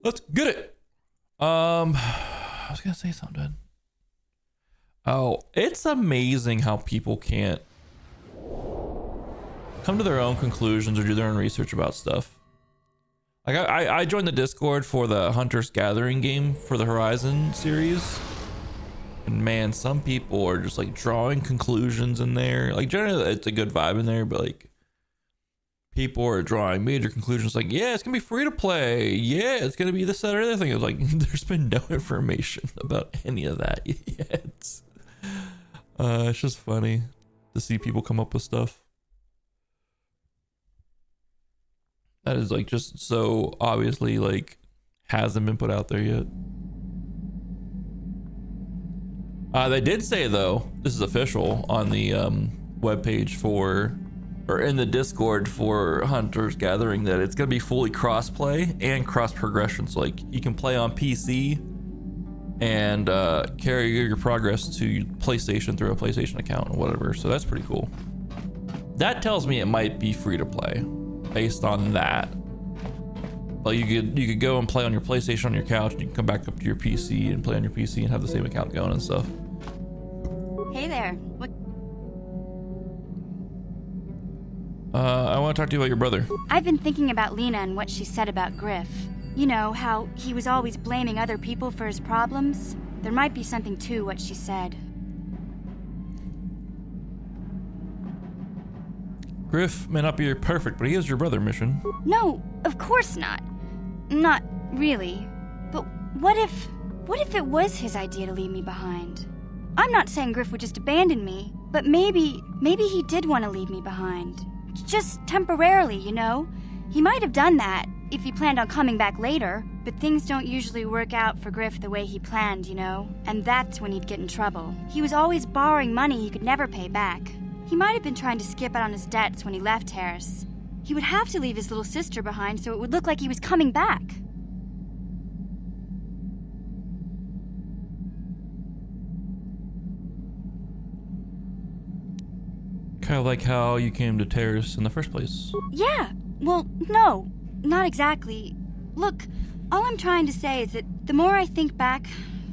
Let's get it. I was gonna say something. Oh, it's amazing how people can't come to their own conclusions or do their own research about stuff. Like I joined the Discord for the Hunter's Gathering game for the Horizon series. And man, some people are just like drawing conclusions in there. Like generally it's a good vibe in there, but like people are drawing major conclusions like, yeah, it's gonna be free to play. Yeah, it's gonna be this, that, or other thing. It's like there's been no information about any of that yet. It's just funny to see people come up with stuff. That is like just so obviously like hasn't been put out there yet. They did say though, this is official on the webpage for, or in the Discord for Hunter's Gathering, that it's gonna be fully cross-play and cross-progression. So like you can play on PC and carry your progress to PlayStation through a PlayStation account or whatever. So that's pretty cool. That tells me it might be free to play based on that. But you could go and play on your PlayStation on your couch, and you can come back up to your PC and play on your PC and have the same account going and stuff. Hey there. What? I want to talk to you about your brother. I've been thinking about Lena and what she said about Griff. You know, how he was always blaming other people for his problems. There might be something to what she said. Griff may not be perfect, but he is your brother, Mission. No, of course not. Not really. But what if it was his idea to leave me behind? I'm not saying Griff would just abandon me, but maybe he did want to leave me behind. Just temporarily, you know? He might have done that if he planned on coming back later, but things don't usually work out for Griff the way he planned, you know? And that's when he'd get in trouble. He was always borrowing money he could never pay back. He might have been trying to skip out on his debts when he left Harris. He would have to leave his little sister behind so it would look like he was coming back. Kind of like how you came to Terrace in the first place. Yeah, well, no, not exactly. Look, all I'm trying to say is that the more I think back,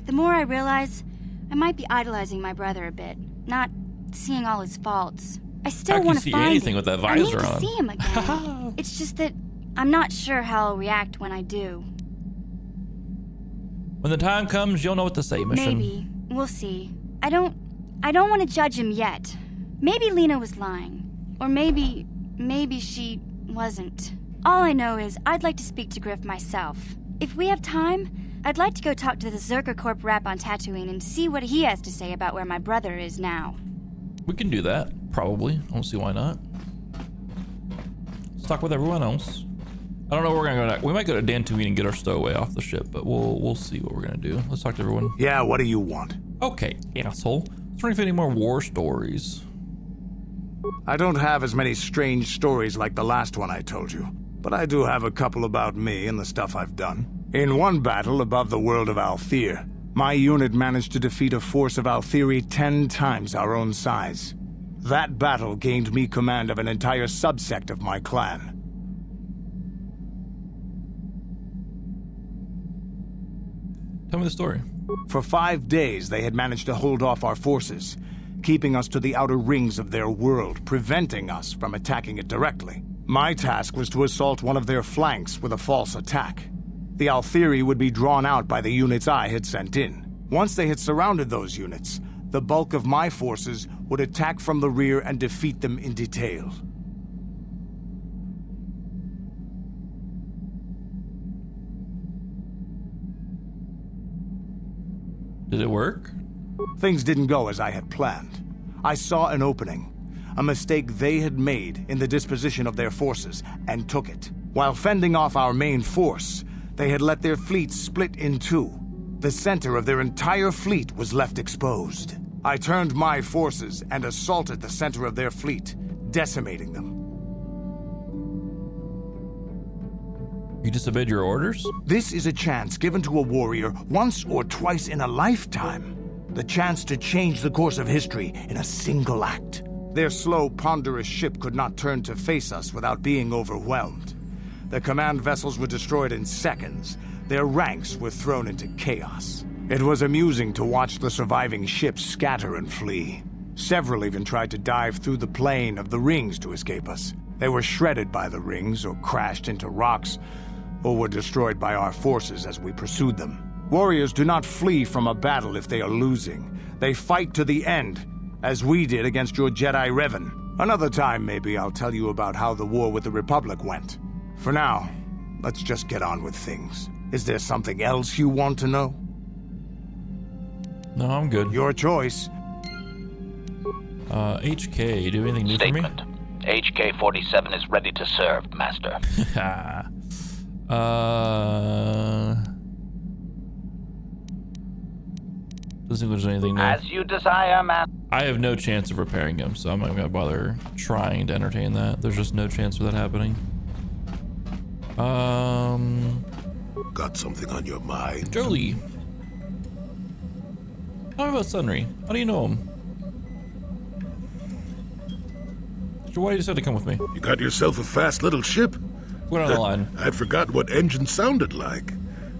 the more I realize I might be idolizing my brother a bit, not seeing all his faults. I still want to find anything him. With that visor I need on. to see him again. It's just that I'm not sure how I'll react when I do. When the time comes, you'll know what to say, Mission. Maybe. We'll see. I don't want to judge him yet. Maybe Lena was lying. Or maybe she wasn't. All I know is I'd like to speak to Griff myself. If we have time, I'd like to go talk to the Zerker Corp rep on Tatooine and see what he has to say about where my brother is now. We can do that, probably. I don't see why not. Let's talk with everyone else. I don't know where we're gonna go next. We might go to Dantooine and get our stowaway off the ship, but we'll see what we're gonna do. Let's talk to everyone. Yeah, what do you want? Okay, asshole. Let's run any more war stories. I don't have as many strange stories like the last one I told you, but I do have a couple about me and the stuff I've done. In one battle above the world of Althir, my unit managed to defeat a force of Althiri 10 times our own size. That battle gained me command of an entire subsect of my clan. Tell me the story. For 5 days, they had managed to hold off our forces, keeping us to the outer rings of their world, preventing us from attacking it directly. My task was to assault one of their flanks with a false attack. The Althiri would be drawn out by the units I had sent in. Once they had surrounded those units, the bulk of my forces would attack from the rear and defeat them in detail. Did it work? Things didn't go as I had planned. I saw an opening, a mistake they had made in the disposition of their forces, and took it. While fending off our main force, they had let their fleet split in two. The center of their entire fleet was left exposed. I turned my forces and assaulted the center of their fleet, decimating them. You disobeyed your orders? This is a chance given to a warrior once or twice in a lifetime. The chance to change the course of history in a single act. Their slow, ponderous ship could not turn to face us without being overwhelmed. The command vessels were destroyed in seconds, their ranks were thrown into chaos. It was amusing to watch the surviving ships scatter and flee. Several even tried to dive through the plane of the rings to escape us. They were shredded by the rings, or crashed into rocks, or were destroyed by our forces as we pursued them. Warriors do not flee from a battle if they are losing. They fight to the end, as we did against your Jedi Revan. Another time, maybe, I'll tell you about how the war with the Republic went. For now, let's just get on with things. Is there something else you want to know? No, I'm good. Your choice. HK, do anything new Statement. HK-47 is ready to serve, Master. for me? Doesn't think there's anything new. As you desire, Master. I have no chance of repairing him, so I'm not gonna bother trying to entertain that. There's just no chance of that happening. Got something on your mind? Jolie. How about Sunry? How do you know him? So why you decide to come with me? You got yourself a fast little ship? We're on the line. I'd forgotten what engine sounded like.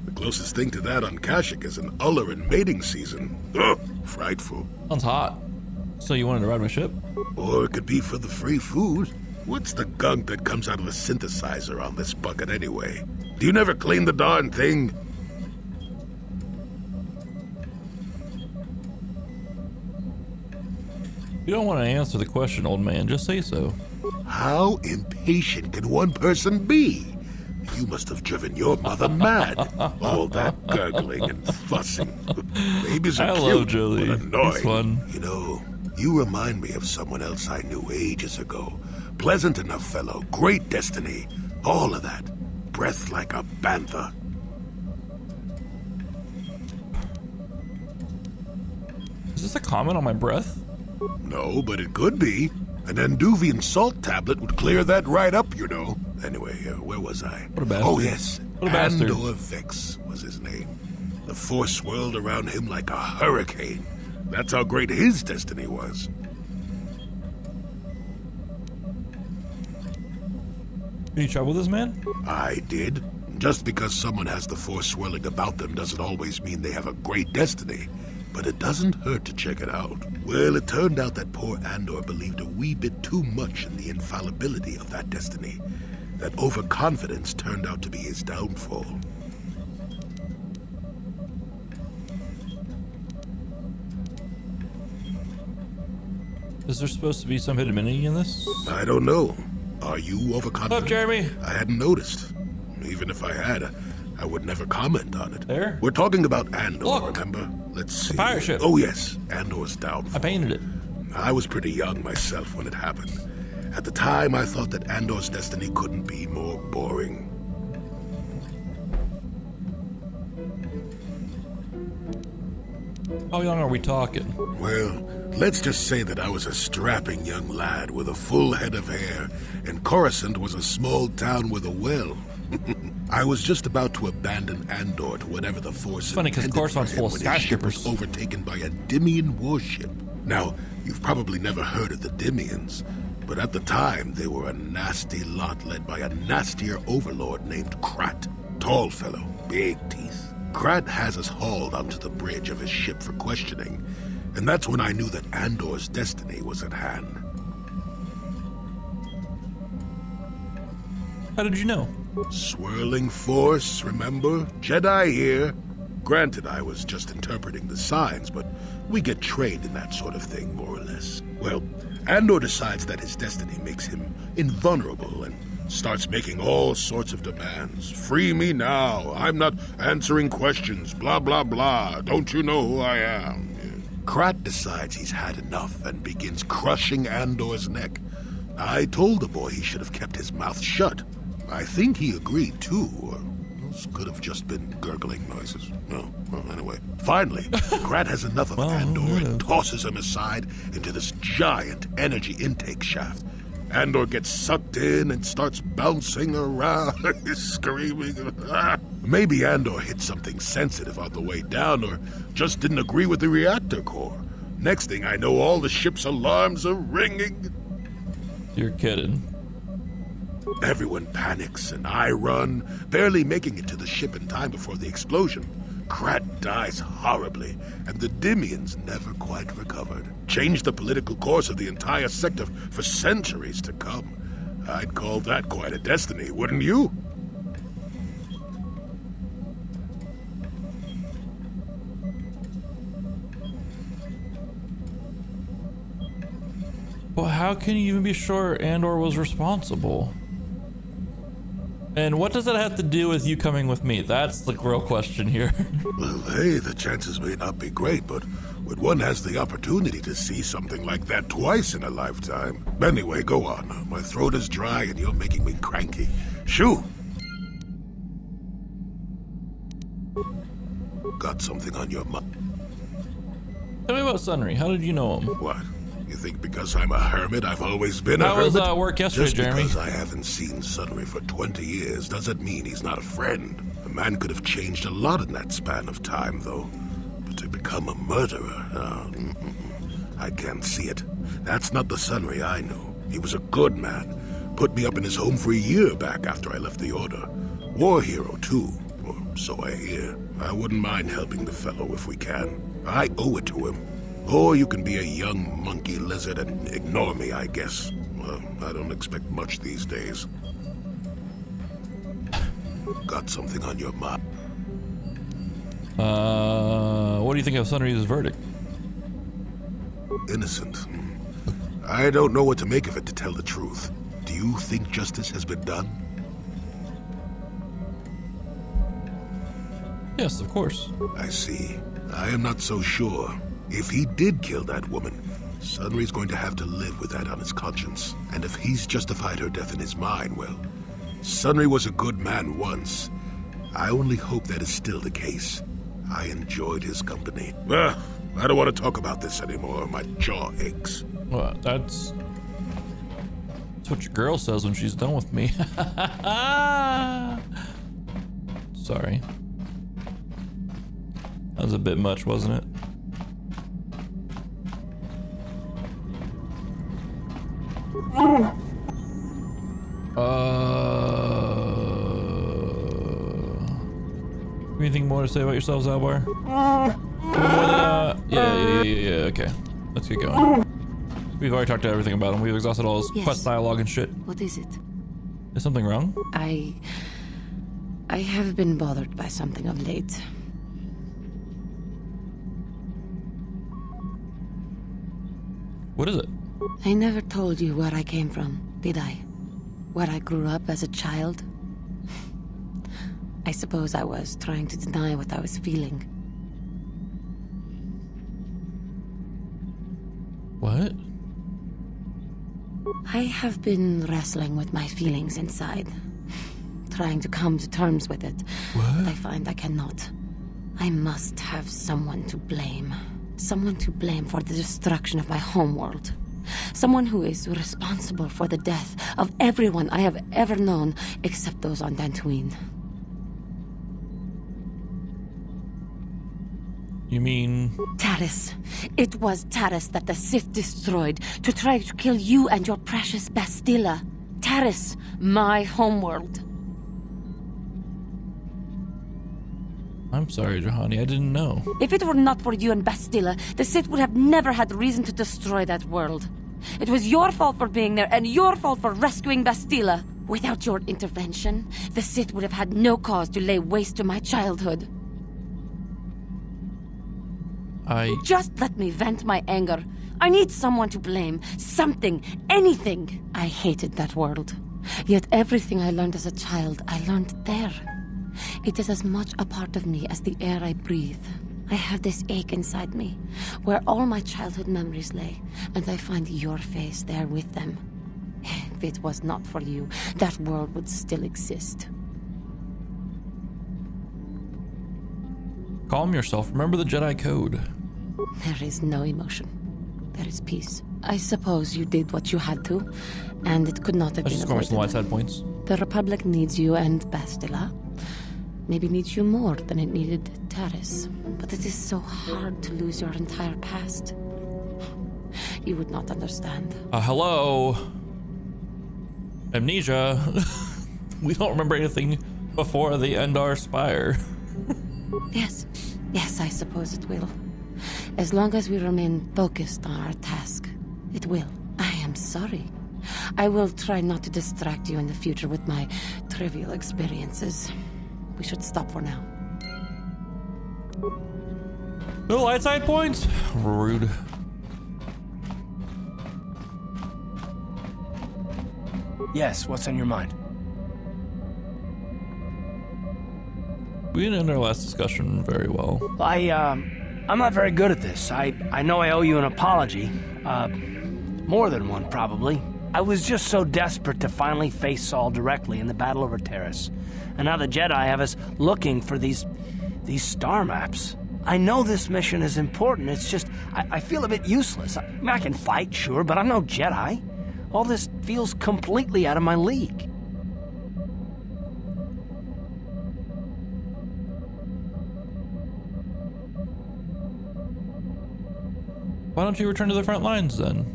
The closest thing to that on Kashyyyk is an Uller in mating season. Ugh, frightful. Sounds hot. So you wanted to ride my ship? Or it could be for the free food. What's the gunk that comes out of a synthesizer on this bucket anyway? Do you never clean the darn thing? You don't want to answer the question, old man. Just say so. How impatient can one person be? You must have driven your mother mad. All that gurgling and fussing. Babies are Hello, cute, Jolie. but annoying. It's fun. You know, you remind me of someone else I knew ages ago. Pleasant enough fellow, great destiny, all of that. Breath like a bantha. Is this a comment on my breath? No, but it could be. An Anduvian salt tablet would clear that right up, you know. Anyway, where was I? What a bastard. Oh, yes. What a bastard. Andor Vex was his name. The Force swirled around him like a hurricane. That's how great his destiny was. Can you travel with this man? I did. Just because someone has the Force swirling about them doesn't always mean they have a great destiny. But it doesn't hurt to check it out. Well, it turned out that poor Andor believed a wee bit too much in the infallibility of that destiny. That overconfidence turned out to be his downfall. Is there supposed to be some hidden meaning in this? I don't know. Are you overconfident? What's up, Jeremy? I hadn't noticed. Even if I had, I would never comment on it. There? We're talking about Andor, Look. remember? Let's see. pirate ship. Oh, yes. Andor's downfall. I painted it. I was pretty young myself when it happened. At the time, I thought that Andor's destiny couldn't be more boring. How young are we talking? Well, let's just say that I was a strapping young lad with a full head of hair, and Coruscant was a small town with a well. I was just about to abandon Andor to whatever the Force. It's funny because intended Coruscant's for him full of when his ship was skyscrapers. overtaken by a Dimian warship. Now, you've probably never heard of the Dimians, but at the time they were a nasty lot led by a nastier overlord named Krat. Tall fellow, big teeth. Krat has us hauled onto the bridge of his ship for questioning, and that's when I knew that Andor's destiny was at hand. How did you know? Swirling Force, remember? Jedi here. Granted, I was just interpreting the signs, but we get trained in that sort of thing, more or less. Well, Andor decides that his destiny makes him invulnerable and starts making all sorts of demands. Free me now. I'm not answering questions. Blah, blah, blah. Don't you know who I am? Krat decides he's had enough and begins crushing Andor's neck. I told the boy he should have kept his mouth shut. I think he agreed too, or those could have just been gurgling noises. No, well, anyway. Finally, Krat has enough of Andor and tosses him aside into this giant energy intake shaft. Andor gets sucked in and starts bouncing around, screaming. Maybe Andor hit something sensitive on the way down, or just didn't agree with the reactor core. Next thing I know, all the ship's alarms are ringing. You're kidding. Everyone panics, and I run, barely making it to the ship in time before the explosion. Krat dies horribly, and the Dimians never quite recovered. Changed the political course of the entire sector for centuries to come. I'd call that quite a destiny, wouldn't you? Well, how can you even be sure Andor was responsible? And what does that have to do with you coming with me? That's the real question here. Well, hey, the chances may not be great, but when one has the opportunity to see something like that twice in a lifetime... Anyway, go on. My throat is dry and you're making me cranky. Shoo! Got something on your mind? Tell me about Sunry. How did you know him? What? You think because I'm a hermit, I've always been a hermit? How was work yesterday, Just Jeremy? because I haven't seen Sunry for 20 years doesn't mean he's not a friend. A man could have changed a lot in that span of time, though. But to become a murderer, I can't see it. That's not the Sunry I knew. He was a good man. Put me up in his home for a year back after I left the Order. War hero, too. Or so I hear. I wouldn't mind helping the fellow if we can. I owe it to him. Or you can be a young monkey lizard and ignore me, I guess. Well, I don't expect much these days. Got something on your mind? What do you think of Sunry's verdict? Innocent. I don't know what to make of it, to tell the truth. Do you think justice has been done? Yes, of course. I see. I am not so sure. If he did kill that woman, Sunry's going to have to live with that on his conscience. And if he's justified her death in his mind, well, Sunry was a good man once. I only hope that is still the case. I enjoyed his company. I don't want to talk about this anymore. My jaw aches. Well, that's what your girl says when she's done with me. Sorry. That was a bit much, wasn't it? Anything more to say about yourself, Zalbar? Yeah, okay. Let's get going. We've already talked to everything about him. We've exhausted all his quest dialogue and shit. What is it? Is something wrong? I have been bothered by something of late. What is it? I never told you where I came from, did I? Where I grew up as a child? I suppose I was trying to deny what I was feeling. What? I have been wrestling with my feelings inside. Trying to come to terms with it. What? But I find I cannot. I must have someone to blame. Someone to blame for the destruction of my homeworld. Someone who is responsible for the death of everyone I have ever known, except those on Dantooine. You mean... Taris. It was Taris that the Sith destroyed to try to kill you and your precious Bastilla. Taris, my homeworld. I'm sorry, Jahani, I didn't know. If it were not for you and Bastilla, the Sith would have never had reason to destroy that world. It was your fault for being there, and your fault for rescuing Bastilla. Without your intervention, the Sith would have had no cause to lay waste to my childhood. Just let me vent my anger. I need someone to blame. Something. Anything. I hated that world. Yet everything I learned as a child, I learned there. It is as much a part of me as the air I breathe. I have this ache inside me, where all my childhood memories lay, and I find your face there with them. If it was not for you, that world would still exist. Calm yourself. Remember the Jedi Code. There is no emotion. There is peace. I suppose you did what you had to, and it could not have Let's been just go some avoided. light side points. The Republic needs you and Bastilla. Maybe needs you more than it needed Taris. But it is so hard to lose your entire past. You would not understand. Hello? Amnesia. We don't remember anything before the Endar Spire. Yes, I suppose it will. As long as we remain focused on our task, it will. I am sorry. I will try not to distract you in the future with my trivial experiences. We should stop for now. No light side points? Rude. Yes, what's on your mind? We didn't end our last discussion very well. I'm not very good at this. I know I owe you an apology. More than one, probably. I was just so desperate to finally face Saul directly in the battle over Terrace. And now the Jedi have us looking for these star maps. I know this mission is important, it's just, I feel a bit useless. I mean, I can fight, sure, but I'm no Jedi. All this feels completely out of my league. Why don't you return to the front lines then?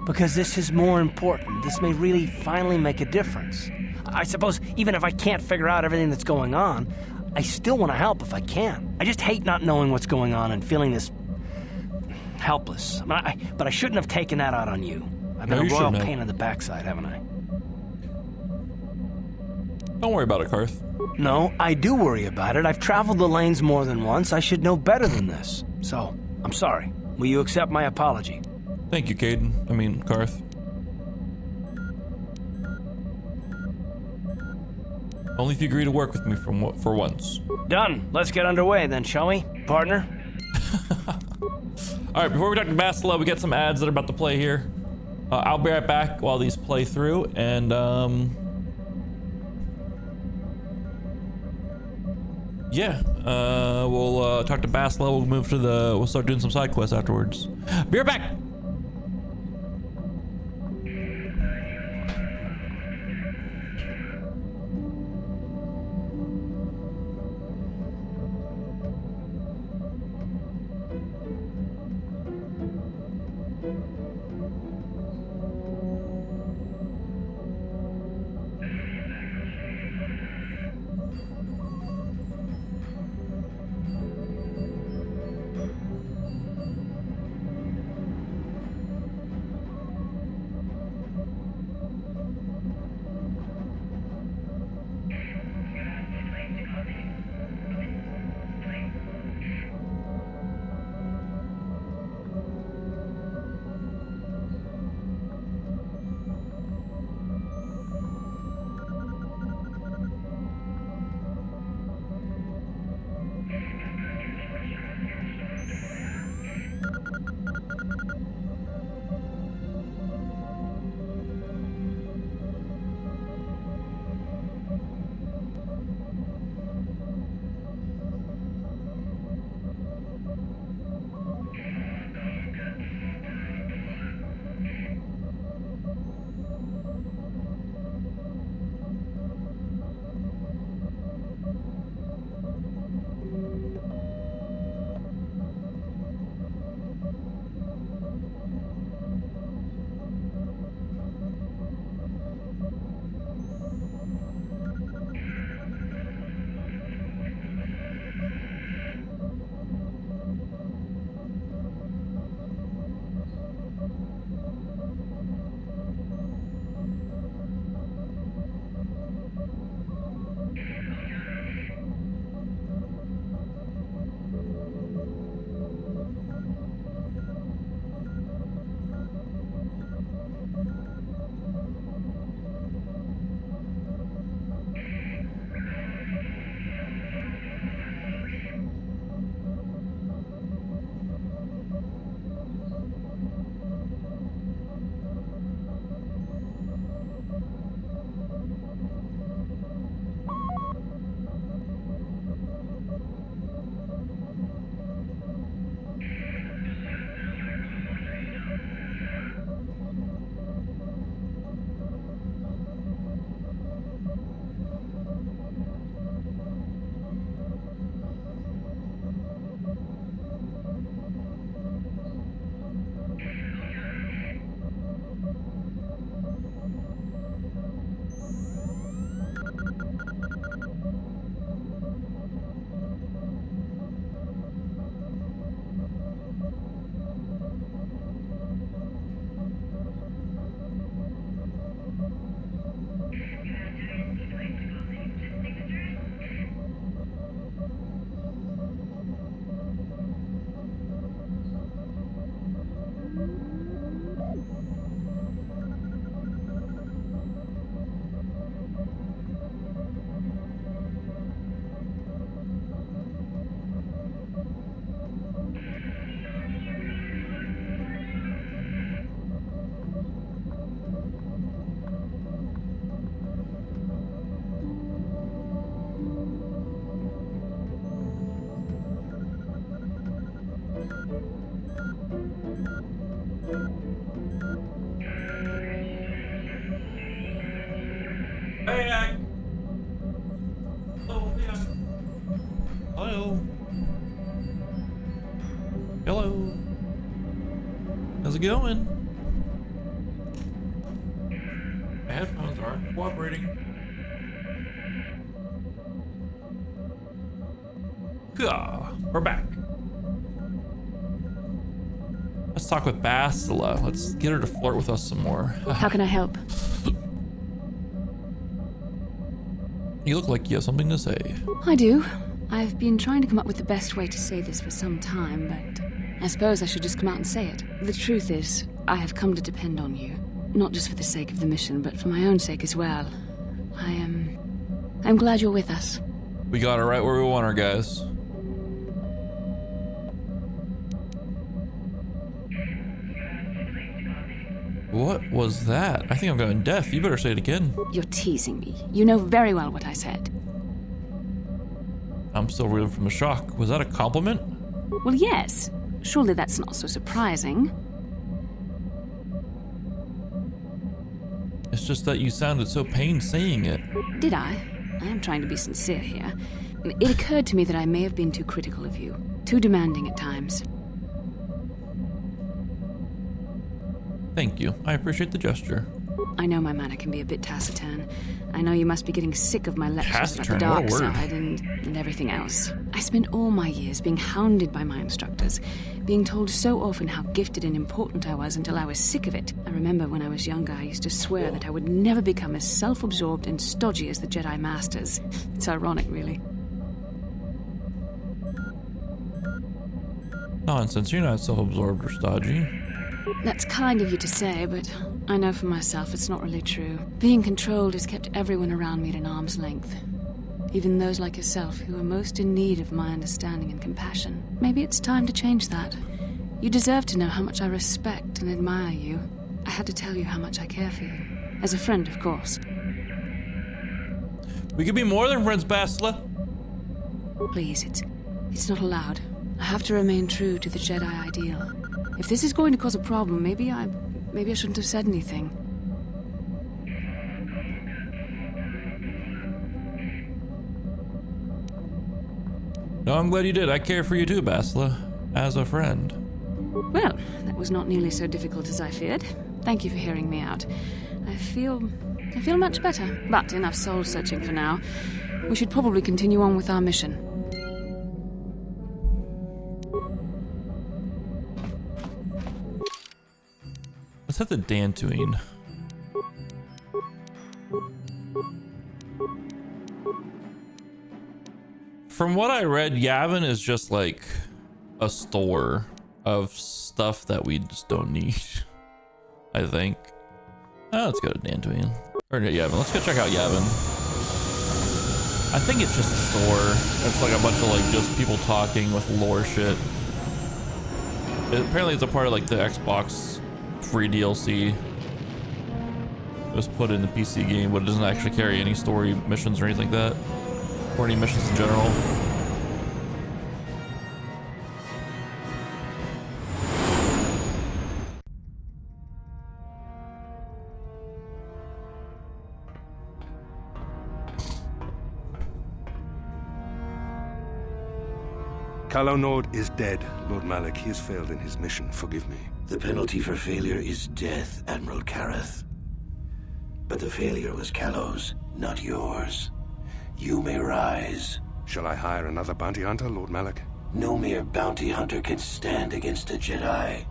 Because this is more important. This may really finally make a difference. I suppose even if I can't figure out everything that's going on, I still want to help if I can. I just hate not knowing what's going on and feeling this helpless. But I shouldn't have taken that out on you. I've been a royal pain in the backside, haven't I? Don't worry about it, Karth. No, I do worry about it. I've traveled the lanes more than once. I should know better than this. So, I'm sorry. Will you accept my apology? Thank you, Karth. Only if you agree to work with me for once. Done. Let's get underway then, shall we, partner? All right, before we talk to Bastila, we got some ads that are about to play here. I'll be right back while these play through, and yeah, we'll talk to Bastila. We'll start doing some side quests afterwards. Be right back. Hello. How's it going? My headphones aren't cooperating. We're back. Let's talk with Bastila. Let's get her to flirt with us some more. How can I help? You look like you have something to say. I do. I've been trying to come up with the best way to say this for some time, but I suppose I should just come out and say it. The truth is, I have come to depend on you. Not just for the sake of the mission, but for my own sake as well. I'm glad you're with us. We got her right where we want her, guys. What was that? I think I'm going deaf. You better say it again. You're teasing me. You know very well what I said. I'm still reeling from the shock. Was that a compliment? Well, yes. Surely that's not so surprising. It's just that you sounded so pained saying it. Did I? I am trying to be sincere here. It occurred to me that I may have been too critical of you. Too demanding at times. Thank you. I appreciate the gesture. I know my manner can be a bit taciturn. I know you must be getting sick of my lectures about the Taciturn, dark what a word. side and everything else. I spent all my years being hounded by my instructors, being told so often how gifted and important I was until I was sick of it. I remember when I was younger, I used to swear that I would never become as self-absorbed and stodgy as the Jedi Masters. It's ironic, really. Nonsense, you're not self-absorbed or stodgy. That's kind of you to say, but I know for myself it's not really true. Being controlled has kept everyone around me at an arm's length. Even those like yourself who are most in need of my understanding and compassion. Maybe it's time to change that. You deserve to know how much I respect and admire you. I had to tell you how much I care for you. As a friend, of course. We could be more than friends, Bastila. Please, it's not allowed. I have to remain true to the Jedi ideal. If this is going to cause a problem, maybe I shouldn't have said anything. No, I'm glad you did. I care for you too, Bastila. As a friend. Well, that was not nearly so difficult as I feared. Thank you for hearing me out. I feel much better. But enough soul searching for now. We should probably continue on with our mission. Let's hit the Dantooine. From what I read, Yavin is just like a store of stuff that we just don't need. I think. Let's go to Dantooine. Or Yavin. Let's go check out Yavin. I think it's just a store. It's like a bunch of like just people talking with lore shit. Apparently it's a part of like the Xbox free DLC. It was put in the PC game, but it doesn't actually carry any story missions or anything like that. Or any missions in general. Calo Nord is dead, Lord Malik. He has failed in his mission. Forgive me. The penalty for failure is death, Admiral Kareth. But the failure was Calo's, not yours. You may rise. Shall I hire another bounty hunter, Lord Malik? No mere bounty hunter can stand against a Jedi.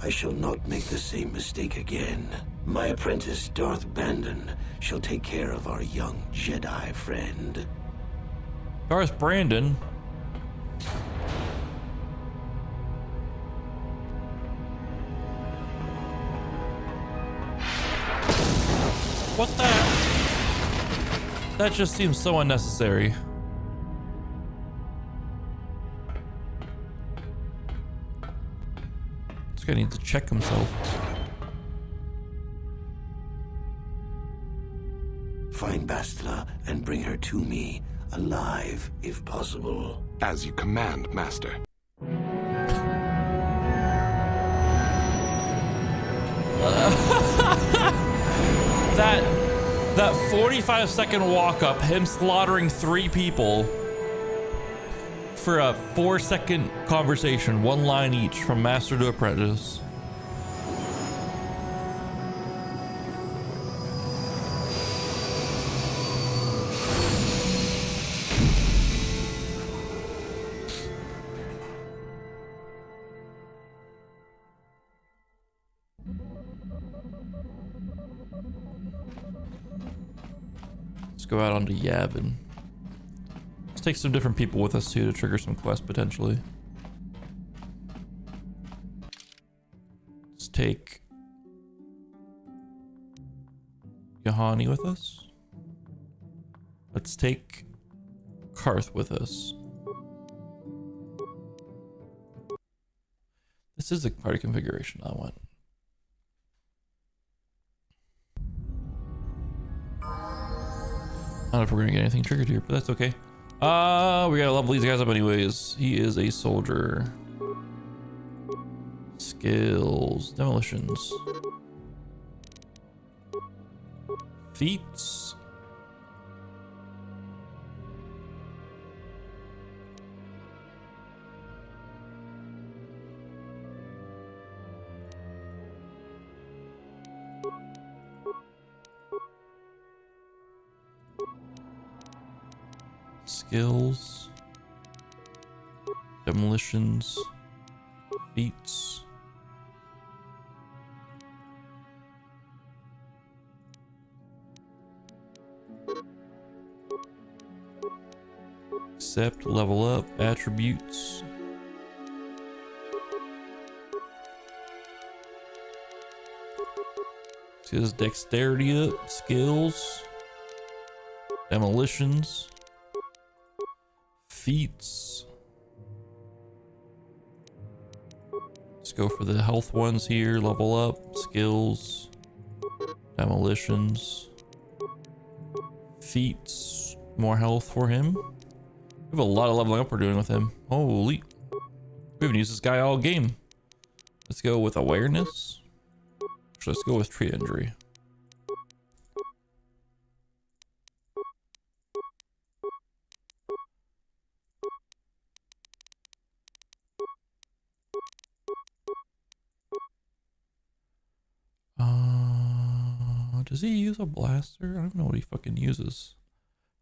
I shall not make the same mistake again. My apprentice, Darth Bandon, shall take care of our young Jedi friend. Darth Brandon? What the? That just seems so unnecessary. This guy needs to check himself. Find Bastila and bring her to me, alive, if possible. As you command, Master. That 45-second walk up, him slaughtering 3 people for a 4-second conversation, 1 line each from master to apprentice. Let's go out onto Yavin. Let's take some different people with us too to trigger some quests potentially. Let's take Yahani with us. Let's take Karth with us. This is the party configuration I want. I don't know if we're gonna get anything triggered here, but that's okay. We gotta level these guys up anyways. He is a soldier. Skills, demolitions, feats. Skills, demolitions, feats, accept, level up, attributes, see his dexterity up, skills, demolitions, feats. Let's go for the health ones here. Level up, skills, demolitions, feats, more health for him. We have a lot of leveling up we're doing with him. Holy, we haven't used this guy all game. Let's go with awareness. Actually, let's go with treat injury. Does he use a blaster? I don't know what he fucking uses.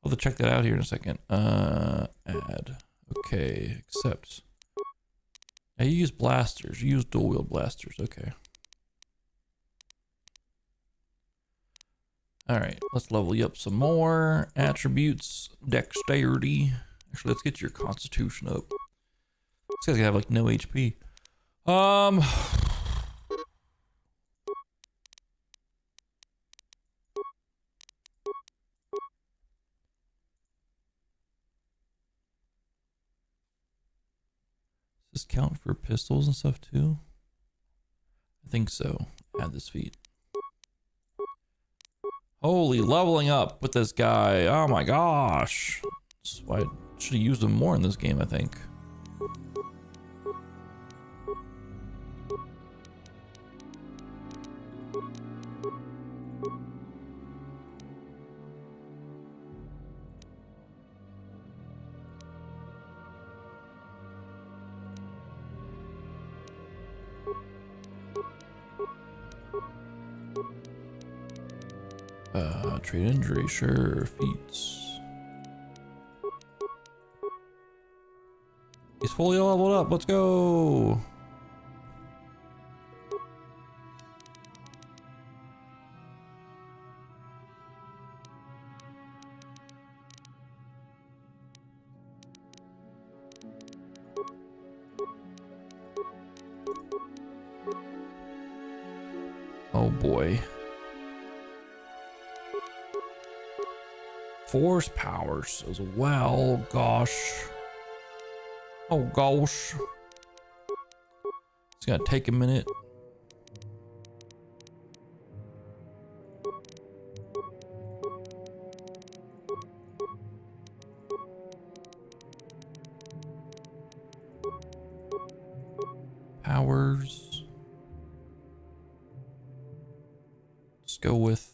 I'll have to check that out here in a second. Add. Okay, accept. Yeah, you use blasters. You use dual wield blasters. Okay. All right, let's level you up some more. Attributes, dexterity. Actually, let's get your constitution up. This guy's gonna have like no HP. Does this count for pistols and stuff too? I think so. Add this feat. Holy, leveling up with this guy. Oh my gosh. I should have used him more in this game, I think. Treat injury, sure. Feats. He's fully leveled up. Let's go. Oh boy. Force powers as well. Gosh. Oh gosh. It's gonna take a minute. Powers. Let's go with.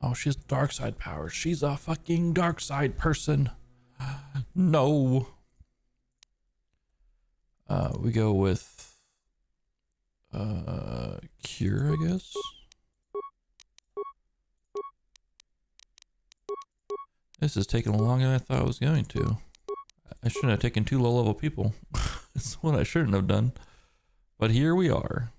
Oh, she's dark side powers. She's a fucking dark side person. No. We go with cure, I guess. This is taking longer than I thought it was going to. I shouldn't have taken 2 low-level people. That's what I shouldn't have done. But here we are.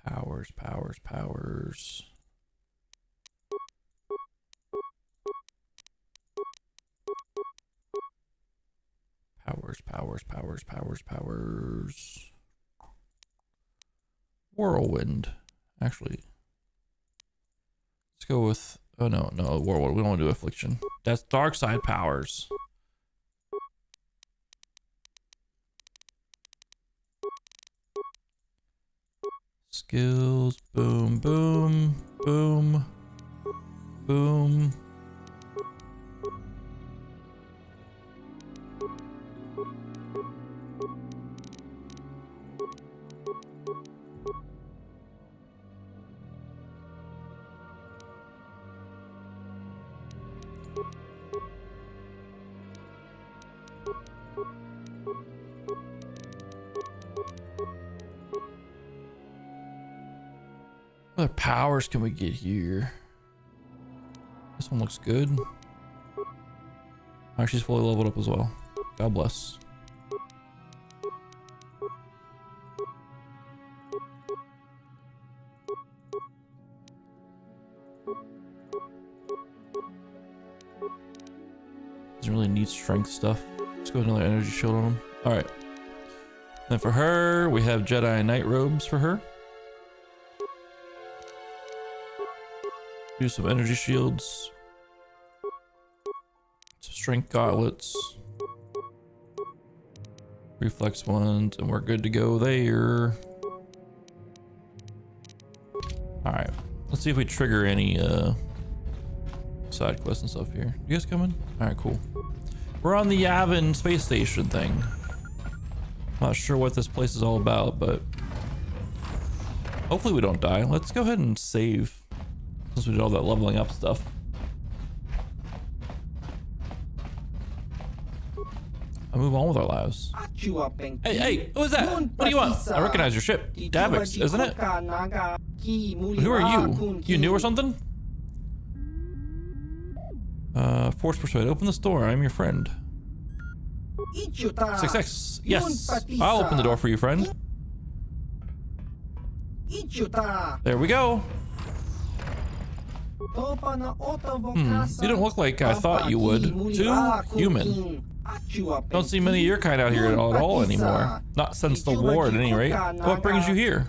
Powers, powers, powers. Powers, powers, powers, powers, powers. Whirlwind. Actually, let's go with, oh no, whirlwind. We don't want to do affliction. That's dark side powers. Skills, boom, boom, boom, boom. What other powers can we get here? This one looks good. Oh, she's fully leveled up as well. God bless. Doesn't really need strength stuff. Let's go with another energy shield on him. Alright. Then for her, we have Jedi Knight robes for her. Do some energy shields. Some strength gauntlets. Reflex ones, and we're good to go there. Alright. Let's see if we trigger any side quests and stuff here. You guys coming? Alright, cool. We're on the Yavin space station thing. Not sure what this place is all about, but hopefully we don't die. Let's go ahead and save since we did all that leveling up stuff. I'll move on with our lives. Hey, who is that? What do you want? I recognize your ship. Davix, isn't it? Who are you? You new or something? Force persuade. Open this door. I'm your friend. 6X. Yes. I'll open the door for you, friend. There we go. You don't look like I thought you would. Too human. Don't see many of your kind out here at all anymore. Not since the war, at any rate. What brings you here?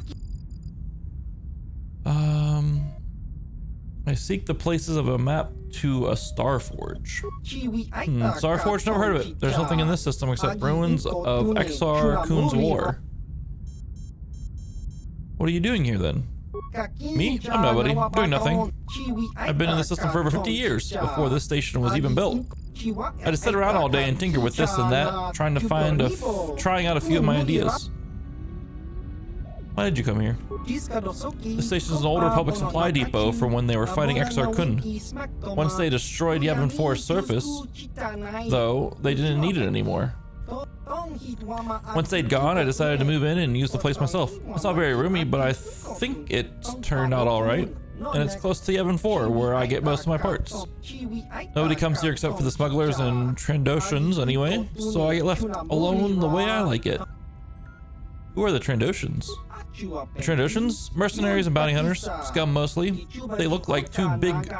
I seek the places of a map to a Starforge. Starforge? Never heard of it. There's nothing in this system except ruins of Exar Kun's war. What are you doing here then? Me? I'm nobody. Doing nothing. I've been in the system for over 50 years, before this station was even built. I just sit around all day and tinker with this and that, trying out a few of my ideas. Why did you come here? This station is an old Republic supply depot from when they were fighting Exar Kun. Once they destroyed Yavin 4's surface, though, they didn't need it anymore. Once they'd gone, I decided to move in and use the place myself. It's not very roomy, but I think it's turned out alright. And it's close to Yavin 4, where I get most of my parts. Nobody comes here except for the smugglers and Trandoshans anyway, so I get left alone the way I like it. Who are the Trandoshans? The Trandoshans? Mercenaries and bounty hunters, scum mostly. They look like two-legged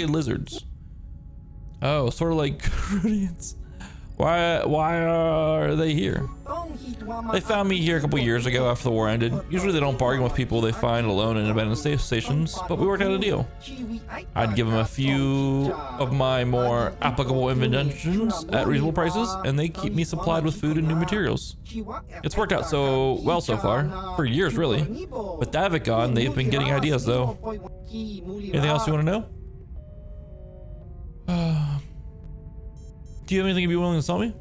lizards. Oh, sort of like Rudians. Why are they here? They found me here a couple years ago after the war ended. Usually they don't bargain with people they find alone in abandoned stations, but we worked out a deal. I'd give them a few of my more applicable inventions at reasonable prices, and they keep me supplied with food and new materials. It's worked out so well so far, for years really. With Davik gone, they've been getting ideas though. Anything else you want to know? Do you have anything you'd be willing to sell me?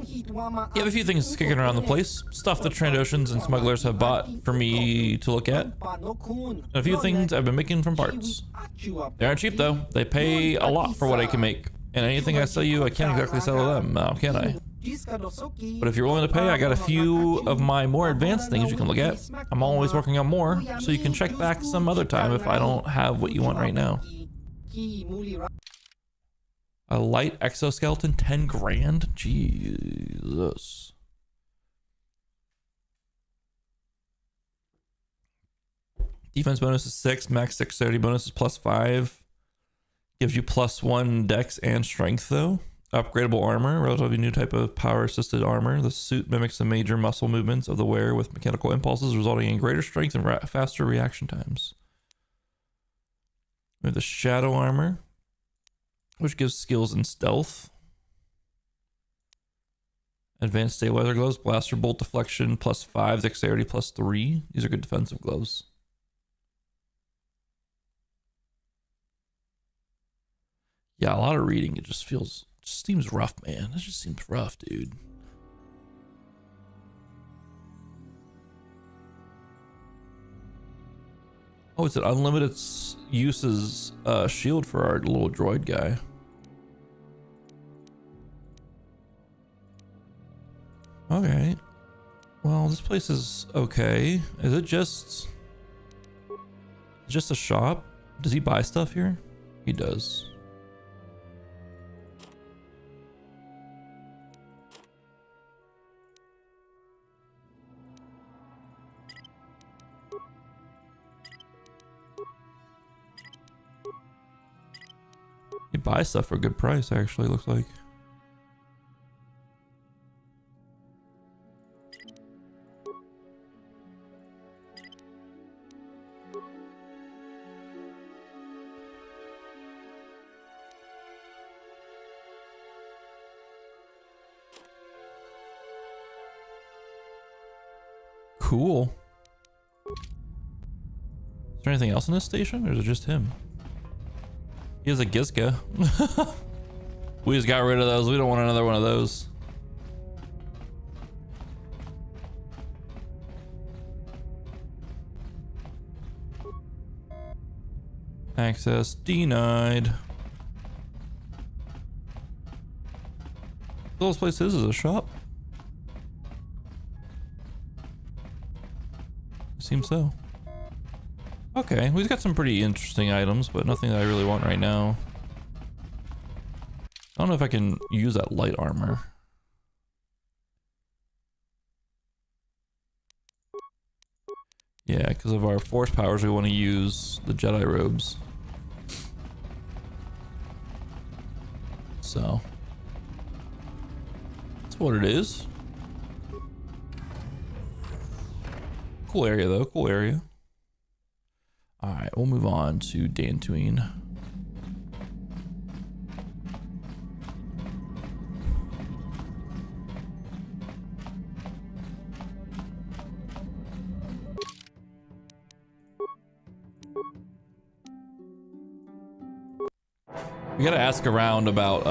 You have a few things kicking around the place. Stuff the Trandoshans and smugglers have bought for me to look at. And a few things I've been making from parts. They aren't cheap though. They pay a lot for what I can make. And anything I sell you, I can't exactly sell to them now, can I? But if you're willing to pay, I got a few of my more advanced things you can look at. I'm always working on more, so you can check back some other time if I don't have what you want right now. A light exoskeleton, 10 grand? Jesus. Defense bonus is 6, max dexterity bonus is +5. Gives you +1 dex and strength though. Upgradable armor, relatively new type of power assisted armor. The suit mimics the major muscle movements of the wearer with mechanical impulses, resulting in greater strength and faster reaction times. We have the shadow armor, which gives skills in stealth. Advanced stabilizer gloves, blaster bolt deflection +5, dexterity +3. These are good defensive gloves. Yeah, a lot of reading. It just seems rough, man. It just seems rough, dude. Oh, it's an unlimited uses shield for our little droid guy. Okay. Well, this place is okay. Is it just a shop? Does he buy stuff here? He does. You buy stuff for a good price, actually, looks like. Cool. Is there anything else in this station, or is it just him? He has a Gizka. We just got rid of those. We don't want another one of those. Access denied. All this place is a shop. Seems so. Okay, we've got some pretty interesting items, but nothing that I really want right now. I don't know if I can use that light armor. Yeah, because of our force powers, we want to use the Jedi robes. So, that's what it is. Cool area though, cool area. All right, we'll move on to Dantooine. We gotta ask around about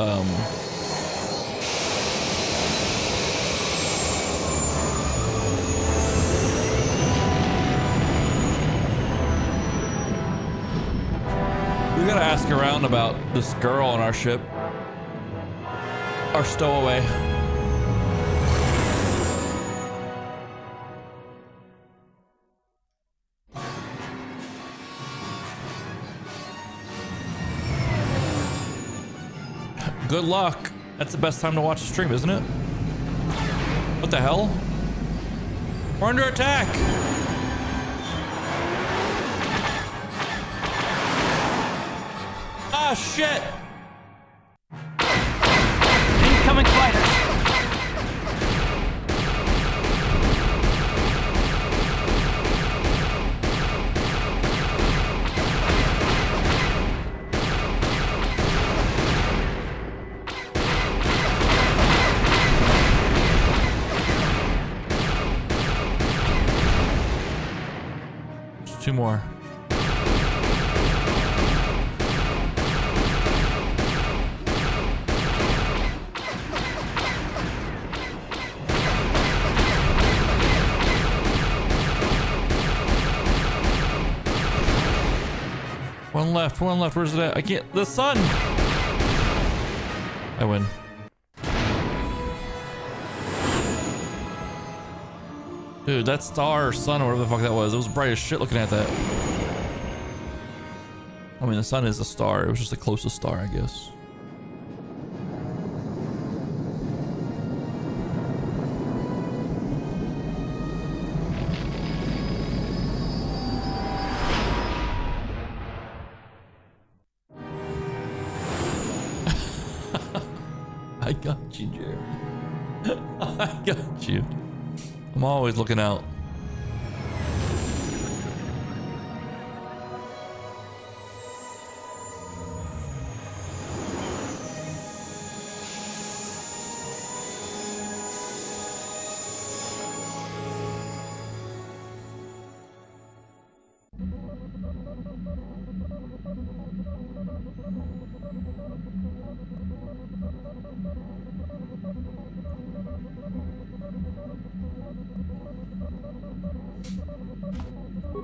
we gotta ask around about this girl on our ship. Our stowaway. Good luck. That's the best time to watch the stream, isn't it? What the hell? We're under attack. Ah, shit. Incoming fighters. Two more. One left. Where's it at? I can't. The sun! I win. Dude, that star or sun or whatever the fuck that was, it was bright as shit looking at that. I mean, the sun is a star. It was just the closest star, I guess. I got you, Jerry. I got you. I'm always looking out.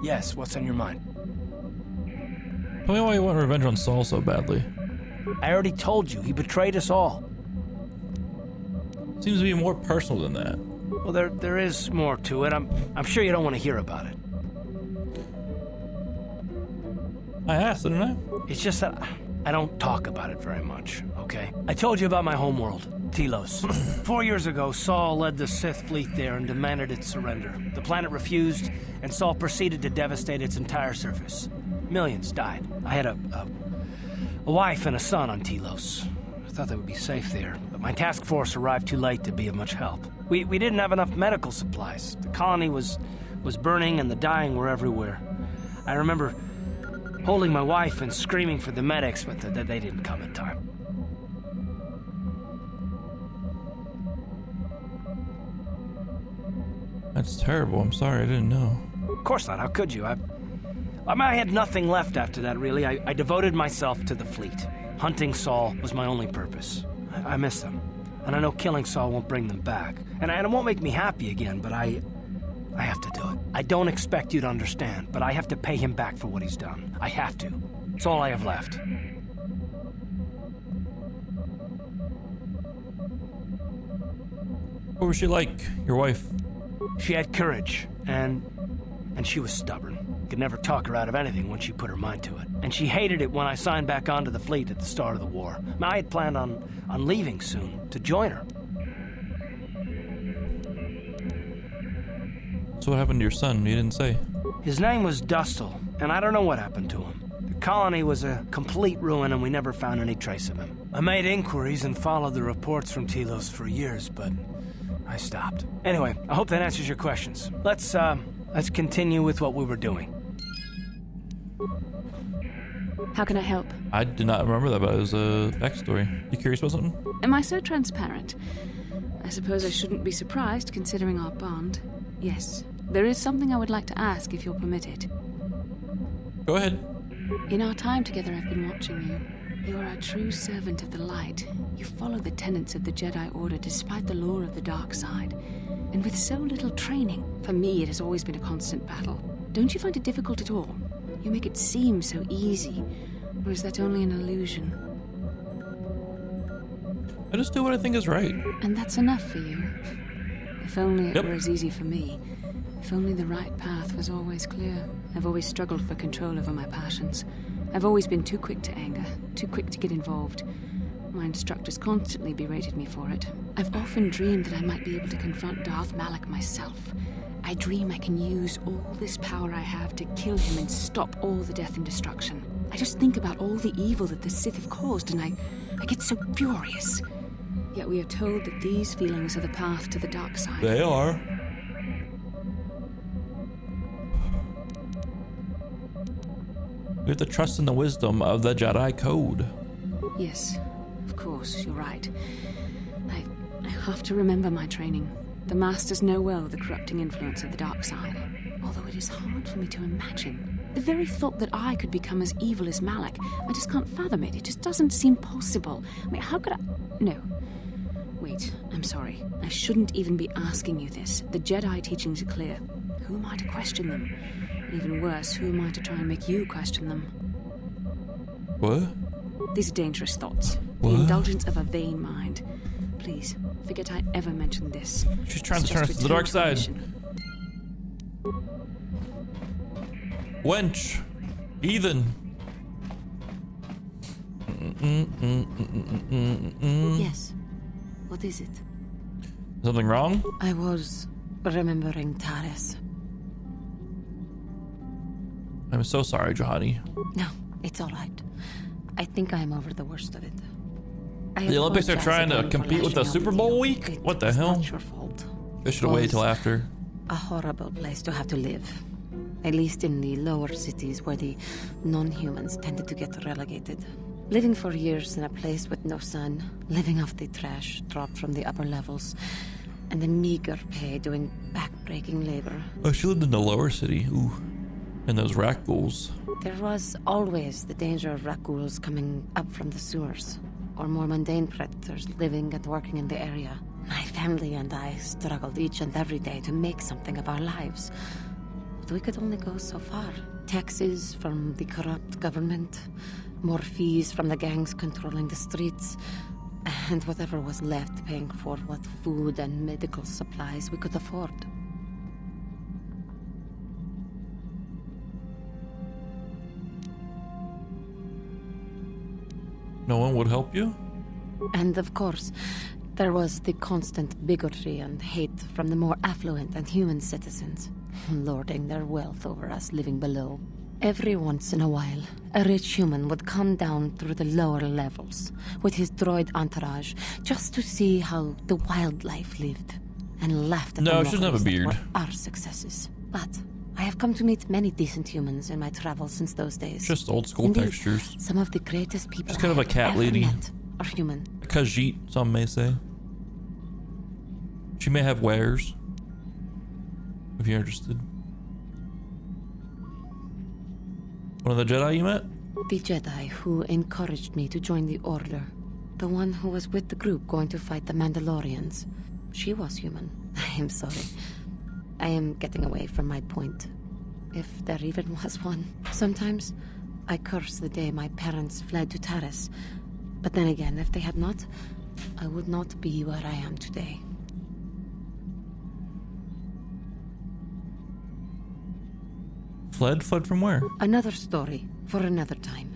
Yes, what's on your mind? Tell me why you want revenge on Saul so badly. I already told you, he betrayed us all. Seems to be more personal than that. Well, there is more to it. I'm sure you don't want to hear about it. I asked, didn't I? It's just that I don't talk about it very much, okay? I told you about my homeworld, Telos. 4 years ago, Saul led the Sith fleet there and demanded its surrender. The planet refused, and Saul proceeded to devastate its entire surface. Millions died. I had a wife and a son on Telos. I thought they would be safe there, but my task force arrived too late to be of much help. We didn't have enough medical supplies. The colony was burning and the dying were everywhere. I remember holding my wife and screaming for the medics, but they didn't come in time. That's terrible. I'm sorry, I didn't know. Of course not. How could you? I had nothing left after that, really. I devoted myself to the fleet. Hunting Saul was my only purpose. I miss them. And I know killing Saul won't bring them back. And it won't make me happy again, but I have to do it. I don't expect you to understand, but I have to pay him back for what he's done. I have to. It's all I have left. What was she like, your wife? She had courage, and she was stubborn. Could never talk her out of anything once she put her mind to it. And she hated it when I signed back onto the fleet at the start of the war. I had planned on leaving soon to join her. So what happened to your son? You didn't say. His name was Dustle, and I don't know what happened to him. The colony was a complete ruin, and we never found any trace of him. I made inquiries and followed the reports from Telos for years, but I stopped. Anyway, I hope that answers your questions. Let's continue with what we were doing. How can I help? I did not remember that, but it was a backstory. You curious about something? Am I so transparent? I suppose I shouldn't be surprised, considering our bond. Yes, there is something I would like to ask, if you'll permit it. Go ahead. In our time together, I've been watching you. You are a true servant of the light. You follow the tenets of the Jedi Order despite the lure of the dark side. And with so little training, for me it has always been a constant battle. Don't you find it difficult at all? You make it seem so easy. Or is that only an illusion? I just do what I think is right. And that's enough for you. If only it were as easy for me. If only the right path was always clear. I've always struggled for control over my passions. I've always been too quick to anger, too quick to get involved. My instructors constantly berated me for it. I've often dreamed that I might be able to confront Darth Malak myself. I dream I can use all this power I have to kill him and stop all the death and destruction. I just think about all the evil that the Sith have caused, and I get so furious. Yet we are told that these feelings are the path to the dark side. They are. We have to trust in the wisdom of the Jedi Code. Yes, of course, you're right. I have to remember my training. The Masters know well the corrupting influence of the dark side. Although it is hard for me to imagine. The very thought that I could become as evil as Malak, I just can't fathom it. It just doesn't seem possible. I mean, how could I... No. Wait, I'm sorry. I shouldn't even be asking you this. The Jedi teachings are clear. Who am I to question them? And even worse, who am I to try and make you question them? What? These are dangerous thoughts. What? The indulgence of a vain mind. Please, forget I ever mentioned this. She's trying to turn us to the Return dark side. mission. Wench. Heathen. Yes. What is it? Something wrong? I was remembering Taris. I'm so sorry, Johanny. No, it's all right. I think I'm over the worst of it. The Olympics are trying to compete with the Super Bowl week? What the hell? Not your fault. They should have waited till after. A horrible place to have to live. At least in the lower cities where the non-humans tended to get relegated. Living for years in a place with no sun, living off the trash dropped from the upper levels, and the meager pay doing back-breaking labor. Oh, she lived in the lower city. Ooh. And those rat ghouls. There was always the danger of rat-ghouls coming up from the sewers, or more mundane predators living and working in the area. My family and I struggled each and every day to make something of our lives. But we could only go so far. Taxes from the corrupt government, more fees from the gangs controlling the streets, and whatever was left paying for what food and medical supplies we could afford. No one would help you? And of course, there was the constant bigotry and hate from the more affluent and human citizens, lording their wealth over us living below. Every once in a while, a rich human would come down through the lower levels with his droid entourage just to see how the wildlife lived and laughed at No, the she doesn't have a mockeries that beard. were our successes. But I have come to meet many decent humans in my travels since those days. Just old school Indeed, textures. some of the greatest people Just kind of a cat I have lady. ever met are human. A Khajiit, some may say. She may have wares. If you're interested. One of the Jedi you met? The Jedi who encouraged me to join the Order. The one who was with the group going to fight the Mandalorians. She was human. I am sorry. I am getting away from my point. If there even was one. Sometimes I curse the day my parents fled to Taris. But then again, if they had not, I would not be where I am today. Fled from where? Another story for another time.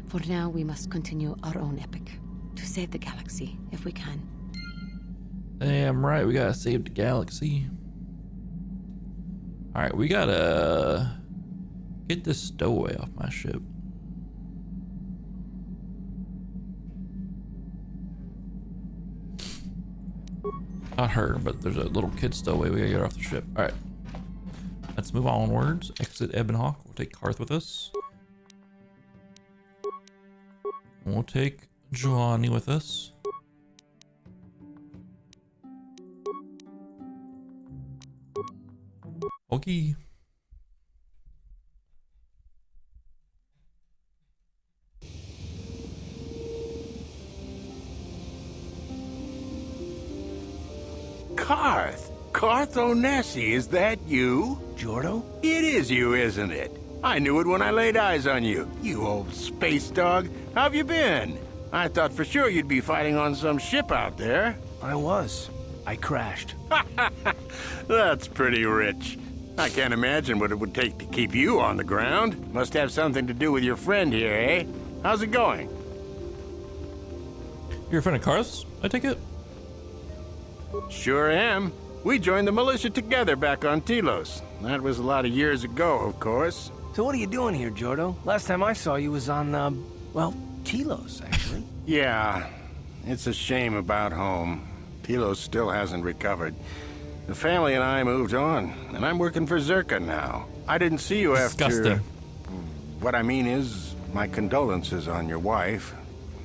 For now, we must continue our own epic. To save the galaxy, if we can. Damn right, we gotta save the galaxy. Alright, we gotta get this stowaway off my ship. Not her, but there's a little kid stowaway we gotta get off the ship. Alright. Let's move onwards. Exit Ebon Hawk. We'll take Karth with us. And we'll take Johanny with us. Okay. Karth Onesi, is that you? Jordo? It is you, isn't it? I knew it when I laid eyes on you. You old space dog. How have you been? I thought for sure you'd be fighting on some ship out there. I was. I crashed. That's pretty rich. I can't imagine what it would take to keep you on the ground. Must have something to do with your friend here, eh? How's it going? You're a friend of Karth's, I take it? Sure am. We joined the militia together back on Telos. That was a lot of years ago, of course. So what are you doing here, Jordo? Last time I saw you was on, well, Telos, actually. Yeah, it's a shame about home. Telos still hasn't recovered. The family and I moved on, and I'm working for Zerka now. I didn't see you Disgusting. after... What I mean is, my condolences on your wife.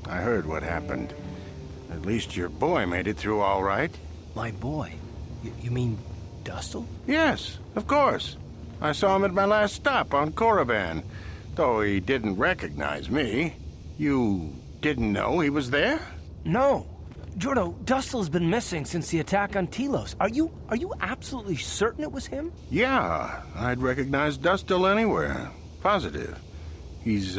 I heard what happened. At least your boy made it through all right. My boy? You mean Dustle? Yes, of course. I saw him at my last stop on Korriban, though he didn't recognize me. You didn't know he was there? No. Jordo, Dustle's been missing since the attack on Telos. Are you absolutely certain it was him? Yeah, I'd recognize Dustle anywhere. Positive. He's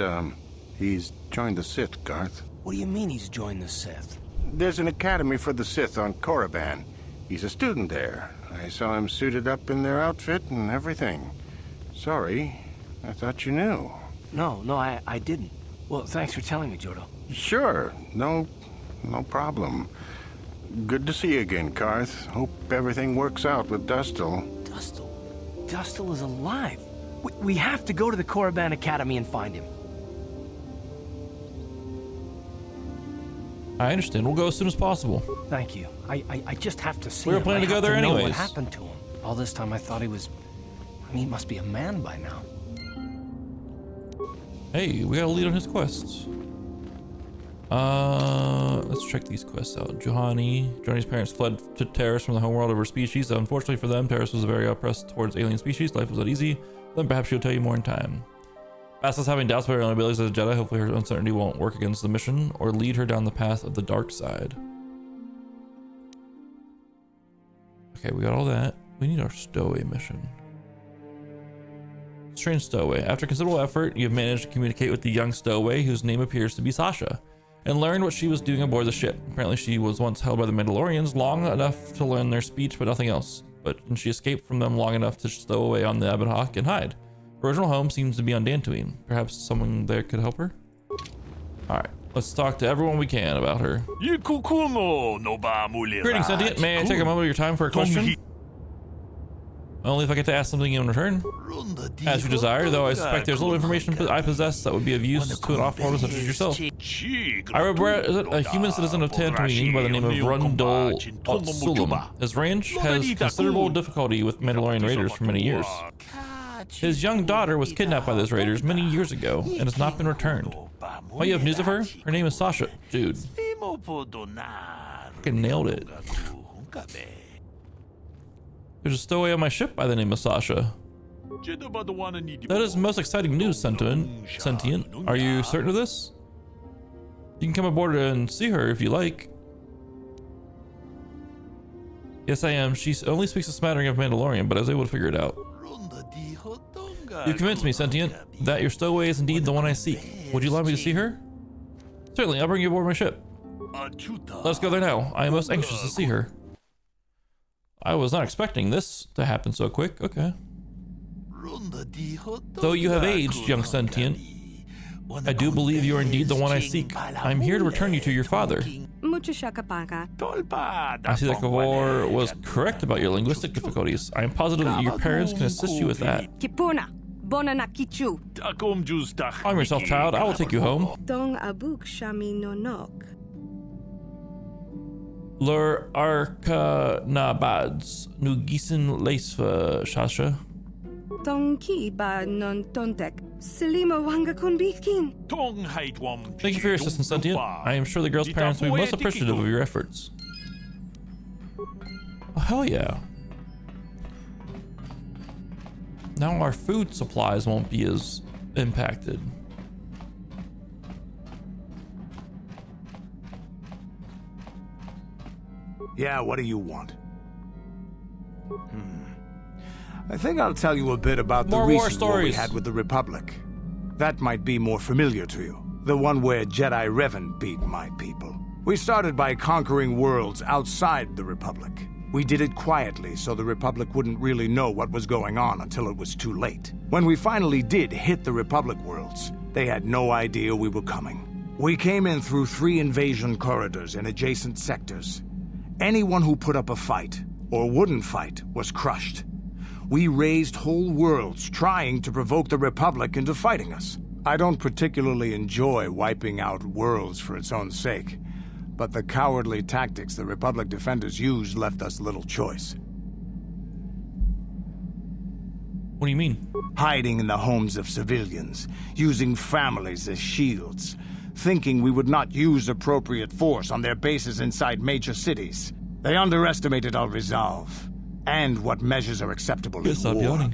He's joined the Sith, Garth. What do you mean he's joined the Sith? There's an academy for the Sith on Korriban. He's a student there. I saw him suited up in their outfit and everything. Sorry, I thought you knew. No, I didn't. Well, thanks for telling me, Jodo. Sure, no problem. Good to see you again, Garth. Hope everything works out with Dustil. Dustil? Dustil is alive. We have to go to the Korriban Academy and find him. I understand. We'll go as soon as possible. Thank you. I just have to see We were him. planning to go there I have to know anyways. what happened to him. All this time I thought he was... I mean, he must be a man by now. Hey, we got a lead on his quests. Let's check these quests out. Johnny's parents fled to Terrace from the homeworld of her species. Unfortunately for them, Terrace was very oppressed towards alien species. Life was not easy. Then perhaps she'll tell you more in time. Vassal's having doubts about her own abilities as a Jedi. Hopefully her uncertainty won't work against the mission or lead her down the path of the dark side. Okay, we got all that. We need our stowaway mission. Strange stowaway. After considerable effort, you've managed to communicate with the young stowaway, whose name appears to be Sasha, and learned what she was doing aboard the ship. Apparently she was once held by the Mandalorians long enough to learn their speech, but nothing else. But she escaped from them long enough to stow away on the Abenhawk and hide. Her original home seems to be on Dantooine. Perhaps someone there could help her? Alright, let's talk to everyone we can about her. Greetings, Sentient. May I take a moment of your time for a question? Only if I get to ask something in return. As you desire, though I suspect there's little information I possess that would be of use to an off-worlder such as yourself. I represent a human citizen of Tatooine by the name of Rundle Sulam. His range has considerable difficulty with Mandalorian raiders for many years. His young daughter was kidnapped by those raiders many years ago and has not been returned. Oh, you have news of her? Her name is Sasha. Dude. Fucking nailed it. There's a stowaway on my ship by the name of Sasha. That is most exciting news, Sentient. Are you certain of this? You can come aboard and see her if you like. Yes, I am. She only speaks a smattering of Mandalorian, but I was able to figure it out. You convinced me, Sentient, that your stowaway is indeed the one I seek. Would you allow me to see her? Certainly, I'll bring you aboard my ship. Let's go there now. I am most anxious to see her. I was not expecting this to happen so quick. Okay. Though you have aged, young Sentient, I do believe you are indeed the one I seek. I'm here to return you to your father. I see that Kavor was correct about your linguistic difficulties. I am positive that your parents can assist you with that. Calm yourself, child. I will take you home. Lur Arka Nabads, Nugisin Lacefa Shasha. Thank you for your assistance, Sentient. I am sure the girl's parents will be most appreciative of your efforts. Oh, hell yeah. Now our food supplies won't be as impacted. Yeah, what do you want? I think I'll tell you a bit about the recent war we had with the Republic. That might be more familiar to you. The one where Jedi Revan beat my people. We started by conquering worlds outside the Republic. We did it quietly so the Republic wouldn't really know what was going on until it was too late. When we finally did hit the Republic worlds, they had no idea we were coming. We came in through 3 invasion corridors in adjacent sectors. Anyone who put up a fight, or wouldn't fight, was crushed. We razed whole worlds trying to provoke the Republic into fighting us. I don't particularly enjoy wiping out worlds for its own sake, but the cowardly tactics the Republic defenders used left us little choice. What do you mean? Hiding in the homes of civilians, using families as shields, thinking we would not use appropriate force on their bases inside major cities. They underestimated our resolve, and what measures are acceptable in war.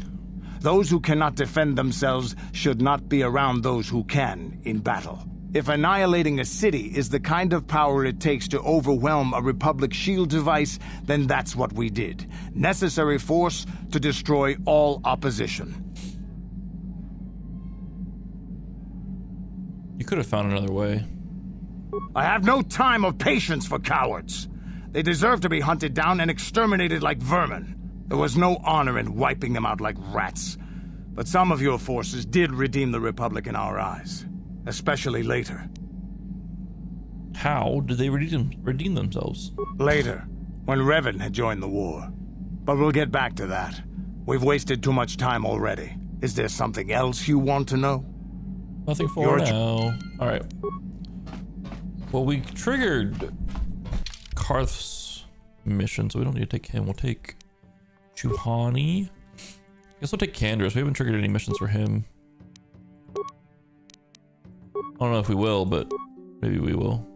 Those who cannot defend themselves should not be around those who can in battle. If annihilating a city is the kind of power it takes to overwhelm a Republic shield device, then that's what we did. Necessary force to destroy all opposition. You could have found another way. I have no time or patience for cowards. They deserve to be hunted down and exterminated like vermin. There was no honor in wiping them out like rats. But some of your forces did redeem the Republic in our eyes, especially later. How did they redeem themselves? Later, when Revan had joined the war. But we'll get back to that. We've wasted too much time already. Is there something else you want to know? Nothing for now. All right. Well, we triggered Karth's mission, so we don't need to take him. We'll take Chuhani. I guess we'll take Canderous. We haven't triggered any missions for him. I don't know if we will, but maybe we will.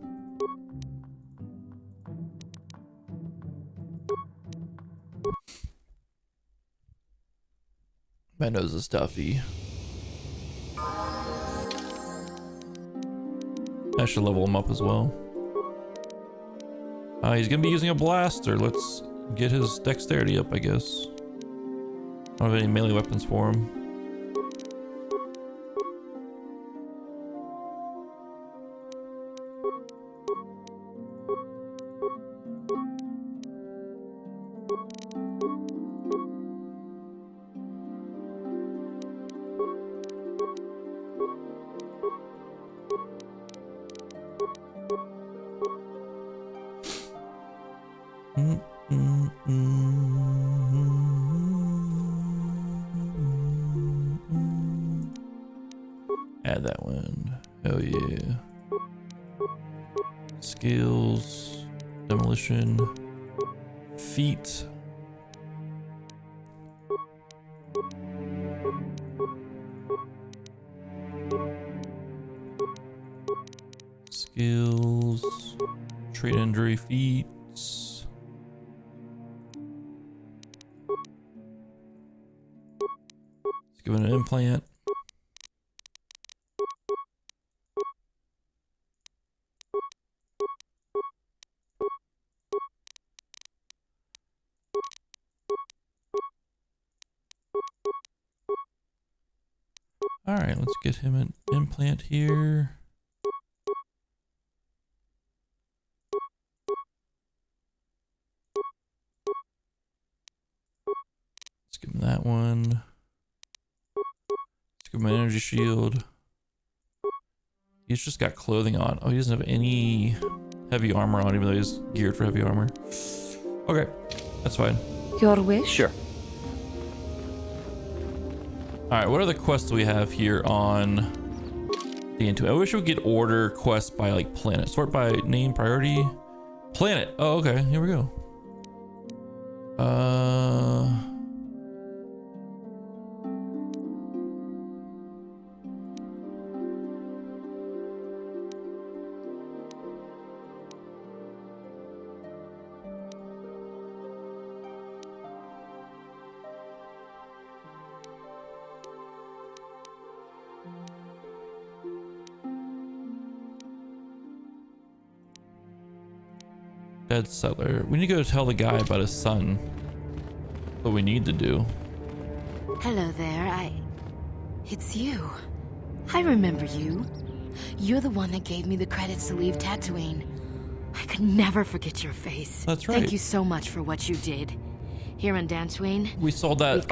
My nose is stuffy. I should level him up as well. He's gonna be using a blaster. Let's get his dexterity up, I guess. I don't have any melee weapons for him. Add that one. Oh yeah. Skills, demolition, feet. Skills, trait injury, feats. Let's give it an implant. All right, let's get him an implant here. Let's give him that one. Let's give him an energy shield. He's just got clothing on. Oh, he doesn't have any heavy armor on, even though he's geared for heavy armor. Okay, that's fine. Your wish? Sure. Alright, what other quests do we have here on the N2? I wish we could get order quests by like planet. Sort by name, priority, planet. Oh, okay, here we go. Dead settler. We need to go tell the guy about his son. What we need to do. Hello there, It's you. I remember you. You're the one that gave me the credits to leave Tatooine. I could never forget your face. That's right. Thank you so much for what you did. Here on Dantooine, we sold that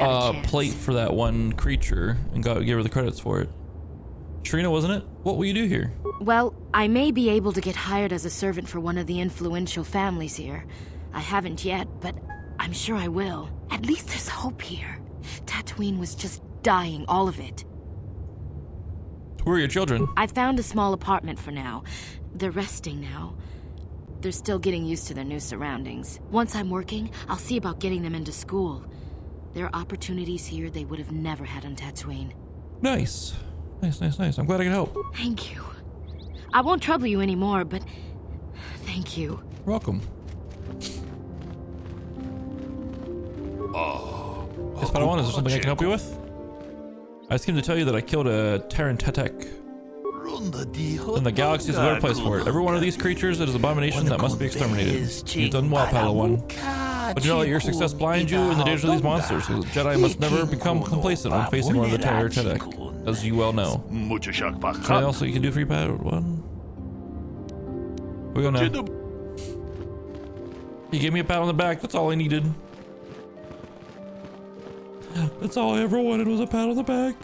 plate for that one creature and gave her the credits for it. Trina, wasn't it? What will you do here? Well, I may be able to get hired as a servant for one of the influential families here. I haven't yet, but I'm sure I will. At least there's hope here. Tatooine was just dying, all of it. Where are your children? I found a small apartment for now. They're resting now. They're still getting used to their new surroundings. Once I'm working, I'll see about getting them into school. There are opportunities here they would have never had on Tatooine. Nice. Nice. I'm glad I could help. Thank you. I won't trouble you anymore, but thank you. You're welcome. Yes, Padawan, is there something I can help you with? I just came to tell you that I killed a Terran Tetek. And the galaxy is a place for it. Every one of these creatures is an abomination that must be exterminated. You've done well, Padawan. But you know that your success blinds you in the danger of these monsters. So Jedi must never become complacent when facing one of the terror Tedek, as you well know. Anything else that you can do for your pad? One. We go now. He gave me a pat on the back. That's all I needed. That's all I ever wanted was a pat on the back.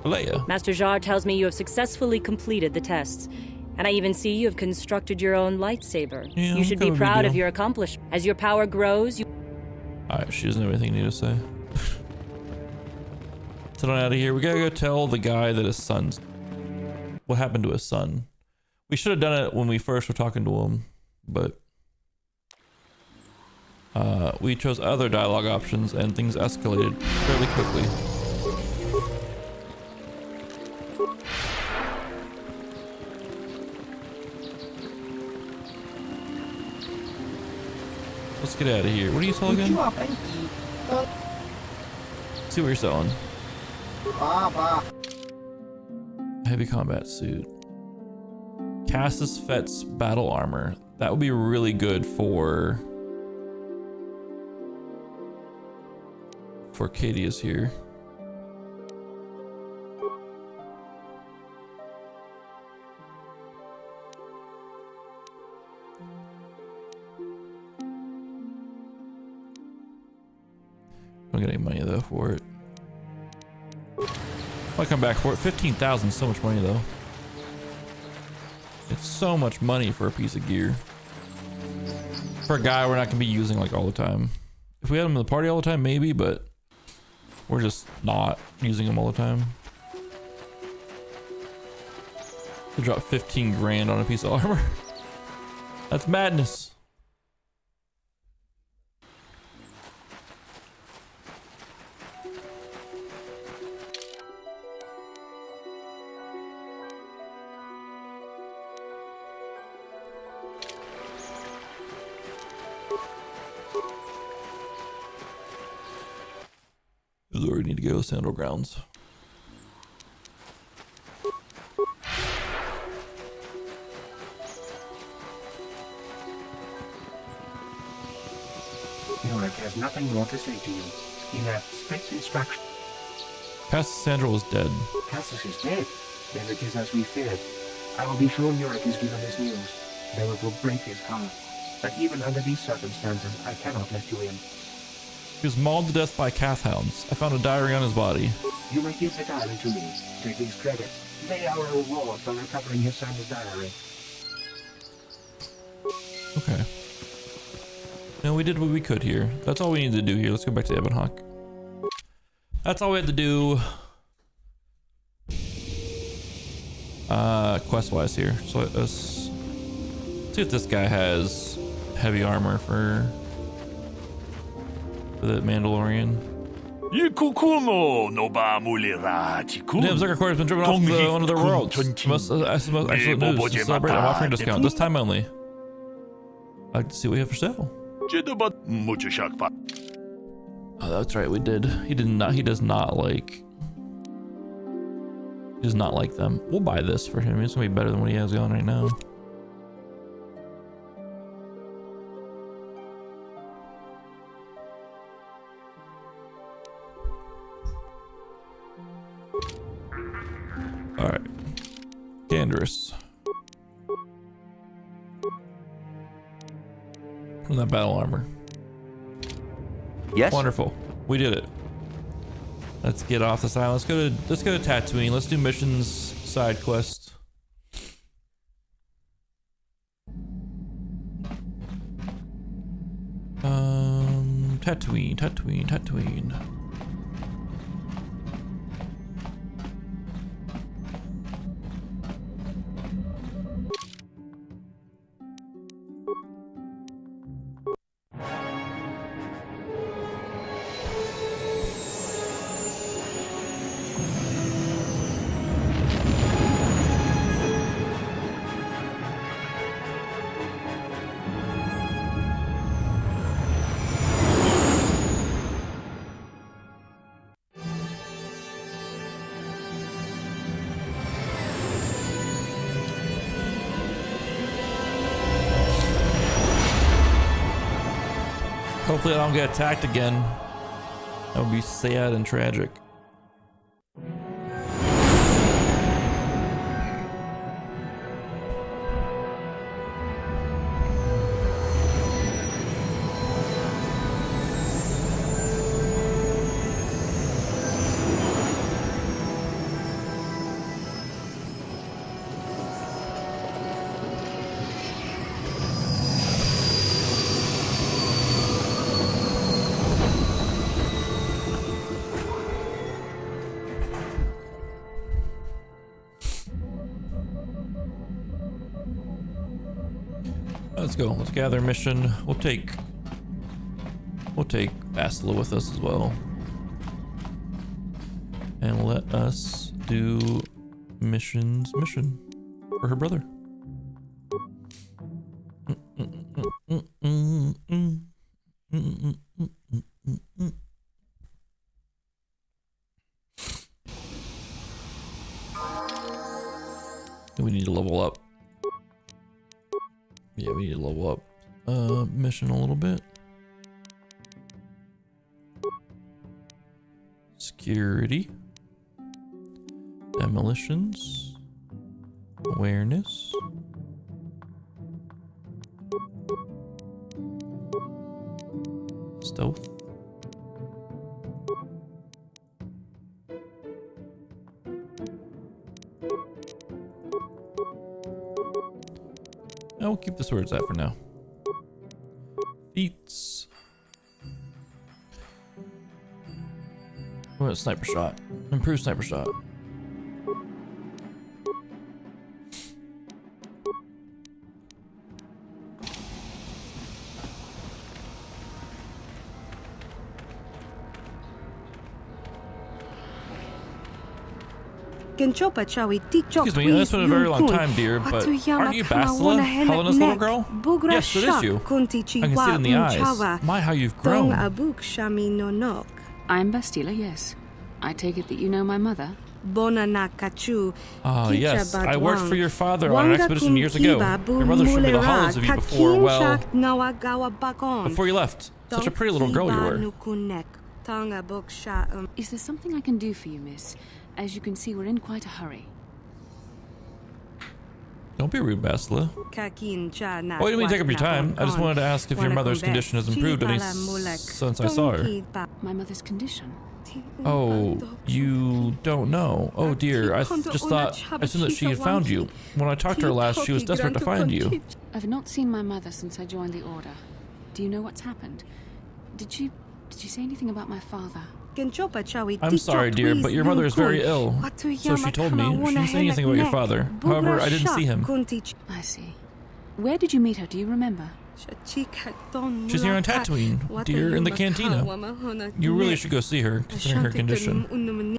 Leia. Master Jar tells me you have successfully completed the tests. And I even see you have constructed your own lightsaber. Yeah, you should be proud of your accomplishment. As your power grows, you... Alright, she doesn't have anything new to say. Sit on out of here. We gotta go tell the guy that his son's... What happened to his son? We should have done it when we first were talking to him, but... we chose other dialogue options and things escalated fairly quickly. Let's get out of here. What are you selling again? See what you're selling. Heavy combat suit. Cassus Fett's battle armor. That would be really good for Cadius here. I don't get any money though for it. I'll come back for it. 15,000 is so much money though. It's so much money for a piece of gear. For a guy we're not gonna be using like all the time. If we had him in the party all the time, maybe, but we're just not using him all the time. To drop 15 grand on a piece of armor. That's madness. This is where we need to go, Sandal Grounds. Yorick has nothing more to say to you. He left strict instructions. Cassus Sandal is dead. Cassus is dead. Then it is as we feared. I will be sure Yorick is given this news, though it will break his heart. But even under these circumstances, I cannot let you in. He was mauled to death by calf hounds. I found a diary on his body. You may give the diary to me. Take his credit. They are a reward for recovering his son's diary. Okay. No, we did what we could here. That's all we need to do here. Let's go back to Ebonhawk. That's all we had to do. Quest-wise here. So let's see if this guy has heavy armor for the Mandalorian. Damn, Zerka Court has been driven off one of their worlds. Excellent news. To celebrate, I'm offering a discount. This time only. I'd like to see what we have for sale. Oh, that's right, we did. He does not like them. We'll buy this for him. It's gonna be better than what he has going right now. All right, Danderous. From that battle armor. Yes. Wonderful. We did it. Let's get off this island. Let's go to Tatooine. Let's do missions, side quests. Tatooine. Hopefully I don't get attacked again. That would be sad and tragic. Let's go. Let's gather mission. We'll take Bastila with us as well. And let us do mission for her brother. We need to level up. Yeah, we need to level up mission a little bit. Security. Demolitions. Awareness. Stealth. We'll keep the swords out for now. Feats. What, sniper shot? Improved sniper shot. Excuse me, that's been a very long time, dear, but aren't you Bastila, Helena's little girl? Yes, it is you. I can see it in the eyes. My, how you've grown. I'm Bastila, yes. I take it that you know my mother? Ah, yes. I worked for your father on an expedition years ago. Your mother showed me the hollows of you before, well, before you left. Such a pretty little girl you were. Is there something I can do for you, miss? As you can see, we're in quite a hurry. Don't be rude, Bastila. Oh, you didn't mean to take up your time. I just wanted to ask if your mother's condition has improved any since I saw her. My mother's condition? Oh, you don't know. Oh dear, I just thought, I assumed that she had found you. When I talked to her last, she was desperate to find you. I've not seen my mother since I joined the Order. Do you know what's happened? Did she say anything about my father? I'm sorry, dear, but your mother is very ill. So she told me. She didn't say anything about your father. However, I didn't see him. I see. Where did you meet her? Do you remember? She's here on Tatooine, dear, in the cantina. You really should go see her, considering her condition.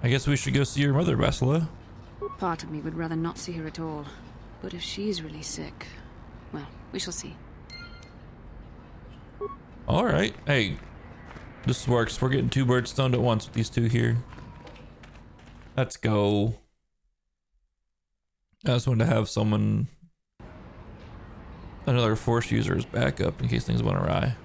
I guess we should go see your mother, Bastila. Part of me would rather not see her at all. But if she's really sick, well, we shall see. Alright, hey. This works. We're getting two birds stoned at once with these two here. Let's go. I just wanted to have someone, another Force user as backup in case things went awry.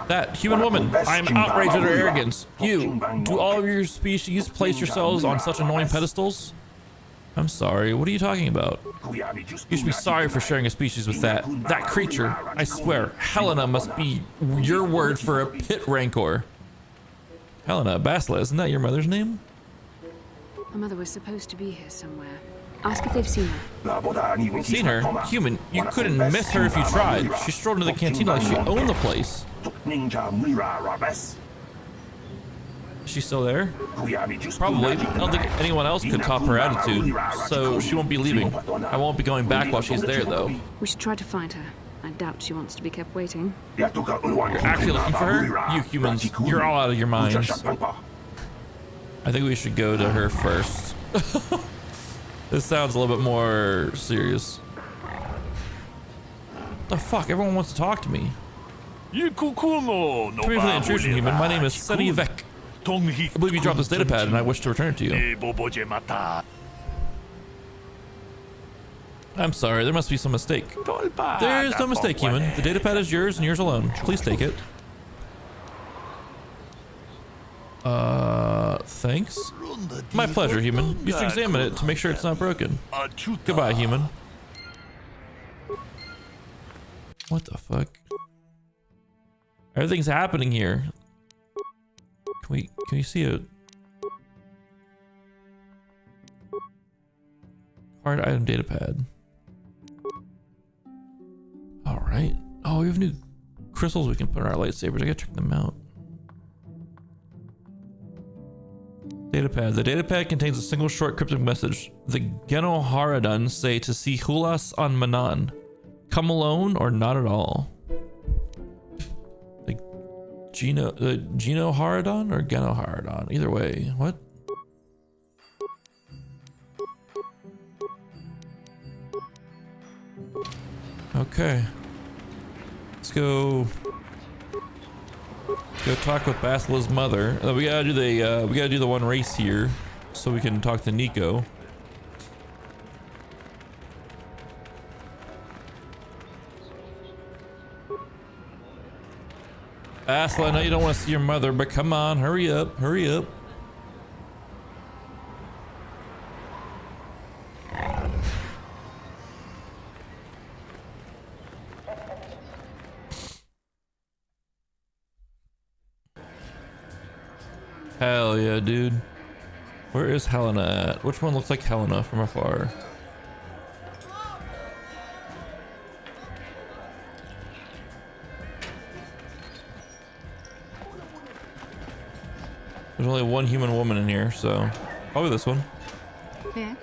That human woman, I am outraged at her arrogance. You, do all of your species place yourselves on such annoying pedestals? I'm sorry, what are you talking about? You should be sorry for sharing a species with that creature. I swear, Helena must be your word for a pit rancor. Helena, Bastila, isn't that your mother's name? My mother was supposed to be here somewhere. Ask if they've seen her. Seen her? Human, you couldn't miss her if you tried. She strolled into the cantina like she owned the place. Is she still there? Probably. I don't think anyone else could top her attitude, so she won't be leaving. I won't be going back while she's there, though. We should try to find her. I doubt she wants to be kept waiting. You're actually looking for her? You humans, you're all out of your minds. I think we should go to her first. This sounds a little bit more serious. The fuck? Everyone wants to talk to me. Come here for the intrusion, human. My name is Sunny Vec. I believe you dropped this datapad and I wish to return it to you. I'm sorry, there must be some mistake. There's no mistake, human. The datapad is yours and yours alone. Please take it. Thanks. My pleasure, human. You should examine it to make sure it's not broken. Goodbye, human. What the fuck? Everything's happening here. Can we see it? Hard item datapad. Alright. Oh, we have new crystals we can put in our lightsabers. I gotta check them out. Datapad. The datapad contains a single short cryptic message. The Genoharadun say to see Hulas on Manan. Come alone or not at all. The Genoharadun or Genoharadun? Either way. What? Okay. Let's go talk with Basila's mother. We gotta do the one race here so we can talk to Nico. Basila, I know you don't want to see your mother, but come on, hurry up, hurry up. Hell yeah, dude. Where is Helena at? Which one looks like Helena from afar? There's only one human woman in here, so probably this one. Yeah?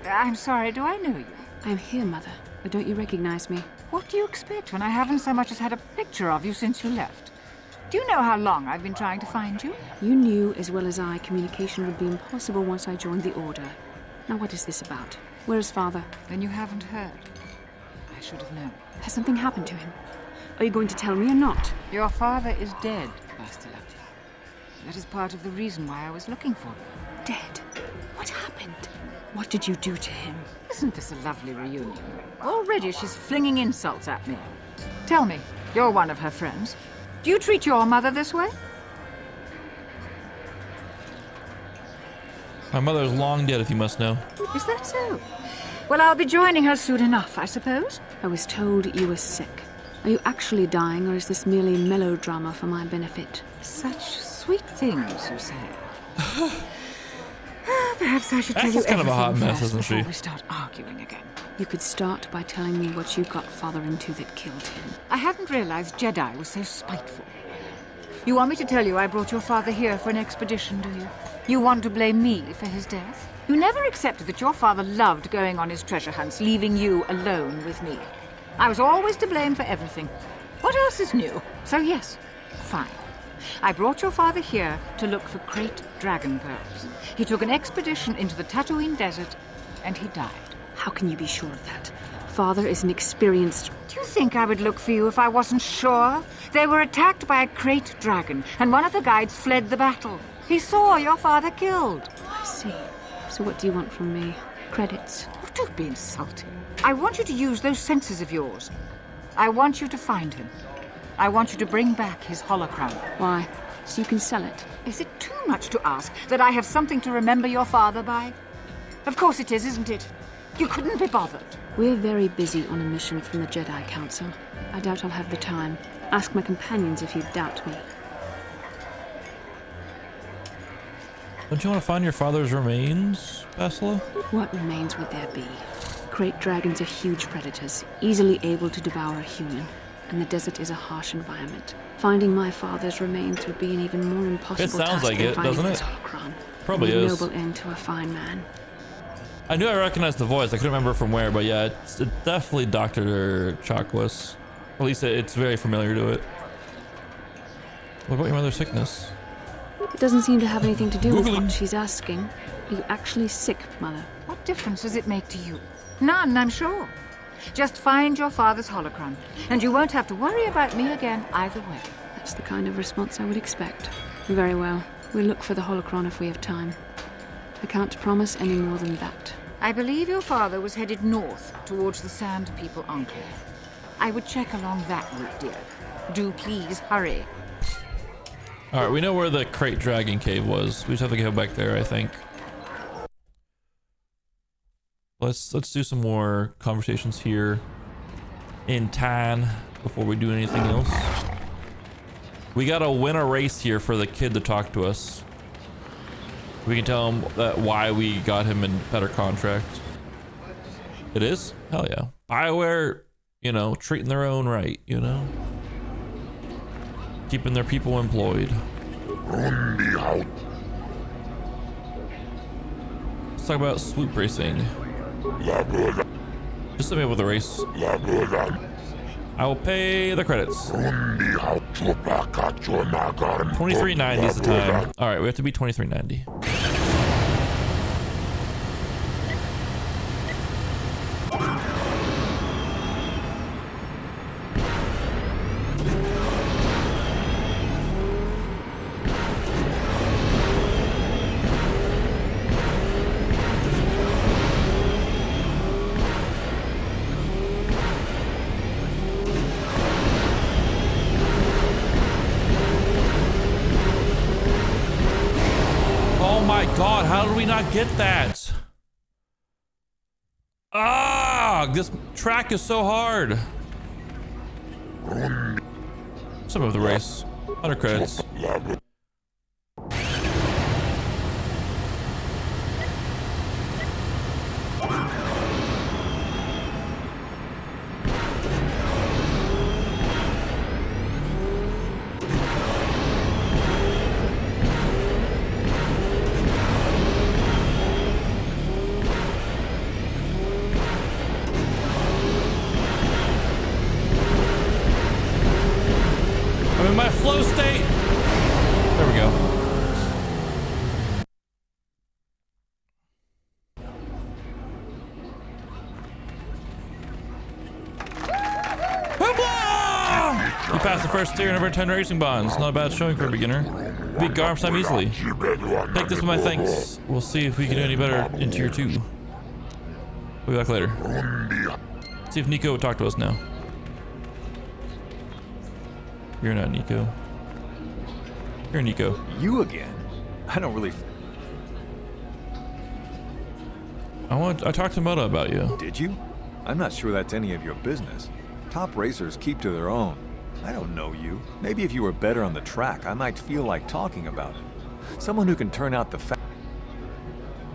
I'm sorry, do I know you? I'm here, Mother, but don't you recognize me? What do you expect when I haven't so much as had a picture of you since you left? Do you know how long I've been trying to find you? You knew as well as I communication would be impossible once I joined the Order. Now what is this about? Where is Father? Then you haven't heard. I should have known. Has something happened to him? Are you going to tell me or not? Your father is dead, Bastila. That is part of the reason why I was looking for you. Dead? What happened? What did you do to him? Isn't this a lovely reunion? Already she's flinging insults at me. Tell me, you're one of her friends. Do you treat your mother this way? My mother's long dead, if you must know. Is that so? Well, I'll be joining her soon enough, I suppose. I was told you were sick. Are you actually dying, or is this merely melodrama for my benefit? Such sweet things, you say. Perhaps I should tell you That's kind of a hot mess, first isn't she? before we start arguing again. You could start by telling me what you got Father into that killed him. I hadn't realized Jedi was so spiteful. You want me to tell you I brought your father here for an expedition, do you? You want to blame me for his death? You never accepted that your father loved going on his treasure hunts, leaving you alone with me. I was always to blame for everything. What else is new? So yes, fine. I brought your father here to look for great dragon pearls. He took an expedition into the Tatooine desert, and he died. How can you be sure of that? Father is an experienced... Do you think I would look for you if I wasn't sure? They were attacked by a great dragon, and one of the guides fled the battle. He saw your father killed. I see. So what do you want from me? Credits? Oh, don't be insulting. I want you to use those senses of yours. I want you to find him. I want you to bring back his holocron. Why? So you can sell it? Is it too much to ask that I have something to remember your father by? Of course it is, isn't it? You couldn't be bothered. We're very busy on a mission from the Jedi Council. I doubt I'll have the time. Ask my companions if you doubt me. Don't you want to find your father's remains, Basila? What remains would there be? Great dragons are huge predators, easily able to devour a human. And the desert is a harsh environment. Finding my father's remains would be an even more impossible task like than it, finding doesn't his it? holocron. Probably A is. noble end to a fine man. I knew I recognized the voice. I couldn't remember from where, but yeah, it's definitely Dr. Chakwas. At least it's very familiar to it. What about your mother's sickness? It doesn't seem to have anything to do with what she's asking. Are you actually sick, Mother? What difference does it make to you? None, I'm sure. Just find your father's holocron, and you won't have to worry about me again either way. That's the kind of response I would expect. Very well. We'll look for the holocron if we have time. I can't promise any more than that. I believe your father was headed north towards the Sand People Enclave. I would check along that route, dear. Do please hurry. All right, we know where the Crate Dragon Cave was. We just have to go back there, I think. Let's do some more conversations here in Tan before we do anything else. We gotta win a race here for the kid to talk to us. We can tell him that why we got him in better contract. It is? Hell yeah. BioWare, you know, treating their own right, you know? Keeping their people employed. Let's talk about swoop racing. Just let me up with the race. I will pay the credits. 23.90 is the time. All right, we have to be 23.90. God, how did we not get that? Ah, this track is so hard. Some of the race. 100 credits. Flow state. There we go. You passed the first tier in over 10 racing bonds. Not a bad showing for a beginner. Beat Garmsheim easily. Take this with my thanks. We'll see if we can do any better in tier 2. We'll be back later. See if Nico will talk to us now. You're not Nico. You're Nico. You again? I don't really... I talked to Moda about you. Did you? I'm not sure that's any of your business. Top racers keep to their own. I don't know you. Maybe if you were better on the track, I might feel like talking about it. Someone who can turn out the fact.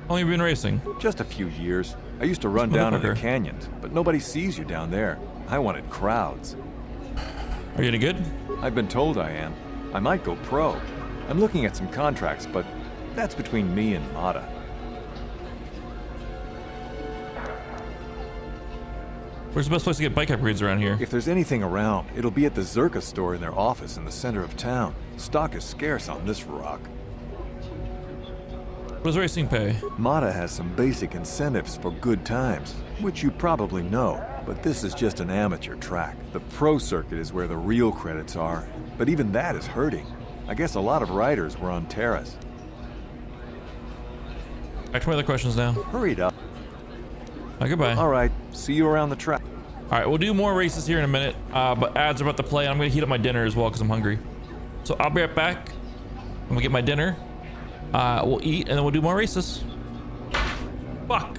How long have you been racing? Just a few years. I used to run down in the canyons, but nobody sees you down there. I wanted crowds. Are you any good? I've been told I am. I might go pro. I'm looking at some contracts, but that's between me and Mata. Where's the best place to get bike upgrades around here? If there's anything around, it'll be at the Zerka store in their office in the center of town. Stock is scarce on this rock. What does racing pay? Mata has some basic incentives for good times, which you probably know, but this is just an amateur track. The pro circuit is where the real credits are, but even that is hurting. I guess a lot of riders were on Terrace. Back to my other questions now. Hurry it up. Goodbye. All right, see you around the track. All right, we'll do more races here in a minute, but ads are about to play. I'm gonna heat up my dinner as well because I'm hungry. So I'll be right back. I'm gonna get my dinner. We'll eat and then we'll do more races. Fuck.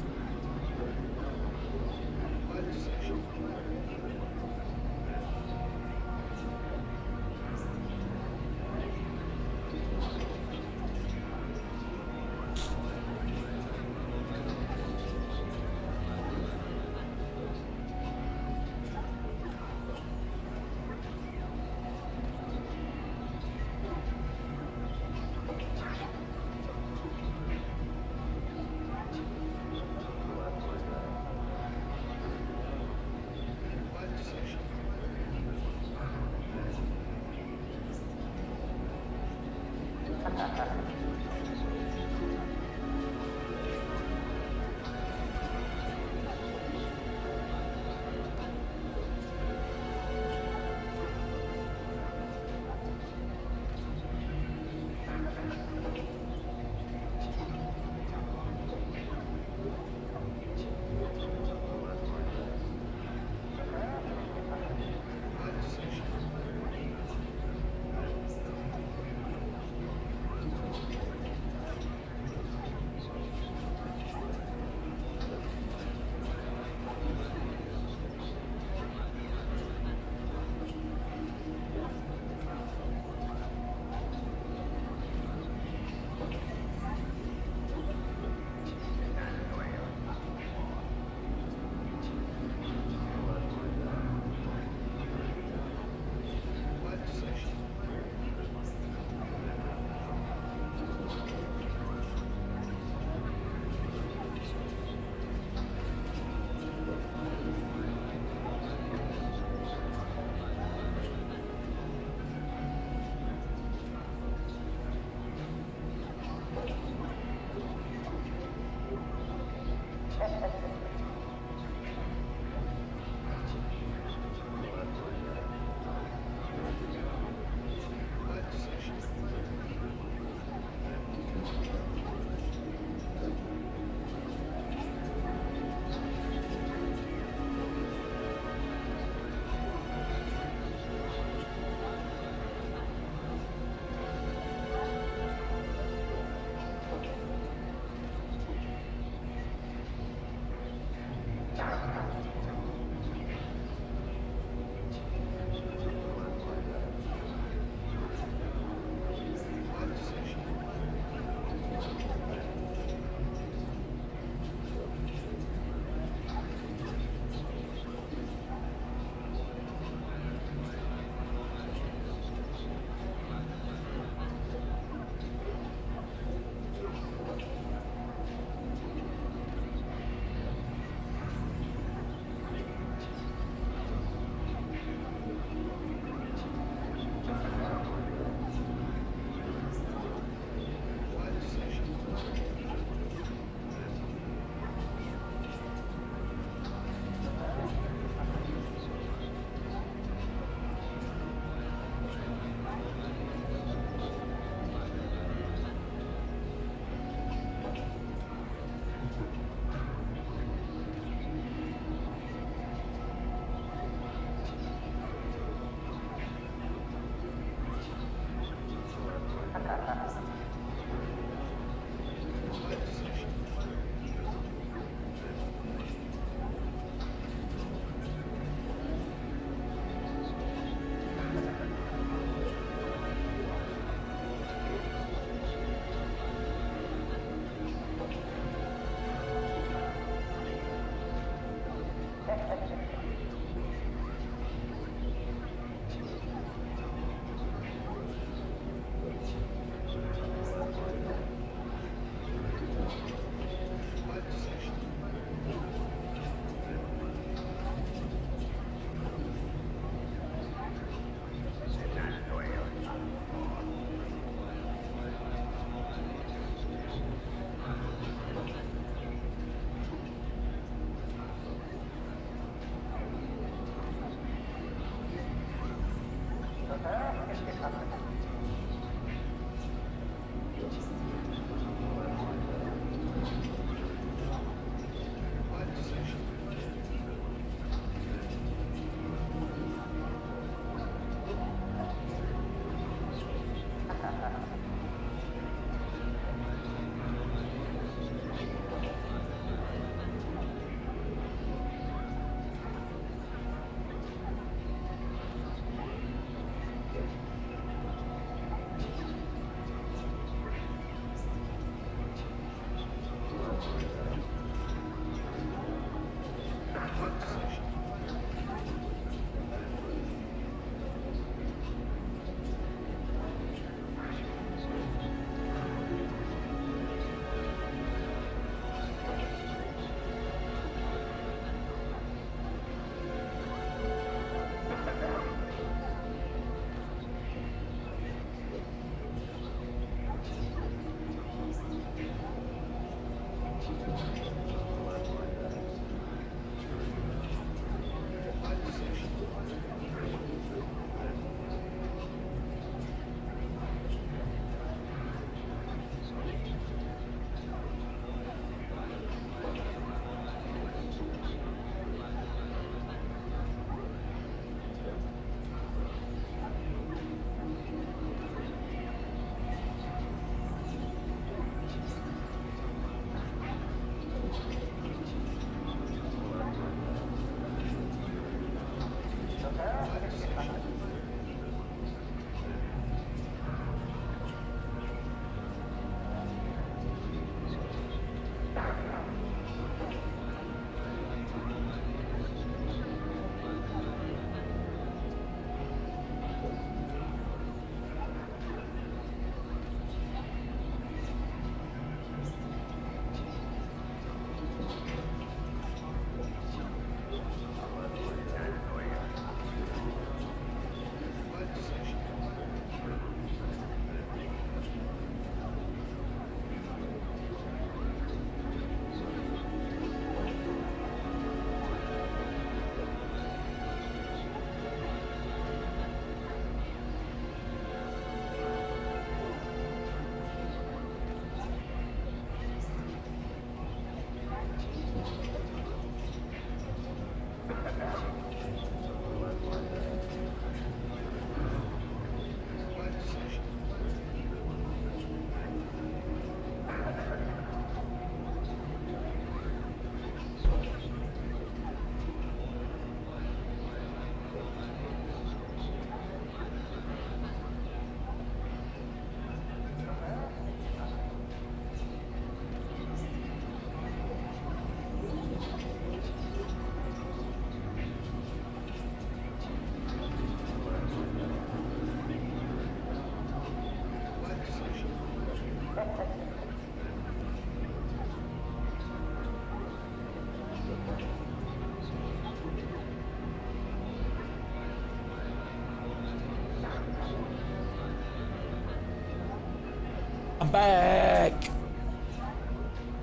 back.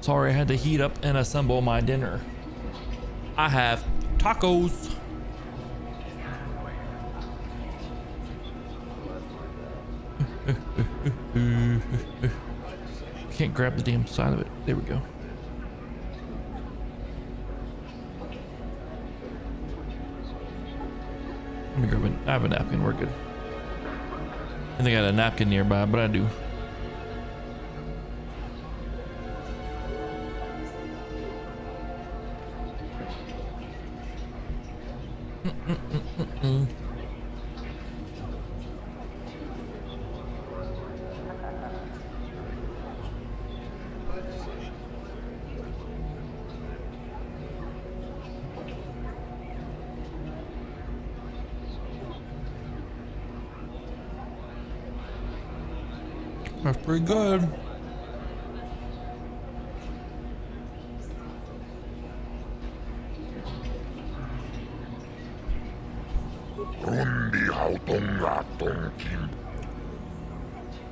Sorry, I had to heat up and assemble my dinner. I have tacos. Can't grab the damn side of it. There we go. Let me grab it. I have a napkin. We're good. I think I had a napkin nearby, but I do. That's pretty good.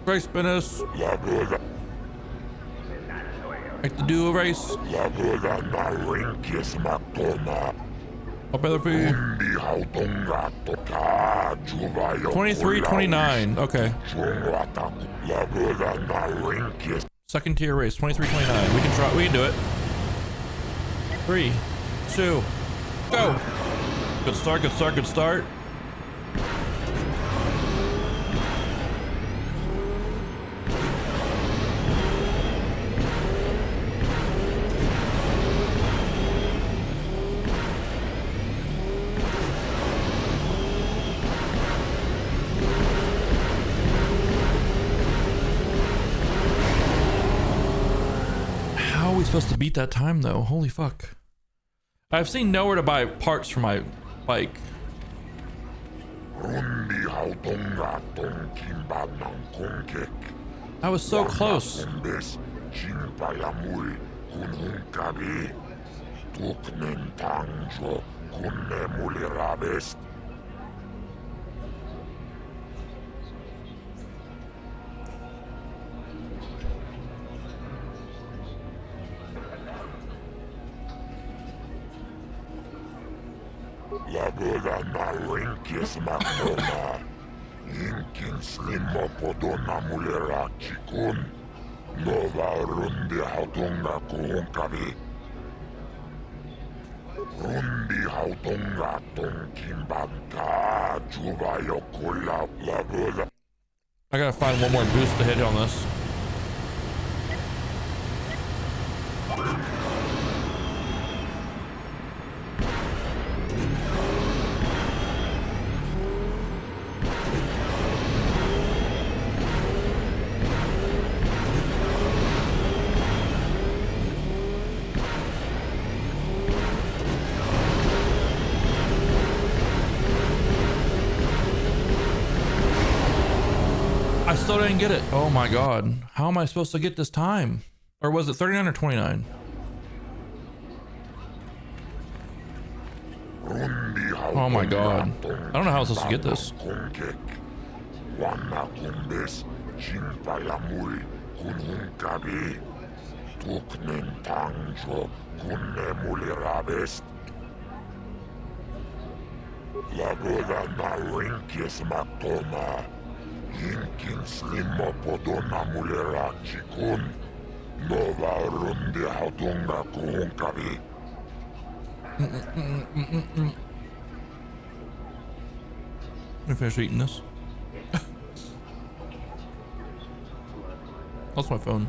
Race Bennis. Like to do a race. Up other feet. 23-29. Okay. Second tier race. 23-29. We can try. We can do it. 3, 2, go. Good start. Good start. Good start. Supposed to beat that time though. Holy fuck. I've seen nowhere to buy parts for my bike. I was so close. I gotta find one more boost to hit on this. I still didn't get it. Oh my god. How am I supposed to get this time? Or was it 39 or 29? Oh my god. I don't know how I'm supposed to get this. Let me finish eating this. That's my phone.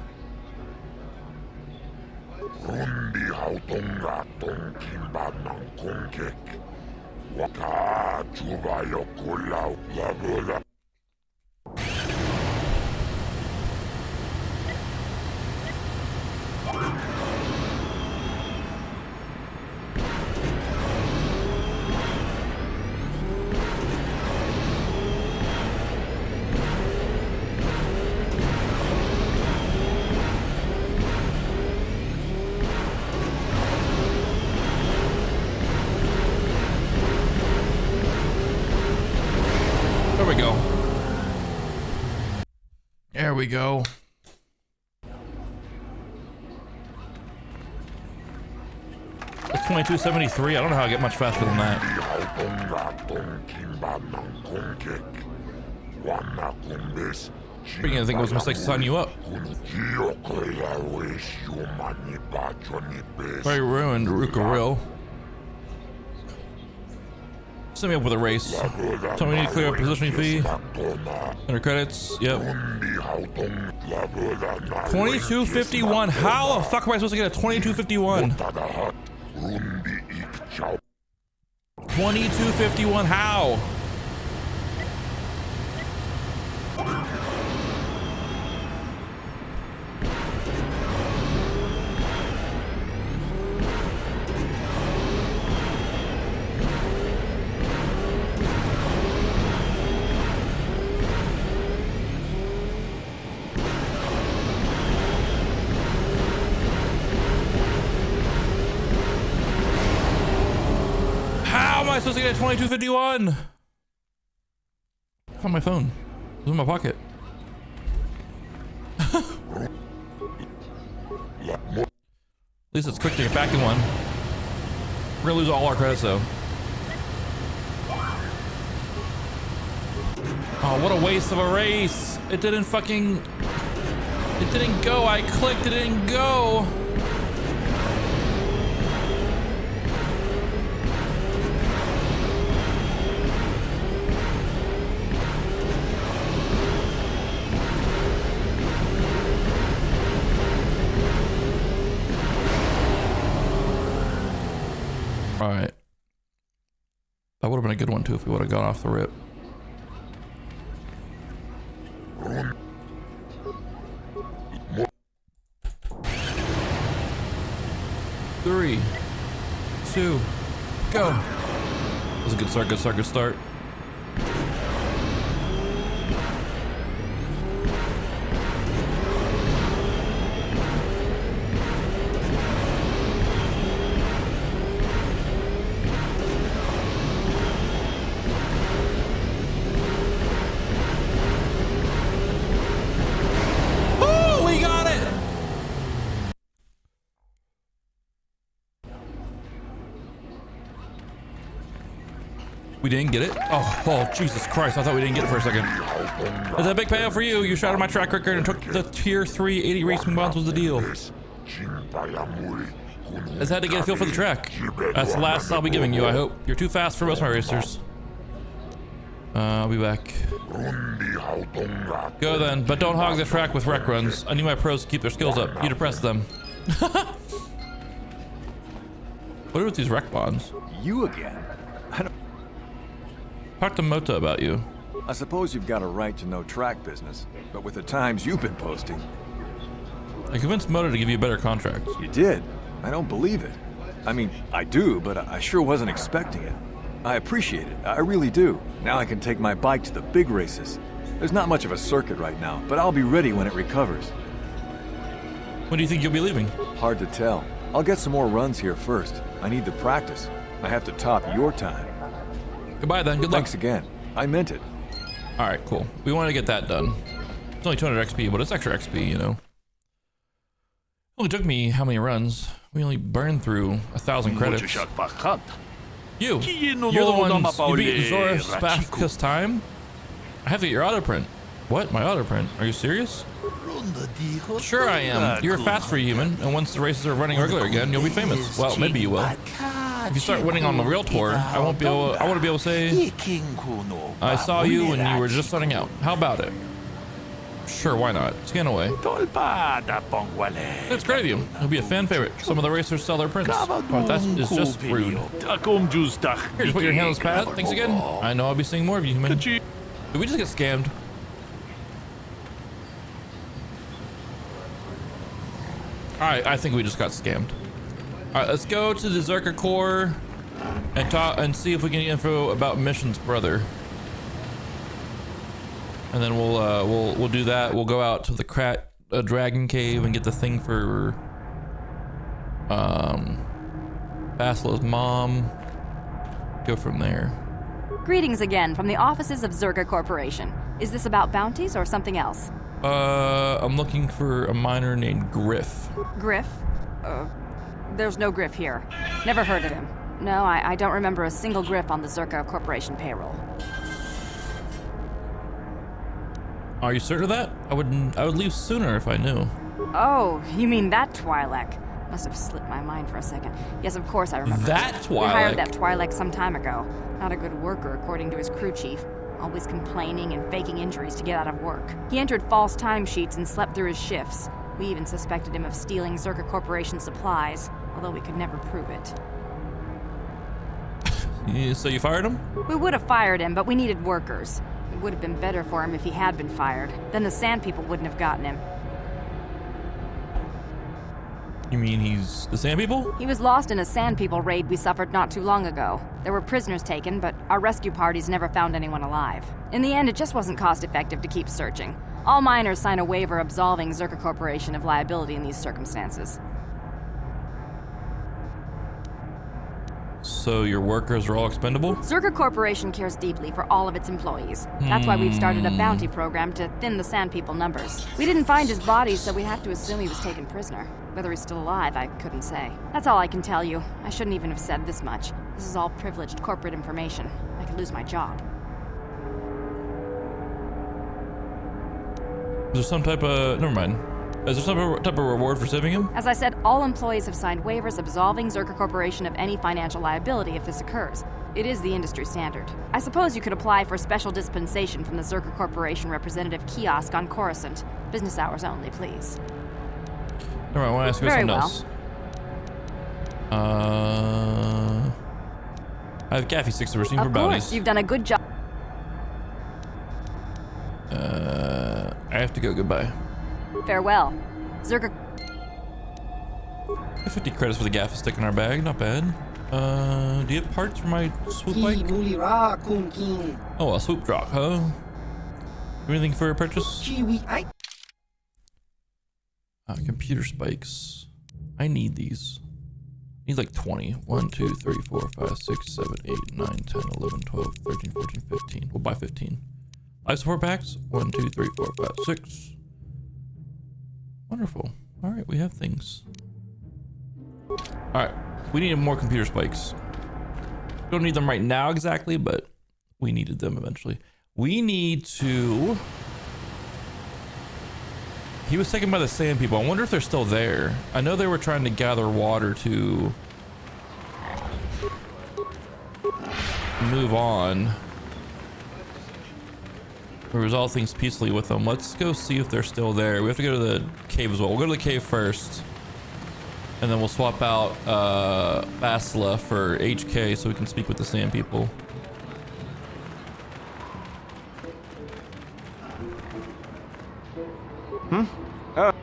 There we go. 2273. I don't know how I get much faster than that. Speaking of, I think it was a mistake to sign you up. Very ruined, Rukaril. Set me up with a race. Tell me we need to clear a positioning fee. 100 credits. Yep. 2251. How the fuck am I supposed to get a 2251? 2251. How? How am I supposed to get a 2251? Found my phone. It was in my pocket. At least it's quick to get back in one. We're gonna lose all our credits though. Oh, what a waste of a race. It didn't go. I clicked, it didn't go. All right. That would have been a good one too if we would have gone off the rip. Three, two, go. That was a good start, good start, good start. We didn't get it? Oh, Jesus Christ. I thought we didn't get it for a second. It's a big payoff for you. You shattered my track record and took the tier 3 80 racing bonds was the deal. I just had to get a feel for the track. That's the last I'll be giving you, I hope. You're too fast for most of my racers. I'll be back. Go then, but don't hog the track with wreck runs. I need my pros to keep their skills up. You depress them. What are with these wreck bonds? You again? Talk to Mota about you. I suppose you've got a right to know track business, but with the times you've been posting. I convinced Mota to give you a better contract. You did? I don't believe it. I mean, I do, but I sure wasn't expecting it. I appreciate it, I really do. Now I can take my bike to the big races. There's not much of a circuit right now, but I'll be ready when it recovers. When do you think you'll be leaving? Hard to tell. I'll get some more runs here first. I need the practice. I have to top your time. Goodbye then, good luck. Thanks again. I meant it. All right, cool. We want to get that done. It's only 200 XP, but it's extra XP, you know. It only took me how many runs? We only burned through 1,000 credits. You're the ones you beat Zora Spafka's time? I have to get your auto print. What? My auto print? Are you serious? Sure I am. You're a fast free human, and once the races are running regular again, you'll be famous. Well, maybe you will. If you start winning on the real tour, I want to be able to say, I saw you when you were just starting out. How about it? Sure, why not? Scan away. That's great of you. You'll be a fan favorite. Some of the racers sell their prints. But that is just rude. Here, just put your hand on this pad. Thanks again. I know I'll be seeing more of you, human. Did we just get scammed? Alright, I think we just got scammed. Alright, let's go to the Zerka Core and talk and see if we can get info about Mission's brother. And then we'll do that. We'll go out to the Dragon Cave and get the thing for Basila's mom. Go from there. Greetings again from the offices of Zerka Corporation. Is this about bounties or something else? I'm looking for a miner named Griff. Griff? There's no Griff here. Never heard of him. No, I don't remember a single Griff on the Zerka Corporation payroll. Are you certain of that? I would leave sooner if I knew. Oh, you mean that Twi'lek? Must have slipped my mind for a second. Yes, of course I remember. That Twi'lek? We hired that Twi'lek some time ago. Not a good worker, according to his crew chief. Always complaining and faking injuries to get out of work. He entered false timesheets and slept through his shifts. We even suspected him of stealing Zerka Corporation supplies, although we could never prove it. So you fired him? We would have fired him, but we needed workers. It would have been better for him if he had been fired. Then the Sand People wouldn't have gotten him. You mean he's the Sand People? He was lost in a Sand People raid we suffered not too long ago. There were prisoners taken, but our rescue parties never found anyone alive. In the end, it just wasn't cost-effective to keep searching. All miners sign a waiver absolving Zerka Corporation of liability in these circumstances. So your workers are all expendable? Zerka Corporation cares deeply for all of its employees. That's why we've started a bounty program to thin the Sand People numbers. We didn't find his body, so we have to assume he was taken prisoner. Whether he's still alive, I couldn't say. That's all I can tell you. I shouldn't even have said this much. This is all privileged corporate information. I could lose my job. Is there some type of... Never mind. Is there some type of reward for saving him? As I said, all employees have signed waivers absolving Zerka Corporation of any financial liability if this occurs. It is the industry standard. I suppose you could apply for special dispensation from the Zerka Corporation representative kiosk on Coruscant. Business hours only, please. All right, I want to ask you something else. I have Gaffy 6 to receive for bounties. Of course, you've done a good job. I have to go. Goodbye. Farewell. Zerka. 50 credits for the Gaffy stick in our bag. Not bad. Do you have parts for my swoop bike? Oh, a swoop drop, huh? Anything for a purchase? Computer spikes. I need these. I need like 20. 1, 2, 3, 4, 5, 6, 7, 8, 9, 10, 11, 12, 13, 14, 15. We'll buy 15. Life support packs. 1, 2, 3, 4, 5, 6. Wonderful. All right, we have things. All right, we need more computer spikes. Don't need them right now exactly, but we needed them eventually. We need to... He was taken by the Sand People. I wonder if they're still there. I know they were trying to gather water to move on. Or resolve things peacefully with them. Let's go see if they're still there. We have to go to the cave as well. We'll go to the cave first. And then we'll swap out Basila for HK so we can speak with the Sand People.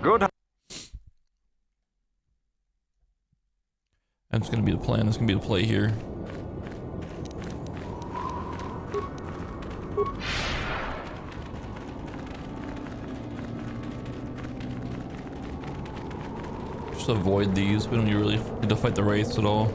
Good. That's gonna be the plan. That's gonna be the play here. Just avoid these. We don't really need to fight the wraiths at all.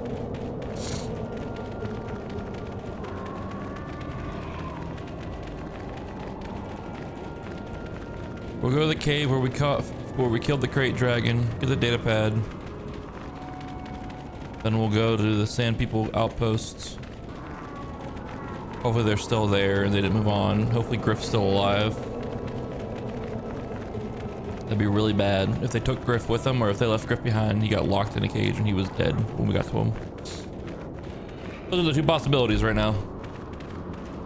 We'll go to the cave where we killed the crate dragon, get the data pad. Then we'll go to the Sand People outposts. Hopefully they're still there and they didn't move on. Hopefully Griff's still alive. That'd be really bad if they took Griff with them, or if they left Griff behind, he got locked in a cage and he was dead when we got to him. Those are the two possibilities right now.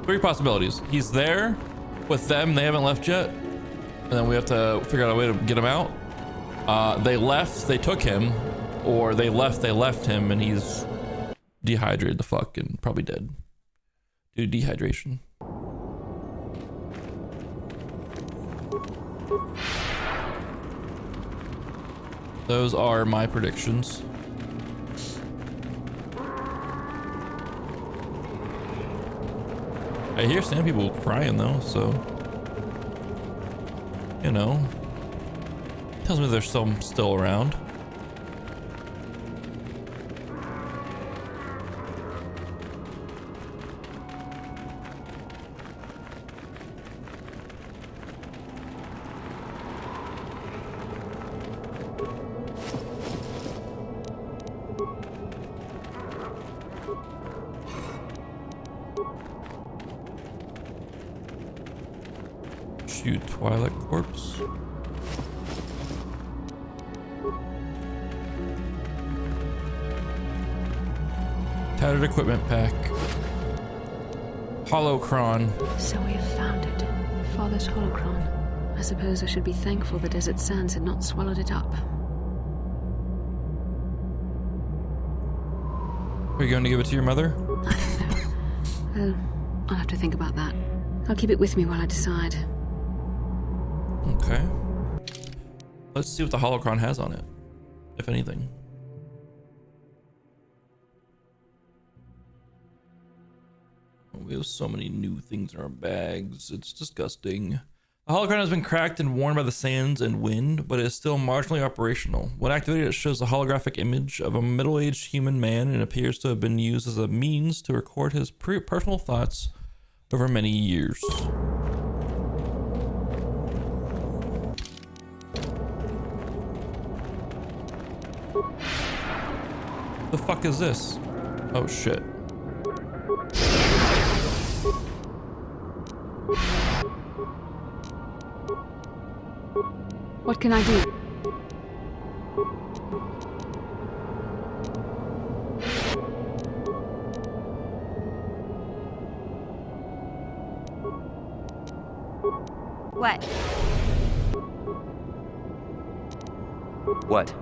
3 possibilities. He's there with them, they haven't left yet. And then we have to figure out a way to get him out. They left, they took him, or they left him, and he's dehydrated the fuck and probably dead due to dehydration. Those are my predictions. I hear Sand People crying though, so you know, tells me there's some still around. Shoot, Twilight Corpse. Tattered equipment pack. Holocron. So we have found it. Father's holocron. I suppose I should be thankful the desert sands had not swallowed it up. Are you going to give it to your mother? I don't know. Well, I'll have to think about that. I'll keep it with me while I decide. Okay. Let's see what the holocron has on it, if anything. We have so many new things in our bags. It's disgusting. The holocron has been cracked and worn by the sands and wind, but it is still marginally operational. When activated, it shows a holographic image of a middle-aged human man and appears to have been used as a means to record his personal thoughts over many years. The fuck is this? Oh shit. What can I do? What? What?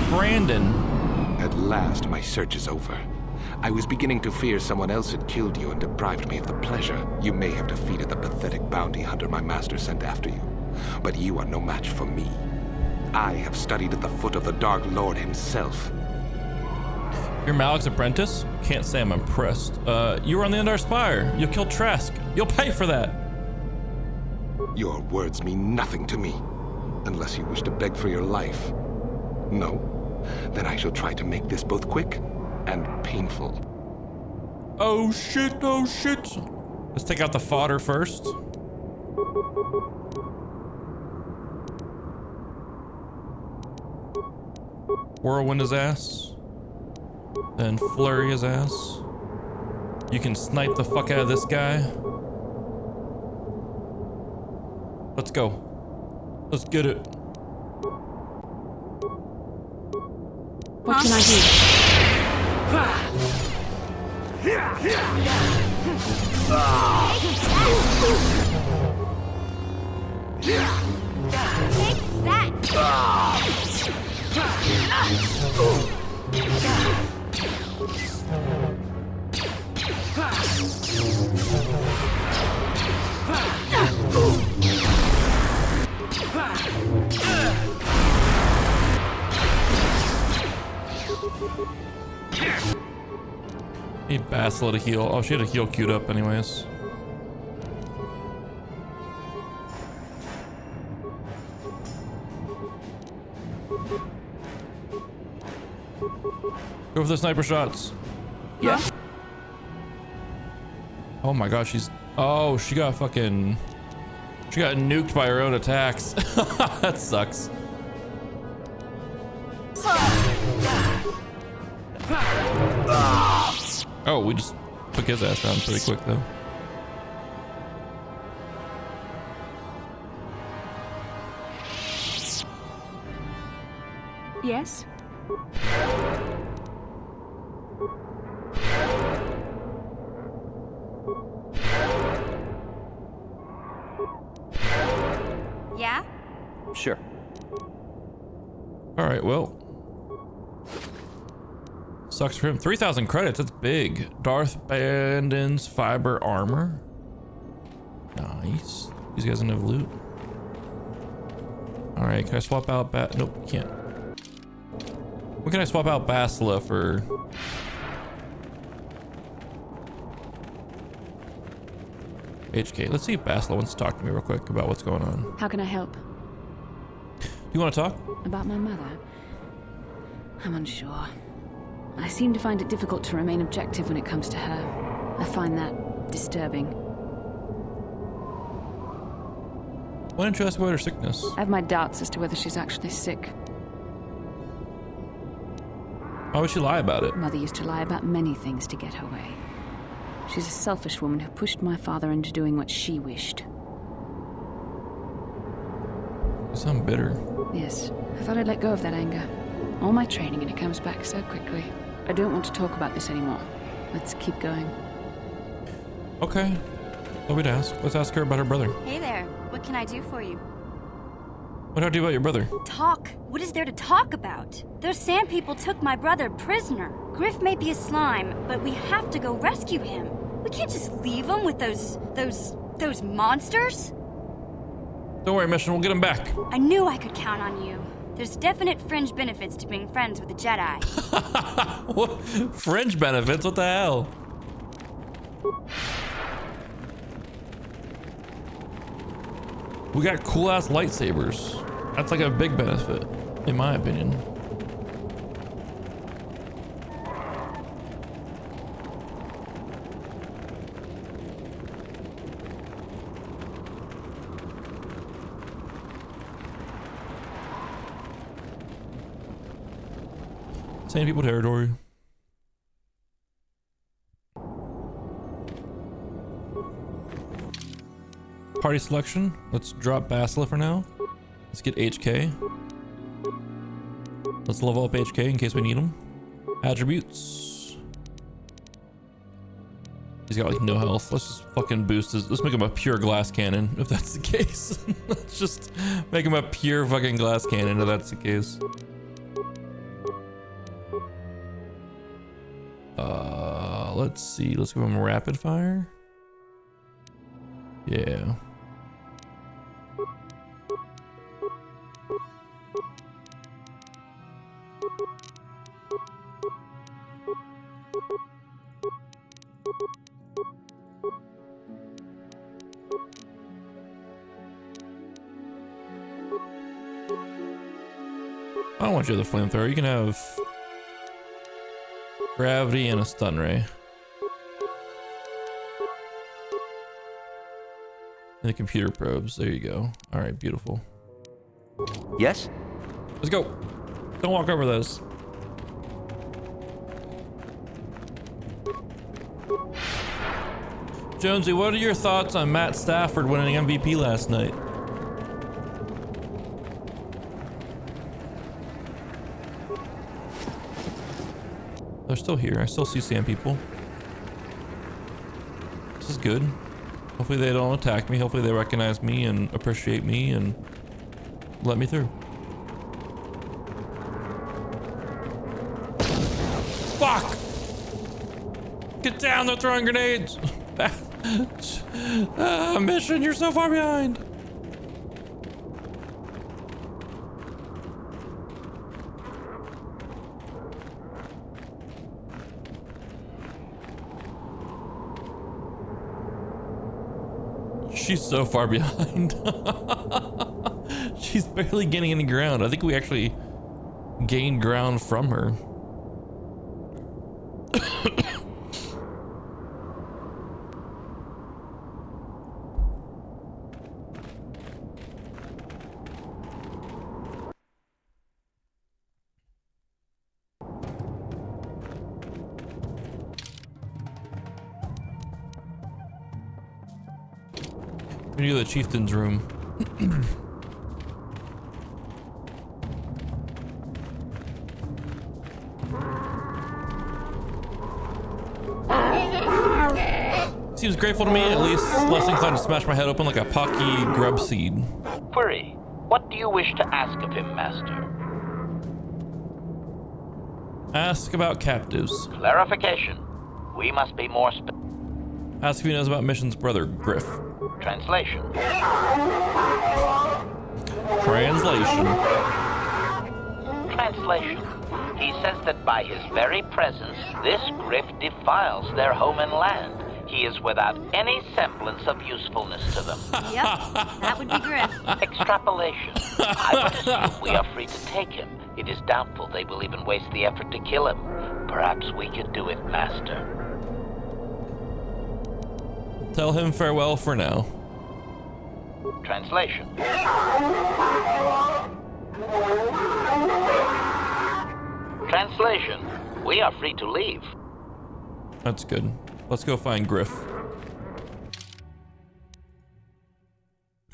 Brandon. At last, my search is over. I was beginning to fear someone else had killed you and deprived me of the pleasure you may have defeated the pathetic bounty hunter my master sent after you. But you are no match for me. I have studied at the foot of the Dark Lord himself. You're Malik's apprentice? Can't say I'm impressed. You were on the Endar Spire. You killed Trask. You'll pay for that. Your words mean nothing to me, unless you wish to beg for your life. No? Then I shall try to make this both quick and painful. Oh shit, oh shit. Let's take out the fodder first. Whirlwind his ass. Then flurry his ass. You can snipe the fuck out of this guy. Let's go. Let's get it. What can I do? Take Need Basila to heal. Oh, she had a heal queued up anyways. Go for the sniper shots. Yeah. Oh my gosh, she's... Oh, she got fucking... She got nuked by her own attacks. That sucks. Oh, we just took his ass down pretty quick though. Yes? Yeah? Sure. All right, well. Sucks for him. 3,000 credits, that's big. Darth Bandon's fiber armor. Nice. These guys don't have loot. All right, can I swap out Nope, can't. What can I swap out Basila for? HK. Let's see if Basila wants to talk to me real quick about what's going on. How can I help? You want to talk? About my mother? I'm unsure. I seem to find it difficult to remain objective when it comes to her. I find that disturbing. Why didn't you ask about her sickness? I have my doubts as to whether she's actually sick. Why would she lie about it? Mother used to lie about many things to get her way. She's a selfish woman who pushed my father into doing what she wished. You sound bitter. Yes, I thought I'd let go of that anger. All my training and it comes back so quickly. I don't want to talk about this anymore. Let's keep going. Okay. What we'd ask. Let's ask her about her brother. Hey there. What can I do for you? What do I do about your brother? Talk. What is there to talk about? Those sand people took my brother prisoner. Griff may be a slime, but we have to go rescue him. We can't just leave him with those monsters. Don't worry, Mission. We'll get him back. I knew I could count on you. There's definite fringe benefits to being friends with a Jedi. What? Fringe benefits? What the hell? We got cool ass lightsabers. That's like a big benefit, in my opinion. Same people territory. Party selection. Let's drop Basila for now. Let's get HK. Let's level up HK in case we need them. Attributes. He's got like no health. Let's just fucking boost his. Let's make him a pure glass cannon if that's the case. Let's just make him a pure fucking glass cannon if that's the case. Let's see. Let's give him a rapid fire. Yeah. I don't want you the flamethrower. You can have gravity and a stun ray. And the computer probes. There you go. All right, beautiful. Yes? Let's go. Don't walk over those. Jonesy, what are your thoughts on Matt Stafford winning MVP last night? They're still here. I still see sand people. This is good. Hopefully they don't attack me. Hopefully they recognize me and appreciate me and let me through. Fuck! Get down, they're throwing grenades! Mission, you're so far behind! She's so far behind. She's barely getting any ground. I think we actually gained ground from her. We need the chieftain's room. Seems grateful to me, at least less inclined to smash my head open like a pocky grub seed. Query, what do you wish to ask of him, Master? Ask about captives. Clarification. We must be more Ask if he knows about Mission's brother, Griff. Translation. Translation. He says that by his very presence, this Griff defiles their home and land. He is without any semblance of usefulness to them. Yep, that would be Griff. Extrapolation. I would assume we are free to take him. It is doubtful they will even waste the effort to kill him. Perhaps we could do it, Master. Tell him farewell for now. Translation: we are free to leave. That's good. Let's go find Griff.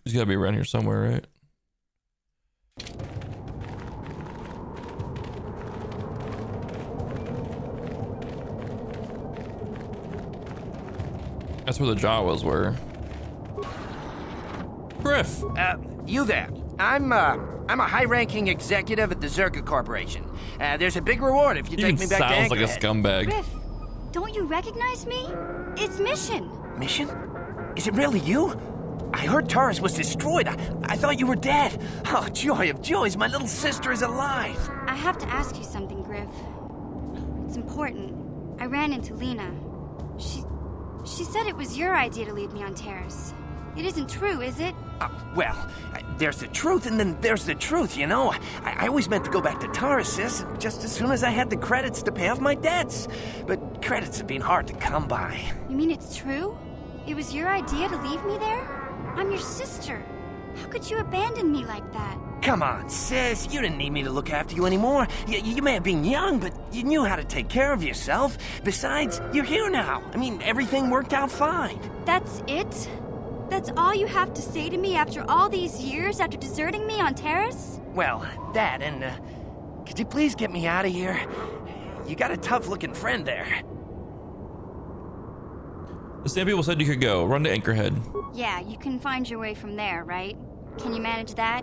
He's gotta be around here somewhere, right? That's where the Jawas were. Griff! You there. I'm a high-ranking executive at the Zerka Corporation. There's a big reward if you take me back to sounds like a Anchorhead. scumbag. Griff, don't you recognize me? It's Mission. Mission? Is it really you? I heard Taurus was destroyed. I thought you were dead. Oh, joy of joys, my little sister is alive. I have to ask you something, Griff. It's important. I ran into Lena. She said it was your idea to leave me on Terrace. It isn't true, is it? Well, there's the truth and then there's the truth, you know? I always meant to go back to Taurus, sis, just as soon as I had the credits to pay off my debts. But credits have been hard to come by. You mean it's true? It was your idea to leave me there? I'm your sister. How could you abandon me like that? Come on, sis. You didn't need me to look after you anymore. You may have been young, but you knew how to take care of yourself. Besides, you're here now. I mean, everything worked out fine. That's it? That's all you have to say to me after all these years, after deserting me on Terrace? Well, that and, could you please get me out of here? You got a tough-looking friend there. The same people said you could go. Run to Anchorhead. Yeah, you can find your way from there, right? Can you manage that?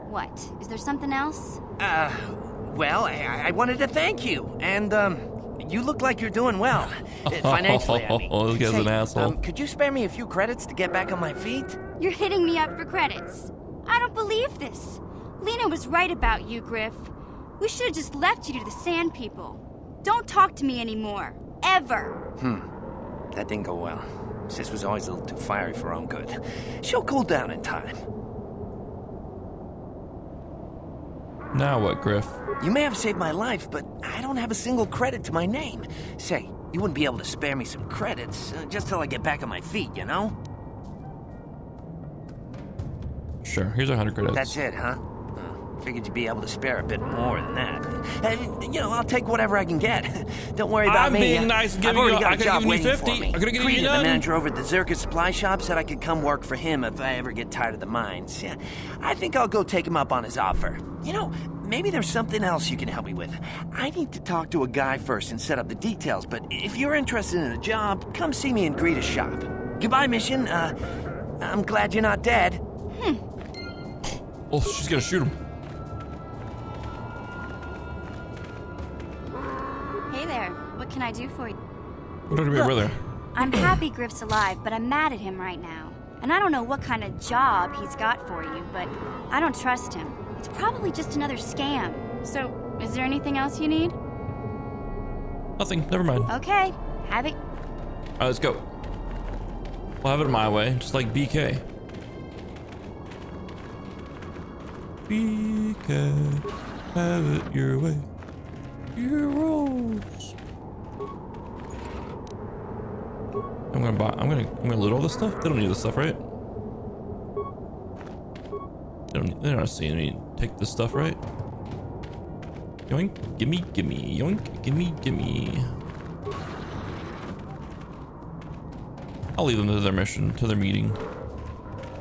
What? Is there something else? Well, I wanted to thank you, and, you look like you're doing well. Financially, I mean. Oh, this guy's an asshole. Could you spare me a few credits to get back on my feet? You're hitting me up for credits. I don't believe this. Lena was right about you, Griff. We should have just left you to the Sand People. Don't talk to me anymore. Ever. That didn't go well. Sis was always a little too fiery for her own good. She'll cool down in time. Now what, Griff? You may have saved my life, but I don't have a single credit to my name. Say, you wouldn't be able to spare me some credits, just till I get back on my feet, you know? Sure, here's 100 credits. That's it, huh? Figured you'd be able to spare a bit more than that. And, you know, I'll take whatever I can get. Don't worry about me. I'm being nice and I've giving already you. got I a could job have given you waiting 50. for me. I could have given Creed, you the none. manager over at the Zerka supply shop, said I could come work for him if I ever get tired of the mines. Yeah, I think I'll go take him up on his offer. You know, maybe there's something else you can help me with. I need to talk to a guy first and set up the details, but if you're interested in a job, come see me in Greta's shop. Goodbye, Mission. I'm glad you're not dead. Oh, she's gonna shoot him. Hey there. What can I do for you? What did my brother? I'm happy Griff's alive, but I'm mad at him right now. And I don't know what kind of job he's got for you, but I don't trust him. It's probably just another scam. So, is there anything else you need? Nothing. Never mind. Okay, have it. All right, let's go. We'll have it my way, just like BK. BK, have it your way. Your rules. I'm gonna loot all this stuff. They don't need this stuff, right? They're not seeing me take this stuff, right? Yoink, gimme, yoink, gimme. I'll leave them to their mission, to their meeting.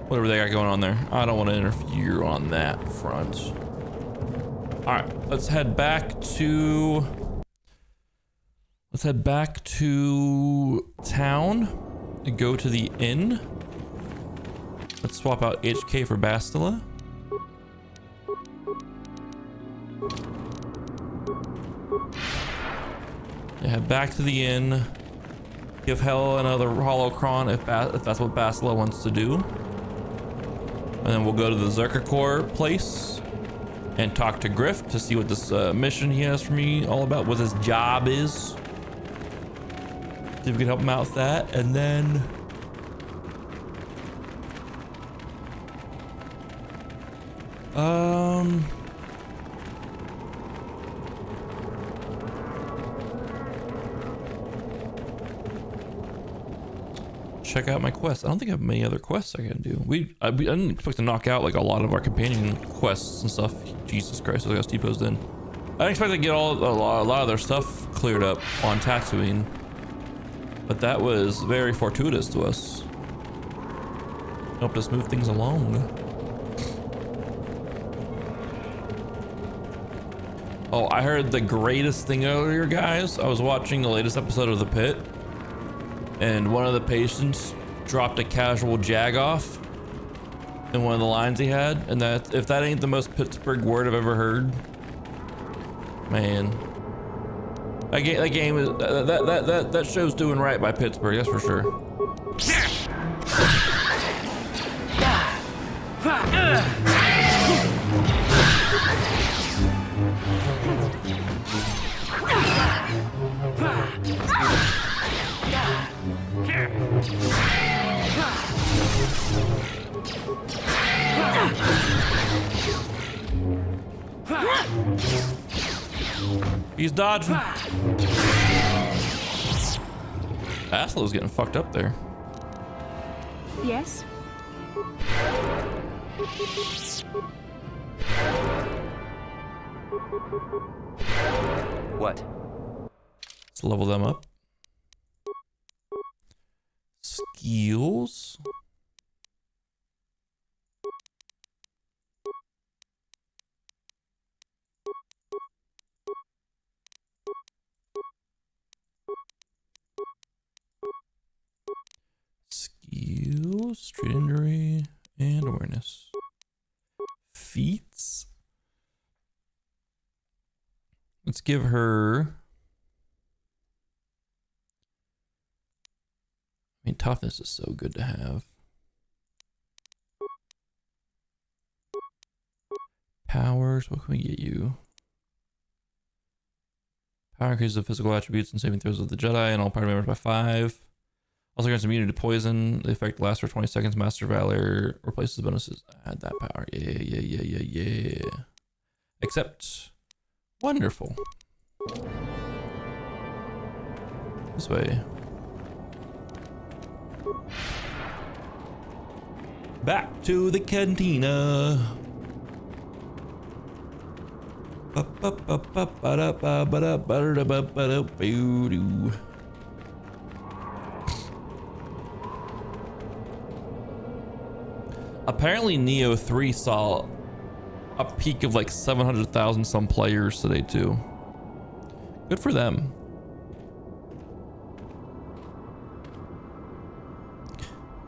Whatever they got going on there. I don't want to interfere on that front. All right, let's head back to town and go to the inn. Let's swap out HK for Bastila. Yeah, head back to the inn. Give Hell another holocron if that's what Bastila wants to do. And then we'll go to the Zerka Corps place and talk to Griff to see what this mission he has for me all about, what his job is. See if we can help him out with that. And then check out my quests. I don't think I have many other quests I can do. I didn't expect to knock out like a lot of our companion quests and stuff. Jesus Christ, I got T-posed in. I didn't expect to get a lot of their stuff cleared up on Tatooine, but that was very fortuitous to us. Helped us move things along. Oh, I heard the greatest thing earlier, guys. I was watching the latest episode of The Pit, and one of the patients dropped a casual jag off in one of the lines he had, and that if that ain't the most Pittsburgh word I've ever heard, man. That game is that show's doing right by Pittsburgh, that's for sure. He's dodging. Aslow's getting fucked up there. Yes? What? Let's level them up. Skills. Skills, street injury, and awareness. Feats. Let's give her. I mean, toughness is so good to have. Powers, what can we get you? Power increases the physical attributes and saving throws of the Jedi and all party members by 5. Also grants immunity to poison. The effect lasts for 20 seconds. Master Valor replaces bonuses. Add that power. Yeah. Accept. Wonderful. This way. Back to the cantina. Apparently Neo 3 saw a peak of like 700,000 some players today too. Good for them.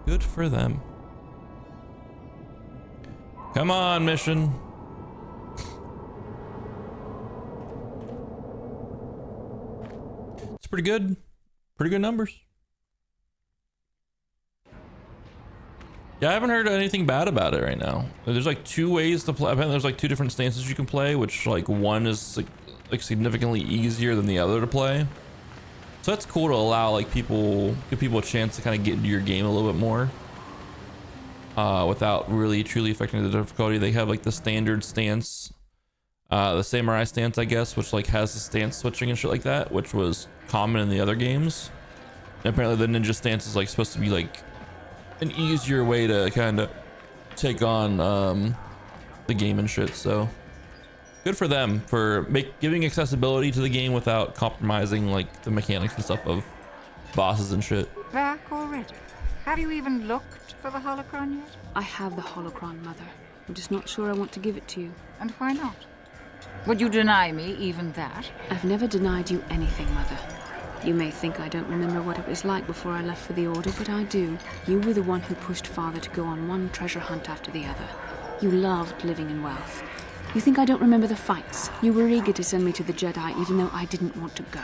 Good for them. Come on, mission. It's pretty good. Pretty good numbers. Yeah, I haven't heard anything bad about it right now. There's like 2 ways to play. Apparently there's like 2 different stances you can play, which like one is like significantly easier than the other to play. So that's cool to allow like give people a chance to kind of get into your game a little bit more without really truly affecting the difficulty. They have like the standard stance, the samurai stance, I guess, which like has the stance switching and shit like that, which was common in the other games. And apparently the ninja stance is like supposed to be like an easier way to kind of take on the game and shit. So good for them for giving accessibility to the game without compromising like the mechanics and stuff of bosses and shit. Back already? Have you even looked for the holocron yet? I have the holocron, Mother. I'm just not sure I want to give it to you. And why not? Would you deny me even that? I've never denied you anything, Mother. You may think I don't remember what it was like before I left for the Order, but I do. You were the one who pushed Father to go on one treasure hunt after the other. You loved living in wealth. You think I don't remember the fights? You were eager to send me to the Jedi even though I didn't want to go.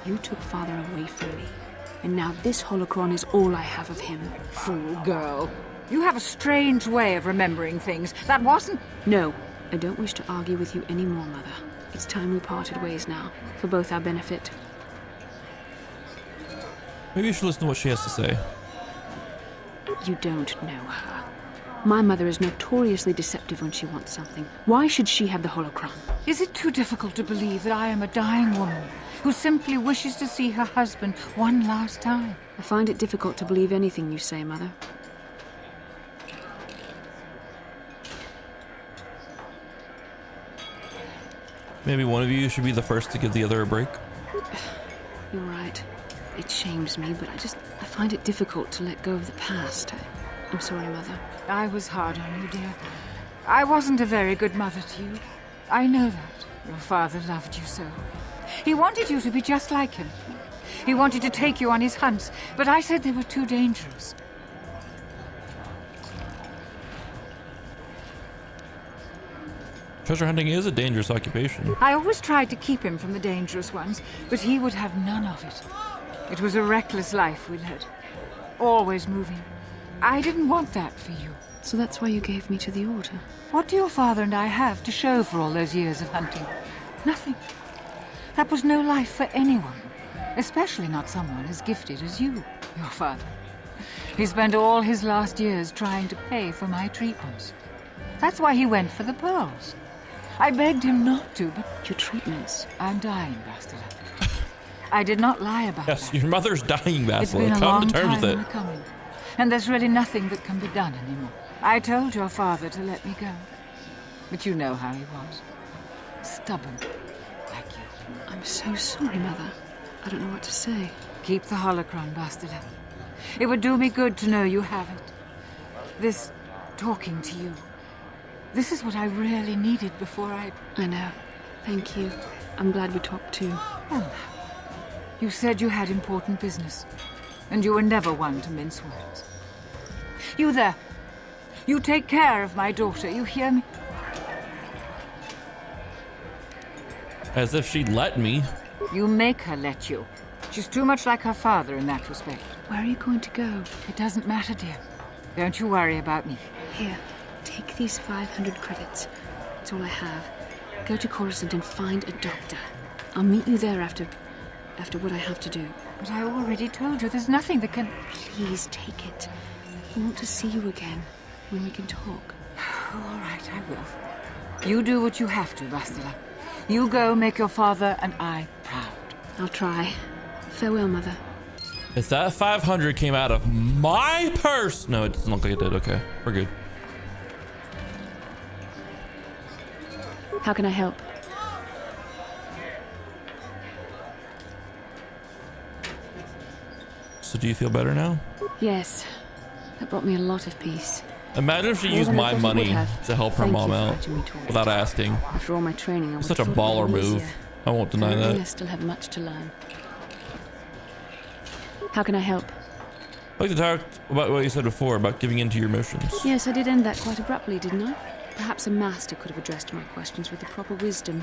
You took Father away from me. And now this holocron is all I have of him. Fool girl. You have a strange way of remembering things. That wasn't... No, I don't wish to argue with you anymore, Mother. It's time we parted ways now, for both our benefit. Maybe you should listen to what she has to say. You don't know her. My mother is notoriously deceptive when she wants something. Why should she have the holocron? Is it too difficult to believe that I am a dying woman who simply wishes to see her husband one last time? I find it difficult to believe anything you say, Mother. Maybe one of you should be the first to give the other a break. You're right. It shames me, but I find it difficult to let go of the past. I'm sorry, Mother. I was hard on you, dear. I wasn't a very good mother to you. I know that. Your father loved you so. He wanted you to be just like him. He wanted to take you on his hunts, but I said they were too dangerous. Treasure hunting is a dangerous occupation. I always tried to keep him from the dangerous ones, but he would have none of it. It was a reckless life we led. Always moving. I didn't want that for you. So that's why you gave me to the Order? What do your father and I have to show for all those years of hunting? Nothing. That was no life for anyone. Especially not someone as gifted as you, your father. He spent all his last years trying to pay for my treatments. That's why he went for the pearls. I begged him not to, but... Your treatments? I'm dying, Bastila. I did not lie about that. Yes, your mother's dying, Bastila. It's been a Come long to terms time with in it. the coming. And there's really nothing that can be done anymore. I told your father to let me go. But you know how he was. Stubborn. Like you. I'm so sorry, Mother. I don't know what to say. Keep the holocron, Bastila. It would do me good to know you have it. This talking to you. This is what I really needed before I know. Thank you. I'm glad we talked too. Oh, you said you had important business. And you were never one to mince words. You there. You take care of my daughter, you hear me? As if she'd let me. You make her let you. She's too much like her father in that respect. Where are you going to go? It doesn't matter, dear. Don't you worry about me. Here, take these 500 credits. It's all I have. Go to Coruscant and find a doctor. I'll meet you there after what I have to do. But I already told you there's nothing that can... Please take it. I want to see you again, when we can talk. All right, I will. You do what you have to, Bastila. You go make your father and I proud. I'll try. Farewell, Mother. If that 500 came out of my purse... No, it doesn't look like it did. Okay, we're good. How can I help? So do you feel better now? Yes. That brought me a lot of peace. Imagine if she used my money to help her mom out without asking. After all my training, I Such a baller move. I won't deny that. I still have much to learn. How can I help? I'd like to talk about what you said before about giving in to your missions. Yes, I did end that quite abruptly, didn't I? Perhaps a master could have addressed my questions with the proper wisdom,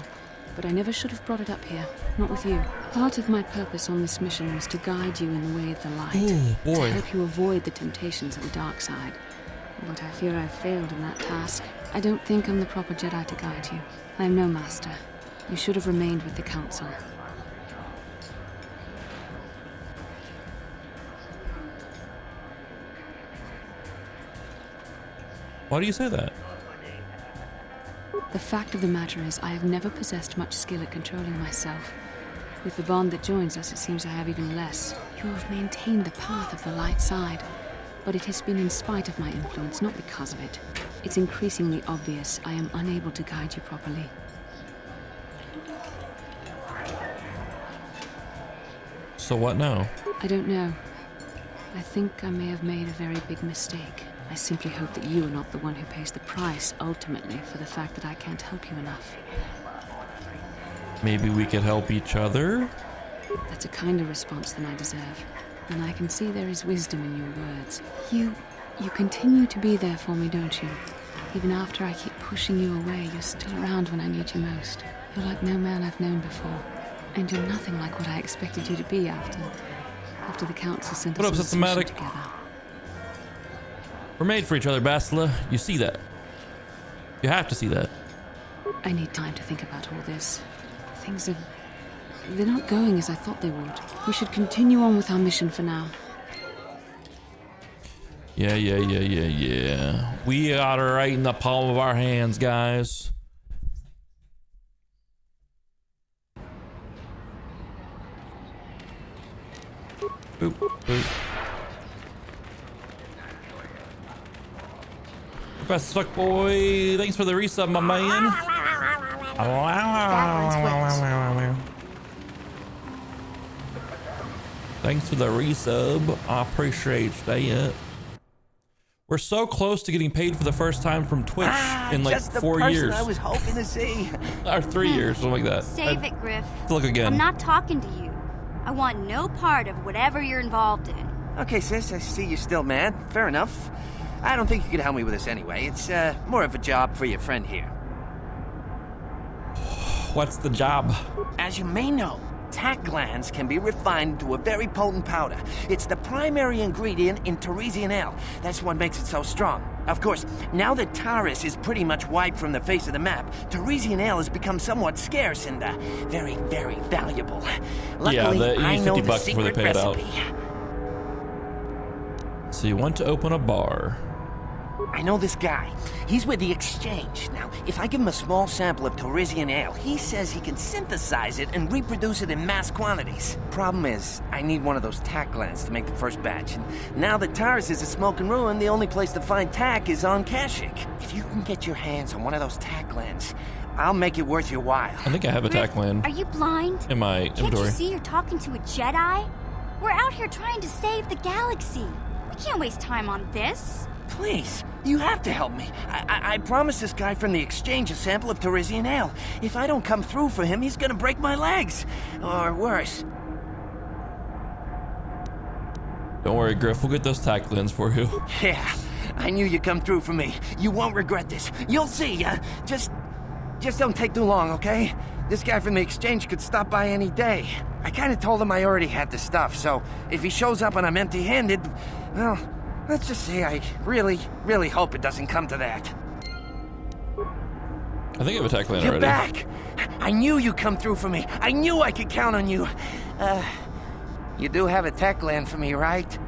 but I never should have brought it up here. Not with you. Part of my purpose on this mission was to guide you in the way of the light. Oh, boy. To help you avoid the temptations of the dark side. But I fear I've failed in that task. I don't think I'm the proper Jedi to guide you. I am no master. You should have remained with the Council. Why do you say that? The fact of the matter is, I have never possessed much skill at controlling myself. With the bond that joins us, it seems I have even less. You have maintained the path of the light side, but it has been in spite of my influence, not because of it. It's increasingly obvious I am unable to guide you properly. So what now? I don't know. I think I may have made a very big mistake. I simply hope that you are not the one who pays the price, ultimately, for the fact that I can't help you enough. Maybe we could help each other? That's a kinder response than I deserve. And I can see there is wisdom in your words. You continue to be there for me, don't you? Even after I keep pushing you away, you're still around when I need you most. You're like no man I've known before. And you're nothing like what I expected you to be after the Council sent us on this mission together. We're made for each other, Bastila. You see that. You have to see that. I need time to think about all this. They're not going as I thought they would. We should continue on with our mission for now. Yeah. We got her right in the palm of our hands, guys. Boop, boop. Professor Fuckboy, thanks for the resub, my man. Thanks for the resub. I appreciate that. We're so close to getting paid for the first time from Twitch in like just the 4 person years. I was hoping to see. Or 3 years, something like that. Save it, Griff. Look again. I'm not talking to you. I want no part of whatever you're involved in. Okay, sis, I see you're still mad. Fair enough. I don't think you could help me with this anyway. It's more of a job for your friend here. What's the job? As you may know, tack glands can be refined to a very potent powder. It's the primary ingredient in Teresian ale. That's what makes it so strong. Of course, now that Taris is pretty much wiped from the face of the map, Teresian ale has become somewhat scarce and very, very valuable. Luckily, yeah, I you know need the $50 before they secret pay it out. recipe. So you want to open a bar. I know this guy. He's with the Exchange. Now, if I give him a small sample of Teresian ale, he says he can synthesize it and reproduce it in mass quantities. Problem is, I need one of those tack glands to make the first batch. And now that Taris is a smoking ruin, the only place to find tack is on Kashyyyk. If you can get your hands on one of those tack glands, I'll make it worth your while. I think I have a tack gland Are you blind? in my Can't inventory. you see you're talking to a Jedi? We're out here trying to save the galaxy. We can't waste time on this. Please, you have to help me. I promised this guy from the Exchange a sample of Teresian ale. If I don't come through for him, he's gonna break my legs. Or worse. Don't worry, Griff. We'll get those tack glands for you. Yeah, I knew you'd come through for me. You won't regret this. You'll see. Just don't take too long, okay? This guy from the Exchange could stop by any day. I kind of told him I already had the stuff, so if he shows up and I'm empty-handed, well, let's just say I really, really hope it doesn't come to that. I think I have a tack gland You're already. back! I knew you'd come through for me. I knew I could count on you. You do have a tack gland for me, right?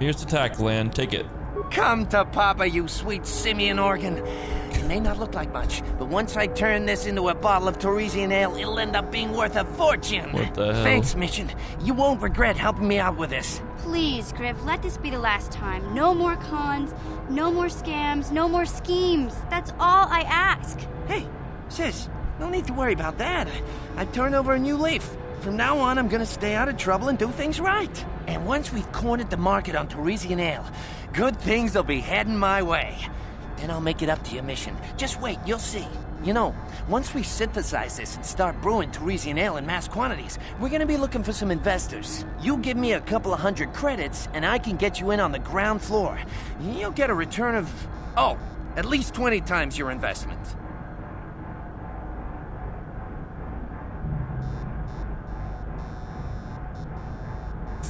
Here's the tack gland. Take it. Come to Papa, you sweet simian organ. It may not look like much, but once I turn this into a bottle of Teresian ale, it'll end up being worth a fortune. What the hell? Thanks, Mission. You won't regret helping me out with this. Please, Griff, let this be the last time. No more cons, no more scams, no more schemes. That's all I ask. Hey, sis, no need to worry about that. I've turned over a new leaf. From now on, I'm gonna stay out of trouble and do things right. And once we've cornered the market on Teresian ale, good things will be heading my way. Then I'll make it up to your Mission. Just wait, you'll see. You know, once we synthesize this and start brewing Teresian ale in mass quantities, we're gonna be looking for some investors. You give me a couple of 100 credits, and I can get you in on the ground floor. You'll get a return of, at least 20 times your investment.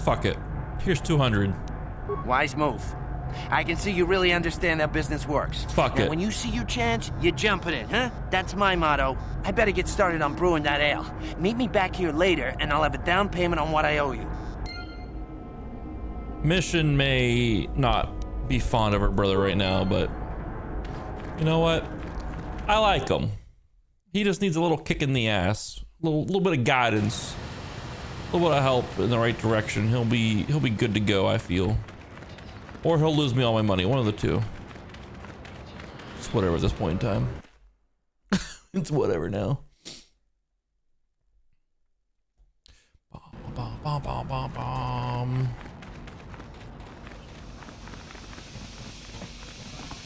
Fuck it. Here's 200. Wise move. I can see you really understand how business works. Fuck Now, it. when you see your chance, you jump at it, huh? That's my motto. I better get started on brewing that ale. Meet me back here later, and I'll have a down payment on what I owe you. Mission may not be fond of her brother right now, but you know what? I like him. He just needs a little kick in the ass, a little bit of guidance, a little bit of help in the right direction. He'll be good to go, I feel. Or he'll lose me all my money. One of the two. It's whatever at this point in time. It's whatever now.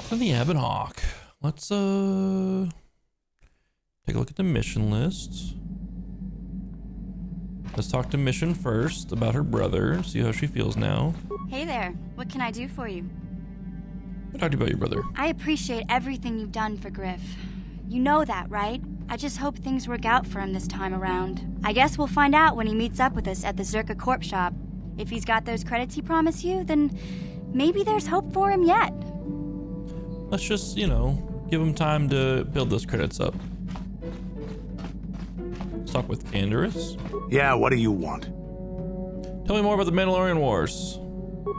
To the Ebon Hawk. Let's take a look at the mission list. Let's talk to Mission first about her brother, see how she feels now. Hey there, what can I do for you? Talk to you about your brother. I appreciate everything you've done for Griff. You know that, right? I just hope things work out for him this time around. I guess we'll find out when he meets up with us at the Zerka Corp shop. If he's got those credits he promised you, then maybe there's hope for him yet. Let's just, you know, give him time to build those credits up. Let's talk with Canderous. Yeah, what do you want? Tell me more about the Mandalorian Wars.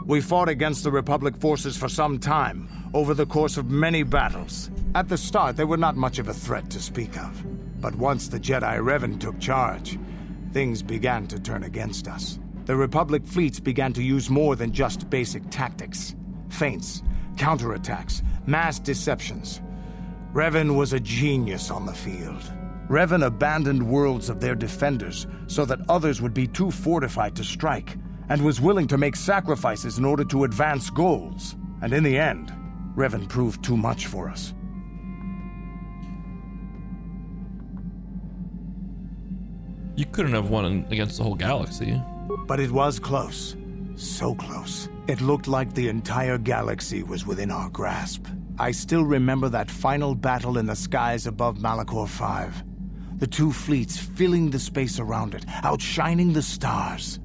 We fought against the Republic forces for some time, over the course of many battles. At the start, they were not much of a threat to speak of. But once the Jedi Revan took charge, things began to turn against us. The Republic fleets began to use more than just basic tactics. Feints, counterattacks, mass deceptions. Revan was a genius on the field. Revan abandoned worlds of their defenders so that others would be too fortified to strike, and was willing to make sacrifices in order to advance goals. And in the end, Revan proved too much for us. You couldn't have won against the whole galaxy. But it was close. So close. It looked like the entire galaxy was within our grasp. I still remember that final battle in the skies above Malachor 5. The two fleets filling the space around it, outshining the stars.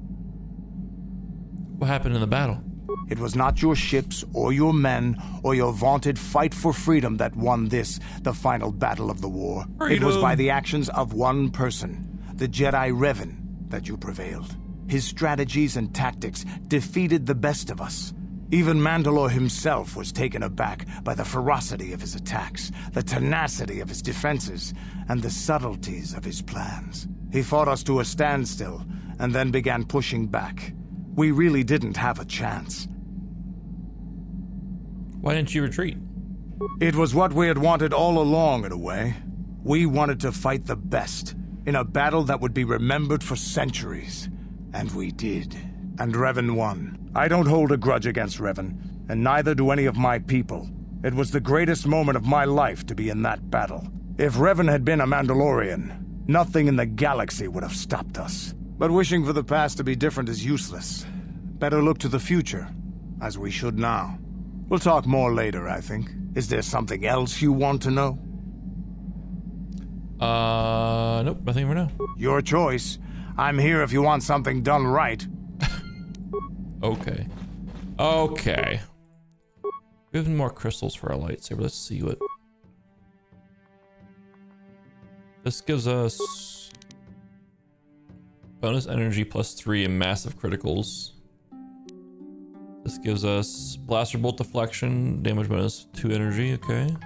What happened in the battle? It was not your ships or your men or your vaunted fight for freedom that won this, the final battle of the war. Freedom. It was by the actions of one person, the Jedi Revan, that you prevailed. His strategies and tactics defeated the best of us. Even Mandalore himself was taken aback by the ferocity of his attacks, the tenacity of his defenses, and the subtleties of his plans. He fought us to a standstill, and then began pushing back. We really didn't have a chance. Why didn't you retreat? It was what we had wanted all along, in a way. We wanted to fight the best, in a battle that would be remembered for centuries. And we did. And Revan won. I don't hold a grudge against Revan, and neither do any of my people. It was the greatest moment of my life to be in that battle. If Revan had been a Mandalorian, nothing in the galaxy would have stopped us. But wishing for the past to be different is useless. Better look to the future, as we should now. We'll talk more later, I think. Is there something else you want to know? Nope, nothing for now. Your choice. I'm here if you want something done right. Okay. Okay. We have more crystals for our lightsaber. Let's see what... This gives us... bonus energy +3 and massive criticals. This gives us blaster bolt deflection, damage bonus 2 energy, okay.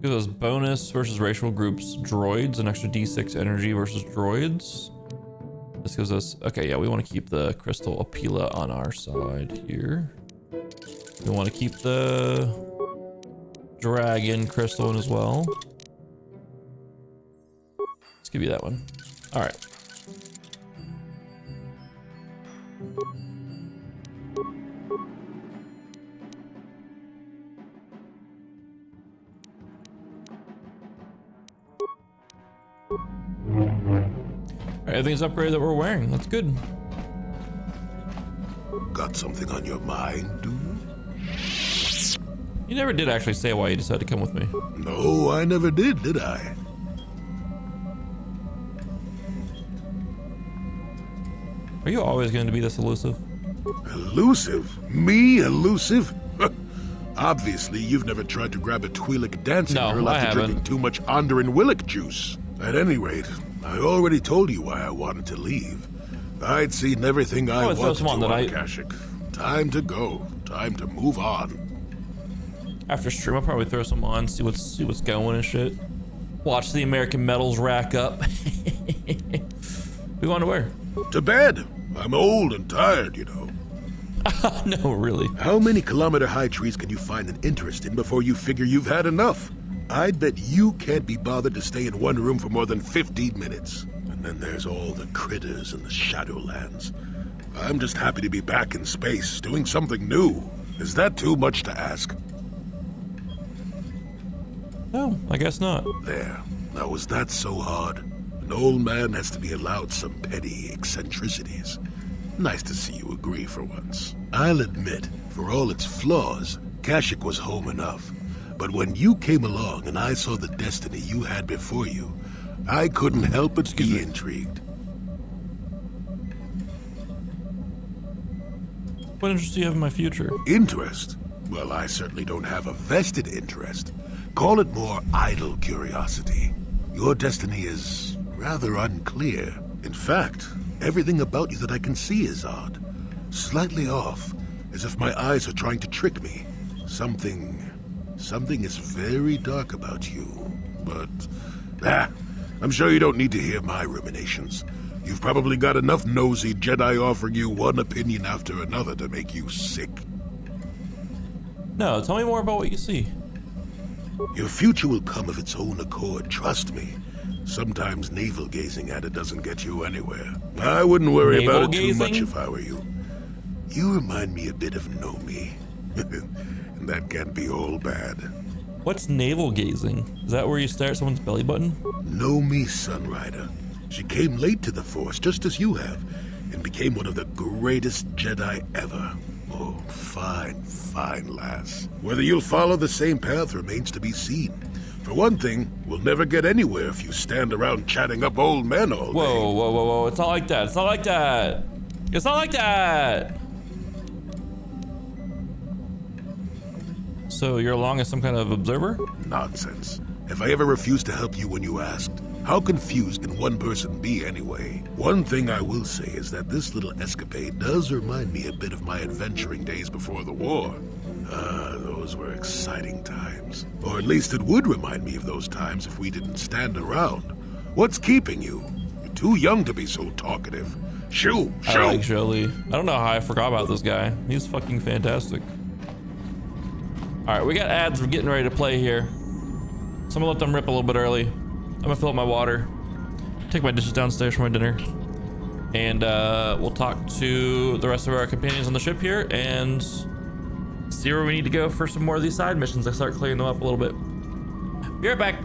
Gives us bonus versus racial groups droids, an extra d6 energy versus droids. This gives us, okay, yeah, we want to keep the crystal Apila on our side here. We want to keep the dragon crystal in as well. Let's give you that one. All right. Everything's upgraded that we're wearing. That's good. Got something on your mind, dude? You never did actually say why you decided to come with me. No, I never did I? Are you always going to be this elusive? Elusive? Me elusive? Obviously, you've never tried to grab a Twi'lek dancing girl after drinking too much Onderan Willick juice. At any rate, I already told you why I wanted to leave. I'd seen everything I wanted to on Kashyyyk. Time to go. Time to move on. After stream, I'll probably throw some on, see what's going and shit. Watch the American medals rack up. We want to wear? To bed. I'm old and tired, you know. No, really. How many kilometer-high trees can you find an interest in before you figure you've had enough? I'd bet you can't be bothered to stay in one room for more than 15 minutes. And then there's all the critters in the Shadowlands. I'm just happy to be back in space, doing something new. Is that too much to ask? No, I guess not. There. Now, was that so hard? An old man has to be allowed some petty eccentricities. Nice to see you agree for once. I'll admit, for all its flaws, Kashyyyk was home enough. But when you came along and I saw the destiny you had before you, I couldn't help but be intrigued. What interest do you have in my future? Interest? Well, I certainly don't have a vested interest. Call it more idle curiosity. Your destiny is rather unclear. In fact, everything about you that I can see is odd. Slightly off, as if my eyes are trying to trick me. Something is very dark about you, but... I'm sure you don't need to hear my ruminations. You've probably got enough nosy Jedi offering you one opinion after another to make you sick. No, tell me more about what you see. Your future will come of its own accord, trust me. Sometimes navel gazing at it doesn't get you anywhere. I wouldn't worry about it too much if I were you. You remind me a bit of Nomi. And that can't be all bad. What's navel gazing? Is that where you stare at someone's belly button? Nomi, Sunrider. She came late to the Force, just as you have, and became one of the greatest Jedi ever. Oh, fine, fine lass. Whether you'll follow the same path remains to be seen. For one thing, we'll never get anywhere if you stand around chatting up old men all day. Whoa, whoa, whoa, whoa. It's not like that. It's not like that. It's not like that. So you're along as some kind of observer? Nonsense. Have I ever refused to help you when you asked? How confused can one person be anyway? One thing I will say is that this little escapade does remind me a bit of my adventuring days before the war. Those were exciting times. Or at least it would remind me of those times if we didn't stand around. What's keeping you? You're too young to be so talkative. Shoo! Shoo! I like Jolie. I don't know how I forgot about this guy. He's fucking fantastic. Alright, we got ads. We're getting ready to play here. So I'm gonna let them rip a little bit early. I'm gonna fill up my water, take my dishes downstairs for my dinner, and we'll talk to the rest of our companions on the ship here and see where we need to go for some more of these side missions. I start clearing them up a little bit. Be right back.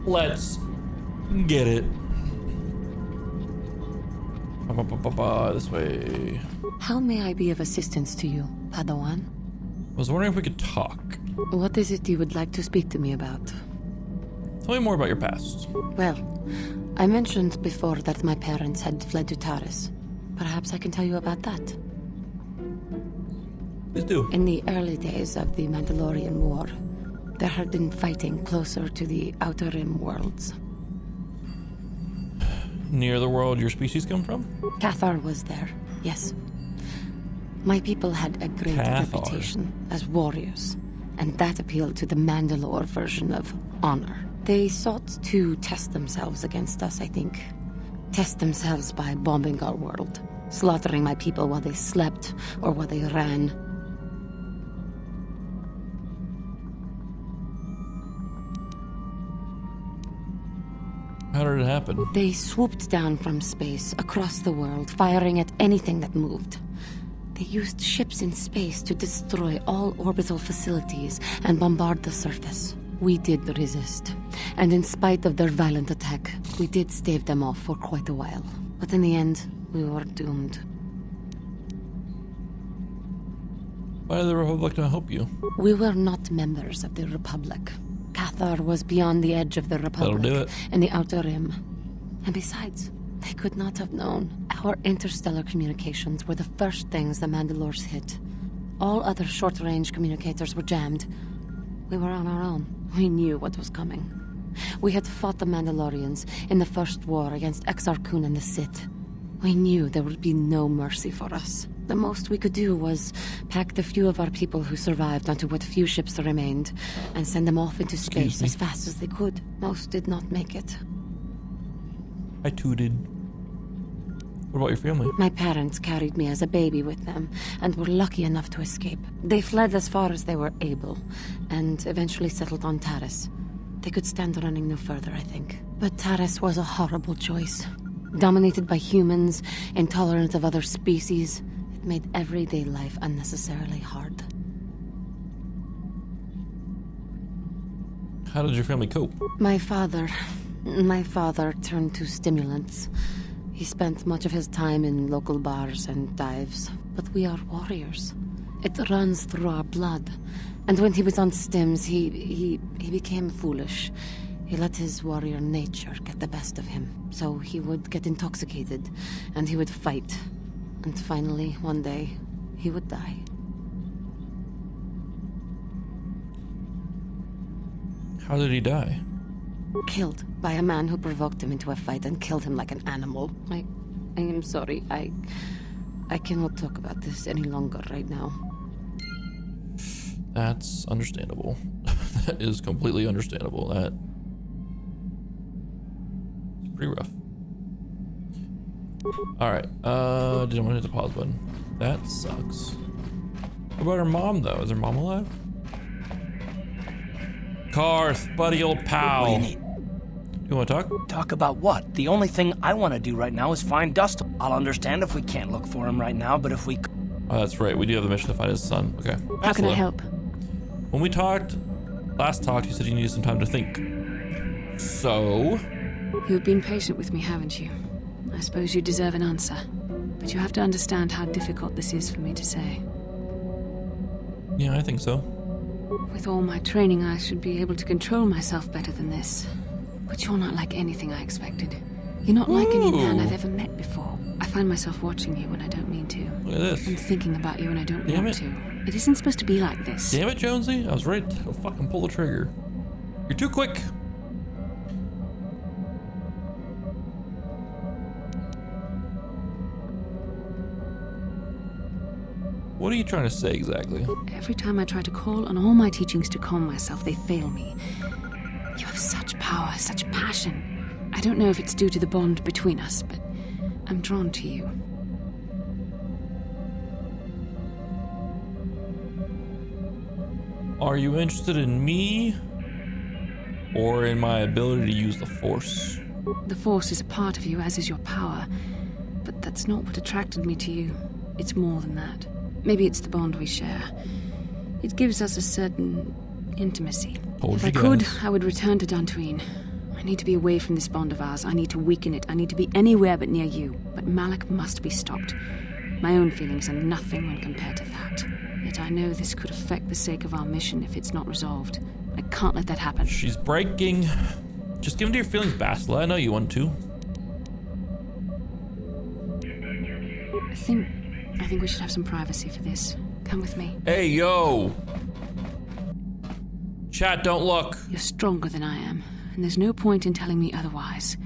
Let's get it. This way. How may I be of assistance to you, Padawan? I was wondering if we could talk. What is it you would like to speak to me about? Tell me more about your past. Well, I mentioned before that my parents had fled to Taris. Perhaps I can tell you about that. Please do. In the early days of the Mandalorian War, there had been fighting closer to the Outer Rim worlds. Near the world your species come from? Cathar was there, yes. My people had a great reputation as warriors, and that appealed to the Mandalore version of honor. They sought to test themselves against us, I think. Test themselves by bombing our world, slaughtering my people while they slept or while they ran. How did it happen? They swooped down from space, across the world, firing at anything that moved. They used ships in space to destroy all orbital facilities and bombard the surface. We did resist, and in spite of their violent attack, we did stave them off for quite a while. But in the end, we were doomed. Why did the Republic not help you? We were not members of the Republic. Cathar was beyond the edge of the Republic and the Outer Rim. And besides, they could not have known. Our interstellar communications were the first things the Mandalores hit. All other short-range communicators were jammed. We were on our own. We knew what was coming. We had fought the Mandalorians in the First War against Exar Kun and the Sith. We knew there would be no mercy for us. The most we could do was pack the few of our people who survived onto what few ships remained and send them off into space as fast as they could. Most did not make it. I too did. What about your family? My parents carried me as a baby with them and were lucky enough to escape. They fled as far as they were able and eventually settled on Taris. They could stand running no further, I think. But Taris was a horrible choice. Dominated by humans, intolerant of other species, it made everyday life unnecessarily hard. How did your family cope? My father turned to stimulants. He spent much of his time in local bars and dives. But we are warriors. It runs through our blood. And when he was on stims, he became foolish. He let his warrior nature get the best of him. So he would get intoxicated, and he would fight. And finally, one day, he would die. How did he die? Killed by a man who provoked him into a fight and killed him like an animal. I am sorry. I cannot talk about this any longer right now. That's understandable. That is completely understandable. That's pretty rough. Alright, didn't want to hit the pause button. That sucks. What about her mom, though? Is her mom alive? Karth, buddy old pal. What do you need? You want to talk? Talk about what? The only thing I want to do right now is find Dust. I'll understand if we can't look for him right now, but if we... Oh, that's right. We do have the mission to find his son. Okay. How can I help? When we last talked, you said you needed some time to think. So? You've been patient with me, haven't you? I suppose you deserve an answer. But you have to understand how difficult this is for me to say. Yeah, I think so. With all my training, I should be able to control myself better than this. But you're not like anything I expected. You're not like any man I've ever met before. I find myself watching you when I don't mean to. Look at this. And thinking about you when I don't want to. It isn't supposed to be like this. Damn it, Jonesy. I was ready to fucking pull the trigger. You're too quick. What are you trying to say exactly? Every time I try to call on all my teachings to calm myself, they fail me. You have such power, such passion. I don't know if it's due to the bond between us, but I'm drawn to you. Are you interested in me? Or in my ability to use the Force? The Force is a part of you, as is your power. But that's not what attracted me to you. It's more than that. Maybe it's the bond we share. It gives us a certain intimacy. If I could, I would return to Dantooine. I need to be away from this bond of ours. I need to weaken it. I need to be anywhere but near you. But Malak must be stopped. My own feelings are nothing when compared to that. Yet I know this could affect the sake of our mission if it's not resolved. I can't let that happen. She's breaking. Just give into your feelings, Bastila. I know you want to. I think we should have some privacy for this. Come with me. Hey, yo! Chat, don't look. You're stronger than I am, and there's no point in telling me otherwise.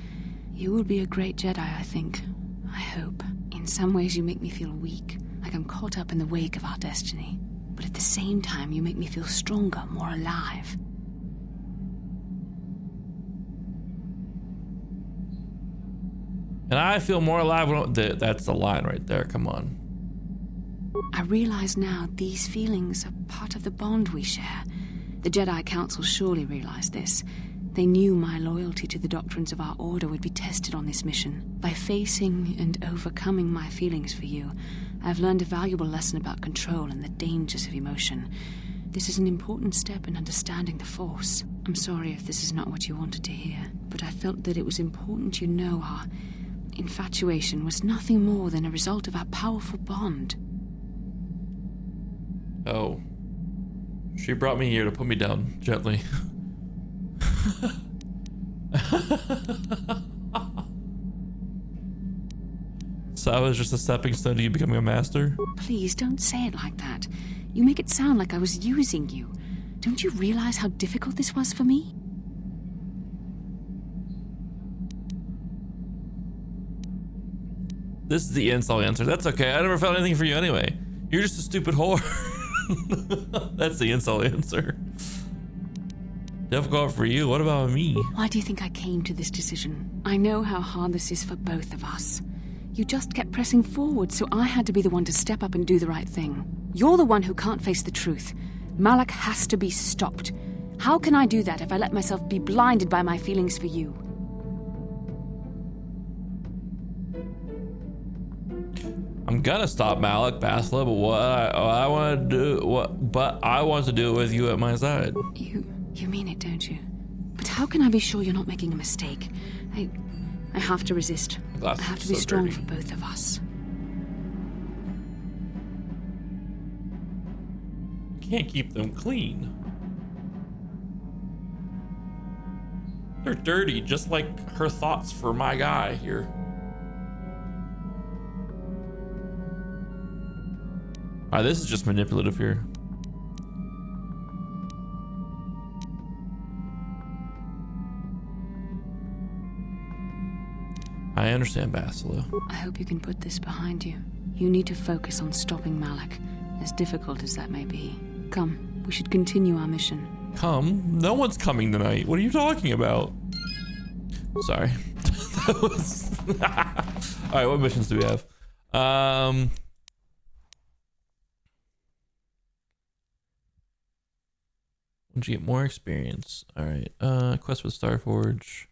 You will be a great Jedi, I think. I hope. In some ways you make me feel weak, like I'm caught up in the wake of our destiny. But at the same time, you make me feel stronger, more alive. And I feel more alive when that's the line right there. Come on. I realize now these feelings are part of the bond we share. The Jedi Council surely realized this. They knew my loyalty to the doctrines of our order would be tested on this mission. By facing and overcoming my feelings for you, I've learned a valuable lesson about control and the dangers of emotion. This is an important step in understanding the Force. I'm sorry if this is not what you wanted to hear, but I felt that it was important you know our infatuation was nothing more than a result of our powerful bond. Oh. She brought me here to put me down gently. So I was just a stepping stone to you becoming a master? Please don't say it like that. You make it sound like I was using you. Don't you realize how difficult this was for me? This is the insult answer. That's okay. I never felt anything for you anyway. You're just a stupid whore. That's the insult answer. Difficult for you. What about me? Why do you think I came to this decision? I know how hard this is for both of us. You just kept pressing forward, so I had to be the one to step up and do the right thing. You're the one who can't face the truth. Malak has to be stopped. How can I do that if I let myself be blinded by my feelings for you? I'm gonna stop Malak, Bastila, but what I want to do, but I want to do it with you at my side. You mean it, don't you? But how can I be sure you're not making a mistake? I have to resist. I have to be strong for both of us. Can't keep them clean. They're dirty, just like her thoughts for my guy here. Alright, this is just manipulative here. I understand, Bastila. I hope you can put this behind you. You need to focus on stopping Malak, as difficult as that may be. Come, we should continue our mission. Come? No one's coming tonight. What are you talking about? Sorry. That was... Alright, what missions do we have? Once you get more experience. Alright, quest with Starforge.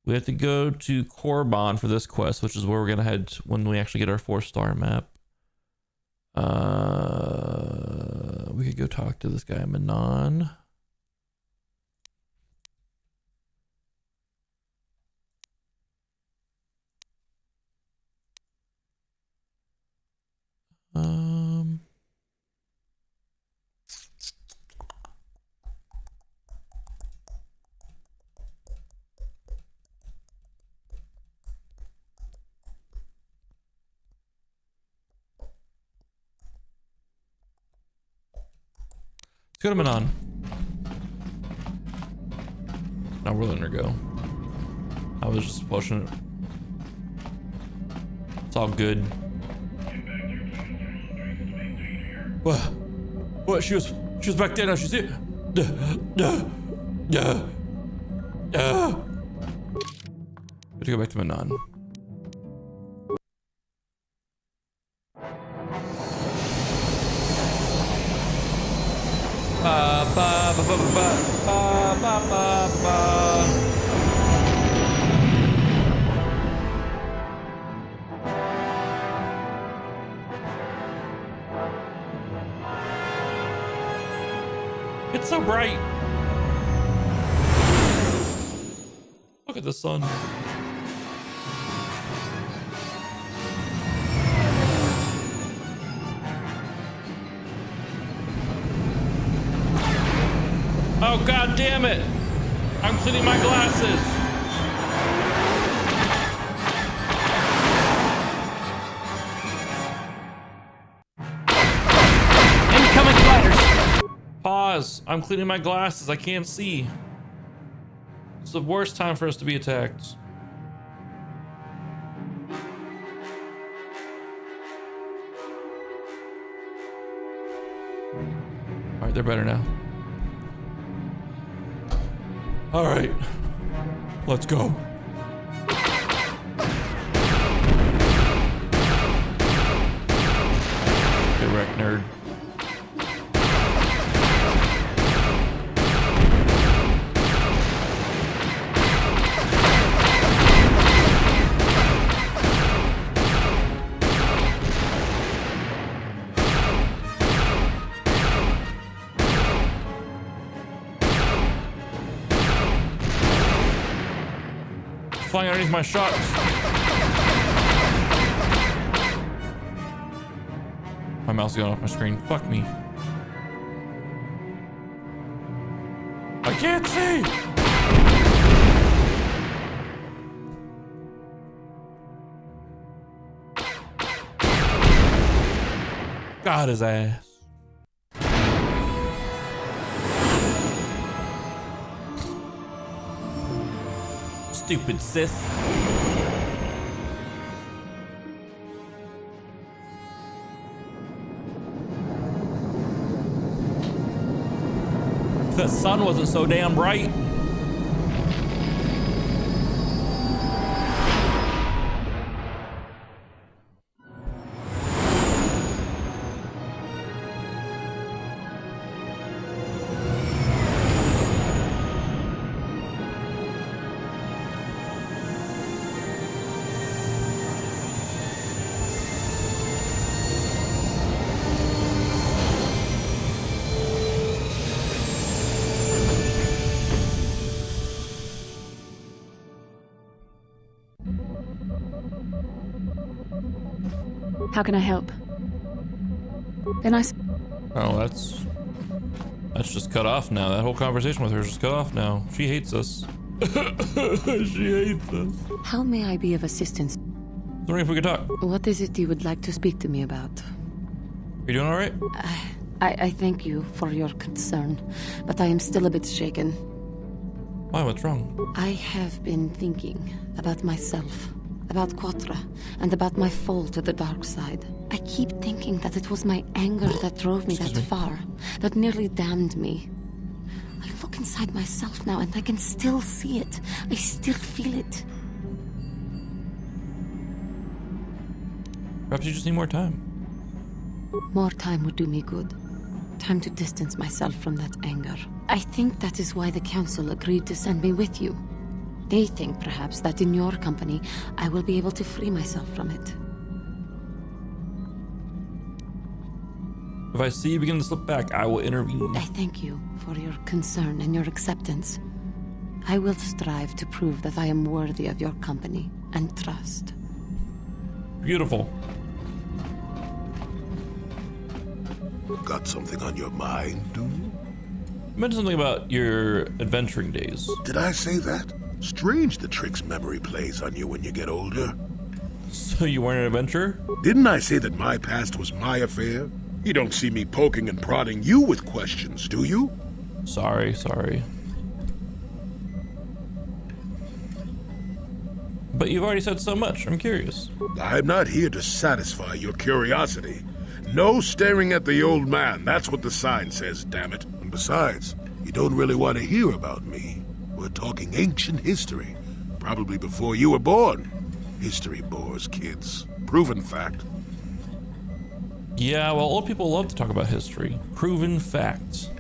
We have to go to Korriban for this quest, which is where we're gonna head when we actually get our 4-star map. We could go talk to this guy, Manon. Let's go to Manon. Now we're letting her go. I was just pushing it. It's all good. What? What? She was back there. Now she's here. We have to go back to Manon. It's so bright. the sun. Oh, god damn it! I'm cleaning my glasses. Incoming fighters. Pause. I'm cleaning my glasses. I can't see. It's the worst time for us to be attacked. Alright, they're better now. Alright. Let's go. Get wrecked, nerd. Flying underneath my shots. My mouse is going off my screen. Fuck me. I can't see. Got his ass. Stupid Sith. The sun wasn't so damn bright. How can I help? Then Oh, that's just cut off now. That whole conversation with her is just cut off now. She hates us. She hates us. How may I be of assistance? Wondering if we could talk. What is it you would like to speak to me about? Are you doing all right? I thank you for your concern, but I am still a bit shaken. Why? What's wrong? I have been thinking about myself, about Quattro, and about my fall to the dark side. I keep thinking that it was my anger that drove me that far, that nearly damned me. I look inside myself now and I can still see it. I still feel it. Perhaps you just need more time. More time would do me good. Time to distance myself from that anger. I think that is why the Council agreed to send me with you. They think, perhaps, that in your company, I will be able to free myself from it. If I see you begin to slip back, I will intervene. I thank you for your concern and your acceptance. I will strive to prove that I am worthy of your company and trust. Beautiful. Got something on your mind, do you? You mentioned something about your adventuring days. Did I say that? Strange the tricks memory plays on you when you get older. So you weren't an adventurer? Didn't I say that my past was my affair? You don't see me poking and prodding you with questions, do you? Sorry. But you've already said so much. I'm curious. I'm not here to satisfy your curiosity. No staring at the old man. That's what the sign says, damn it. And besides, you don't really want to hear about me. We're talking ancient history. Probably before you were born. History bores kids. Proven fact. Yeah, well, old people love to talk about history. Proven facts.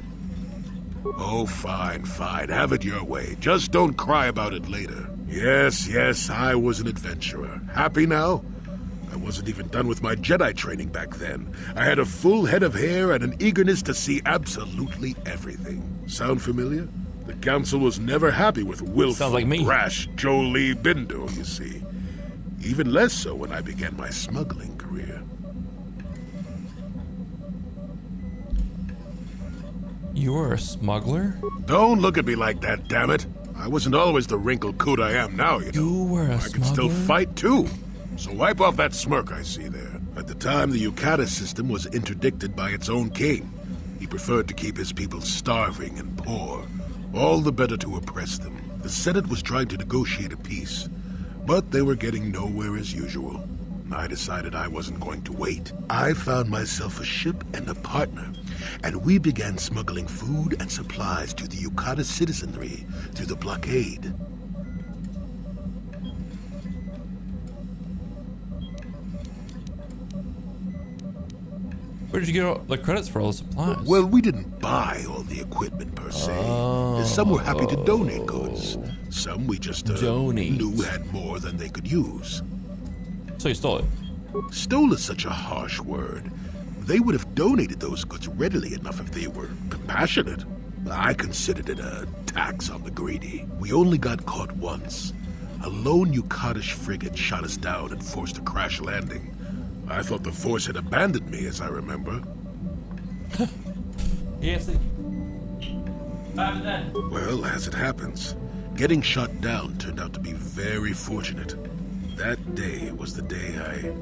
Oh, fine. Have it your way. Just don't cry about it later. Yes, I was an adventurer. Happy now? I wasn't even done with my Jedi training back then. I had a full head of hair and an eagerness to see absolutely everything. Sound familiar? The council was never happy with willful, like me. rash Jolie Bindo, you see. Even less so when I began my smuggling career. You were a smuggler? Don't look at me like that, damn it. I wasn't always the wrinkled coot I am now, you know. You were a I smuggler? can still fight, too. So wipe off that smirk I see there. At the time, the Yukata system was interdicted by its own king. He preferred to keep his people starving and poor, all the better to oppress them. The Senate was trying to negotiate a peace, but they were getting nowhere as usual. I decided I wasn't going to wait. I found myself a ship and a partner, and we began smuggling food and supplies to the Yukata citizenry through the blockade. Where did you get all the credits for all the supplies? Well, we didn't buy all the equipment per se. Some were happy to donate goods. Some we just knew had more than they could use. So you stole it? Stole is such a harsh word. They would have donated those goods readily enough if they were compassionate. I considered it a tax on the greedy. We only got caught once. A lone Yukatish frigate shot us down and forced a crash landing. I thought the Force had abandoned me, as I remember. Yes. Well, as it happens, getting shot down turned out to be very fortunate. That day was the day I...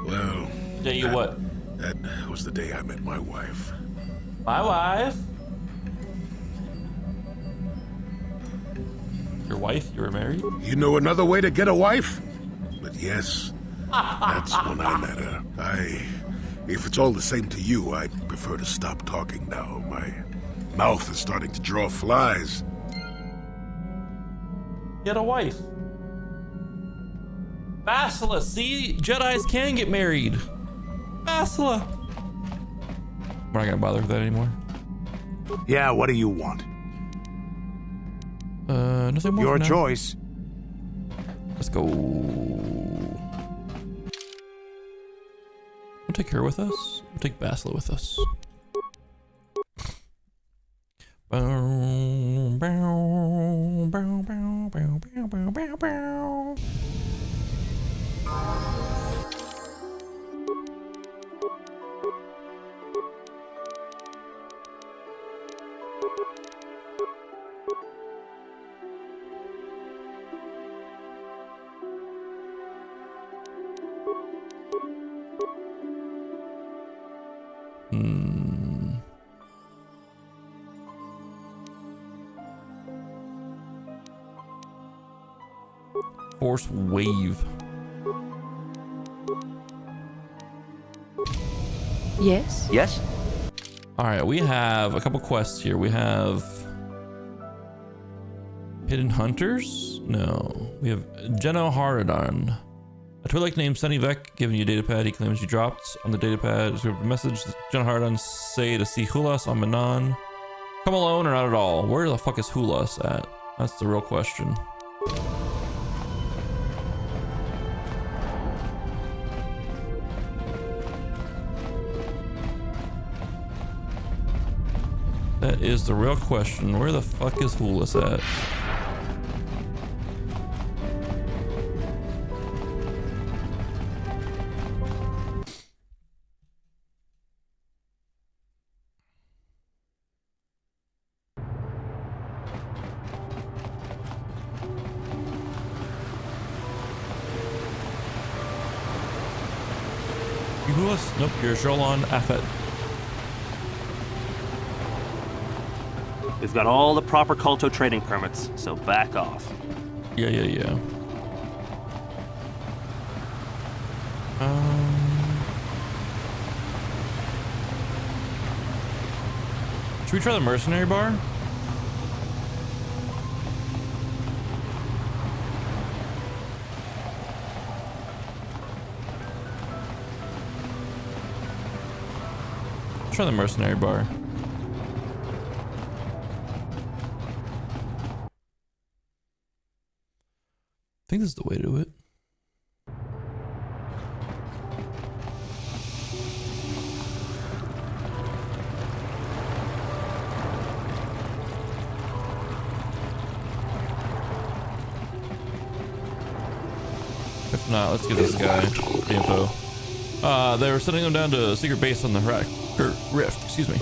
Well... Day you what? That was the day I met my wife. My wife? Your wife? You were married? You know another way to get a wife? But yes, that's when I met her. If it's all the same to you, I'd prefer to stop talking now. My mouth is starting to draw flies. Get a wife. Basila, see? Jedis can get married. Basila. We're not gonna bother with that anymore. Yeah, what do you want? Nothing more. Your choice. Let's go. We'll take her with us. We'll take Basila with us. Bow, bow, bow, bow, bow, bow, bow, bow, bow. Force wave. Yes? Yes? Alright, we have a couple quests here. We have Hidden Hunters? No. We have Geno Haradon. A Twi'lek named Sunny Vec giving you a datapad he claims you dropped on the datapad. Is there a message Geno Haradon say to see Hulas on Manan? Come alone or not at all? Where the fuck is Hulas at? That's the real question. That is the real question. Where the fuck is Hulas at? You Hulas? Nope, you're Jolon Affet. We've got all the proper Culto trading permits, so back off. Yeah. Should we try the mercenary bar? Try the mercenary bar. I think this is the way to do it. not, let's get this guy the info. They were sending them down to a secret base on the Hacker Rift. Excuse me.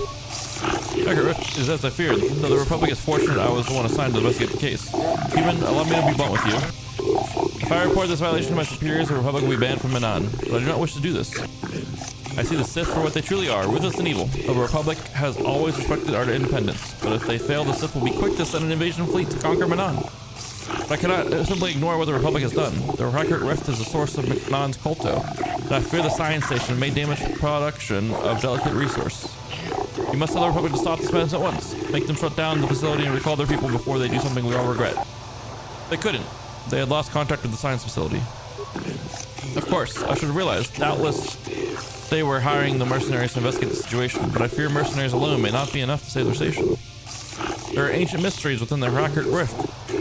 Hacker Rift is as I feared. Though the Republic is fortunate I was the one assigned to investigate the case. Human, allow me to be blunt with you. If I report this violation to my superiors, the Republic will be banned from Manan. But I do not wish to do this. I see the Sith for what they truly are, ruthless and evil. The Republic has always respected our independence, but if they fail, the Sith will be quick to send an invasion fleet to conquer Manan. But I cannot simply ignore what the Republic has done. The Hacker Rift is the source of Manan's culto, and I fear the science station may damage production of delicate resource. You must tell the Republic to stop this madness at once. Make them shut down the facility and recall their people before they do something we all regret. They couldn't. They had lost contact with the science facility. Of course, I should have realized. Doubtless, they were hiring the mercenaries to investigate the situation, but I fear mercenaries alone may not be enough to save their station. There are ancient mysteries within the Hacker Rift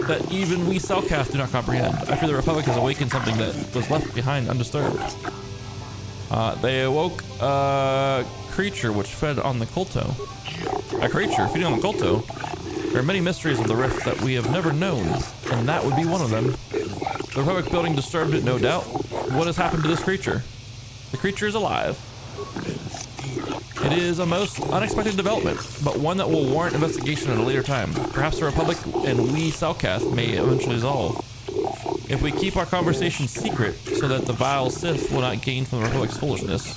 that even we Cellcast do not comprehend. I fear the Republic has awakened something that was left behind undisturbed. They awoke a creature which fed on the culto. A creature feeding on the culto? There are many mysteries of the Rift that we have never known, and that would be one of them. The Republic building disturbed it, no doubt. What has happened to this creature? The creature is alive. It is a most unexpected development, but one that will warrant investigation at a later time. Perhaps the Republic and we Cellcast may eventually resolve. If we keep our conversation secret so that the vile Sith will not gain from the Republic's foolishness,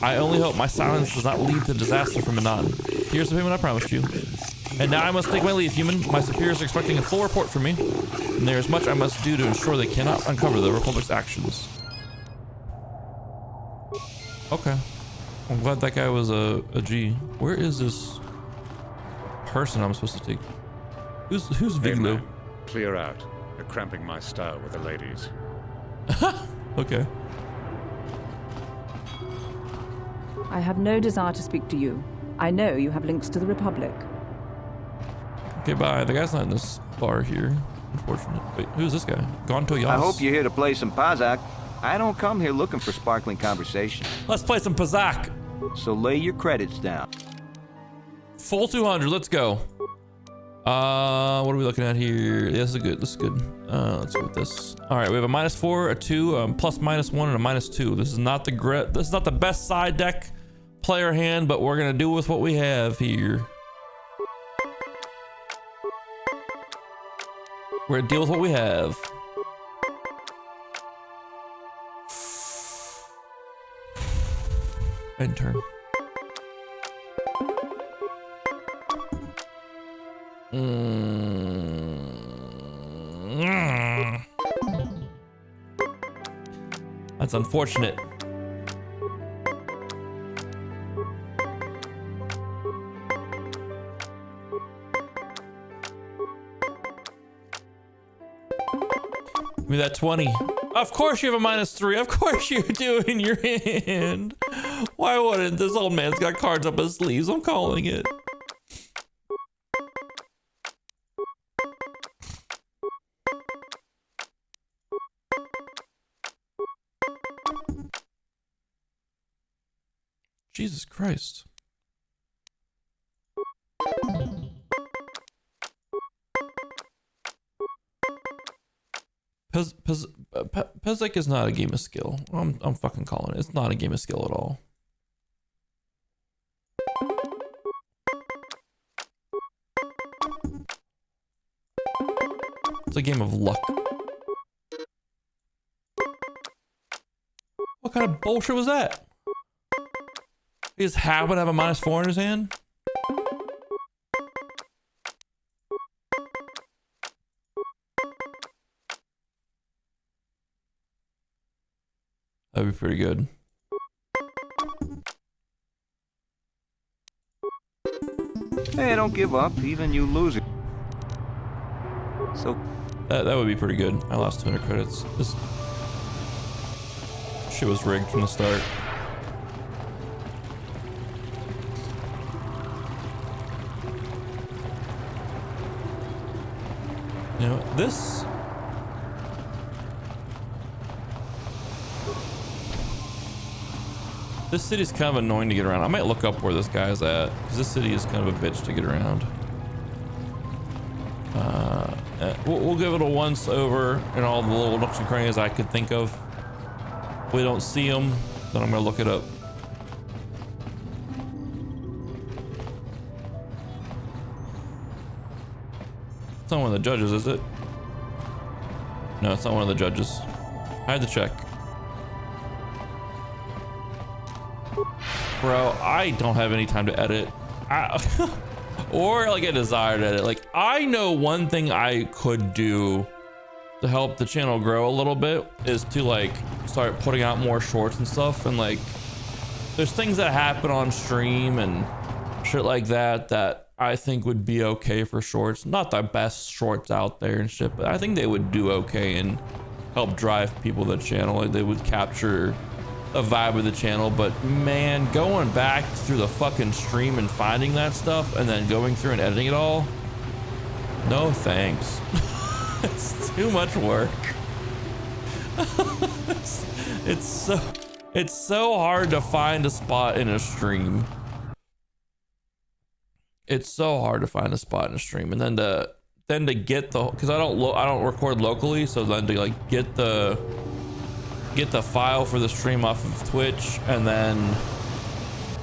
I only hope my silence does not lead to disaster for Manan. Here's the payment I promised you. And now I must take my leave, human. My superiors are expecting a full report from me, and there is much I must do to ensure they cannot uncover the Republic's actions. Okay. I'm glad that guy was a G. Where is this person I'm supposed to take? Who's Viglo? Hey, clear out. You're cramping my style with the ladies. Okay. I have no desire to speak to you. I know you have links to the Republic. Okay, bye. The guy's not in this bar here. Unfortunate. Wait, who's this guy? Gone to Yas. I hope you're here to play some Pazak. I don't come here looking for sparkling conversation. Let's play some Pazak. So lay your credits down. Full 200. Let's go. What are we looking at here? Yeah, this is good. This is good. Let's go with this. All right, we have a -4, a 2, plus -1, and a -2. This is not the best side deck player hand, but we're gonna do with what we have here. We're gonna deal with what we have. End turn. That's unfortunate. Give me that 20. Of course you have a -3. Of course you do in your hand. Why wouldn't this old man's got cards up his sleeves? I'm calling it. Jesus Christ. Pezek is not a game of skill. I'm fucking calling it. It's not a game of skill at all. It's a game of luck. What kind of bullshit was that? He just happened to have a -4 in his hand? That'd be pretty good. Hey, don't give up, even you losing. So that would be pretty good. I lost 200 credits. This shit was rigged from the start. You know, this city's kind of annoying to get around. I might look up where this guy's at, because this city is kind of a bitch to get around. We'll give it a once over in all the little nooks and crannies I could think of. If we don't see them, then I'm gonna look it up. It's not one of the judges, is it? No, it's not one of the judges. I had to check. Bro, I don't have any time to edit. Or like a desire to edit. Like, I know one thing I could do to help the channel grow a little bit is to like start putting out more shorts and stuff. And like, there's things that happen on stream and shit like that that I think would be okay for shorts. Not the best shorts out there and shit, but I think they would do okay and help drive people to the channel. Like, they would capture a vibe of the channel. But man, going back through the fucking stream and finding that stuff and then going through and editing it all, no thanks. It's too much work. It's so hard to find a spot in a stream. It's so hard to find a spot in a stream, and then to get the, because I don't record locally, so then to like get the file for the stream off of Twitch, and then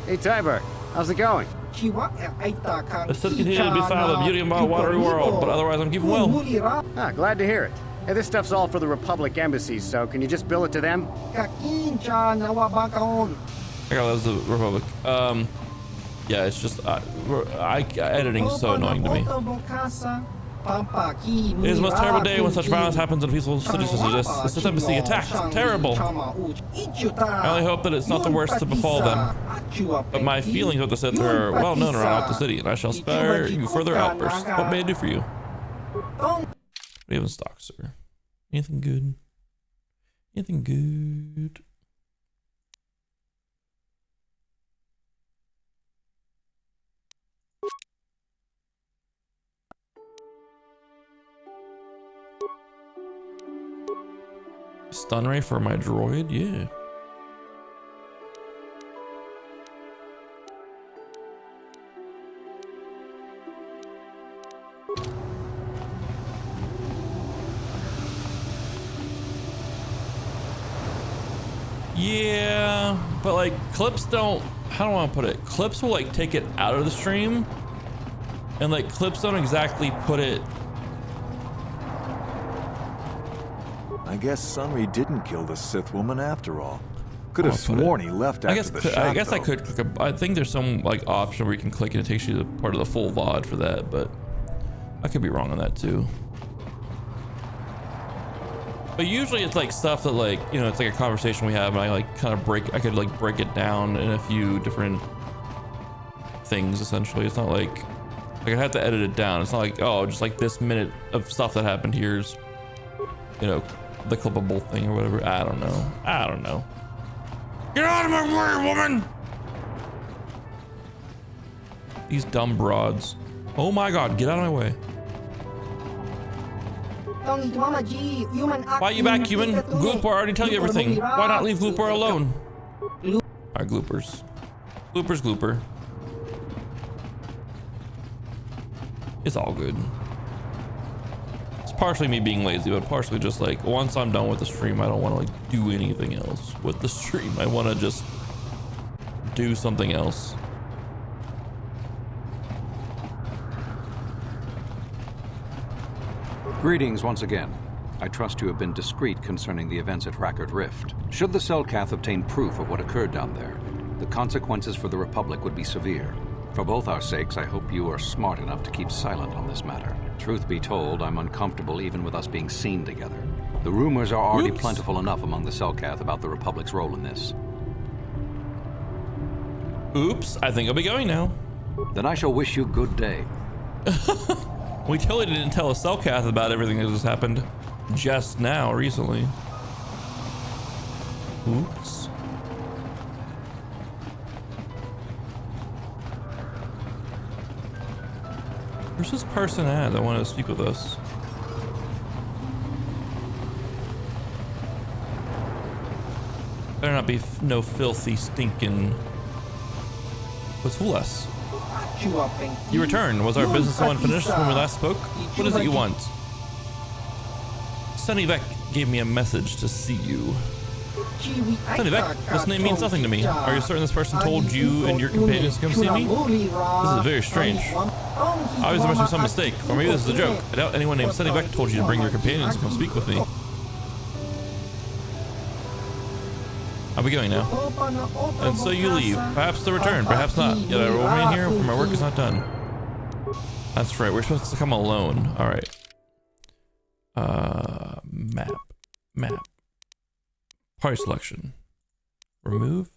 hey Tiber, how's it going? The Sith continue to be found the beauty of my watery world, but otherwise I'm keeping well. Ah, glad to hear it. Hey, this stuff's all for the Republic embassies, so can you just bill it to them? I got those the Republic. Yeah, it's just editing is so annoying to me. It is the most terrible day when such violence happens in a peaceful city such as this. The Sith embassy attacked. Terrible. I only hope that it's not the worst to befall them. But my feelings of the Sith are well known around the city, and I shall spare you further outbursts. What may I do for you? What do you have in stock, sir? Anything good? Anything good? Stun ray for my droid? Yeah. Yeah, but like clips don't, how do I want to put it? Clips will like take it out of the stream, and like clips don't exactly put it. I guess Sunry didn't kill the Sith woman after all. Could have sworn he left after the shot, I guess though. I could click I think there's some like option where you can click and it takes you to part of the full VOD for that, but I could be wrong on that too. But usually it's like stuff that like, you know, it's like a conversation we have and I like kind of I could like break it down in a few different things essentially. It's not like I have to edit it down. It's not like, oh, just like this minute of stuff that happened here's, you know, the clippable thing or whatever. I don't know. Get out of my way, woman! These dumb broads. Oh my god, get out of my way. Why are you back, human? Glooper already tell you everything. Why not leave Glooper alone? Alright, Gloopers. Glooper. It's all good. It's partially me being lazy, but partially just like, once I'm done with the stream, I don't want to like do anything else with the stream. I want to just do something else. Greetings once again. I trust you have been discreet concerning the events at Rackard Rift. Should the Selkath obtain proof of what occurred down there, the consequences for the Republic would be severe. For both our sakes, I hope you are smart enough to keep silent on this matter. Truth be told, I'm uncomfortable even with us being seen together. The rumors are already plentiful enough among the Selkath about the Republic's role in this. Oops, I think I'll be going now. Then I shall wish you good day. We totally didn't tell a Selkath about everything that just happened just now, recently. Oops. Where's this person at that wanted to speak with us? Better not be no filthy, stinking... What's Hulas? You returned. Was our business so unfinished when we last spoke? What is it you want? Sunny Vec gave me a message to see you. Sunny Vec, this name means nothing to me. Are you certain this person told you and your companions to come see me? This is very strange. Obviously there must be some mistake, or maybe this is a joke. I doubt anyone named Sunny Vec told you to bring your companions to come speak with me. I'll be going now. And so you leave. Perhaps to return, perhaps not. Yet I will remain here, for my work is not done. That's right, we're supposed to come alone. Alright. Map. Party selection. Remove.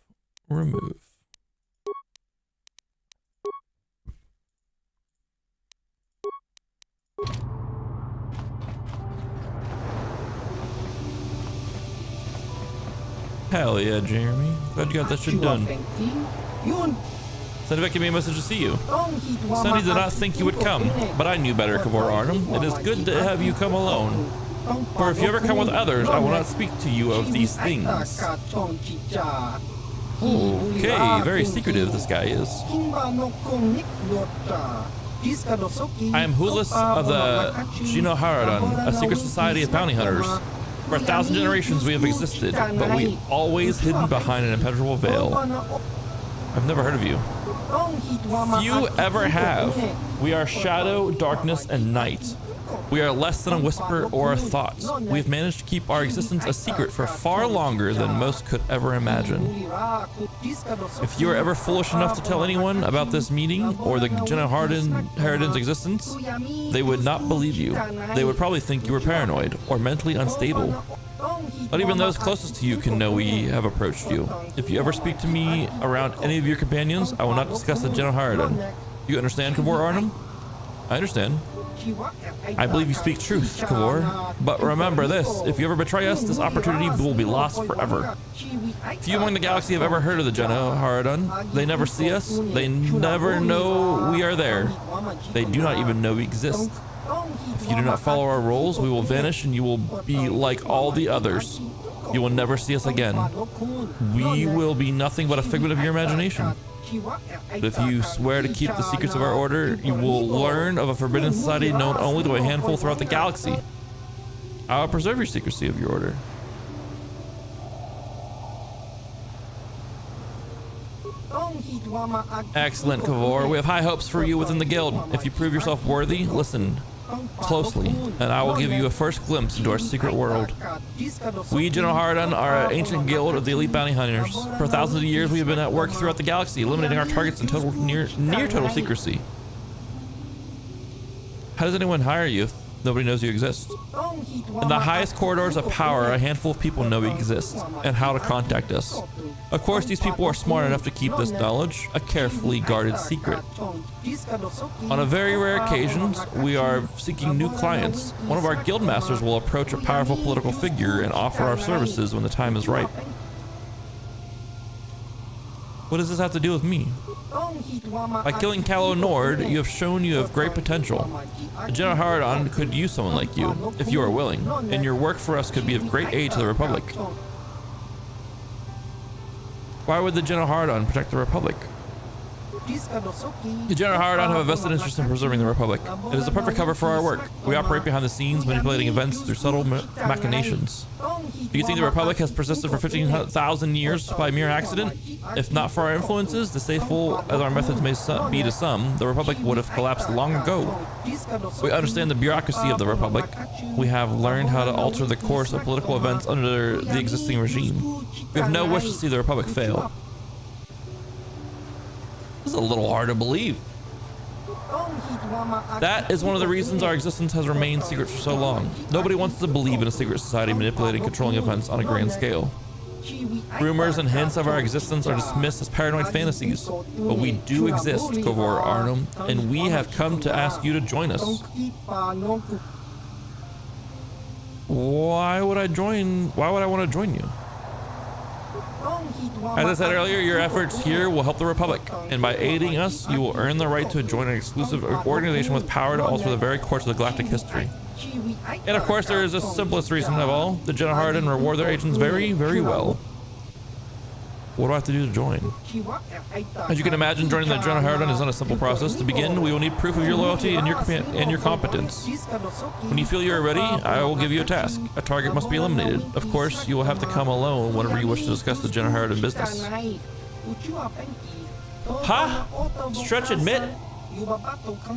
Hell yeah, Jeremy. Glad you got that shit done. Sunny Vec gave me a message to see you. Sunny did not think you would come, but I knew better, Kavor Arnhem. It is good to have you come alone. For if you ever come with others, I will not speak to you of these things. Okay, very secretive this guy is. I am Ruthless of the Jedi, a secret society of bounty hunters. For 1,000 generations we have existed, but we always hidden behind an impenetrable veil. I've never heard of you. Few ever have. We are shadow, darkness, and night. We are less than a whisper or a thought. We have managed to keep our existence a secret for far longer than most could ever imagine. If you are ever foolish enough to tell anyone about this meeting or the Jedi Harridan's existence, they would not believe you. They would probably think you were paranoid or mentally unstable. Not even those closest to you can know we have approached you. If you ever speak to me around any of your companions, I will not discuss the Jedi Harridan. You understand, Kavor Arnhem? I understand. I believe you speak truth, Kavor. But remember this, if you ever betray us, this opportunity will be lost forever. Few among the galaxy have ever heard of the Jedi Harridan. They never see us. They never know we are there. They do not even know we exist. If you do not follow our rules, we will vanish and you will be like all the others. You will never see us again. We will be nothing but a figment of your imagination. But if you swear to keep the secrets of our order, you will learn of a forbidden society known only to a handful throughout the galaxy. I will preserve your secrecy of your order. Excellent, Kavor. We have high hopes for you within the guild. If you prove yourself worthy, listen closely, and I will give you a first glimpse into our secret world. We, Jedi Harridan, are an ancient guild of the elite bounty hunters. For thousands of years, we have been at work throughout the galaxy, eliminating our targets in near total secrecy. How does anyone hire you if nobody knows you exist? In the highest corridors of power, a handful of people know we exist and how to contact us. Of course, these people are smart enough to keep this knowledge a carefully guarded secret. On a very rare occasions, we are seeking new clients. One of our guild masters will approach a powerful political figure and offer our services when the time is ripe. What does this have to do with me? By killing Calo Nord, you have shown you have great potential. The Jedi Harridan could use someone like you, if you are willing, and your work for us could be of great aid to the Republic. Why would the Jedi Harridan protect the Republic? The Jedi Harridan have a vested interest in preserving the Republic. It is a perfect cover for our work. We operate behind the scenes, manipulating events through subtle machinations. Do you think the Republic has persisted for 15,000 years by mere accident? If not for our influences, distasteful as our methods may be to some, the Republic would have collapsed long ago. We understand the bureaucracy of the Republic. We have learned how to alter the course of political events under the existing regime. We have no wish to see the Republic fail. This is a little hard to believe. That is one of the reasons our existence has remained secret for so long. Nobody wants to believe in a secret society manipulating and controlling events on a grand scale. Rumors and hints of our existence are dismissed as paranoid fantasies, but we do exist, Kavor Arnhem, and we have come to ask you to join us. Why would I want to join you? As I said earlier, your efforts here will help the Republic, and by aiding us, you will earn the right to join an exclusive organization with power to alter the very course of the galactic history. And of course, there is the simplest reason of all. The Jedi Harridan reward their agents very, very well. What do I have to do to join? As you can imagine, joining the Jedi Order is not a simple process. To begin, we will need proof of your loyalty and your competence. When you feel you are ready, I will give you a task. A target must be eliminated. Of course, you will have to come alone whenever you wish to discuss the Jedi Order business. Ha! Stretch admit.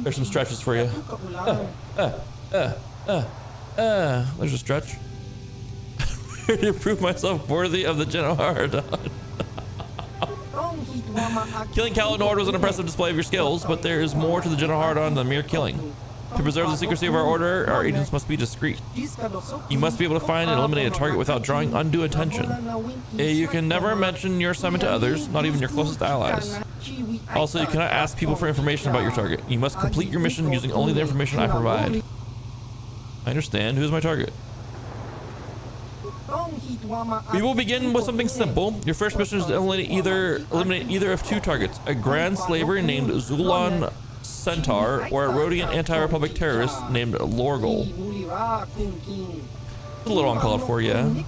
There's some stretches for you. There's a stretch. To prove myself worthy of the Jedi Order. Killing Galactic Order was an impressive display of your skills, but there is more to the Jedi Order than mere killing. To preserve the secrecy of our order, our agents must be discreet. You must be able to find and eliminate a target without drawing undue attention. You can never mention your assignment to others, not even your closest allies. Also, you cannot ask people for information about your target. You must complete your mission using only the information I provide. I understand. Who's my target? We will begin with something simple. Your first mission is to eliminate either of two targets: a Grand Slaver named Zulon Centaur, or a Rhodian anti-Republic terrorist named Lorgol. It's a little uncalled for, yeah.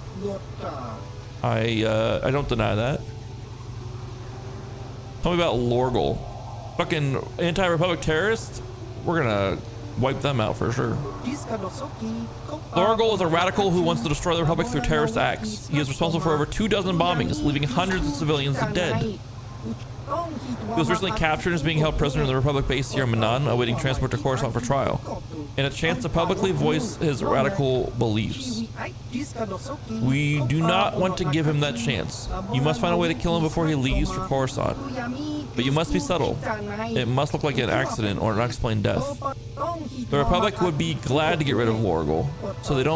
I don't deny that. Tell me about Lorgol. Fucking anti-Republic terrorists? We're gonna wipe them out for sure. Lorgol is a radical who wants to destroy the Republic through terrorist acts. He is responsible for over 24 bombings, leaving hundreds of civilians dead. He was recently captured and is being held prisoner in the Republic base here in Manan, awaiting transport to Coruscant for trial, and a chance to publicly voice his radical beliefs. We do not want to give him that chance. You must find a way to kill him before he leaves for Coruscant. But you must be subtle. It must look like an accident or an unexplained death. The Republic would be glad to get rid of Lorgol, so they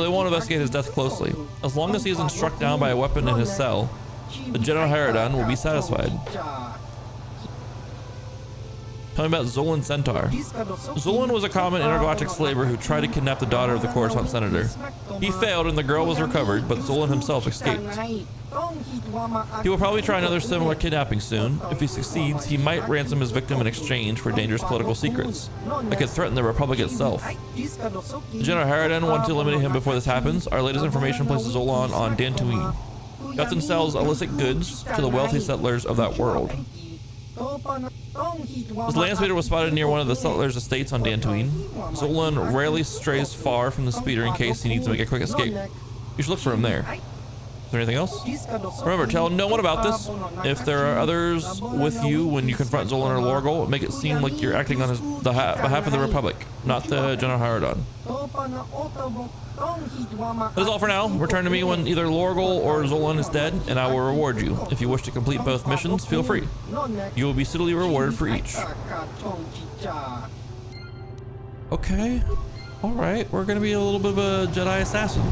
won't investigate his death closely. As long as he isn't struck down by a weapon in his cell, the Jedi Order will be satisfied. Tell me about Zolan Centaur. Zolan was a common intergalactic slaver who tried to kidnap the daughter of the Coruscant senator. He failed and the girl was recovered, but Zolan himself escaped. He will probably try another similar kidnapping soon. If he succeeds, he might ransom his victim in exchange for dangerous political secrets that could threaten the Republic itself. The Jedi Order want to eliminate him before this happens. Our latest information places Zolan on Dantooine. He often sells illicit goods to the wealthy settlers of that world. His land speeder was spotted near one of the settlers' estates on Dantooine. Zolan rarely strays far from the speeder in case he needs to make a quick escape. You should look for him there. Is there anything else? Remember, tell no one about this. If there are others with you when you confront Zolan or Lorgol, make it seem like you're acting on behalf of the Republic, not the Jedi Order. That is all for now. Return to me when either Lorgol or Zolan is dead, and I will reward you. If you wish to complete both missions, feel free. You will be suitably rewarded for each. Okay. Alright, we're gonna be a little bit of a Jedi assassin.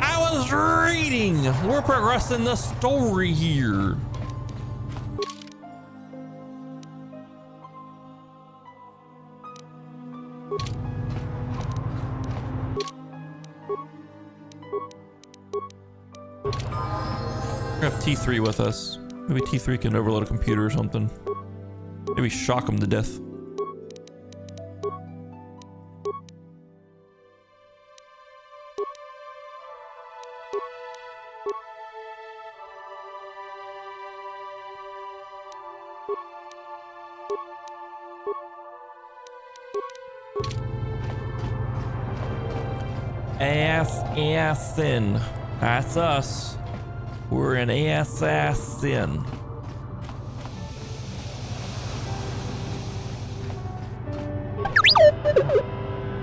I was reading! We're progressing the story here. We're gonna have T3 with us. Maybe T3 can overload a computer or something. Maybe shock him to death. Assassin. That's us. We're an assassin.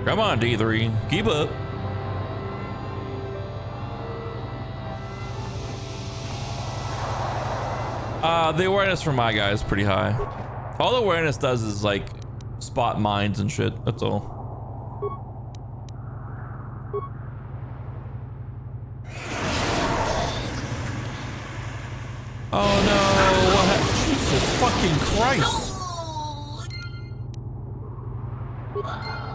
Come on, D3. Keep up. The awareness from my guy is pretty high. All the awareness does is like spot mines and shit. That's all. Oh no, Jesus fucking Christ.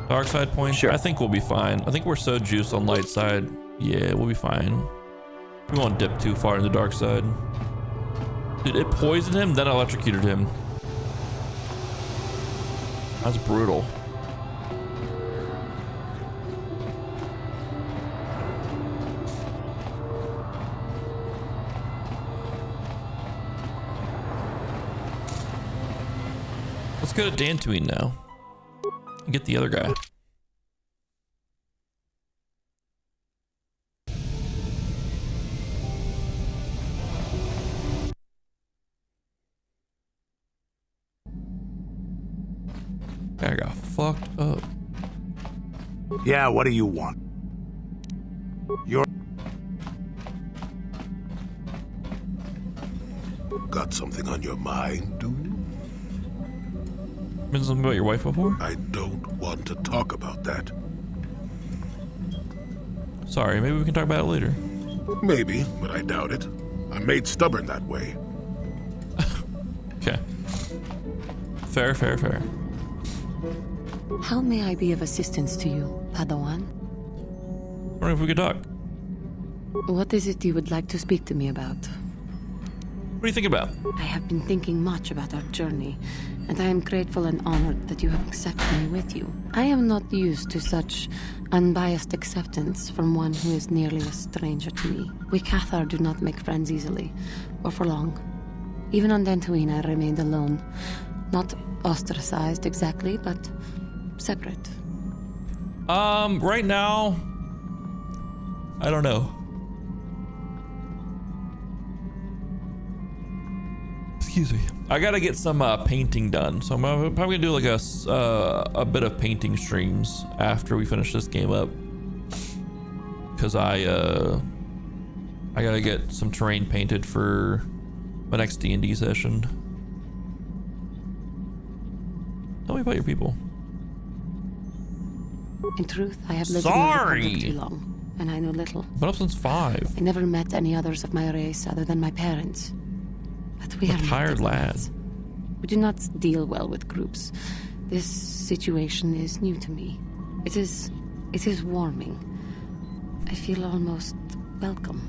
Dark side point? Sure. I think we'll be fine. I think we're so juiced on light side. Yeah, we'll be fine. We won't dip too far in the dark side. Dude, it poisoned him, then electrocuted him. That's brutal. Let's go to Dantooine now. And get the other guy. I got fucked up. Yeah, what do you want? You're... Got something on your mind, do you? Been something about your wife before? I don't want to talk about that. Sorry, maybe we can talk about it later. Maybe, but I doubt it. I'm made stubborn that way. Okay. Fair, fair, fair. How may I be of assistance to you, Padawan? I wonder if we could talk. What is it you would like to speak to me about? What do you think about? I have been thinking much about our journey, and I am grateful and honored that you have accepted me with you. I am not used to such unbiased acceptance from one who is nearly a stranger to me. We Cathar do not make friends easily, or for long. Even on Dantooine, I remained alone. Not ostracized exactly, but separate. Right now, I don't know. Excuse me. I gotta get some painting done, so I'm probably gonna do like a bit of painting streams after we finish this game up, because I gotta get some terrain painted for my next D&D session. Tell me about your people. In truth, I have lived in the Republic too long, and I know little. Been up since 5. I never met any others of my race other than my parents. But we are tired lad. We do not deal well with groups. This situation is new to me. It is warming. I feel almost welcome.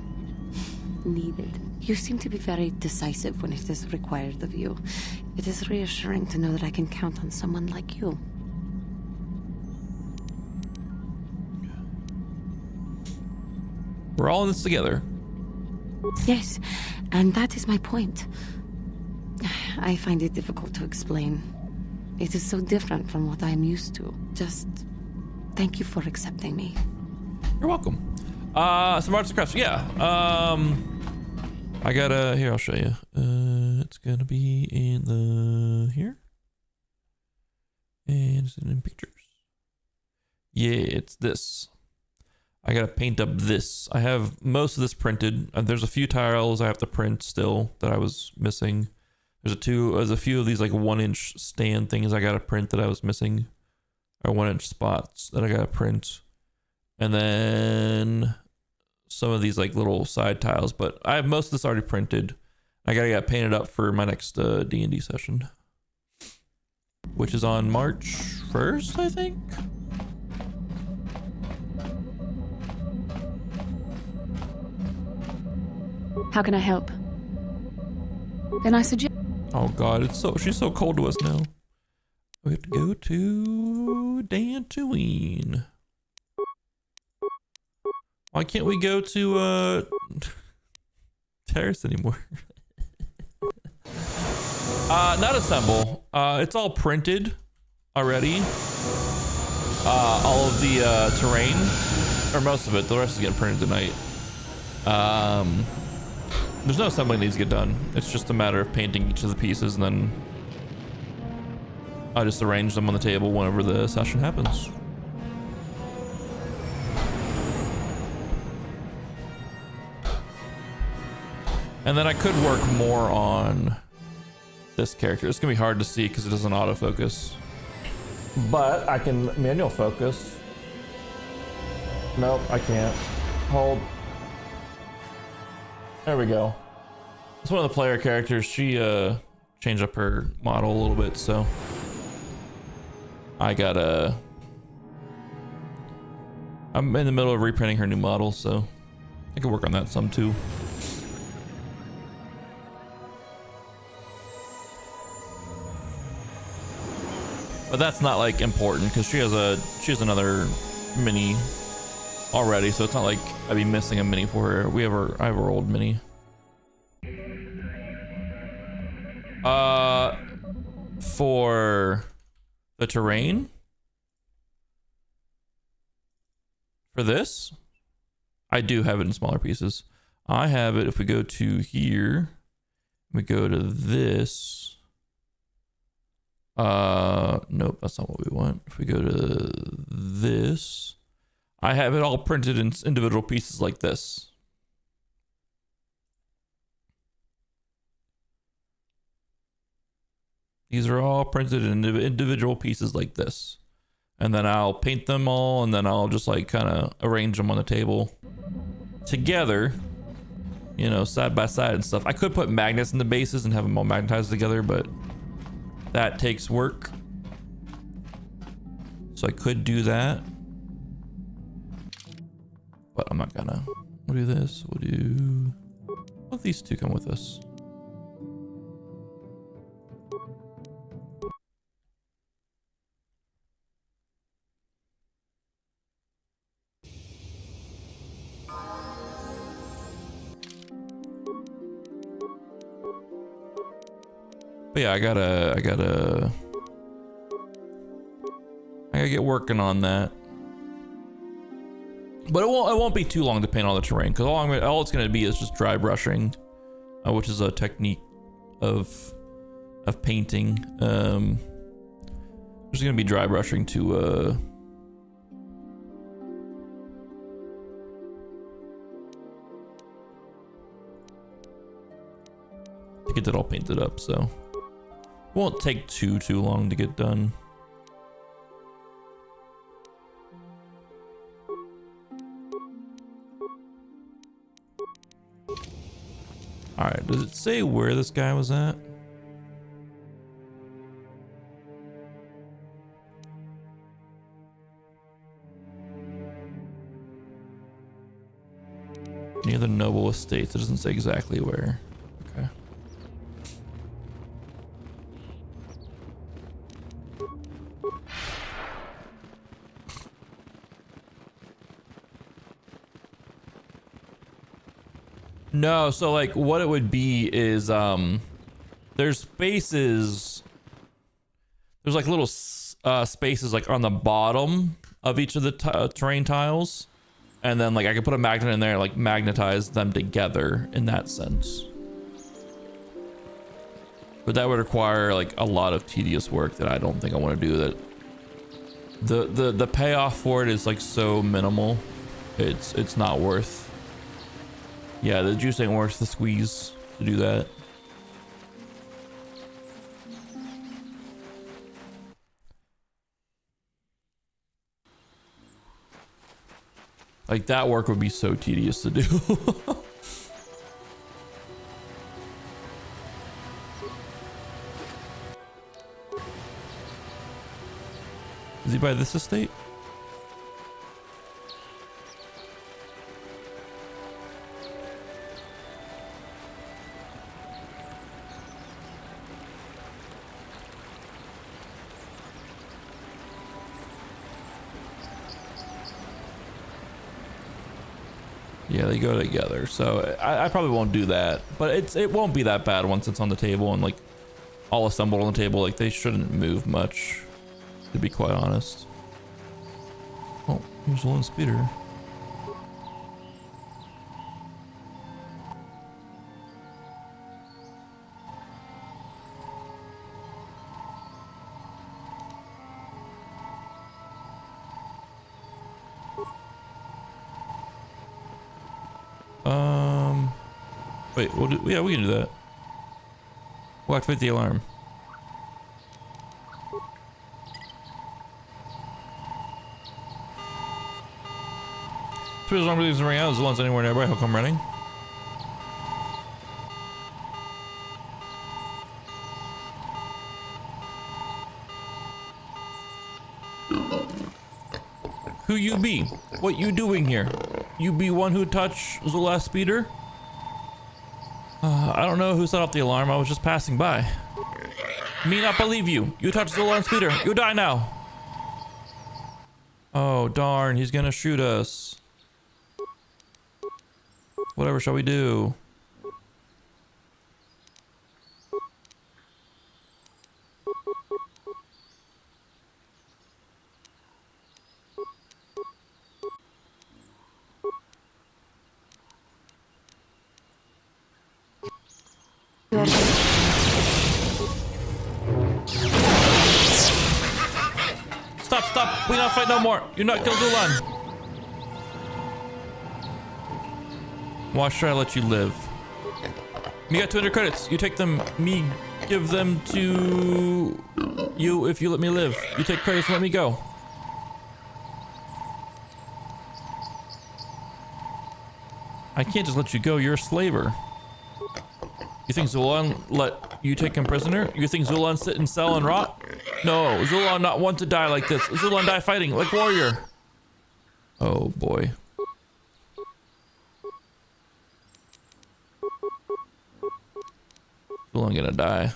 Needed. You seem to be very decisive when it is required of you. It is reassuring to know that I can count on someone like you. We're all in this together. Yes, and that is my point. I find it difficult to explain. It is so different from what I am used to. Just thank you for accepting me. You're welcome. Some arts and crafts. Yeah. I gotta, here, I'll show you. It's gonna be in the, here. And it's in pictures. Yeah, it's this. I gotta paint up this. I have most of this printed. There's a few tiles I have to print still that I was missing. There's a few of these like 1-inch stand things I gotta print that I was missing. Or 1-inch spots that I gotta print. And then some of these like little side tiles, but I have most of this already printed. I gotta get painted up for my next D&D session, which is on March 1st, I think. How can I help? Then I suggest... Oh god, she's so cold to us now. We have to go to Dantooine. Why can't we go to Terrace anymore? Not assemble. It's all printed already. All of the terrain, or most of it. The rest is getting printed tonight. There's no assembling that needs to get done. It's just a matter of painting each of the pieces, and then I just arrange them on the table whenever the session happens. And then I could work more on this character. It's gonna be hard to see because it doesn't autofocus. But I can manual focus. Nope, I can't. Hold. There we go. It's one of the player characters. She changed up her model a little bit, so I gotta... I'm in the middle of reprinting her new model, so I can work on that some too. But that's not like important because she has another mini already, so it's not like I'd be missing a mini for her. I have her old mini. For the terrain? For this? I do have it in smaller pieces. I have it, if we go to here, we go to this. Nope, that's not what we want. If we go to this, I have it all printed in individual pieces like this. These are all printed in individual pieces like this. And then I'll paint them all, and then I'll just like kind of arrange them on the table together, you know, side by side and stuff. I could put magnets in the bases and have them all magnetized together, but that takes work. So I could do that, but I'm not gonna. We'll do this. We'll do. Both these two come with us. But yeah, I gotta get working on that. But it won't be too long to paint all the terrain, because all it's gonna be is just dry brushing, which is a technique of painting. There's gonna be dry brushing to get that all painted up, so won't take too long to get done. All right, does it say where this guy was at? Near the noble estates. It doesn't say exactly where. Okay. No, so like what it would be is there's spaces, there's like little spaces like on the bottom of each of the terrain tiles, and then like I could put a magnet in there, like magnetize them together in that sense. But that would require like a lot of tedious work that I don't think I want to do. That the payoff for it is like so minimal, it's not worth. Yeah, the juice ain't worth the squeeze to do that. Like that work would be so tedious to do. Is he by this estate? Yeah, they go together, so I probably won't do that, but it won't be that bad once it's on the table and like all assembled on the table. Like they shouldn't move much, to be quite honest. Oh, here's one speeder. Wait, yeah, we can do that. We'll activate the alarm. As long as he's ring out, as long as anywhere nearby, he'll come running. Who you be? What you doing here? You be one who touched the last speeder? I don't know who set off the alarm. I was just passing by. Me not believe you. You touched the alarm speeder. You die now. Oh darn, he's gonna shoot us. Whatever shall we do? stop. We not fight no more. You not kill Zulan. Watch, try to let you live. You got 200 credits. You take them. Me give them to you if you let me live. You take credits and let me go. I can't just let you go. You're a slaver. You think Zulan let you take him prisoner? You think Zulan sit in cell and rot? No, Zulan not want to die like this. Zulan die fighting like warrior. Oh boy. Zulan gonna die.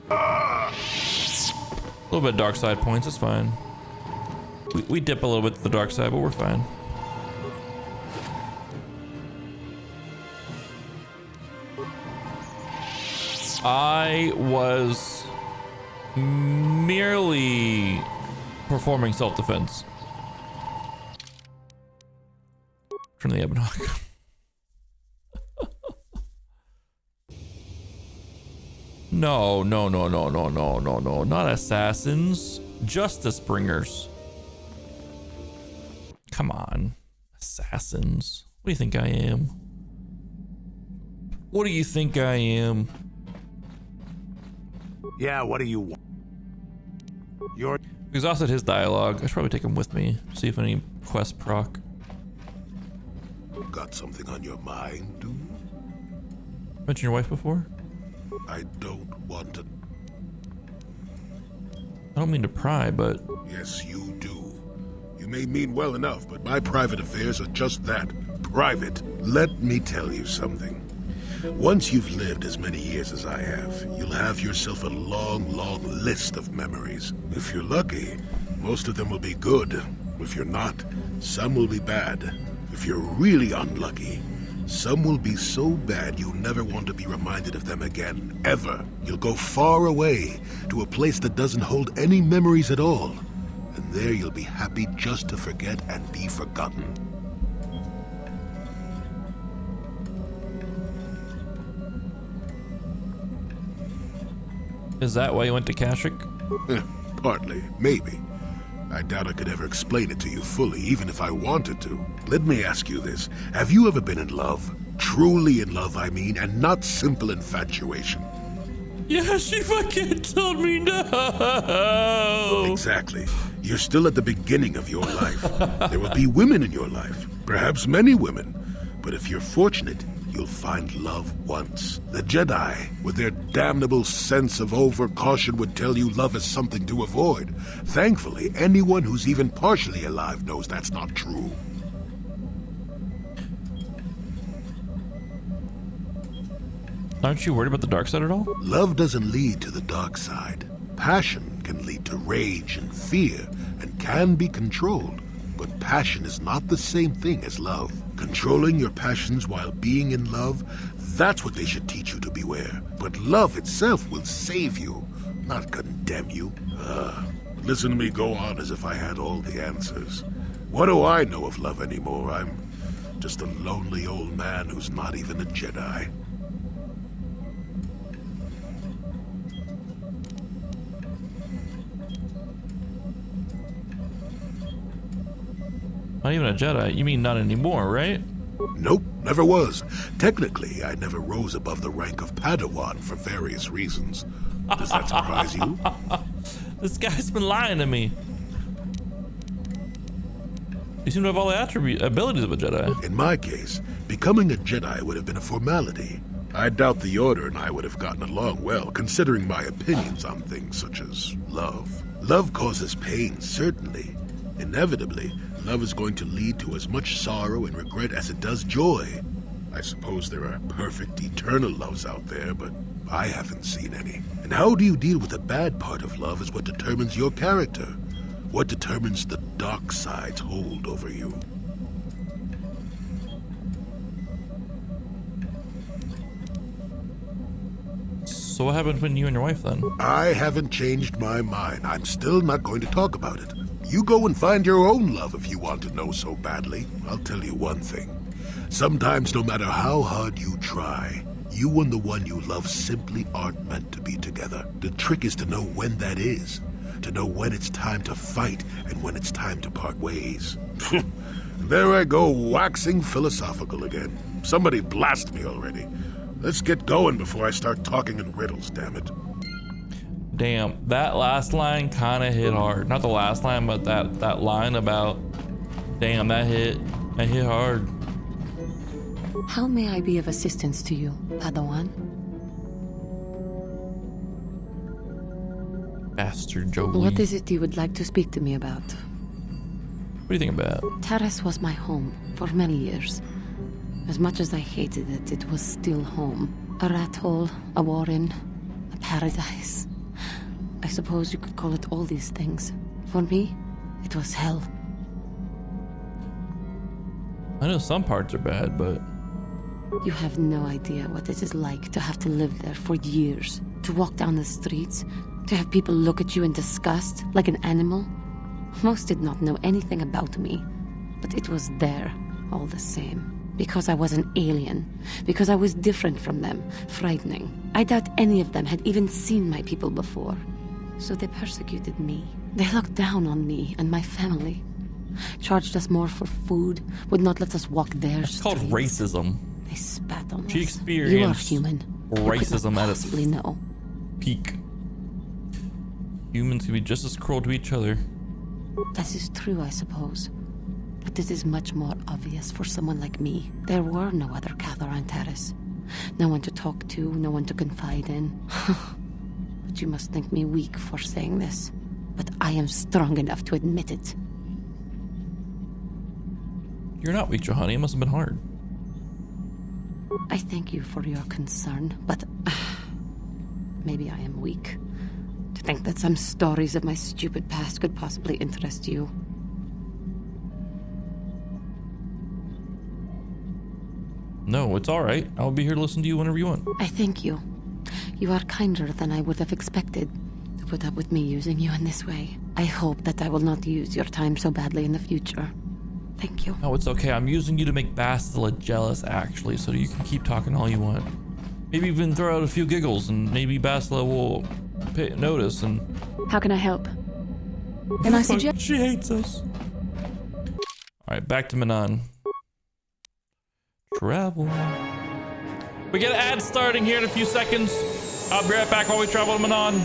A little bit dark side points, it's fine. We dip a little bit to the dark side, but we're fine. I was merely performing self-defense. From the Ebonhawk. No, not assassins. Justice bringers. Come on. Assassins. What do you think I am? What do you think I am? Yeah, what do you want? You're exhausted his dialogue. I should probably take him with me. See if any quest proc. Got something on your mind, dude? Mentioned your wife before? I don't want to. I don't mean to pry, but... Yes, you do. You may mean well enough, but my private affairs are just that. Private. Let me tell you something. Once you've lived as many years as I have, you'll have yourself a long, long list of memories. If you're lucky, most of them will be good. If you're not, some will be bad. If you're really unlucky, some will be so bad you'll never want to be reminded of them again, ever. You'll go far away, to a place that doesn't hold any memories at all. And there you'll be happy just to forget and be forgotten. Is that why you went to Kashyyyk? Partly, maybe. I doubt I could ever explain it to you fully, even if I wanted to. Let me ask you this. Have you ever been in love? Truly in love, I mean, and not simple infatuation. Yeah, she fucking told me no. Exactly. You're still at the beginning of your life. There will be women in your life, perhaps many women. But if you're fortunate, you'll find love once. The Jedi, with their damnable sense of over-caution, would tell you love is something to avoid. Thankfully, anyone who's even partially alive knows that's not true. Aren't you worried about the dark side at all? Love doesn't lead to the dark side. Passion can lead to rage and fear, and can be controlled. But passion is not the same thing as love. Controlling your passions while being in love, that's what they should teach you to beware. But love itself will save you, not condemn you. Listen to me go on as if I had all the answers. What do I know of love anymore? I'm just a lonely old man who's not even a Jedi. Not even a Jedi. You mean not anymore, right? Nope, never was. Technically, I never rose above the rank of Padawan for various reasons. Does that surprise you? This guy's been lying to me. You seem to have all the abilities of a Jedi. In my case, becoming a Jedi would have been a formality. I doubt the Order and I would have gotten along well, considering my opinions on things such as love. Love causes pain, certainly. Inevitably, love is going to lead to as much sorrow and regret as it does joy. I suppose there are perfect, eternal loves out there, but I haven't seen any. And how do you deal with the bad part of love is what determines your character. What determines the dark side's hold over you. So what happened between you and your wife then? I haven't changed my mind. I'm still not going to talk about it. You go and find your own love if you want to know so badly. I'll tell you one thing. Sometimes, no matter how hard you try, you and the one you love simply aren't meant to be together. The trick is to know when that is. to know when it's time to fight and when it's time to part ways. There I go, waxing philosophical again. Somebody blast me already. Let's get going before I start talking in riddles, damn it. Damn, that last line kind of hit hard. Not the last line, but that line about, damn, that hit hard. How may I be of assistance to you, Padawan? Bastard Joey. What is it you would like to speak to me about? What do you think about? Taris was my home for many years. As much as I hated it, it was still home. A rat hole, a warren, a paradise. I suppose you could call it all these things. For me, it was hell. I know some parts are bad, but... You have no idea what it is like to have to live there for years. To walk down the streets, to have people look at you in disgust, like an animal. Most did not know anything about me, but it was there, all the same. Because I was an alien, because I was different from them, frightening. I doubt any of them had even seen my people before. So they persecuted me. They looked down on me and my family. Charged us more for food, would not let us walk their streets. It's called racism. They spat on us. She experienced you are human. racism at its know. peak. Humans can be just as cruel to each other. That is true, I suppose. But it is much more obvious for someone like me. There were no other Cathar on Taris. No one to talk to, no one to confide in. But you must think me weak for saying this. But I am strong enough to admit it. You're not weak, Johanny. It must have been hard. I thank you for your concern, but maybe I am weak. To think that some stories of my stupid past could possibly interest you. No, it's all right. I'll be here to listen to you whenever you want. I thank you. You are kinder than I would have expected to put up with me using you in this way. I hope that I will not use your time so badly in the future. Thank you. No, it's okay. I'm using you to make Bastila jealous, actually, so you can keep talking all you want. Maybe even throw out a few giggles, and maybe Bastila will notice. And how can I help? Can I suggest? She hates us. All right, back to Manon. Travel. We get an ad starting here in a few seconds. I'll be right back while we travel to Manon.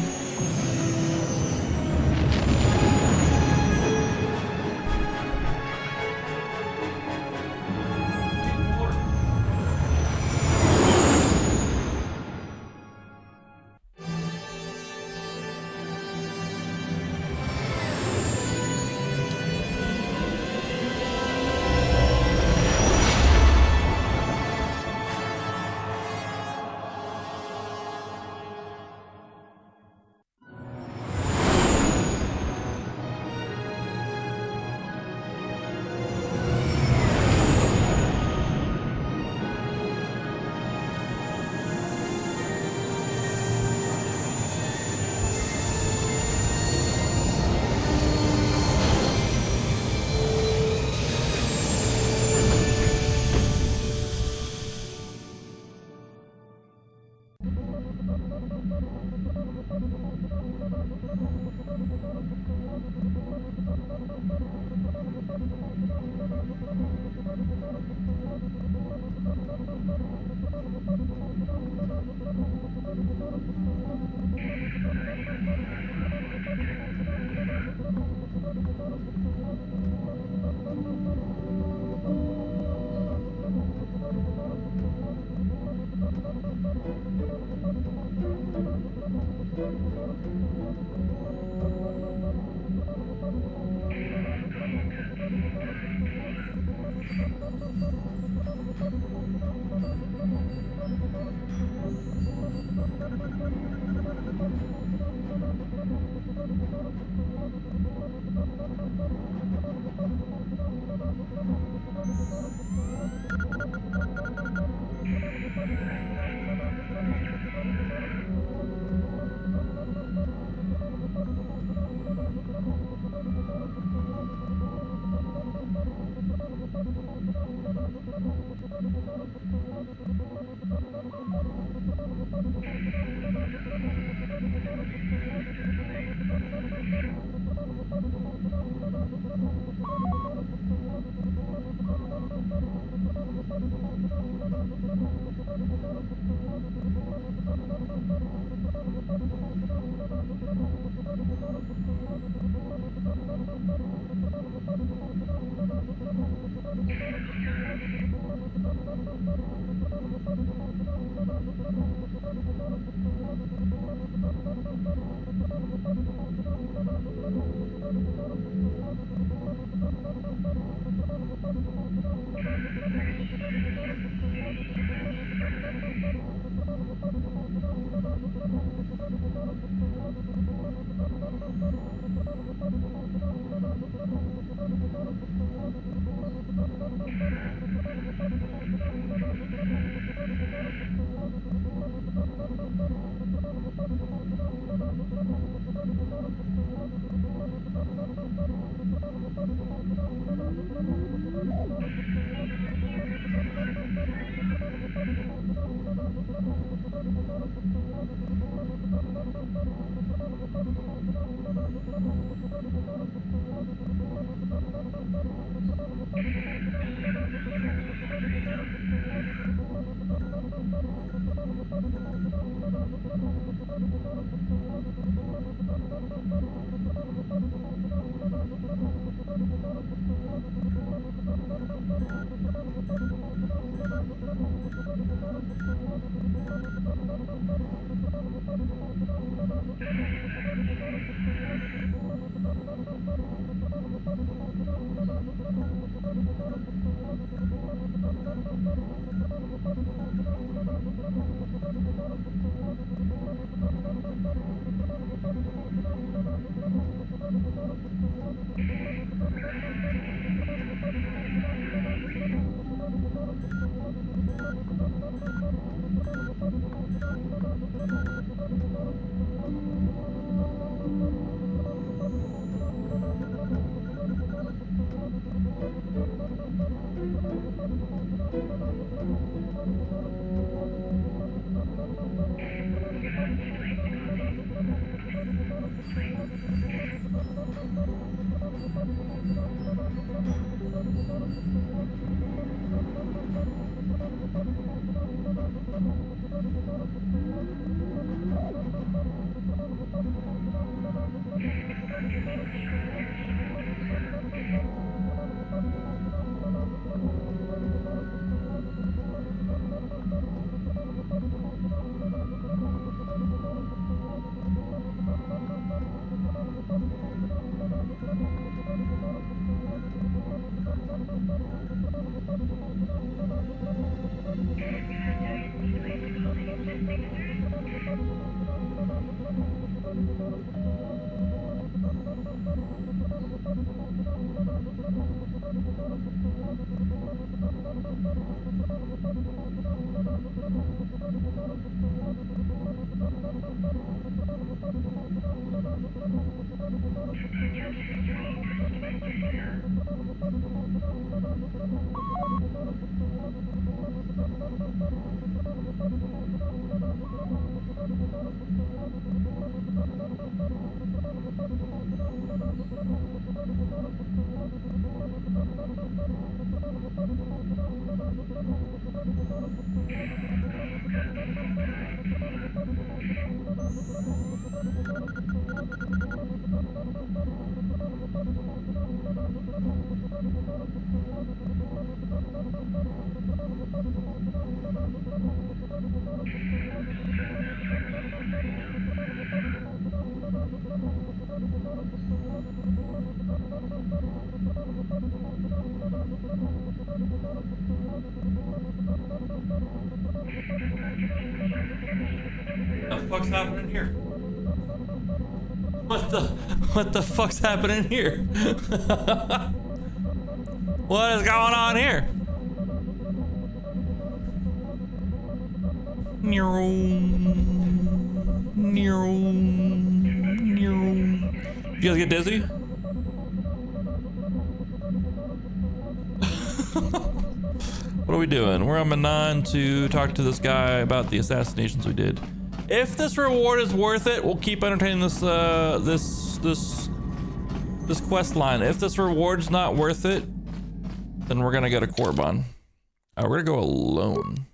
What's happening here? What the fuck's happening here? What is going on here? You guys get dizzy? What are we doing? We're on Manon to talk to this guy about the assassinations we did. If this reward is worth it, we'll keep entertaining this this quest line. If this reward's not worth it, then we're gonna go to Korriban. We're gonna go alone.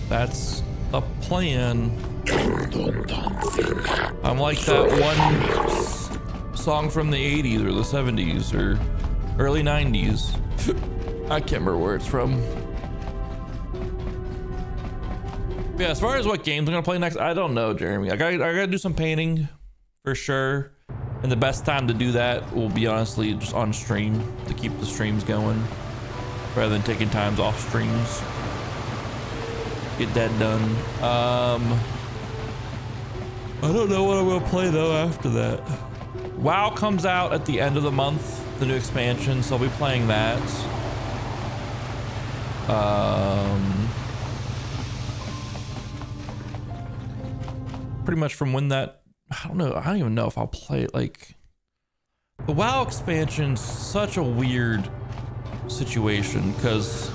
That's the plan. I'm like that one song from the 80s or the 70s or early 90s. I can't remember where it's from. Yeah, as far as what games I'm gonna play next, I don't know, Jeremy. I gotta do some painting for sure. And the best time to do that will be honestly just on stream to keep the streams going rather than taking times off streams. Get that done. I don't know what I'm gonna play though after that. WoW comes out at the end of the month, the new expansion, so I'll be playing that. Pretty much from when that, I don't even know if I'll play it. Like, the WoW expansion's such a weird situation because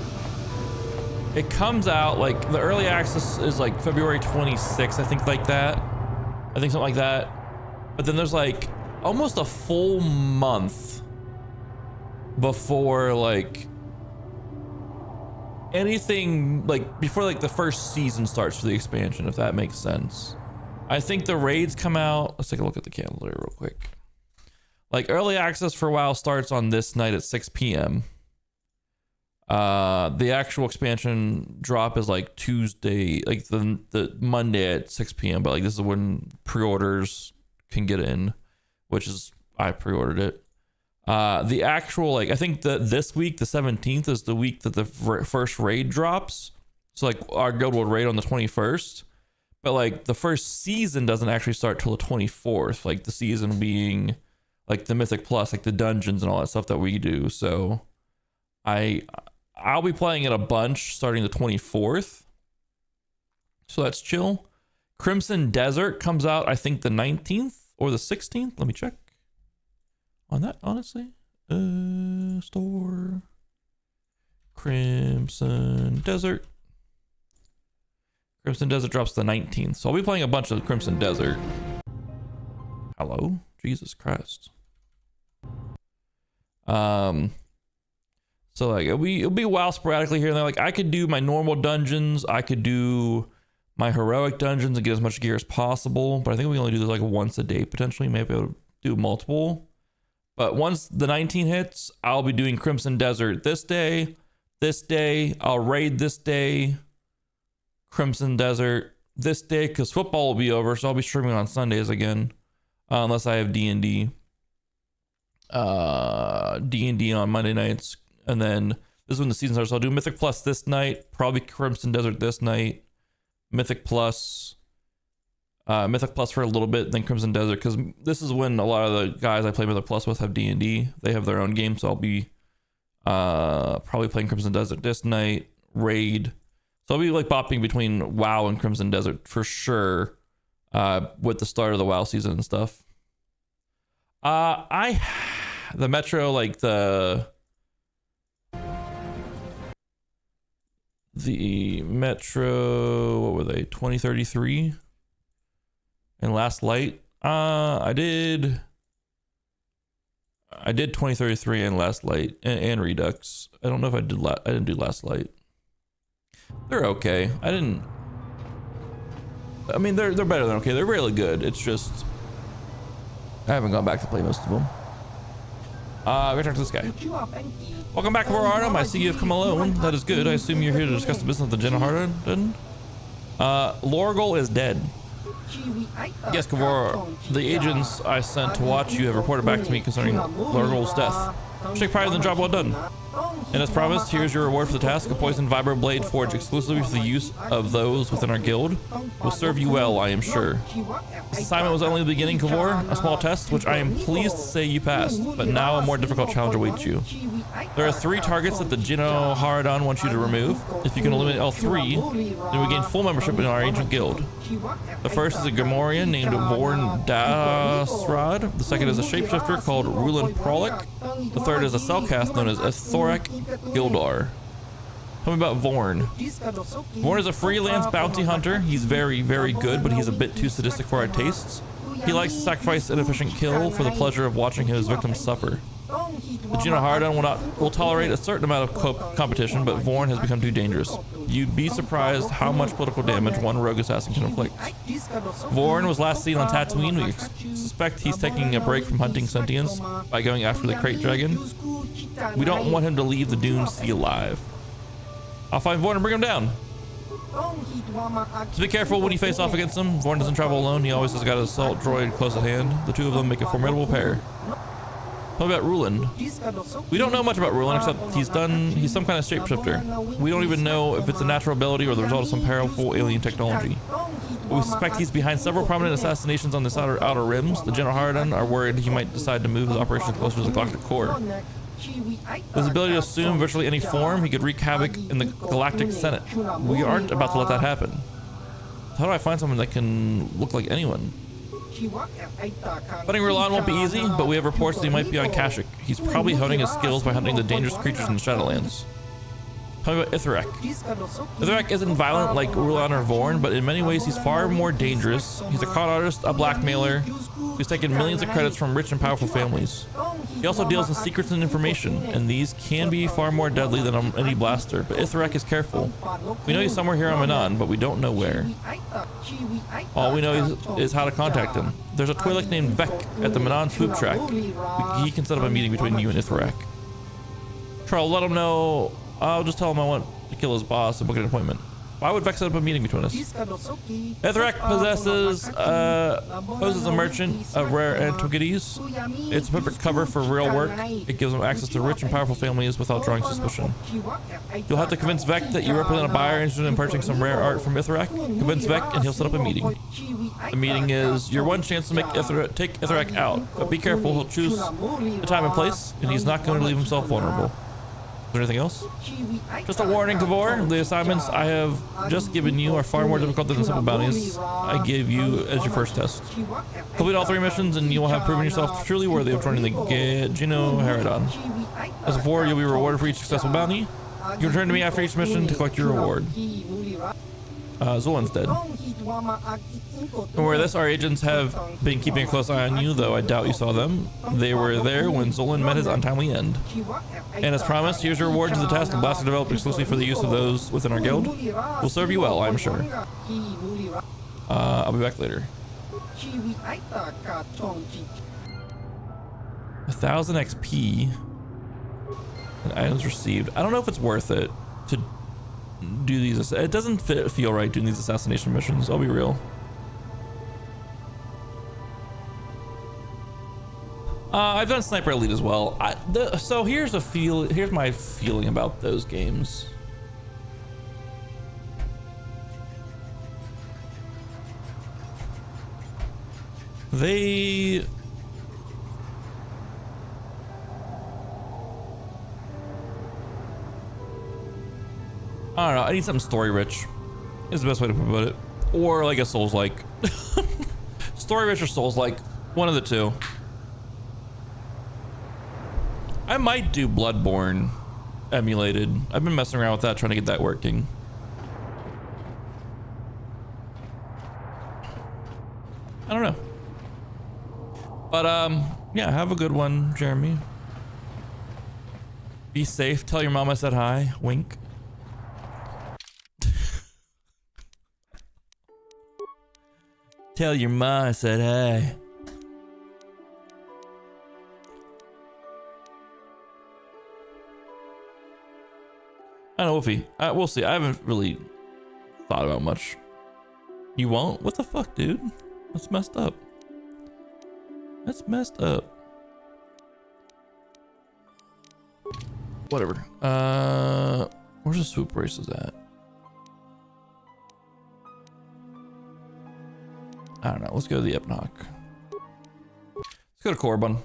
it comes out like the early access is like February 26th, I think, like that. I think something like that. But then there's like almost a full month before like anything, like before like the first season starts for the expansion, if that makes sense. I think the raids come out. Let's take a look at the calendar real quick. Like early access for WoW starts on this night at 6 p.m. The actual expansion drop is like Tuesday, like the Monday at 6 p.m. But like this is when pre-orders can get in, which is I pre-ordered it. The actual, like I think that this week, the 17th, is the week that the first raid drops. So like our guild will raid on the 21st. But like the first season doesn't actually start till the 24th. Like the season being like the Mythic Plus, like the dungeons and all that stuff that we do. So I'll be playing it a bunch starting the 24th. So that's chill. Crimson Desert comes out, I think, the 19th or the 16th. Let me check on that, honestly. Store. Crimson Desert. Crimson Desert drops the 19th. So I'll be playing a bunch of Crimson Desert. Hello? Jesus Christ. So like it'll be WoW sporadically here and there. Like I could do my normal dungeons, I could do my heroic dungeons and get as much gear as possible, but I think we only do this like once a day potentially. Maybe I'll do multiple. But once the 19 hits, I'll be doing Crimson Desert this day, I'll raid this day, Crimson Desert this day, because football will be over, so I'll be streaming on Sundays again, unless I have D&D. D&D on Monday nights, and then this is when the season starts. So I'll do Mythic Plus this night, probably Crimson Desert this night, Mythic Plus for a little bit, then Crimson Desert, because this is when a lot of the guys I play Mythic Plus with have D&D. They have their own game, so I'll be probably playing Crimson Desert this night, raid. So I'll be like bopping between WoW and Crimson Desert for sure, with the start of the WoW season and stuff. The Metro, like the Metro, what were they, 2033 and Last Light. I did 2033 and Last Light and Redux. I don't know if I didn't do Last Light. They're okay. I mean, they're better than okay. They're really good. It's just I haven't gone back to play most of them. Go talk to this guy. Welcome back, Artem. I see you have come alone. That is good. I assume you're here to discuss the business of the Jedi Order. Lorgol is dead. Yes, Kavor. The agents I sent to watch you have reported back to me concerning Lorgol's death. Shake pride in the job well done. And as promised, here's your reward for the task. A poisoned vibro blade forged exclusively for the use of those within our guild will serve you well, I am sure. This assignment was only the beginning, Kavor, a small test, which I am pleased to say you passed, but now a more difficult challenge awaits you. There are 3 targets that the Jino Haradon wants you to remove. If you can eliminate all 3, then we gain full membership in our ancient guild. The first is a Gamorrean named Vorn Dasrad. The second is a shapeshifter called Rulin Prolic. The third is a cellcath known as Thorak Gildar. Tell me about Vorn. Vorn is a freelance bounty hunter. He's very, very good, but he's a bit too sadistic for our tastes. He likes to sacrifice inefficient kill for the pleasure of watching his victims suffer. The Geno Hardon will tolerate a certain amount of competition, but Vorn has become too dangerous. You'd be surprised how much political damage one rogue assassin can inflict. Vorn was last seen on Tatooine. We suspect he's taking a break from hunting sentience by going after the Crate Dragon. We don't want him to leave the dunes sea alive. I'll find Vorn and bring him down. So be careful when you face off against him. Vorn doesn't travel alone. He always has got an assault droid close at hand. The two of them make a formidable pair. What about Rulin? We don't know much about Rulin except he's some kind of shapeshifter. We don't even know if it's a natural ability or the result of some powerful alien technology. We suspect he's behind several prominent assassinations on the outer rims. The Geno Hardon are worried he might decide to move his operations closer to the Galactic core. With his ability to assume virtually any form, he could wreak havoc in the Galactic Senate. We aren't about to let that happen. How do I find someone that can look like anyone? Hunting Rulon won't be easy, but we have reports that he might be on Kashyyyk. He's probably honing his skills by hunting the dangerous creatures in the Shadowlands. Tell me about Ithrak. Ithrak isn't violent like Rulon or Vorn, but in many ways he's far more dangerous. He's a con artist, a blackmailer, who's taken millions of credits from rich and powerful families. He also deals in secrets and information, and these can be far more deadly than any blaster, but Ithrak is careful. We know he's somewhere here on Manan, but we don't know where. All we know is how to contact him. There's a Twi'lek named Vec at the Manan swoop track. He can set up a meeting between you and Ithrak. Charles, let him know. I'll just tell him I want to kill his boss and book an appointment. Why would Vec set up a meeting between us? Ithrak poses a merchant of rare antiquities. It's a perfect cover for real work. It gives him access to rich and powerful families without drawing suspicion. You'll have to convince Vec that you represent a buyer interested in purchasing some rare art from Ithrak. Convince Vec and he'll set up a meeting. The meeting is your one chance to take Ithrak out, but be careful, he'll choose the time and place, and he's not going to leave himself vulnerable. Is there anything else? Just a warning, Kavor. The assignments I have just given you are far more difficult than the simple bounties I gave you as your first test. Complete all 3 missions and you will have proven yourself truly worthy of joining the Geno Hardon. As before, you'll be rewarded for each successful bounty. You can return to me after each mission to collect your reward. Zolan's dead. Don't worry, this, our agents have been keeping a close eye on you, though I doubt you saw them. They were there when Zolan met his untimely end. And as promised, here's your reward to the task of blaster developed exclusively for the use of those within our guild. Will serve you well, I'm sure. I'll be back later. 1,000 XP and items received. I don't know if it's worth it to do these. It doesn't feel right doing these assassination missions. I'll be real. I've done Sniper Elite as well. So here's my feeling about those games. I don't know. I need something story rich. Is the best way to put it, or like a Souls-like. Story rich or Souls-like, one of the two. I might do Bloodborne emulated. I've been messing around with that, trying to get that working. I don't know. But yeah, have a good one, Jeremy. Be safe. Tell your mom I said hi. Wink. Tell your mom I said hi. I don't know, Wolfie. We'll see. I haven't really thought about much. You won't? What the fuck, dude? That's messed up. That's messed up. Whatever. Where's the swoop races at? I don't know. Let's go to the Epnoc. Let's go to Korban.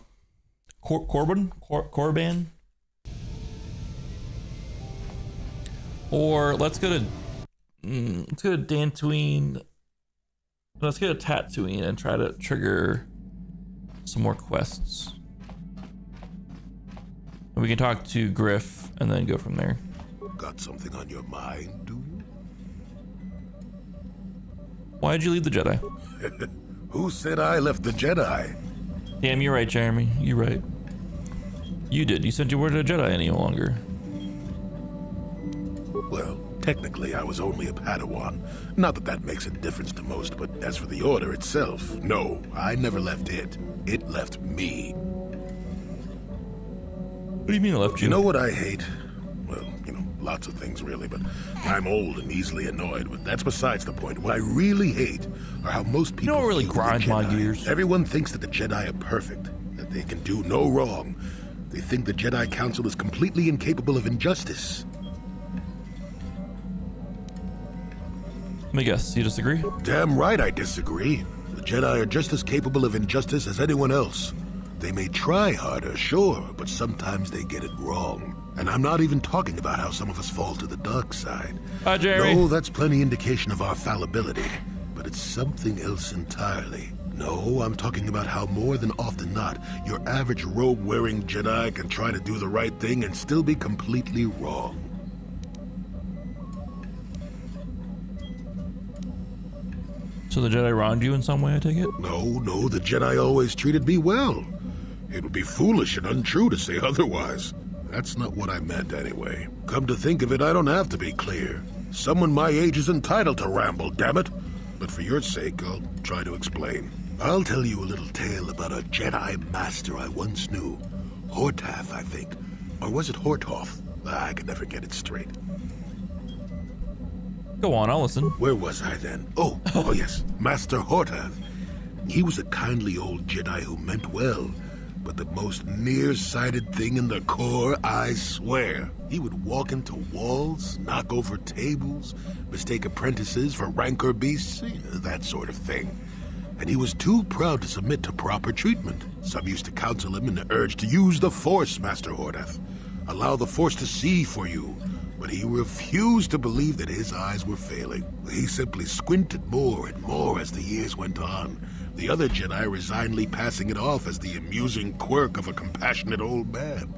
Korban? Or let's go to Dantooine. Let's go to Tatooine and try to trigger some more quests. And we can talk to Griff and then go from there. Got something on your mind, do you? Why did you leave the Jedi? Who said I left the Jedi? Damn, you're right, Jeremy. You're right. You did. You said you weren't a Jedi any longer. Well, technically I was only a Padawan. Not that that makes a difference to most, but as for the Order itself, no, I never left it. It left me. What do you mean it left you? You know what I hate? Well, lots of things really, but I'm old and easily annoyed, but that's besides the point. What I really hate are how most people really grind my gears. Everyone thinks that the Jedi are perfect, that they can do no wrong. They think the Jedi Council is completely incapable of injustice. Let me guess, you disagree? Damn right I disagree. The Jedi are just as capable of injustice as anyone else. They may try harder, sure, but sometimes they get it wrong. And I'm not even talking about how some of us fall to the dark side. Hi, Jerry. No, that's plenty indication of our fallibility, but it's something else entirely. No, I'm talking about how more than often not, your average robe-wearing Jedi can try to do the right thing and still be completely wrong. So the Jedi wronged you in some way, I take it? No, the Jedi always treated me well. It would be foolish and untrue to say otherwise. That's not what I meant anyway. Come to think of it, I don't have to be clear. Someone my age is entitled to ramble, damn it. But for your sake, I'll try to explain. I'll tell you a little tale about a Jedi master I once knew. Hortath, I think. Or was it Hortoth? I could never get it straight. Go on, I'll listen. Where was I then? Oh yes, Master Hortath. He was a kindly old Jedi who meant well, but the most nearsighted thing in the Corps, I swear. He would walk into walls, knock over tables, mistake apprentices for rancor beasts, that sort of thing. And he was too proud to submit to proper treatment. Some used to counsel him and urge to use the Force, Master Hortath. Allow the Force to see for you. But he refused to believe that his eyes were failing. He simply squinted more and more as the years went on, the other Jedi resignedly passing it off as the amusing quirk of a compassionate old man.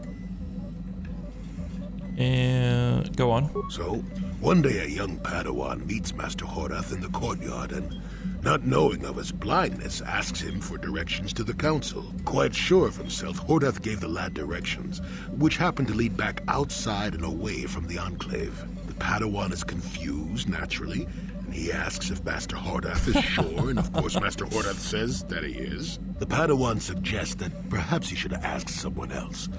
And go on. So, one day a young Padawan meets Master Hortath in the courtyard and, not knowing of his blindness, asks him for directions to the council. Quite sure of himself, Hortath gave the lad directions, which happened to lead back outside and away from the Enclave. The Padawan is confused, naturally, and he asks if Master Hortath is sure, and of course Master Hortath says that he is. The Padawan suggests that perhaps he should ask someone else,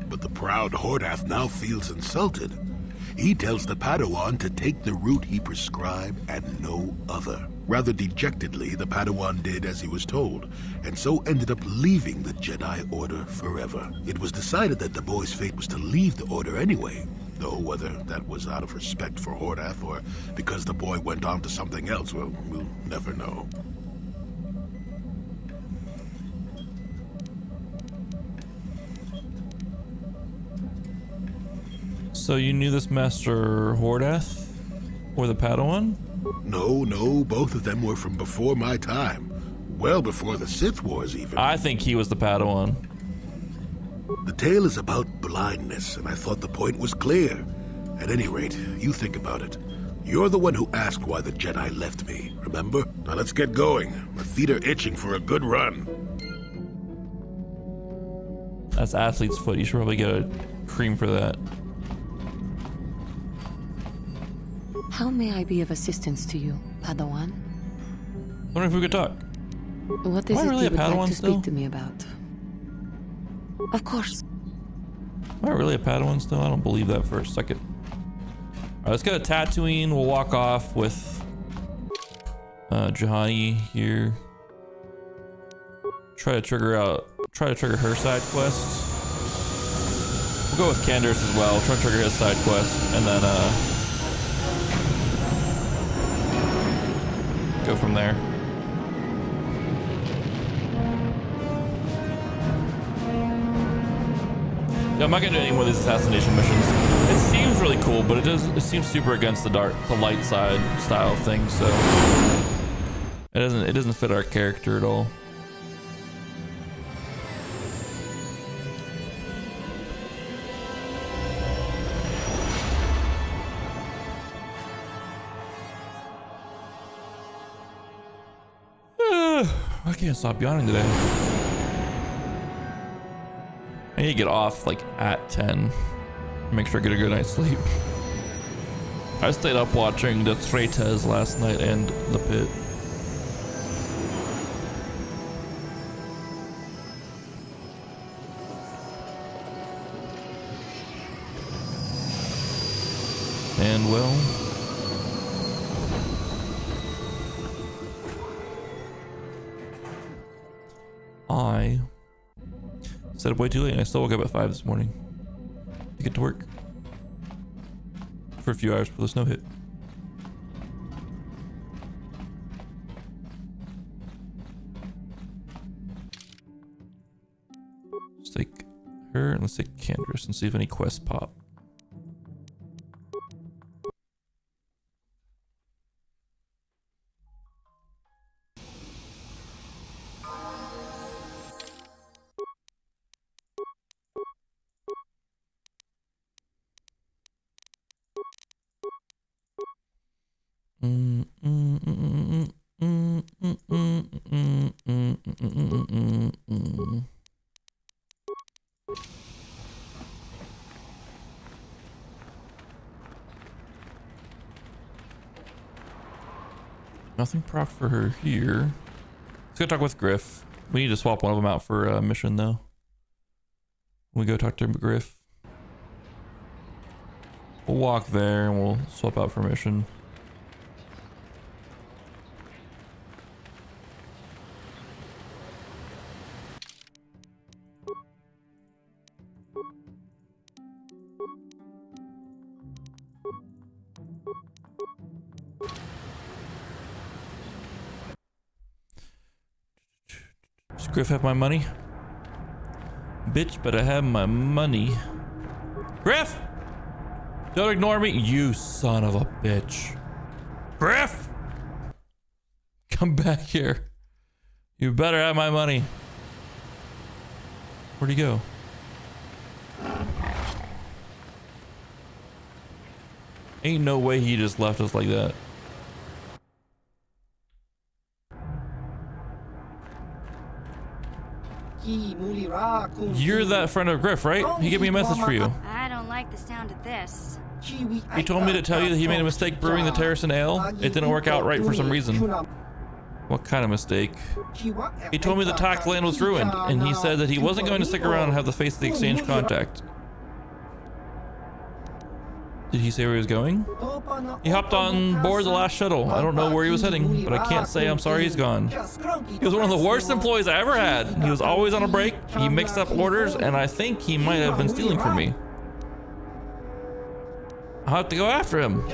but the proud Hortath now feels insulted. He tells the Padawan to take the route he prescribed and no other. Rather dejectedly, the Padawan did as he was told, and so ended up leaving the Jedi Order forever. It was decided that the boy's fate was to leave the Order anyway, though whether that was out of respect for Hortath or because the boy went on to something else, well, we'll never know. So you knew this Master Hortath? Or the Padawan? No, both of them were from before my time. Well before the Sith Wars, even. I think he was the Padawan. The tale is about blindness, and I thought the point was clear. At any rate, you think about it. You're the one who asked why the Jedi left me, remember? Now let's get going. My feet are itching for a good run. That's athlete's foot. You should probably get a cream for that. How may I be of assistance to you, Padawan? I wonder if we could talk. What is Am I really it you a would Padawan like to still? speak to me about? Of course. Am I really a Padawan still? I don't believe that for a second. Alright, let's go to Tatooine. We'll walk off with Juhani here. Try to trigger her side quests. We'll go with Candace as well. Try to trigger his side quest, and then go from there. Yeah, I'm not gonna do any more of these assassination missions. It seems really cool, but it seems super against the light side style of things, so it doesn't fit our character at all. I can't stop yawning today. I need to get off like at 10. Make sure I get a good night's sleep. I stayed up watching the Traitors last night and The Pit. And well, I stayed up way too late and I still woke up at 5 this morning to get to work for a few hours before the snow hit. Let's take her and let's take Candace and see if any quests pop. Nothing proc for her here. Let's go talk with Griff. We need to swap one of them out for a mission though. We go talk to Griff. We'll walk there and we'll swap out for mission. Does Griff have my money? Bitch, better have my money. Griff! Don't ignore me, you son of a bitch. Griff! Come back here. You better have my money. Where'd he go? Ain't no way he just left us like that. You're that friend of Griff, right? He gave me a message for you. I don't like the sound of this. He told me to tell you that he made a mistake brewing the Terrasen ale. It didn't work out right for some reason. What kind of mistake? He told me the Tact land was ruined, and he said that he wasn't going to stick around and have the face of the exchange contact. Did he say where he was going? He hopped on board the last shuttle. I don't know where he was heading, but I can't say I'm sorry he's gone. He was one of the worst employees I ever had. He was always on a break, he mixed up orders, and I think he might have been stealing from me. I'll have to go after him.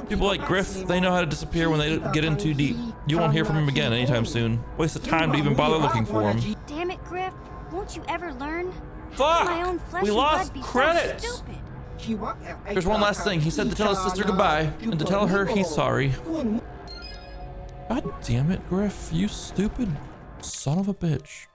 People like Griff, they know how to disappear when they get in too deep. You won't hear from him again anytime soon. Waste of time to even bother looking for him. Damn it, Griff. Won't you ever learn? Fuck! My own flesh We and lost blood be so credits! stupid. There's one last thing. He said to tell his sister goodbye and to tell her he's sorry. God damn it, Griff. You stupid son of a bitch.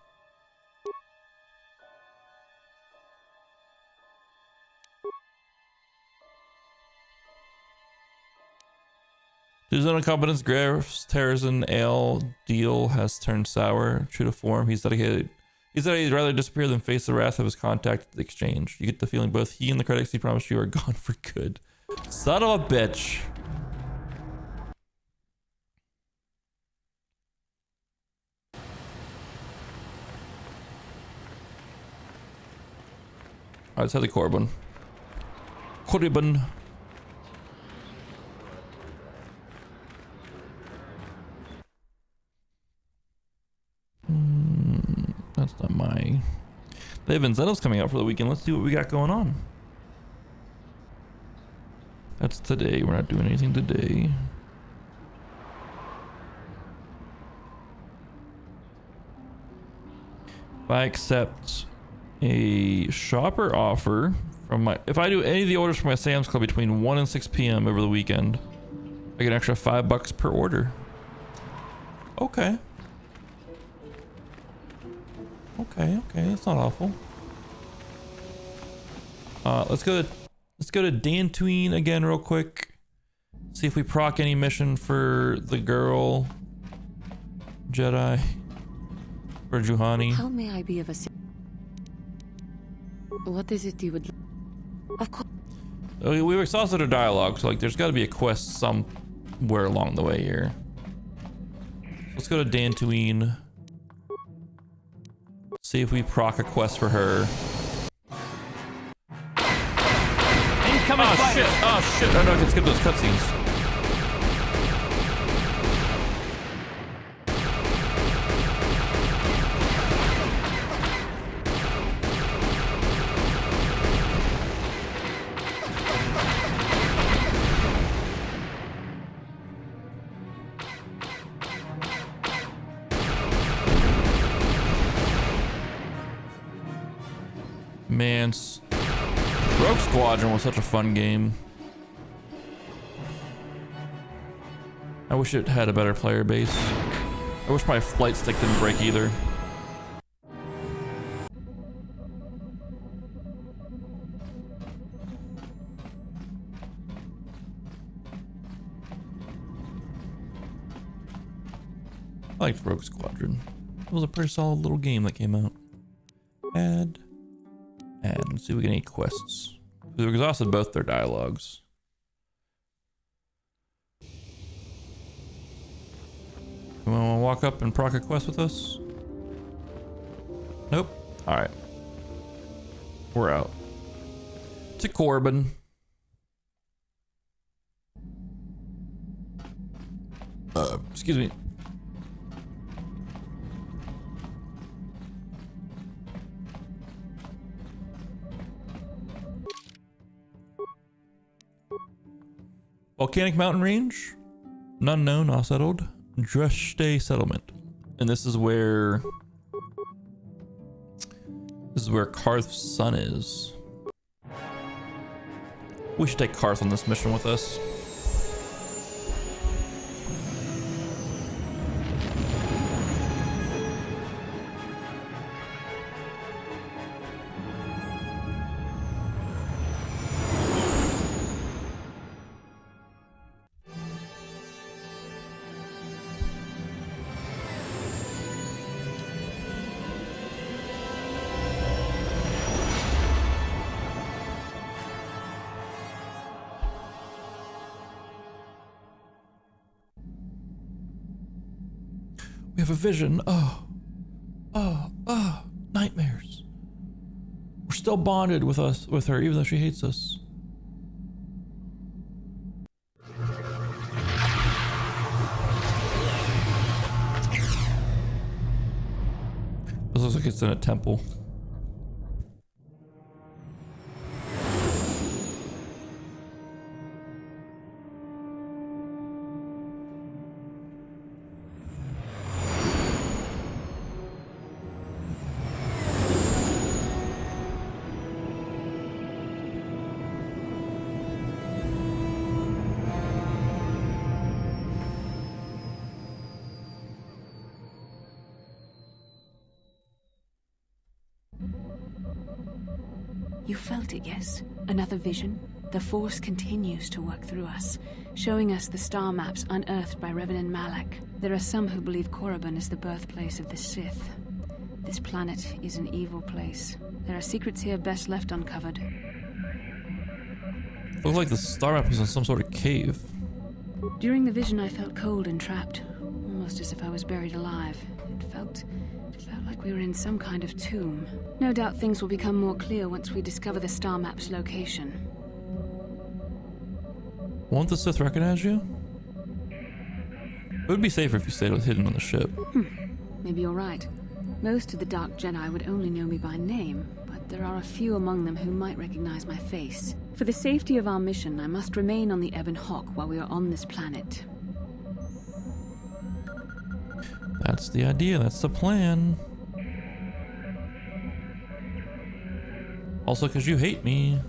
Due to incompetence, Griff's Terrasen ale deal has turned sour. True to form, he's dedicated. He said he'd rather disappear than face the wrath of his contact at the exchange. You get the feeling both he and the credits he promised you are gone for good. Son of a bitch. Alright, let's head to Corbin. Corbin. That's not my... They have incentives coming out for the weekend. Let's see what we got going on. That's today. We're not doing anything today. If I accept a shopper offer from my... If I do any of the orders for my Sam's Club between 1 and 6 p.m. over the weekend, I get an extra $5 per order. Okay. Okay, that's not awful. Let's go to Dantooine again real quick. See if we proc any mission for the girl Jedi. For Juhani. How may I be of assistance? What is it you would... Of course. Okay, we've exhausted our dialogue, so like there's got to be a quest somewhere along the way here. Let's go to Dantooine. See if we proc a quest for her. Incoming oh shit! Oh shit! I know I can skip those cutscenes. Man, Rogue Squadron was such a fun game. I wish it had a better player base. I wish my flight stick didn't break either. I liked Rogue Squadron. It was a pretty solid little game that came out. Add. And let's see if we get any quests. We've exhausted both their dialogues. You want to walk up and proc a quest with us? Nope. Alright. We're out. To Corbin. Excuse me. Volcanic Mountain Range, an unknown, all settled, Dreshte Settlement, and this is where Karth's son is. We should take Karth on this mission with us. We have a vision. Nightmares. We're still bonded with her, even though she hates us. This looks like it's in a temple. You felt it, yes? Another vision? The Force continues to work through us, showing us the star maps unearthed by Reverend Malak. There are some who believe Korriban is the birthplace of the Sith. This planet is an evil place. There are secrets here best left uncovered. Looks like the star map was in some sort of cave. During the vision, I felt cold and trapped, almost as if I was buried alive. It felt like we were in some kind of tomb. No doubt things will become more clear once we discover the star map's location. Won't the Sith recognize you? It would be safer if you stayed hidden on the ship. Maybe you're right. Most of the Dark Jedi would only know me by name, but there are a few among them who might recognize my face. For the safety of our mission, I must remain on the Ebon Hawk while we are on this planet. That's the idea, that's the plan. Also, because you hate me.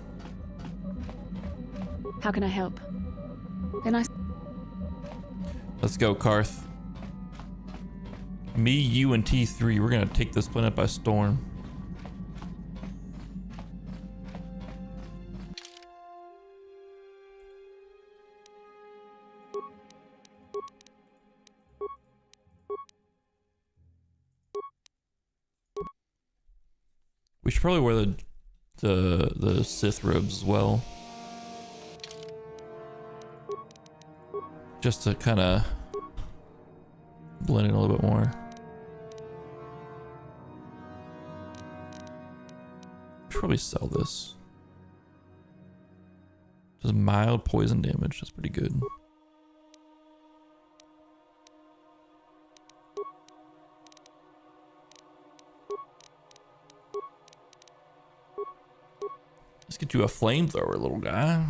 How can I help? Then Let's go, Karth. Me, you, and T3, we're gonna take this planet by storm. We should probably wear the Sith robes as well. Just to kind of blend in a little bit more. Should probably sell this. Just mild poison damage. That's pretty good. Let's get you a flamethrower, little guy.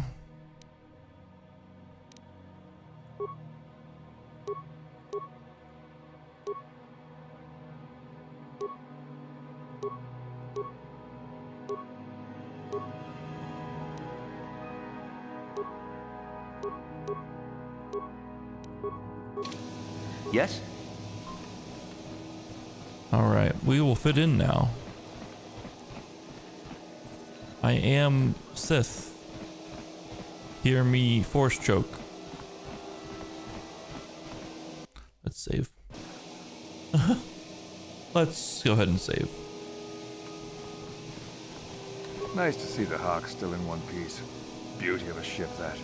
Yes? Alright, we will fit in now. I am Sith. Hear me force choke. Let's save. Let's go ahead and save. Nice to see the Hawk still in one piece. Beauty of a ship, that.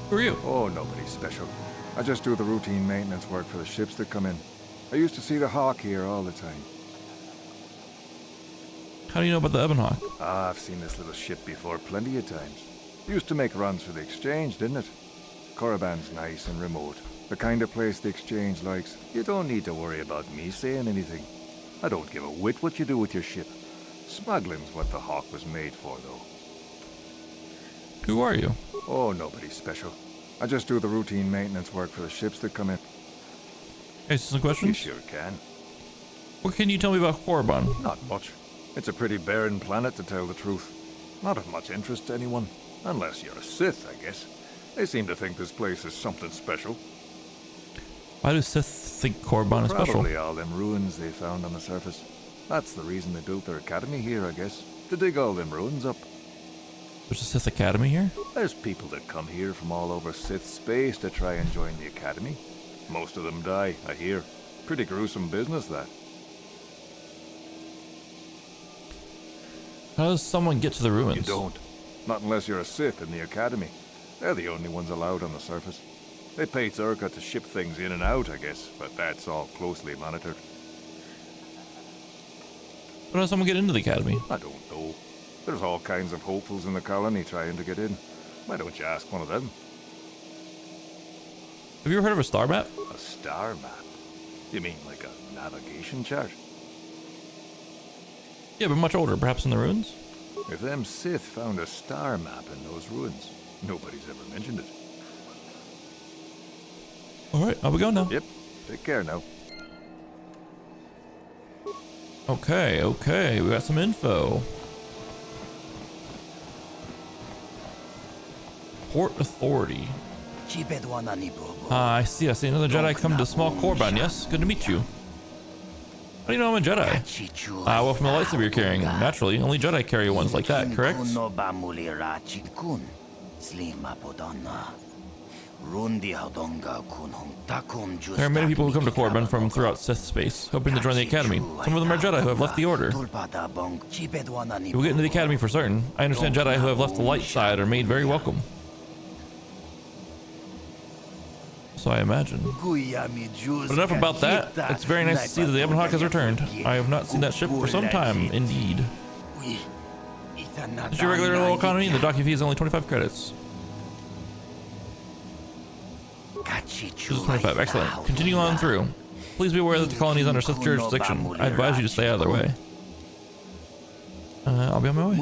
Who are you? Oh, nobody special. I just do the routine maintenance work for the ships that come in. I used to see the Hawk here all the time. How do you know about the Ebon Hawk? Ah, I've seen this little ship before plenty of times. Used to make runs for the exchange, didn't it? Korriban's nice and remote. The kind of place the exchange likes. You don't need to worry about me saying anything. I don't give a whit what you do with your ship. Smuggling's what the Hawk was made for, though. Who are you? Oh, nobody special. I just do the routine maintenance work for the ships that come in. Hey, some questions? You sure can. What can you tell me about Korriban? Not much. It's a pretty barren planet, to tell the truth. Not of much interest to anyone. Unless you're a Sith, I guess. They seem to think this place is something special. Why do Sith think Korriban is special? Probably all them ruins they found on the surface. That's the reason they built their academy here, I guess. To dig all them ruins up. There's a Sith Academy here? There's people that come here from all over Sith space to try and join the academy. Most of them die, I hear. Pretty gruesome business, that. How does someone get to the ruins? You don't. Not unless you're a Sith in the academy. They're the only ones allowed on the surface. They pay Zerka to ship things in and out, I guess, but that's all closely monitored. How does someone get into the academy? I don't know. There's all kinds of hopefuls in the colony trying to get in. Why don't you ask one of them? Have you ever heard of a star map? A star map? You mean like a navigation chart? Yeah, but much older, perhaps in the ruins? If them Sith found a star map in those ruins, nobody's ever mentioned it. Alright, I'll be going now. Yep, take care now. Okay, we got some info. Port Authority. I see another Jedi come to small Korriban, yes? Good to meet you. How do you know I'm a Jedi? Well, from the lightsaber you're carrying. Naturally, only Jedi carry ones like that, correct? There are many people who come to Korriban from throughout Sith space, hoping to join the Academy. Some of them are Jedi who have left the Order. You will get into the Academy for certain. I understand Jedi who have left the light side are made very welcome. So I imagine. But enough about that. It's very nice to see that the Ebon Hawk has returned. I have not seen that ship for some time, indeed. It's your regular little economy, and the docking fee is only 25 credits. This is 25, excellent. Continue on through. Please be aware that the colony is under Sith jurisdiction. I advise you to stay out of their way. I'll be on my way.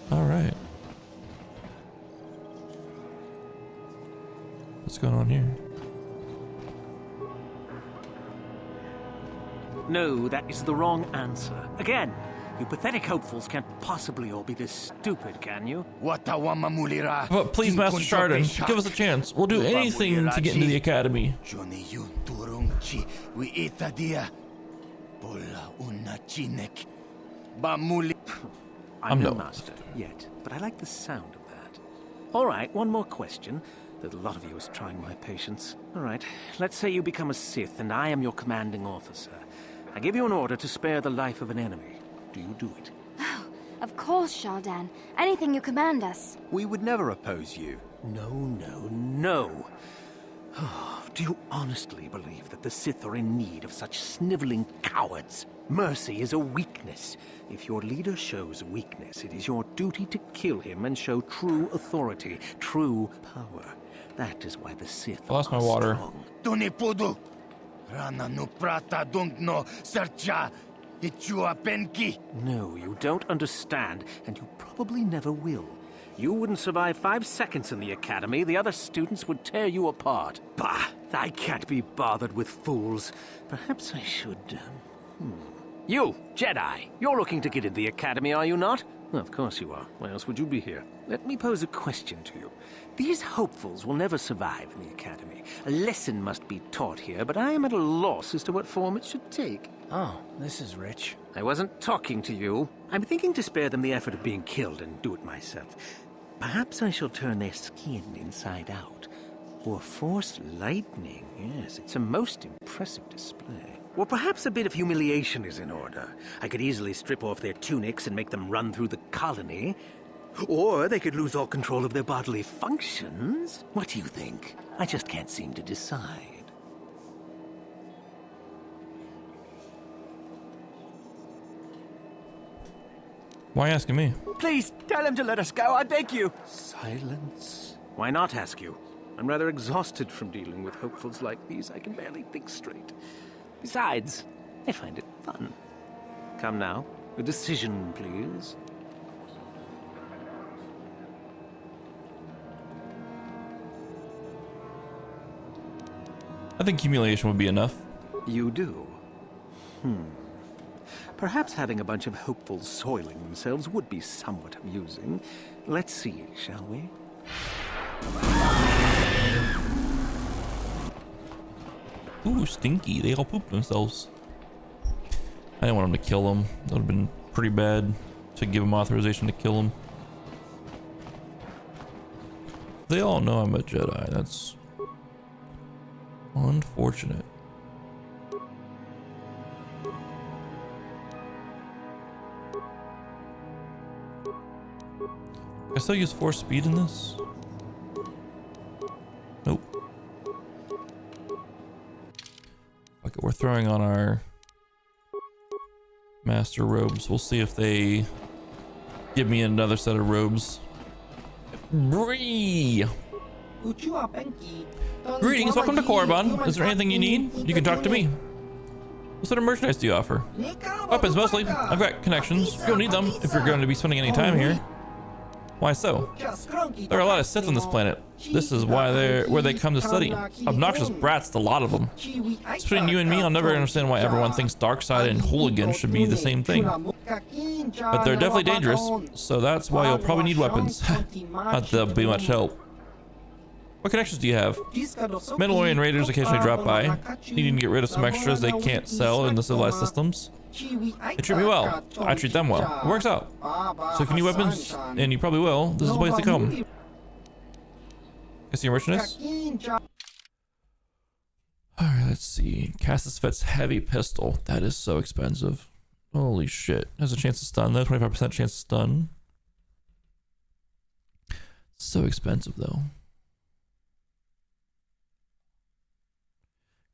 Alright. What's going on here? No, that is the wrong answer. Again, you pathetic hopefuls can't possibly all be this stupid, can you? But please, Master Shardon, give us a chance. We'll do anything to get into the Academy. I'm no master yet, but I like the sound of that. All right, one more question. A lot of you is trying my patience. All right, let's say you become a Sith and I am your commanding officer. I give you an order to spare the life of an enemy. Do you do it? Of course, Shaldan. Anything you command us. We would never oppose you. No. Do you honestly believe that the Sith are in need of such sniveling cowards? Mercy is a weakness. If your leader shows weakness, it is your duty to kill him and show true authority, true power. That is why the Sith I lost my water. Strong. No, you don't understand, and you probably never will. You wouldn't survive 5 seconds in the academy. The other students would tear you apart. Bah! I can't be bothered with fools. Perhaps I should... You, Jedi! You're looking to get into the academy, are you not? Well, of course you are. Why else would you be here? Let me pose a question to you. These hopefuls will never survive in the academy. A lesson must be taught here, but I am at a loss as to what form it should take. Oh, this is rich. I wasn't talking to you. I'm thinking to spare them the effort of being killed and do it myself. Perhaps I shall turn their skin inside out. Or force lightning. Yes, it's a most impressive display. Or perhaps a bit of humiliation is in order. I could easily strip off their tunics and make them run through the colony. Or they could lose all control of their bodily functions. What do you think? I just can't seem to decide. Why asking me? Please, tell him to let us go, I beg you. Silence. Why not ask you? I'm rather exhausted from dealing with hopefuls like these. I can barely think straight. Besides, I find it fun. Come now, a decision, please. I think humiliation would be enough. You do? Perhaps having a bunch of hopefuls soiling themselves would be somewhat amusing. Let's see, shall we? Ooh, stinky. They all poop themselves. I didn't want them to kill them. That would have been pretty bad to give them authorization to kill them. They all know I'm a Jedi. That's unfortunate. I still use force speed in this? Nope. Okay, we're throwing on our master robes. We'll see if they give me another set of robes. Bree! Greetings, welcome to Korriban. Is there anything you need? You can talk to me. What sort of merchandise do you offer? Weapons mostly. I've got connections. You'll need them if you're going to be spending any time here. Why so? There are a lot of Sith on this planet. This is why where they come to study. Obnoxious brats, the lot of them. Between you and me, I'll never understand why everyone thinks dark side and hooligan should be the same thing. But they're definitely dangerous, so that's why you'll probably need weapons. Not that they'll be much help. What connections do you have? Mandalorian raiders occasionally drop by, needing to get rid of some extras they can't sell in the civilized systems. They treat me well. I treat them well. It works out. So if you need weapons, and you probably will, this is the place to come. I see your merchandise? Alright, let's see. Cassis Fett's heavy pistol. That is so expensive. Holy shit. Has a chance to stun though. 25% chance to stun. So expensive though.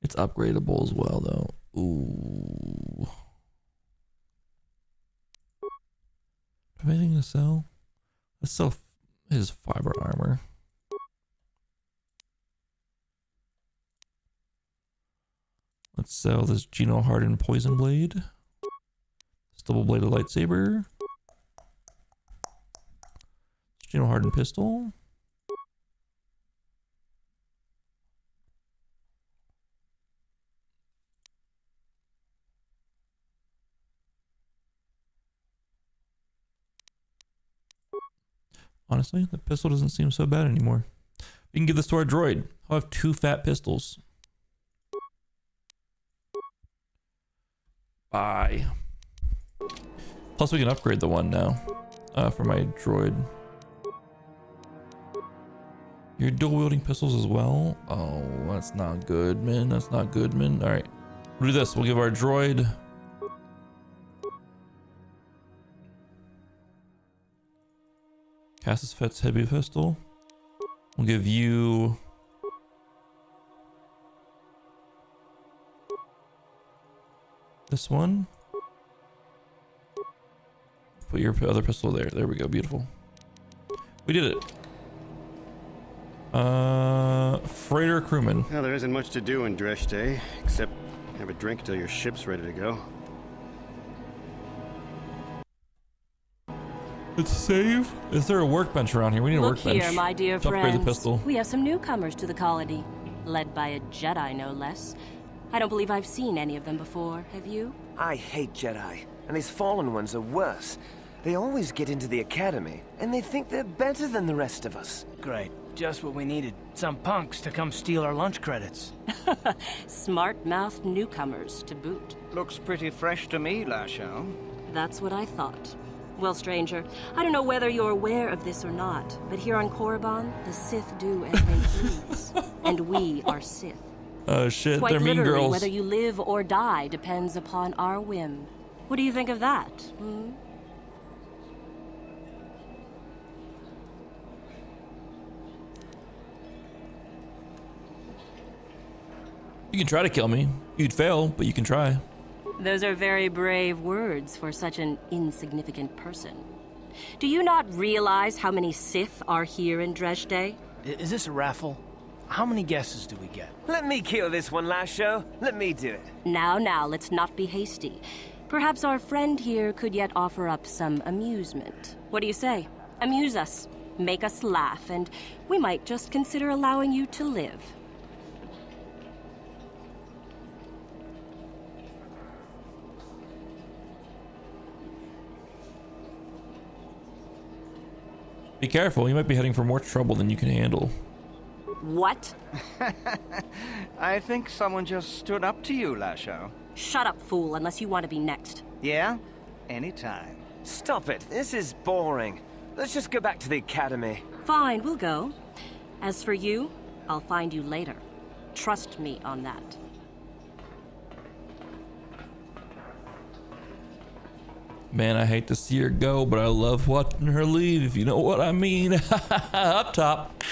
It's upgradable as well though. Ooh. Do I have anything to sell? Let's sell his fiber armor. Let's sell this Geno hardened poison blade. This double bladed lightsaber. This Geno hardened pistol. Honestly, the pistol doesn't seem so bad anymore. We can give this to our droid. I'll have 2 fat pistols. Bye. Plus we can upgrade the one now for my droid. You're dual wielding pistols as well? Oh, that's not good, man. That's not good, man. All right, we'll do this. We'll give our droid Cassius Fett's heavy pistol. We'll give you this one. Put your other pistol there. There we go. Beautiful. We did it. Freighter crewman. Well, there isn't much to do in Dresh Day, except have a drink till your ship's ready to go. Let's save. Is there a workbench around here? We need a workbench. Look here, my dear Let's upgrade the pistol. friends. We have some newcomers to the colony, led by a Jedi, no less. I don't believe I've seen any of them before. Have you? I hate Jedi, and these fallen ones are worse. They always get into the academy, and they think they're better than the rest of us. Great. Just what we needed. Some punks to come steal our lunch credits. Smart-mouthed newcomers to boot. Looks pretty fresh to me, Lasho. That's what I thought. Well, stranger, I don't know whether you're aware of this or not, but here on Korriban, the Sith do as they please. And we are Sith. Oh shit, Quite they're mean literally, girls. whether you live or die depends upon our whim. What do you think of that, hmm? You can try to kill me. You'd fail, but you can try. Those are very brave words for such an insignificant person. Do you not realize how many Sith are here in Dresh Day? Is this a raffle? How many guesses do we get? Let me kill this one, Lasho. Let me do it. Now, let's not be hasty. Perhaps our friend here could yet offer up some amusement. What do you say? Amuse us, make us laugh, and we might just consider allowing you to live. Be careful, you might be heading for more trouble than you can handle. What? I think someone just stood up to you, Lasho. Shut up, fool, unless you want to be next. Yeah? Anytime. Stop it. This is boring. Let's just go back to the academy. Fine, we'll go. As for you, I'll find you later. Trust me on that. Man, I hate to see her go, but I love watching her leave, if you know what I mean. Up top.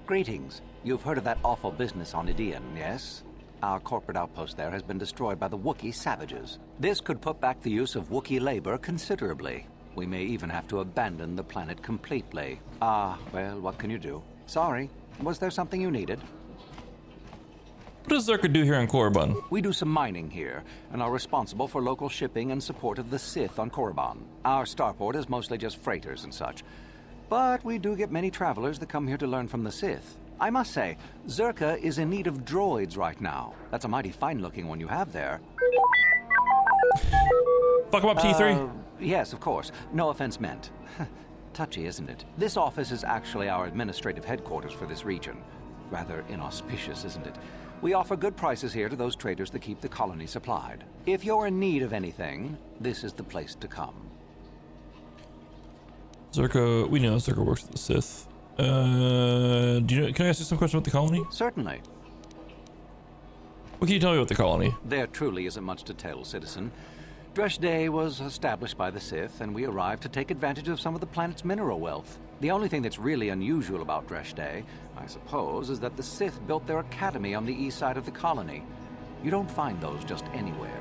Greetings. You've heard of that awful business on Idian, yes? Our corporate outpost there has been destroyed by the Wookiee savages. This could put back the use of Wookiee labor considerably. We may even have to abandon the planet completely. Well, what can you do? Sorry. Was there something you needed? What does Zerka do here on Korriban? We do some mining here, and are responsible for local shipping and support of the Sith on Korriban. Our starport is mostly just freighters and such. But we do get many travelers that come here to learn from the Sith. I must say, Zerka is in need of droids right now. That's a mighty fine-looking one you have there. Fuck him up, T3. Yes, of course. No offense meant. Touchy, isn't it? This office is actually our administrative headquarters for this region. Rather inauspicious, isn't it? We offer good prices here to those traders that keep the colony supplied. If you're in need of anything, this is the place to come. Zerka, we know Zerka works with the Sith. Can I ask you some questions about the colony? Certainly. What can you tell me about the colony? There truly isn't much to tell, citizen. Dresh Day was established by the Sith, and we arrived to take advantage of some of the planet's mineral wealth. The only thing that's really unusual about Dresh Day, I suppose, is that the Sith built their academy on the east side of the colony. You don't find those just anywhere.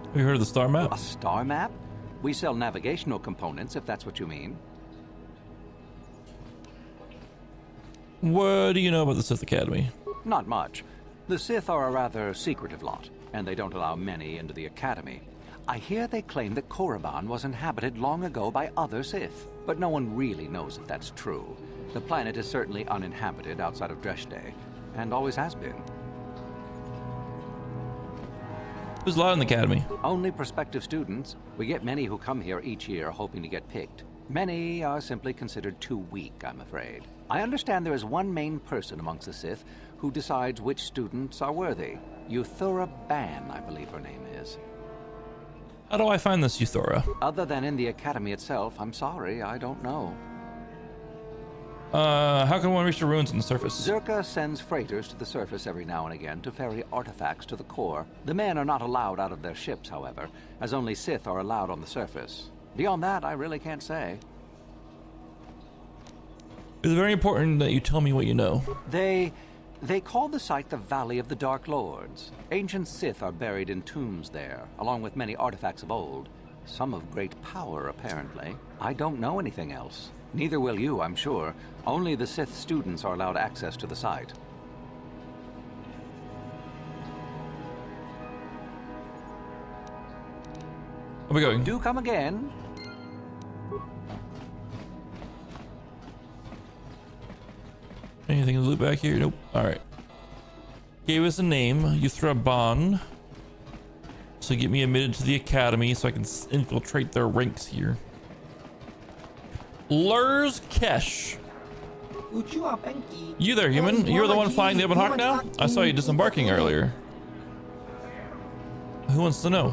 Have you heard of the star map? A star map? We sell navigational components, if that's what you mean. What do you know about the Sith Academy? Not much. The Sith are a rather secretive lot, and they don't allow many into the academy. I hear they claim that Korriban was inhabited long ago by other Sith, but no one really knows if that's true. The planet is certainly uninhabited outside of Dresh Day, and always has been. Who's allowed in the academy? Only prospective students. We get many who come here each year hoping to get picked. Many are simply considered too weak, I'm afraid. I understand there is one main person amongst the Sith who decides which students are worthy. Euthura Ban, I believe her name is. How do I find this Euthura? Other than in the academy itself, I'm sorry, I don't know. How can one reach the ruins on the surface? Zerka sends freighters to the surface every now and again to ferry artifacts to the core. The men are not allowed out of their ships, however, as only Sith are allowed on the surface. Beyond that, I really can't say. It's very important that you tell me what you know. They call the site the Valley of the Dark Lords. Ancient Sith are buried in tombs there, along with many artifacts of old. Some of great power, apparently. I don't know anything else. Neither will you, I'm sure. Only the Sith students are allowed access to the site. Where are we going? Do come again. Anything to loot back here? Nope. Alright. Gave us a name, Yuthraban. So get me admitted to the academy so I can infiltrate their ranks here. Lurs Kesh. You there, human? You're the one flying the Ebon Hawk now? I saw you disembarking earlier. Who wants to know?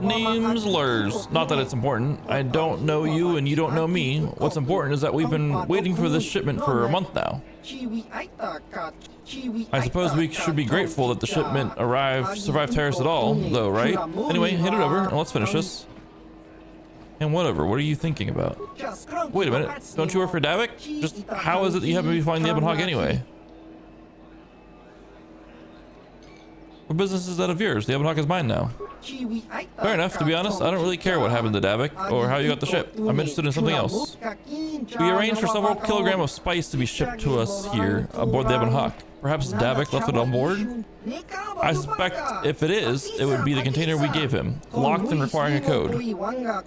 Name's Lurs. Not that it's important. I don't know you and you don't know me. What's important is that we've been waiting for this shipment for a month now. I suppose we should be grateful that the shipment survived Terrace at all, though, right? Anyway, hand it over and let's finish this. And whatever, what are you thinking about? Wait a minute, don't you work for Davik? Just how is it that you happen to be flying the Ebon Hawk anyway? What business is that of yours? The Ebon Hawk is mine now. Fair enough, to be honest, I don't really care what happened to Davik or how you got the ship. I'm interested in something else. We arranged for several kilograms of spice to be shipped to us here aboard the Ebon Hawk. Perhaps Davik left it on board? I suspect if it is, it would be the container we gave him, locked and requiring a code.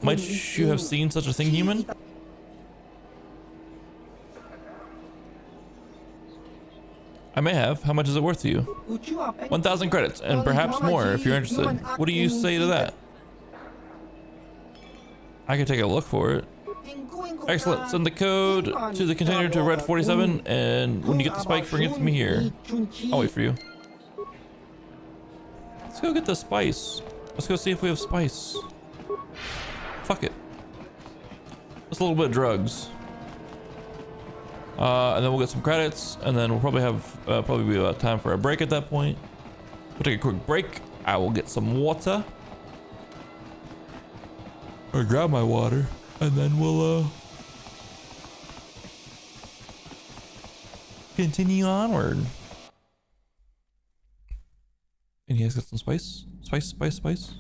Might you have seen such a thing, human? I may have. How much is it worth to you? 1,000 credits, and perhaps more if you're interested. What do you say to that? I could take a look for it. Excellent. Send the code to the container to Red 47, and when you get the spike, bring it to me here. I'll wait for you. Let's go get the spice. Let's go see if we have spice. Fuck it. Just a little bit of drugs. And then we'll get some credits, and then we'll probably have probably be about time for a break at that point. We'll take a quick break. I will get some water. Or grab my water, and then we'll continue onward. And he has got some spice. Spice.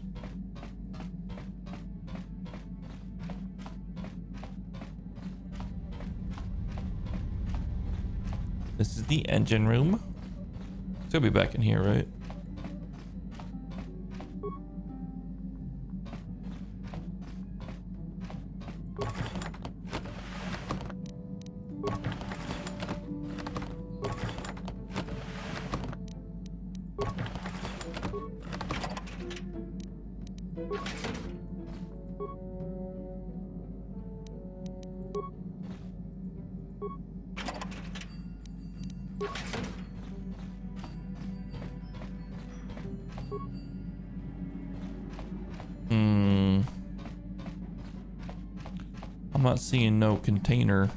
This is the engine room. It's gonna be back in here, right? I'm not seeing no container.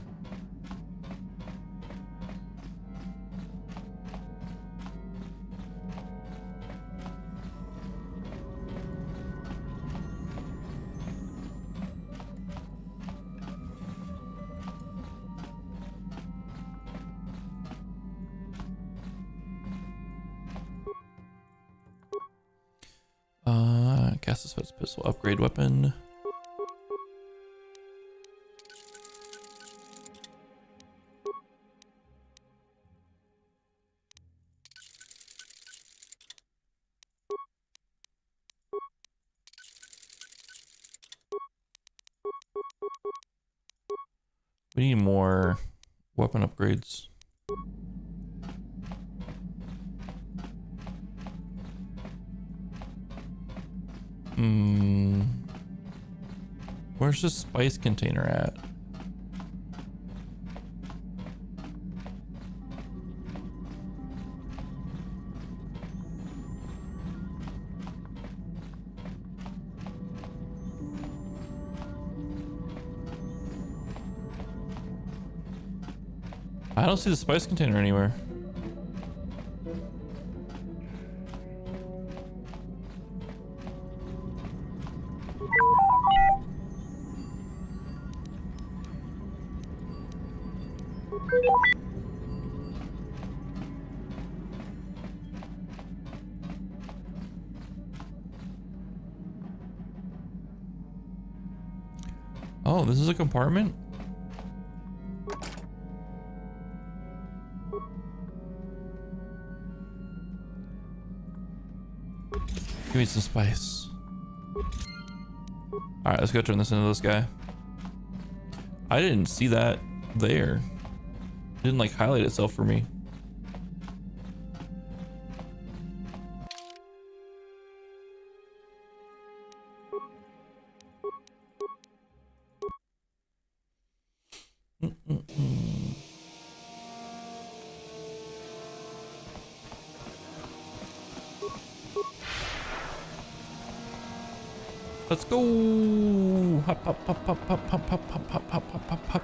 Cassis Fet's pistol upgrade weapon. We need more weapon upgrades. Where's the spice container at? I don't see the spice container anywhere. Oh, this is a compartment? Give me some spice. Alright, let's go turn this into this guy. I didn't see that there. It didn't like highlight itself for me. Let's go! Hop, hop, hop, hop, hop, hop, hop, hop, hop, hop, hop, hop, hop.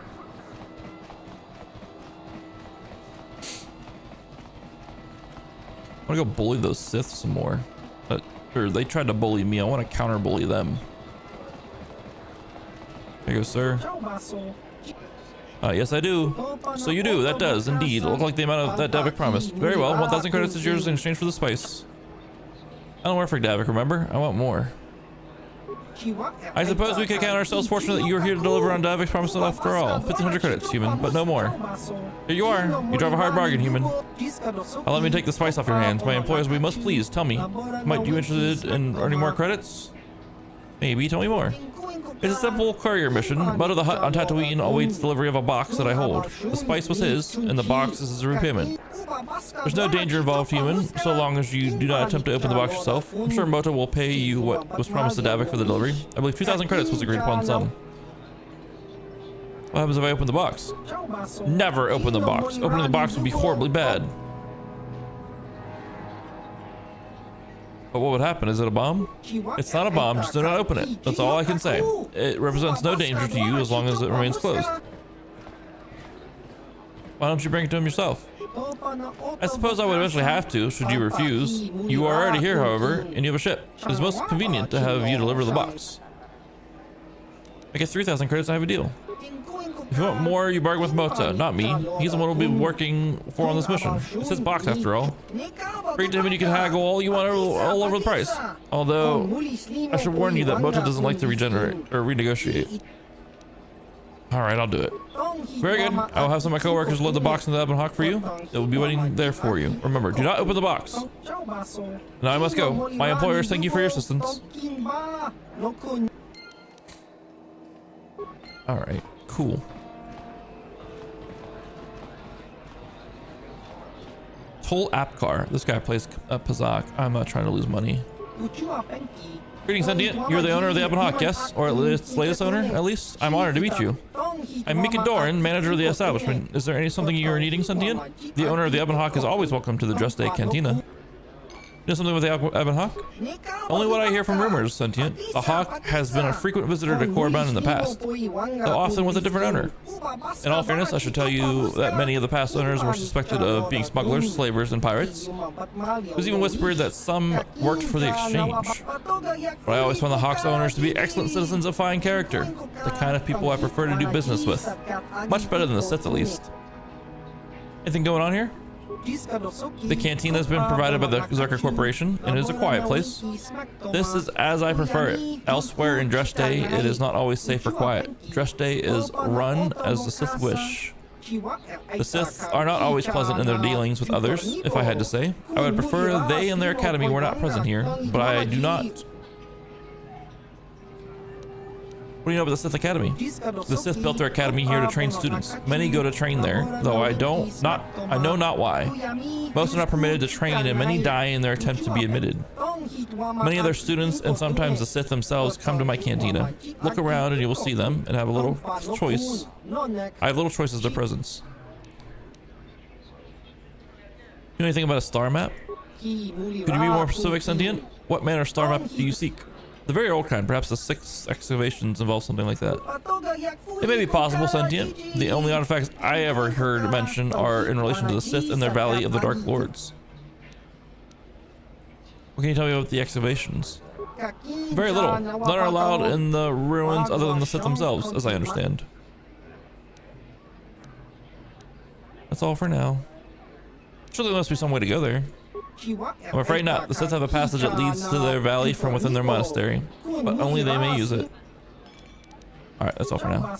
I want to go bully those Sith some more. Or they tried to bully me. I want to counter bully them. There you go, sir. Yes, I do. So you do. That does indeed look like the amount of that Davik promised. Very well. 1,000 credits is yours in exchange for the spice. I don't work for Davik, remember? I want more. I suppose we could count ourselves fortunate that you were here to deliver on Davik's promise after all. 1,500 credits, human, but no more. Here you are. You drive a hard bargain, human. I'll let me take the spice off your hands. My employers will be most pleased. Tell me, might you interested in earning more credits? Maybe. Tell me more. It's a simple courier mission. Motto the hut on Tatooine awaits delivery of a box that I hold. The spice was his, and the box is his repayment. There's no danger involved, human, so long as you do not attempt to open the box yourself. I'm sure Moto will pay you what was promised to Davik for the delivery. I believe 2,000 credits was agreed upon sum. What happens if I open the box? Never open the box. Opening the box would be horribly bad. But what would happen? Is it a bomb? It's not a bomb, just do not open it. That's all I can say. It represents no danger to you as long as it remains closed. Why don't you bring it to him yourself? I suppose I would eventually have to, should you refuse. You are already here, however, and you have a ship. It is most convenient to have you deliver the box. I get 3,000 credits and I have a deal. If you want more, you bargain with Mota, not me. He's the one who'll be working for on this mission. It's his box after all. Bring it to him and you can haggle all you want all over the price. Although, I should warn you that Mota doesn't like to regenerate or renegotiate. Alright, I'll do it. Very good. I will have some of my coworkers load the box in the Ebon Hawk for you. It will be waiting there for you. Remember, do not open the box. Now I must go. My employers thank you for your assistance. Alright, cool. Toll Apcar. This guy plays Pazak. I'm not trying to lose money. Greetings, Sentient. You're the owner of the Ebon Hawk, yes? Or at least latest owner, at least? I'm honored to meet you. I'm Mika Doran, manager of the establishment. Is there something you are needing, Sentient? The owner of the Ebon Hawk is always welcome to the Dress Day Cantina. You know something with the Ebon Hawk? Only what I hear from rumors, Sentient. The Hawk has been a frequent visitor to Korriban in the past, though often with a different owner. In all fairness, I should tell you that many of the past owners were suspected of being smugglers, slavers, and pirates. It was even whispered that some worked for the exchange. But I always found the Hawk's owners to be excellent citizens of fine character, the kind of people I prefer to do business with. Much better than the Sith, at least. Anything going on here? The canteen has been provided by the Zerker Corporation, and it is a quiet place. This is as I prefer it. Elsewhere in Dress Day, it is not always safe or quiet. Dress Day is run as the Sith wish. The Sith are not always pleasant in their dealings with others, if I had to say. I would prefer they and their academy were not present here, but I do not... What do you know about the Sith Academy? The Sith built their academy here to train students. Many go to train there, though I know not why. Most are not permitted to train, and many die in their attempt to be admitted. Many of their students, and sometimes the Sith themselves, come to my cantina. Look around and you will see them, and have a little choice. I have little choice as their presence. You know anything about a star map? Could you be more specific, Sentient? What manner of star map do you seek? The very old kind. Perhaps the 6 excavations involve something like that. It may be possible sentient. The only artifacts I ever heard mentioned are in relation to the Sith and their Valley of the Dark Lords. What can you tell me about the excavations? Very little. None are allowed in the ruins other than the Sith themselves, as I understand. That's all for now. Surely there must be some way to go there. I'm afraid not. The Sith have a passage that leads to their valley from within their monastery, but only they may use it. Alright, that's all for now.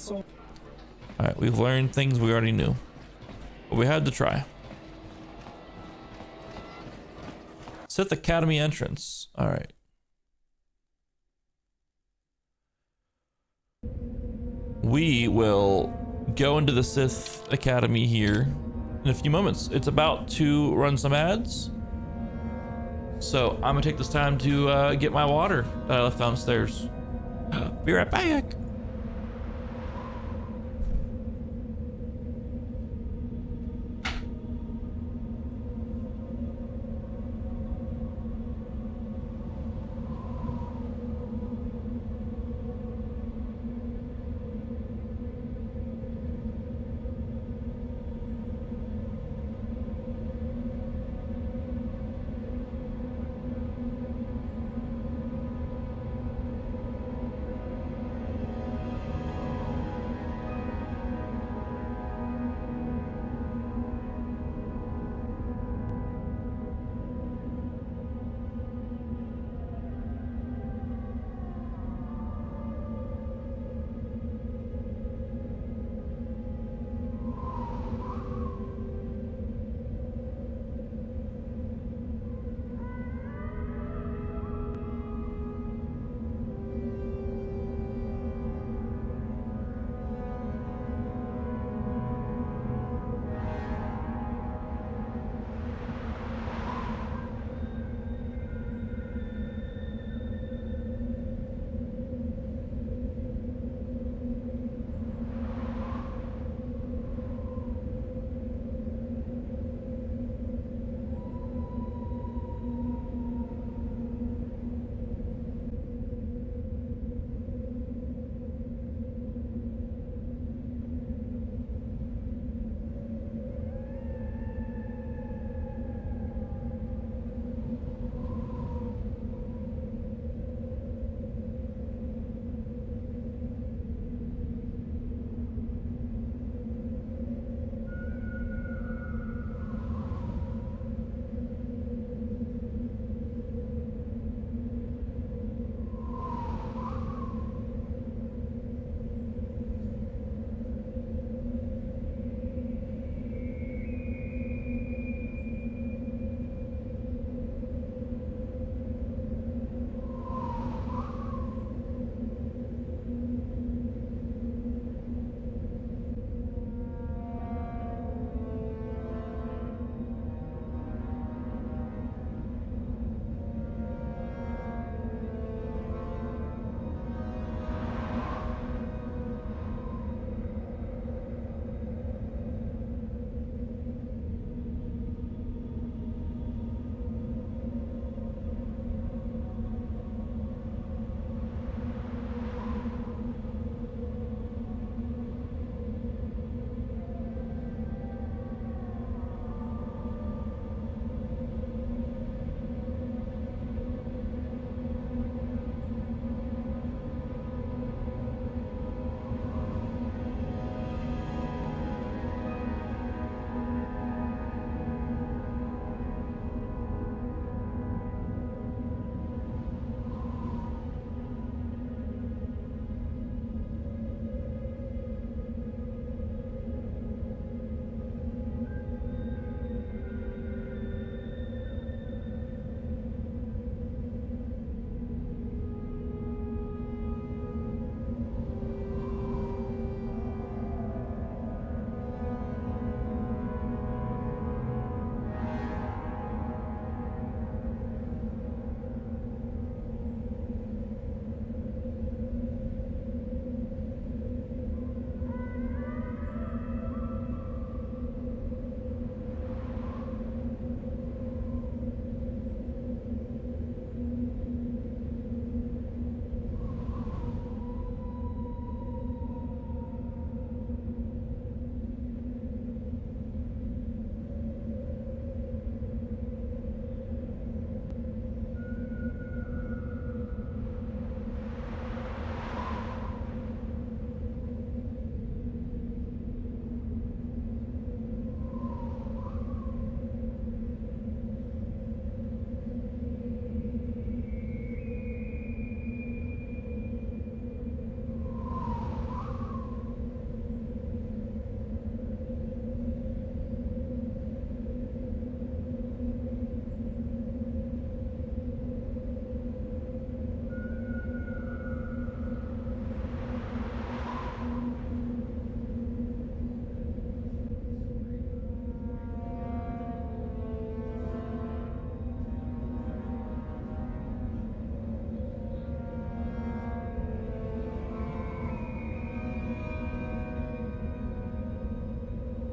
Alright, we've learned things we already knew, but we had to try. Sith Academy entrance. Alright. We will go into the Sith Academy here in a few moments. It's about to run some ads. So I'm gonna take this time to get my water that I left downstairs. Be right back.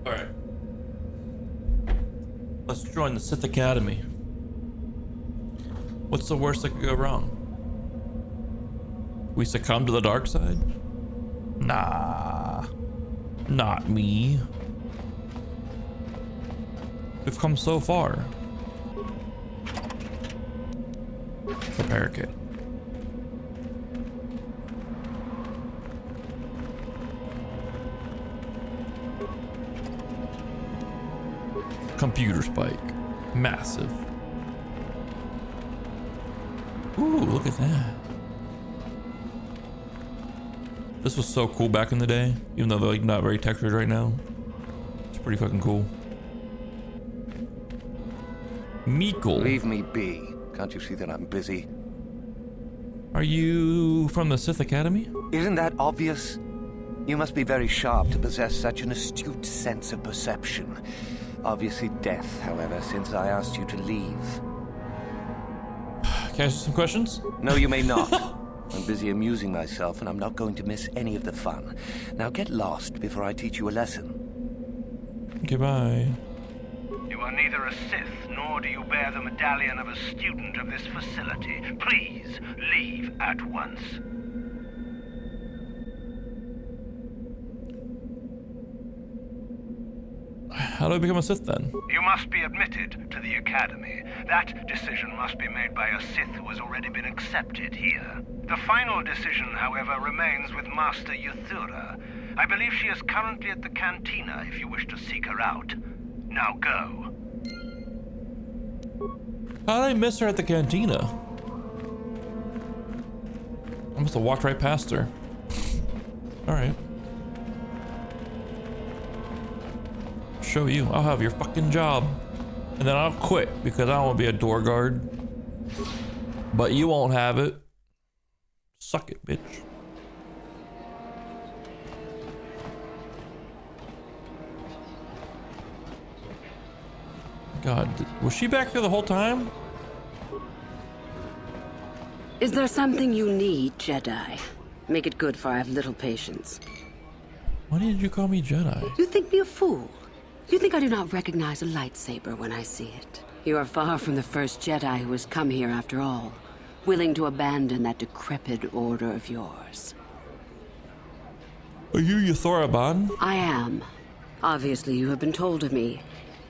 Alright. Let's join the Sith Academy. What's the worst that could go wrong? We succumb to the dark side? Nah. Not me. We've come so far. Repair kit. Computer spike. Massive. Ooh, look at that. This was so cool back in the day, even though they're like not very textured right now. It's pretty fucking cool. Meekle. Leave me be. Can't you see that I'm busy? Are you from the Sith Academy? Isn't that obvious? You must be very sharp to possess such an astute sense of perception. Obviously death, however, since I asked you to leave. Can I ask you some questions? No, you may not. I'm busy amusing myself, and I'm not going to miss any of the fun. Now get lost before I teach you a lesson. Okay, bye. You are neither a Sith, nor do you bear the medallion of a student of this facility. Please, leave at once. How do I become a Sith then? You must be admitted to the Academy. That decision must be made by a Sith who has already been accepted here. The final decision, however, remains with Master Yuthura. I believe she is currently at the cantina if you wish to seek her out. Now go. How did I miss her at the cantina? I must have walked right past her. Alright. Show you. I'll have your fucking job. And then I'll quit because I don't want to be a door guard. But you won't have it. Suck it, bitch. God, was she back here the whole time? Is there something you need, Jedi? Make it good, for I have little patience. Why did you call me Jedi? You think me a fool? You think I do not recognize a lightsaber when I see it? You are far from the first Jedi who has come here after all, willing to abandon that decrepit order of yours. Are you Yuthura Ban? I am. Obviously, you have been told of me.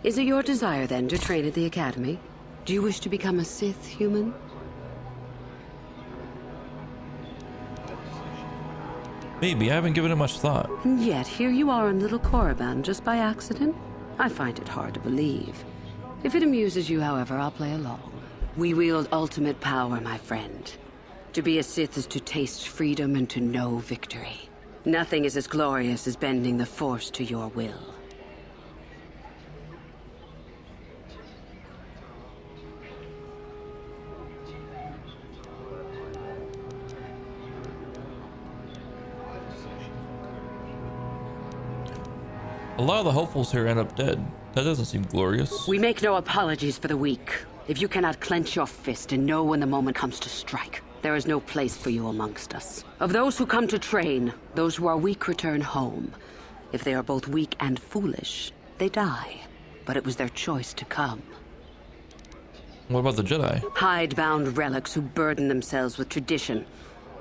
Is it your desire, then, to train at the Academy? Do you wish to become a Sith human? Maybe. I haven't given it much thought. And yet, here you are in Little Korriban just by accident? I find it hard to believe. If it amuses you, however, I'll play along. We wield ultimate power, my friend. To be a Sith is to taste freedom and to know victory. Nothing is as glorious as bending the Force to your will. A lot of the hopefuls here end up dead. That doesn't seem glorious. We make no apologies for the weak. If you cannot clench your fist and know when the moment comes to strike, there is no place for you amongst us. Of those who come to train, those who are weak return home. If they are both weak and foolish, they die. But it was their choice to come. What about the Jedi? Hidebound relics who burden themselves with tradition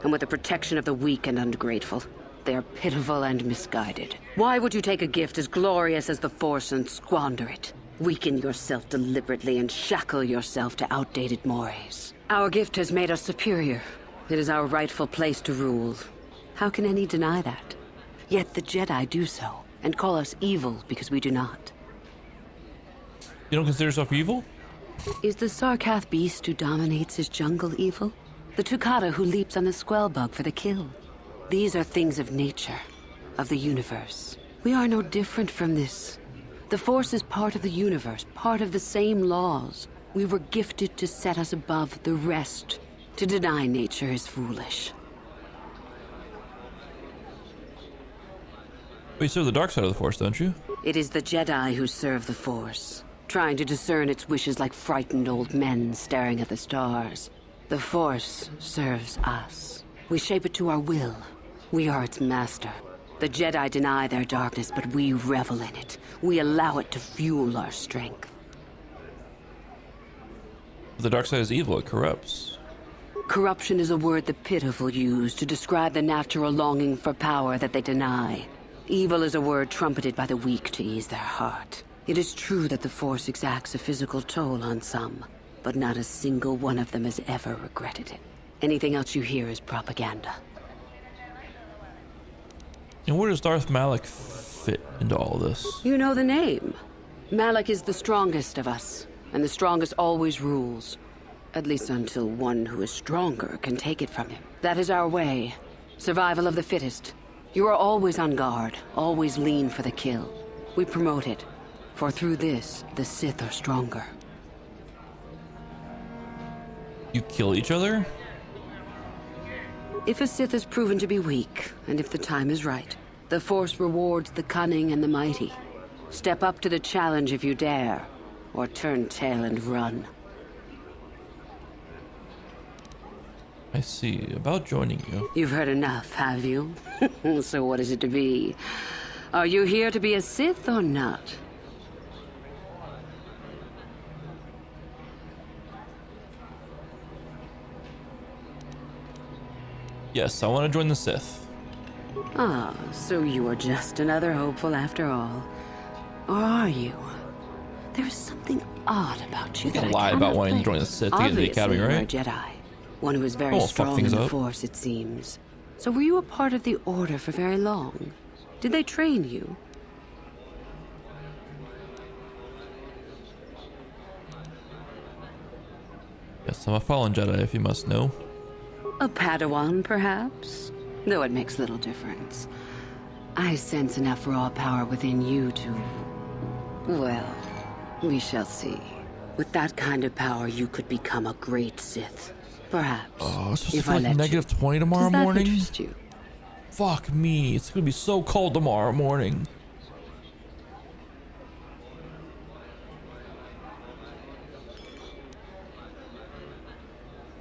and with the protection of the weak and ungrateful. They are pitiful and misguided. Why would you take a gift as glorious as the Force and squander it? Weaken yourself deliberately and shackle yourself to outdated mores. Our gift has made us superior. It is our rightful place to rule. How can any deny that? Yet the Jedi do so, and call us evil because we do not. You don't consider yourself evil? Is the Sarkath beast who dominates his jungle evil? The Tukata who leaps on the Squellbug for the kill? These are things of nature, of the universe. We are no different from this. The Force is part of the universe, part of the same laws. We were gifted to set us above the rest. To deny nature is foolish. But you serve the dark side of the Force, don't you? It is the Jedi who serve the Force, trying to discern its wishes like frightened old men staring at the stars. The Force serves us. We shape it to our will. We are its master. The Jedi deny their darkness, but we revel in it. We allow it to fuel our strength. The dark side is evil, it corrupts. Corruption is a word the pitiful use to describe the natural longing for power that they deny. Evil is a word trumpeted by the weak to ease their heart. It is true that the Force exacts a physical toll on some, but not a single one of them has ever regretted it. Anything else you hear is propaganda. And where does Darth Malak fit into all this? You know the name. Malak is the strongest of us, and the strongest always rules. At least until one who is stronger can take it from him. That is our way. Survival of the fittest. You are always on guard, always lean for the kill. We promote it, for through this, the Sith are stronger. You kill each other? If a Sith is proven to be weak, and if the time is right, the Force rewards the cunning and the mighty. Step up to the challenge if you dare, or turn tail and run. I see. About joining you. You've heard enough, have you? So what is it to be? Are you here to be a Sith or not? Yes, I want to join the Sith. Ah, so you are just another hopeful after all. Or are you? There's something odd about you You that can I lie cannot about wanting to place. join the Sith to get into the academy, Obviously, right? you're a Jedi. One who is very Oh, fuck strong in things the up. Force, it seems. So were you a part of the Order for very long? Did they train you? Yes, I'm a fallen Jedi, if you must know. A Padawan, perhaps? Though it makes little difference. I sense enough raw power within you to... Well, we shall see. With that kind of power, you could become a great Sith. Perhaps. Oh, it's supposed if to be I like let you. -20 tomorrow Does that morning? interest you? Fuck me, it's gonna be so cold tomorrow morning.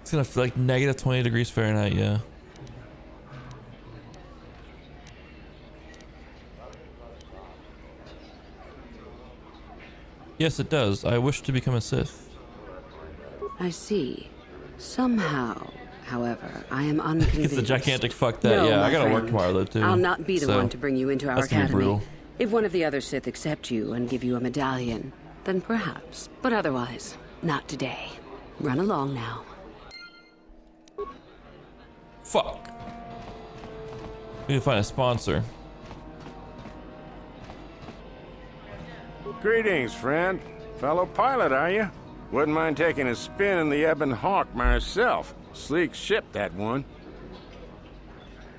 It's gonna feel like -20 degrees Fahrenheit, yeah. Yes, it does. I wish to become a Sith. I see. Somehow, however, I am unconvinced. It's a gigantic fuck that. No, yeah, my I gotta work friend. tomorrow though too. I'll not be the So, one to bring you into our that's gonna be academy. brutal. If one of the other Sith accept you and give you a medallion, then perhaps. But otherwise, not today. Run along now. Fuck. We need to find a sponsor. Greetings, friend. Fellow pilot, are you? Wouldn't mind taking a spin in the Ebon Hawk myself. Sleek ship, that one.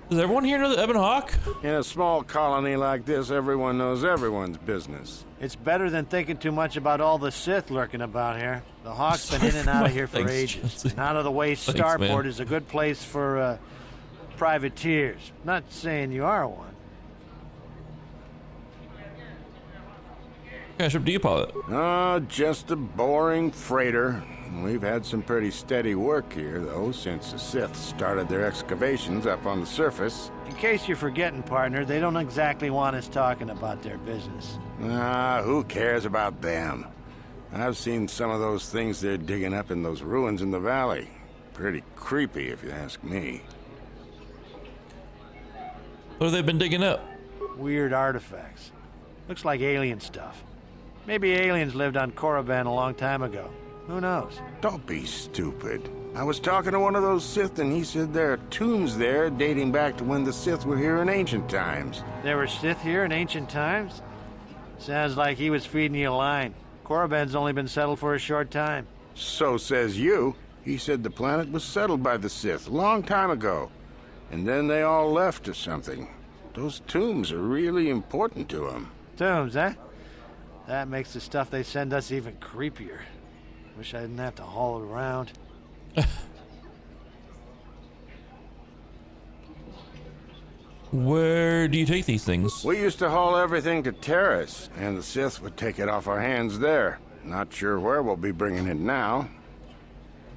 Does everyone here know the Ebon Hawk? In a small colony like this, everyone knows everyone's business. It's better than thinking too much about all the Sith lurking about here. The Hawk's been in and out of here for Thanks, ages. Chelsea. And out of the way Thanks, starboard man. is a good place for, privateers. Not saying you are one. What kind of ship do you pilot? Just a boring freighter. We've had some pretty steady work here, though, since the Sith started their excavations up on the surface. In case you're forgetting, partner, they don't exactly want us talking about their business. Who cares about them? I've seen some of those things they're digging up in those ruins in the valley. Pretty creepy, if you ask me. What have they been digging up? Weird artifacts. Looks like alien stuff. Maybe aliens lived on Korriban a long time ago. Who knows? Don't be stupid. I was talking to one of those Sith, and he said there are tombs there dating back to when the Sith were here in ancient times. There were Sith here in ancient times? Sounds like he was feeding you a line. Korriban's only been settled for a short time. So says you. He said the planet was settled by the Sith a long time ago. And then they all left or something. Those tombs are really important to them. Tombs, eh? That makes the stuff they send us even creepier. Wish I didn't have to haul it around. Where do you take these things? We used to haul everything to Terrace, and the Sith would take it off our hands there. Not sure where we'll be bringing it now.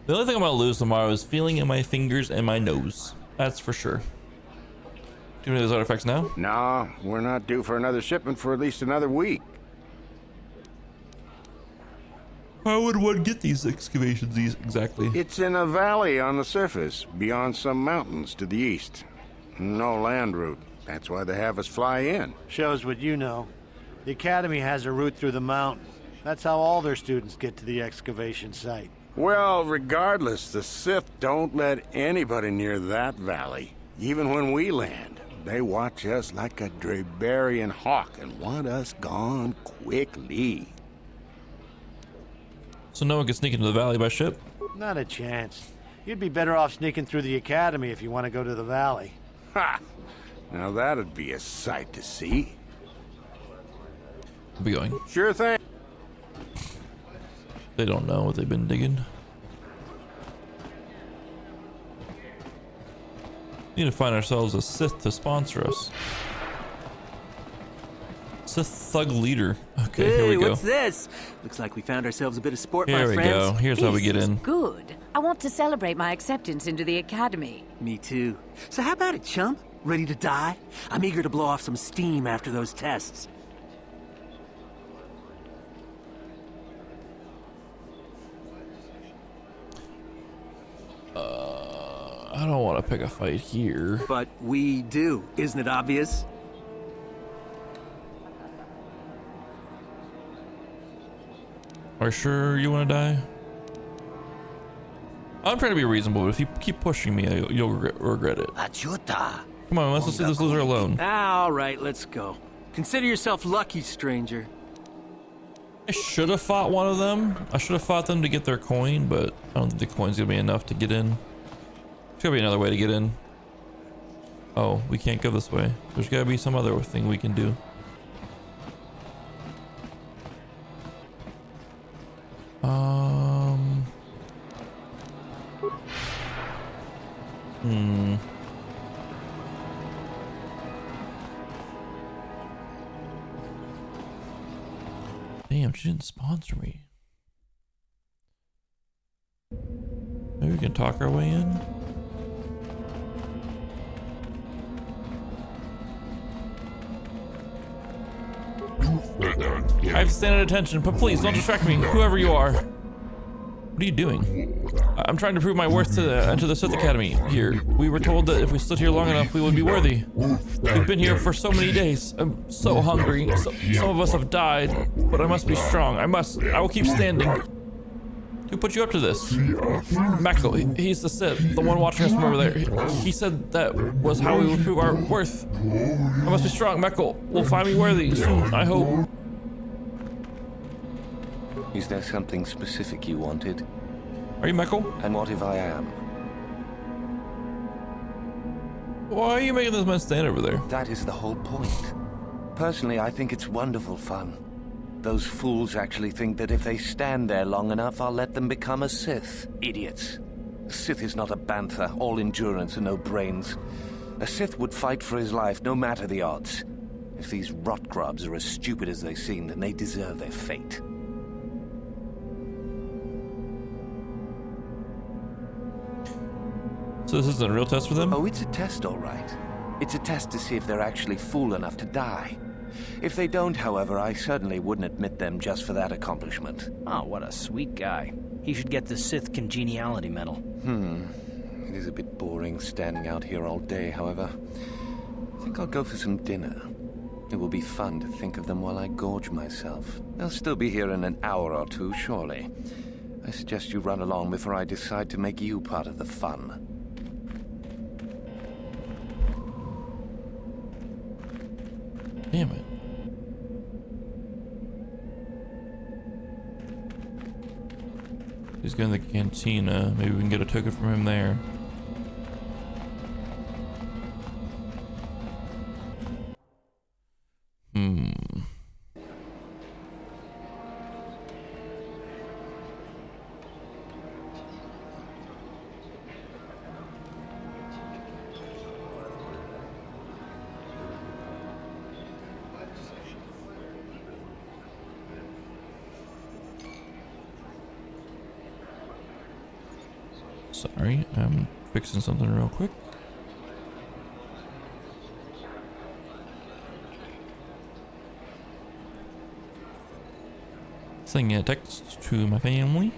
The only thing I'm gonna lose tomorrow is feeling in my fingers and my nose. That's for sure. Too many of those artifacts now? Nah, we're not due for another shipment for at least another week. How would one get these excavations exactly? It's in a valley on the surface, beyond some mountains to the east. No land route. That's why they have us fly in. Shows what you know. The Academy has a route through the mountain. That's how all their students get to the excavation site. Well, regardless, the Sith don't let anybody near that valley. Even when we land, they watch us like a Drabarian hawk and want us gone quickly. So no one can sneak into the valley by ship? Not a chance. You'd be better off sneaking through the Academy if you want to go to the valley. Ha! Now that'd be a sight to see. I'll be going. Sure thing. They don't know what they've been digging. We need to find ourselves a Sith to sponsor us. Sith thug leader. Okay, hey, here we go. What's this? Looks like we found ourselves a bit of sport, Here my we friends. go. Here's how we get in. Good. I want to celebrate my acceptance into the Academy. Me too. So how about it, chump? Ready to die? I'm eager to blow off some steam after those tests. I don't want to pick a fight here. But we do. Isn't it obvious? Are you sure you want to die? I'm trying to be reasonable, but if you keep pushing me, you'll regret it. Come on, let's just leave this loser alone. All right, let's go. Consider yourself lucky, stranger. I should have fought one of them. I should have fought them to get their coin, but I don't think the coin's gonna be enough to get in. There's gotta be another way to get in. Oh, we can't go this way. There's gotta be some other thing we can do. Damn, she didn't sponsor me. Maybe we can talk our way in. I have to stand at attention, but please don't distract me, whoever you are. What are you doing? I'm trying to prove my worth to enter the Sith Academy here. We were told that if we stood here long enough, we would be worthy. We've been here for so many days. I'm so hungry. Some of us have died, but I must be strong. I will keep standing. Who put you up to this? Mekkel, he's the Sith, the one watching us from over there. He said that was how we would prove our worth. I must be strong, Mekkel. Will find me worthy soon, I hope. Is there something specific you wanted? Are you Mekkel? And what if I am? Why are you making this man stand over there? That is the whole point. Personally, I think it's wonderful fun. Those fools actually think that if they stand there long enough, I'll let them become a Sith. Idiots. A Sith is not a bantha, all endurance and no brains. A Sith would fight for his life, no matter the odds. If these rot grubs are as stupid as they seem, then they deserve their fate. So this isn't a real test for them? Oh, it's a test, all right. It's a test to see if they're actually fool enough to die. If they don't, however, I certainly wouldn't admit them just for that accomplishment. Oh, what a sweet guy. He should get the Sith Congeniality Medal. It is a bit boring standing out here all day, however. I think I'll go for some dinner. It will be fun to think of them while I gorge myself. They'll still be here in an hour or two, surely. I suggest you run along before I decide to make you part of the fun. Damn it. He's going to the cantina. Maybe we can get a token from him there. Sorry, I'm fixing something real quick. Sending a text to my family.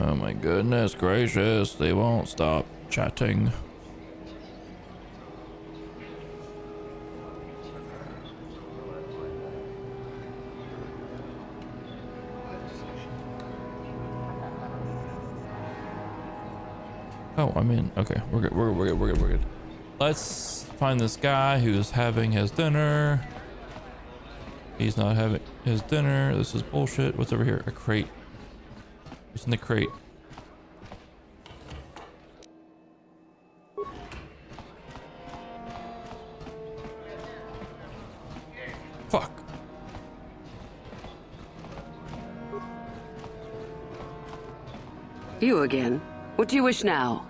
Oh my goodness gracious, they won't stop chatting. Oh, I'm in. Okay, we're good. We're good. Let's find this guy who's having his dinner. He's not having his dinner. This is bullshit. What's over here? A crate. What's in the crate? Fuck. You again. What do you wish now?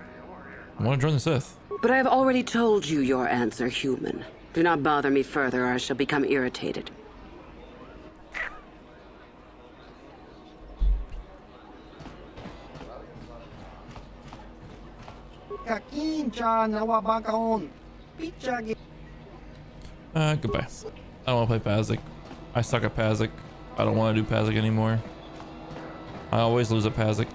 I want to join the Sith. But I have already told you your answer, human. Do not bother me further or I shall become irritated. Goodbye. I don't want to play Pazik. I suck at Pazik. I don't want to do Pazik anymore. I always lose at Pazik.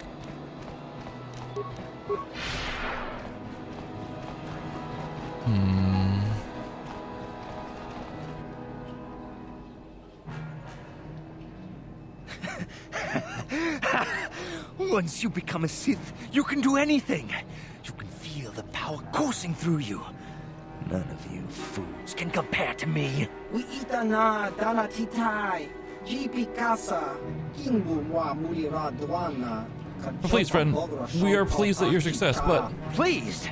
Once you become a Sith, you can do anything. You can feel the power coursing through you. None of you fools can compare to me. Please, friend, we are pleased at your success, but... Pleased?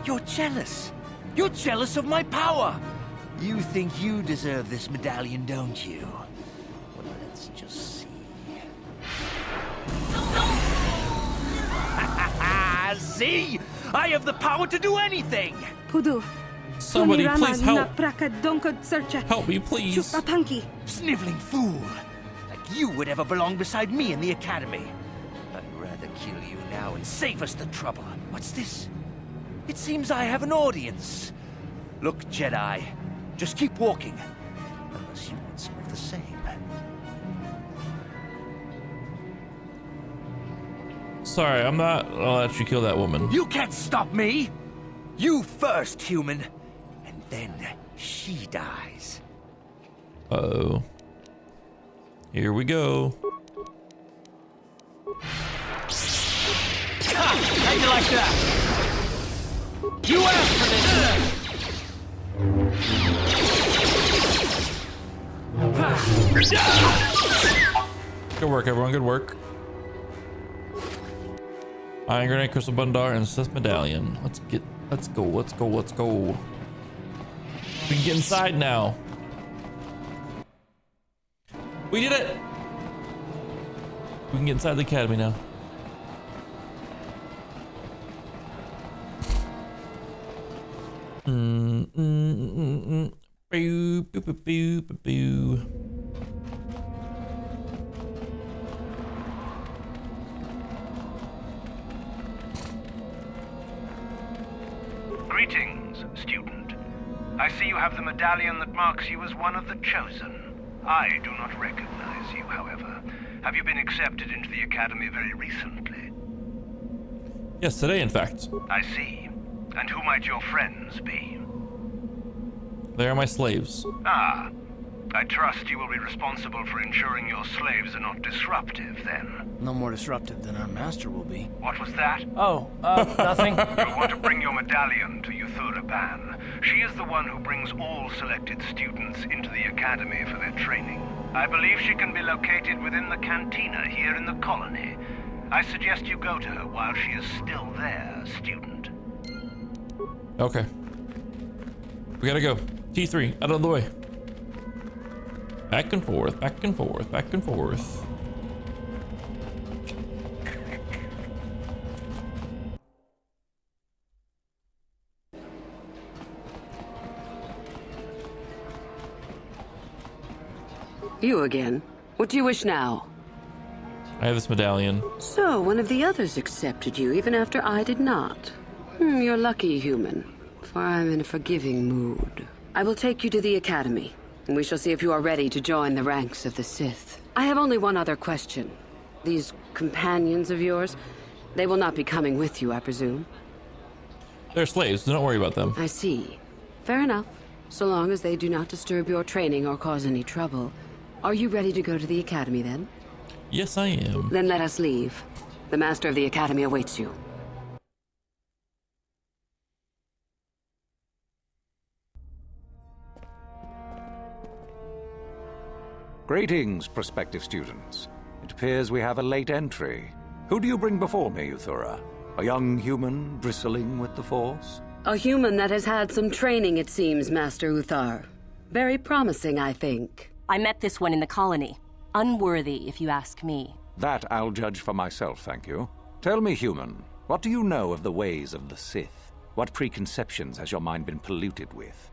You're jealous. You're jealous of my power. You think you deserve this medallion, don't you? Well, let's just see. See? I have the power to do anything! Pudu. Somebody please help. Help me, please. Sniveling fool. Like you would ever belong beside me in the academy. I'd rather kill you now and save us the trouble. What's this? It seems I have an audience. Look, Jedi, just keep walking. Unless you want some of the same. Sorry, I'm not gonna let you kill that woman. You can't stop me! You first, human. And then she dies. Uh-oh. Here we go. How'd you like that? You asked for this! Good work, everyone. Good work. Iron Grenade, Crystal Bundar, and Sith Medallion. Let's go. We can get inside now. We did it! We can get inside the academy now. Boo, boo, boo, boo, boo, boo. Greetings, student. I see you have the medallion that marks you as one of the chosen. I do not recognize you, however. Have you been accepted into the academy very recently? Yes, today, in fact. I see. And who might your friends be? They are my slaves. Ah, I trust you will be responsible for ensuring your slaves are not disruptive, then. No more disruptive than our master will be. What was that? Oh, nothing. You'll want to bring your medallion to Yuthura Ban. She is the one who brings all selected students into the academy for their training. I believe she can be located within the cantina here in the colony. I suggest you go to her while she is still there, student. Okay. We gotta go. T3, out of the way. Back and forth, back and forth, back and forth. You again. What do you wish now? I have this medallion. So, one of the others accepted you, even after I did not. You're lucky, human, for I'm in a forgiving mood. I will take you to the Academy, and we shall see if you are ready to join the ranks of the Sith. I have only one other question. These companions of yours, they will not be coming with you, I presume? They're slaves, don't worry about them. I see. Fair enough. So long as they do not disturb your training or cause any trouble. Are you ready to go to the Academy, then? Yes, I am. Then let us leave. The Master of the Academy awaits you. Greetings, prospective students. It appears we have a late entry. Who do you bring before me, Uthura? A young human bristling with the Force? A human that has had some training, it seems, Master Uthar. Very promising, I think. I met this one in the colony. Unworthy, if you ask me. That I'll judge for myself, thank you. Tell me, human, what do you know of the ways of the Sith? What preconceptions has your mind been polluted with?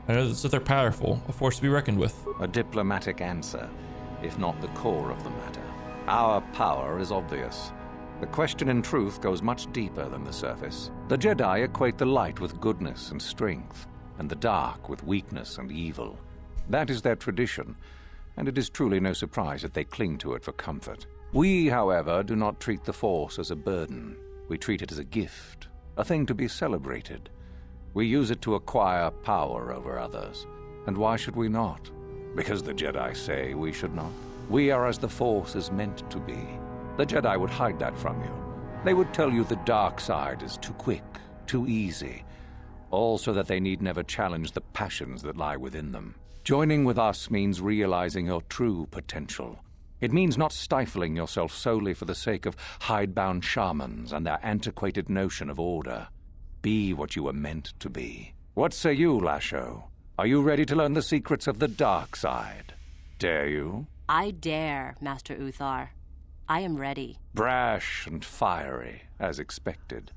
I know that they're powerful, a force to be reckoned with. A diplomatic answer, if not the core of the matter. Our power is obvious. The question in truth goes much deeper than the surface. The Jedi equate the light with goodness and strength, and the dark with weakness and evil. That is their tradition, and it is truly no surprise that they cling to it for comfort. We, however, do not treat the Force as a burden. We treat it as a gift, a thing to be celebrated. We use it to acquire power over others. And why should we not? Because the Jedi say we should not. We are as the Force is meant to be. The Jedi would hide that from you. They would tell you the dark side is too quick, too easy, all so that they need never challenge the passions that lie within them. Joining with us means realizing your true potential. It means not stifling yourself solely for the sake of hidebound shamans and their antiquated notion of order. Be what you were meant to be. What say you, Lasho? Are you ready to learn the secrets of the dark side? Dare you? I dare, Master Uthar. I am ready. Brash and fiery, as expected.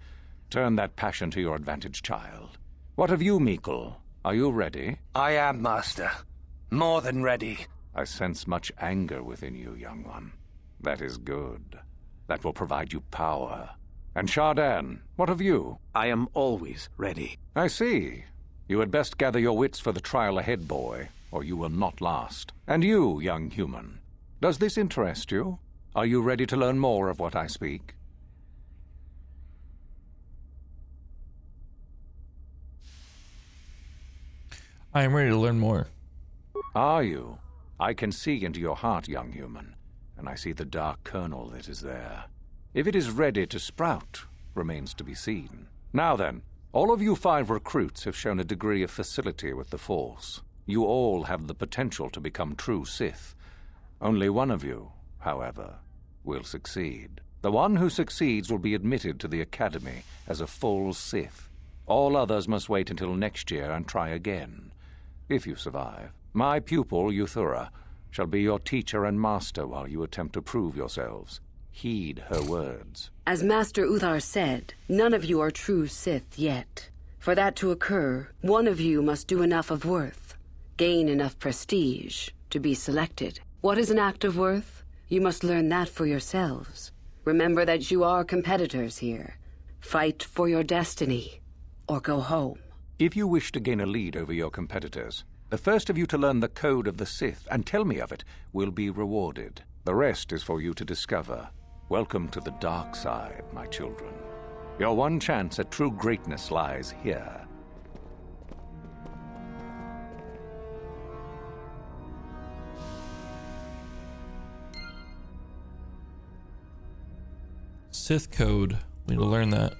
Turn that passion to your advantage, child. What of you, Meekle? Are you ready? I am, Master. More than ready. I sense much anger within you, young one. That is good. That will provide you power. And Shardan, what of you? I am always ready. I see. You had best gather your wits for the trial ahead, boy, or you will not last. And you, young human, does this interest you? Are you ready to learn more of what I speak? I am ready to learn more. Are you? I can see into your heart, young human, and I see the dark kernel that is there. If it is ready to sprout, remains to be seen. Now then, all of you 5 recruits have shown a degree of facility with the Force. You all have the potential to become true Sith. Only one of you, however, will succeed. The one who succeeds will be admitted to the Academy as a full Sith. All others must wait until next year and try again, if you survive. My pupil, Uthura, shall be your teacher and master while you attempt to prove yourselves. Heed her words. As Master Uthar said, none of you are true Sith yet. For that to occur, one of you must do enough of worth, gain enough prestige, to be selected. What is an act of worth? You must learn that for yourselves. Remember that you are competitors here. Fight for your destiny, or go home. If you wish to gain a lead over your competitors, the first of you to learn the code of the Sith and tell me of it will be rewarded. The rest is for you to discover. Welcome to the dark side, my children. Your one chance at true greatness lies here. Sith code. We need to learn that.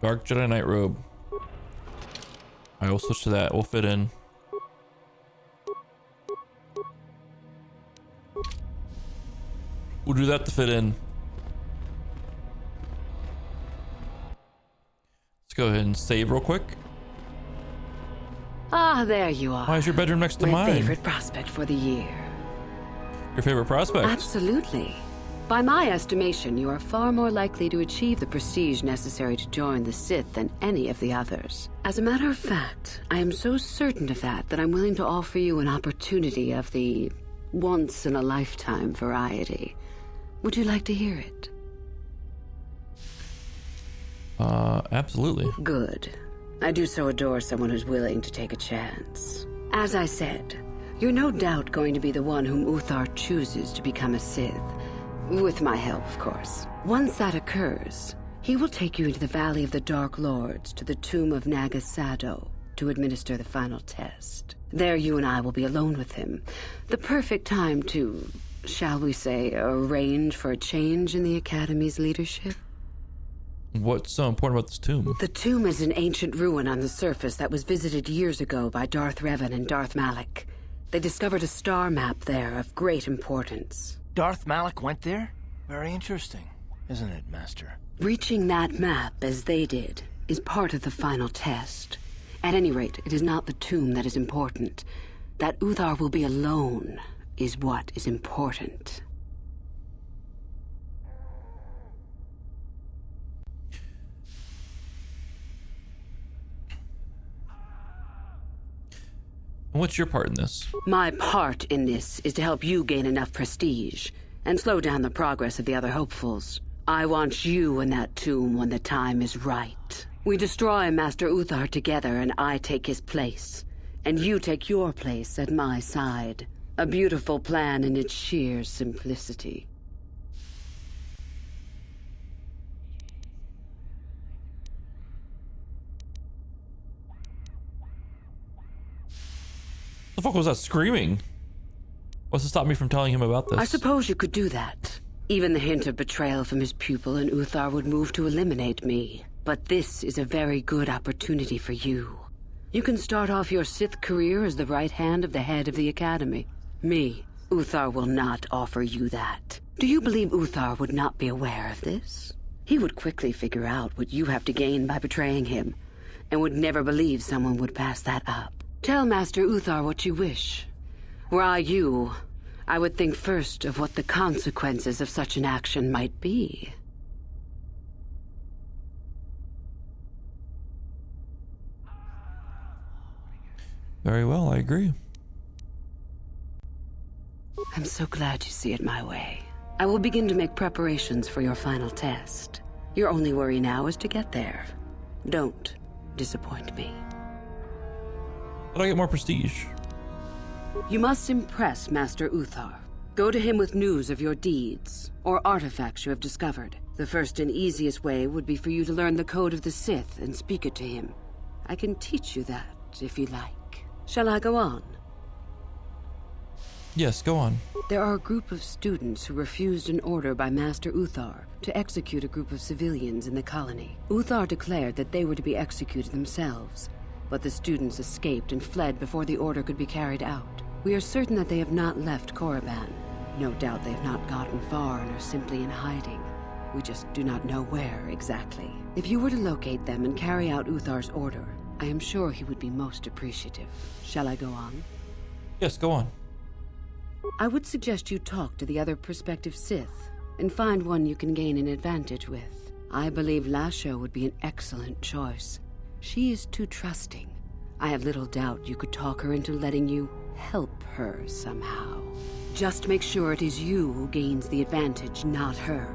Dark Jedi Knight robe. I will switch to that. We'll fit in. We'll do that to fit in. Let's go ahead and save real quick. Ah, there you are. Why is your bedroom next to My mine? favorite prospect for the year. Your favorite prospect? Absolutely. By my estimation, you are far more likely to achieve the prestige necessary to join the Sith than any of the others. As a matter of fact, I am so certain of that I'm willing to offer you an opportunity of the once-in-a-lifetime variety. Would you like to hear it? Absolutely. Good. I do so adore someone who's willing to take a chance. As I said, you're no doubt going to be the one whom Uthar chooses to become a Sith. With my help, of course. Once that occurs, he will take you into the Valley of the Dark Lords to the tomb of Naga Sado to administer the final test. There you and I will be alone with him. The perfect time to, shall we say, arrange for a change in the Academy's leadership. What's so important about this tomb? The tomb is an ancient ruin on the surface that was visited years ago by Darth Revan and Darth Malak. They discovered a star map there of great importance. Darth Malak went there? Very interesting, isn't it, Master? Reaching that map, as they did, is part of the final test. At any rate, it is not the tomb that is important. That Uthar will be alone is what is important. What's your part in this? My part in this is to help you gain enough prestige and slow down the progress of the other hopefuls. I want you in that tomb when the time is right. We destroy Master Uthar together and I take his place. And you take your place at my side. A beautiful plan in its sheer simplicity. The fuck was that screaming? What's to stop me from telling him about this? I suppose you could do that. Even the hint of betrayal from his pupil and Uthar would move to eliminate me. But this is a very good opportunity for you. You can start off your Sith career as the right hand of the head of the Academy. Me, Uthar will not offer you that. Do you believe Uthar would not be aware of this? He would quickly figure out what you have to gain by betraying him, and would never believe someone would pass that up. Tell Master Uthar what you wish. Were I you, I would think first of what the consequences of such an action might be. Very well, I agree. I'm so glad you see it my way. I will begin to make preparations for your final test. Your only worry now is to get there. Don't disappoint me. How do I get more prestige? You must impress Master Uthar. Go to him with news of your deeds, or artifacts you have discovered. The first and easiest way would be for you to learn the code of the Sith and speak it to him. I can teach you that, if you like. Shall I go on? Yes, go on. There are a group of students who refused an order by Master Uthar to execute a group of civilians in the colony. Uthar declared that they were to be executed themselves, but the students escaped and fled before the order could be carried out. We are certain that they have not left Korriban. No doubt they have not gotten far and are simply in hiding. We just do not know where exactly. If you were to locate them and carry out Uthar's order, I am sure he would be most appreciative. Shall I go on? Yes, go on. I would suggest you talk to the other prospective Sith and find one you can gain an advantage with. I believe Lasho would be an excellent choice. She is too trusting. I have little doubt you could talk her into letting you help her somehow. Just make sure it is you who gains the advantage, not her.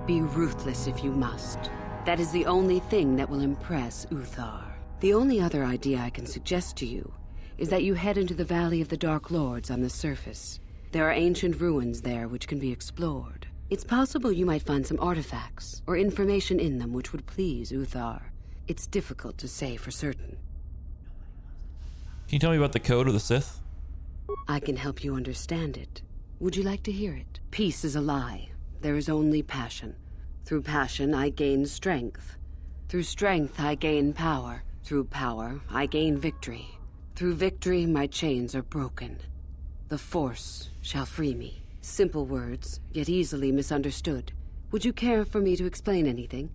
Be ruthless if you must. That is the only thing that will impress Uthar. The only other idea I can suggest to you is that you head into the Valley of the Dark Lords on the surface. There are ancient ruins there which can be explored. It's possible you might find some artifacts or information in them which would please Uthar. It's difficult to say for certain. Can you tell me about the code of the Sith? I can help you understand it. Would you like to hear it? Peace is a lie. There is only passion. Through passion, I gain strength. Through strength, I gain power. Through power, I gain victory. Through victory, my chains are broken. The Force shall free me. Simple words, yet easily misunderstood. Would you care for me to explain anything?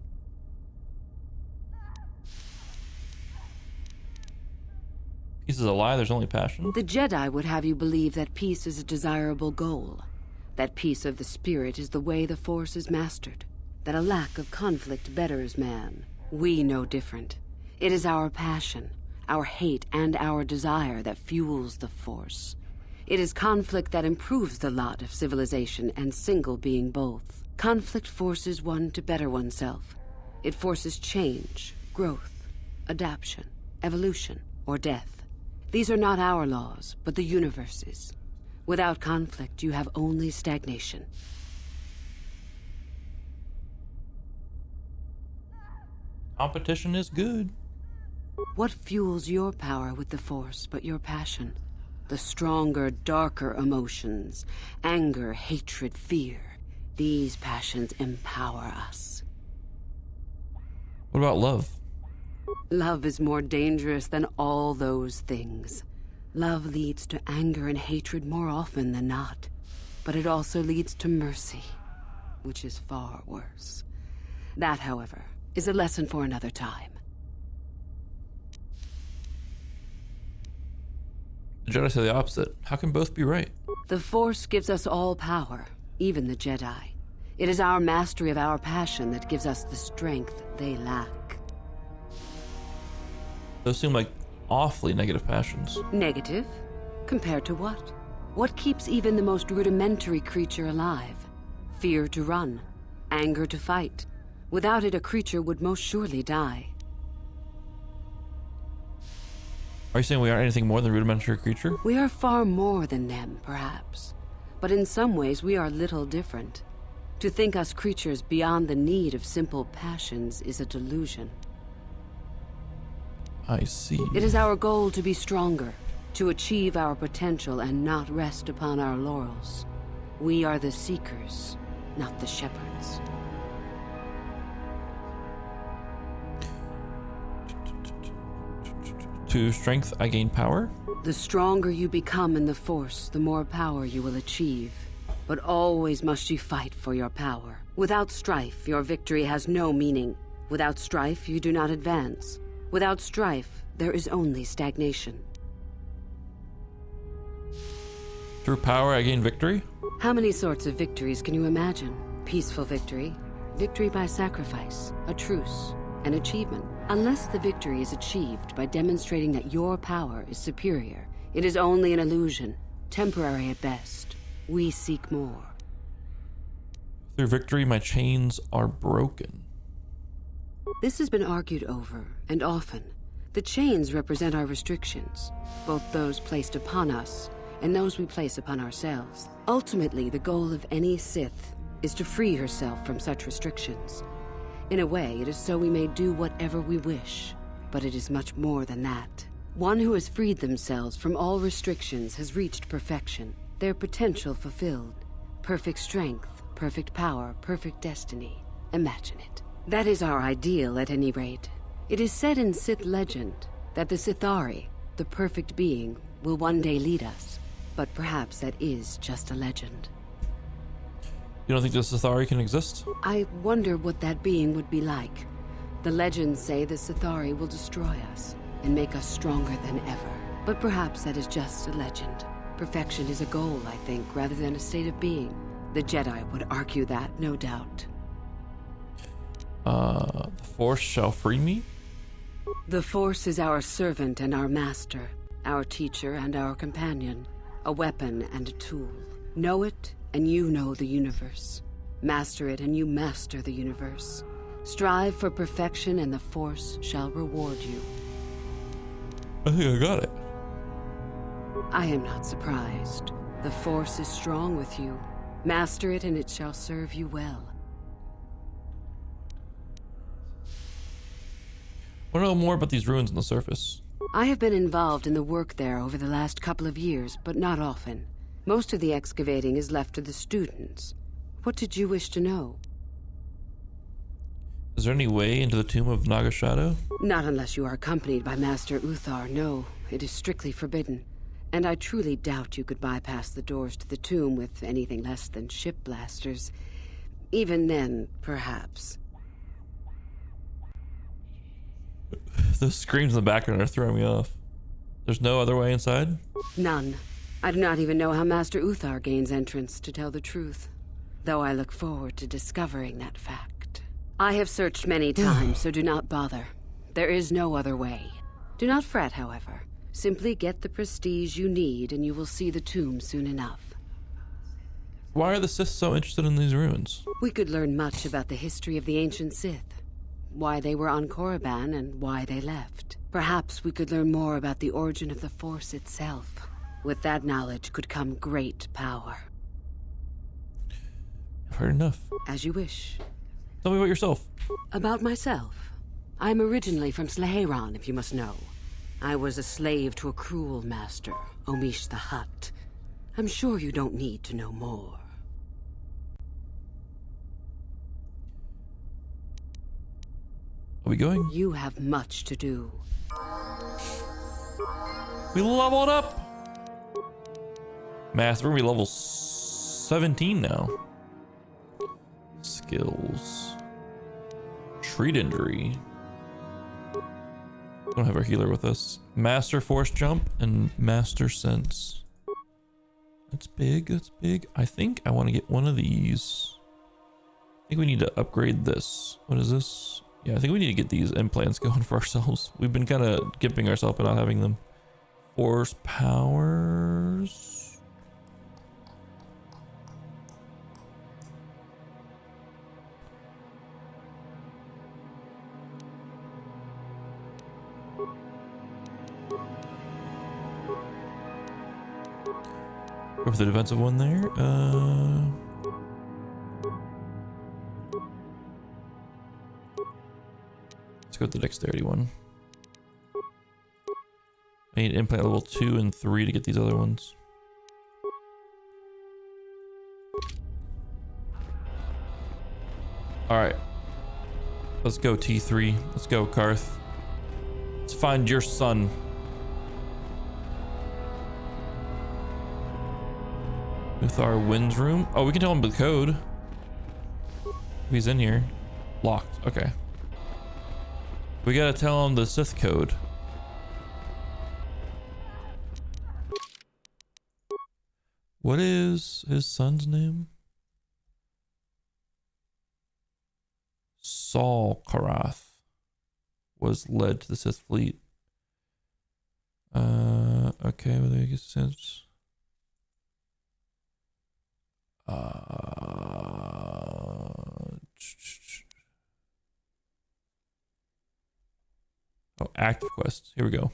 Peace is a lie, there's only passion. The Jedi would have you believe that peace is a desirable goal. That peace of the spirit is the way the Force is mastered. That a lack of conflict betters man. We know different. It is our passion, our hate, and our desire that fuels the Force. It is conflict that improves the lot of civilization and single being both. Conflict forces one to better oneself. It forces change, growth, adaptation, evolution, or death. These are not our laws, but the universe's. Without conflict, you have only stagnation. Competition is good. What fuels your power with the Force but your passion? The stronger, darker emotions. Anger, hatred, fear. These passions empower us. What about love? Love is more dangerous than all those things. Love leads to anger and hatred more often than not. But it also leads to mercy, which is far worse. That, however, is a lesson for another time. The Jedi say the opposite. How can both be right? The Force gives us all power, even the Jedi. It is our mastery of our passion that gives us the strength they lack. Those seem like awfully negative passions. Negative? Compared to what? What keeps even the most rudimentary creature alive? Fear to run, anger to fight. Without it, a creature would most surely die. Are you saying we aren't anything more than a rudimentary creature? We are far more than them, perhaps. But in some ways, we are little different. To think us creatures beyond the need of simple passions is a delusion. I see. It is our goal to be stronger, to achieve our potential and not rest upon our laurels. We are the seekers, not the shepherds. To strength, I gain power? The stronger you become in the Force, the more power you will achieve. But always must you fight for your power. Without strife, your victory has no meaning. Without strife, you do not advance. Without strife, there is only stagnation. Through power, I gain victory? How many sorts of victories can you imagine? Peaceful victory, victory by sacrifice, a truce, an achievement. Unless the victory is achieved by demonstrating that your power is superior, it is only an illusion, temporary at best. We seek more. Through victory, my chains are broken. This has been argued over, and often. The chains represent our restrictions, both those placed upon us and those we place upon ourselves. Ultimately, the goal of any Sith is to free herself from such restrictions. In a way, it is so we may do whatever we wish, but it is much more than that. One who has freed themselves from all restrictions has reached perfection, their potential fulfilled. Perfect strength, perfect power, perfect destiny. Imagine it. That is our ideal, at any rate. It is said in Sith legend that the Sithari, the perfect being, will one day lead us. But perhaps that is just a legend. You don't think the Sithari can exist? I wonder what that being would be like. The legends say the Sithari will destroy us and make us stronger than ever. But perhaps that is just a legend. Perfection is a goal, I think, rather than a state of being. The Jedi would argue that, no doubt. The Force shall free me? The Force is our servant and our master, our teacher and our companion, a weapon and a tool. Know it, and you know the universe. Master it, and you master the universe. Strive for perfection, and the Force shall reward you. I think I got it. I am not surprised. The Force is strong with you. Master it, and it shall serve you well. I want to know more about these ruins on the surface. I have been involved in the work there over the last couple of years, but not often. Most of the excavating is left to the students. What did you wish to know? Is there any way into the tomb of Naga Shadow? Not unless you are accompanied by Master Uthar, no. It is strictly forbidden. And I truly doubt you could bypass the doors to the tomb with anything less than ship blasters. Even then, perhaps. Those screams in the background are throwing me off. There's no other way inside? None. I do not even know how Master Uthar gains entrance, to tell the truth. Though I look forward to discovering that fact. I have searched many times, so do not bother. There is no other way. Do not fret, however. Simply get the prestige you need and you will see the tomb soon enough. Why are the Sith so interested in these ruins? We could learn much about the history of the ancient Sith. Why they were on Korriban and why they left. Perhaps we could learn more about the origin of the Force itself. With that knowledge could come great power. I've heard enough. As you wish. Tell me about yourself. About myself. I'm originally from Slaheron, if you must know. I was a slave to a cruel master, Omish the Hutt. I'm sure you don't need to know more. Are we going? You have much to do. We leveled up! Master, we're gonna be level 17 now. Skills. Treat injury. We don't have our healer with us. Master Force Jump and Master Sense. That's big, that's big. I think I want to get one of these. I think we need to upgrade this. What is this? Yeah, I think we need to get these implants going for ourselves. We've been kind of gimping ourselves by not having them. Force powers. Go for the defensive one there. Let's go with the dexterity one. I need implant level 2 and 3 to get these other ones. Alright. Let's go T3. Let's go Karth. Let's find your son. With our winds room. Oh, we can tell him the code. If he's in here. Locked. Okay. We gotta tell him the Sith code. What is his son's name? Saul Karath was led to the Sith fleet. Okay, well, that makes sense. Oh, active quests. Here we go.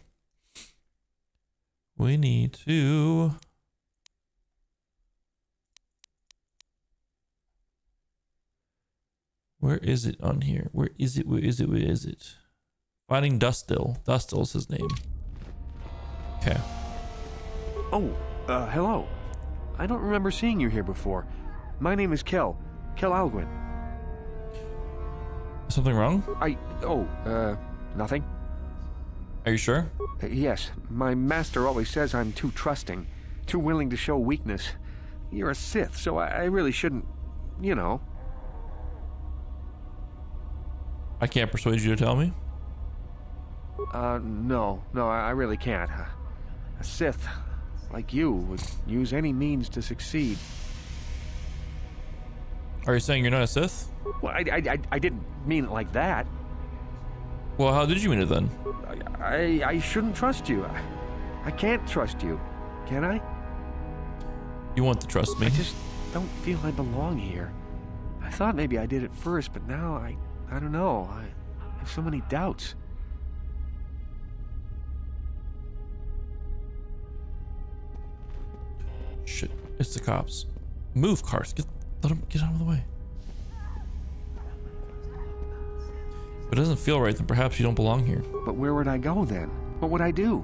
We need to... Where is it on here? Where is it? Where is it? Where is it? Finding Dustil. Dustil is his name. Okay. Oh, hello. I don't remember seeing you here before. My name is Kel. Kel Alguin. Something wrong? Nothing. Are you sure? Yes. My master always says I'm too trusting, too willing to show weakness. You're a Sith, so I really shouldn't, you know. I can't persuade you to tell me? No, I really can't. A Sith, like you, would use any means to succeed. Are you saying you're not a Sith? Well, I didn't mean it like that. Well, how did you mean it then? I shouldn't trust you. I can't trust you, can I? You want to trust me? I just don't feel I belong here. I thought maybe I did at first, but now I don't know. I have so many doubts. Shit, it's the cops. Move, Karth. Let them get out of the way. If it doesn't feel right, then perhaps you don't belong here. But where would I go then? What would I do?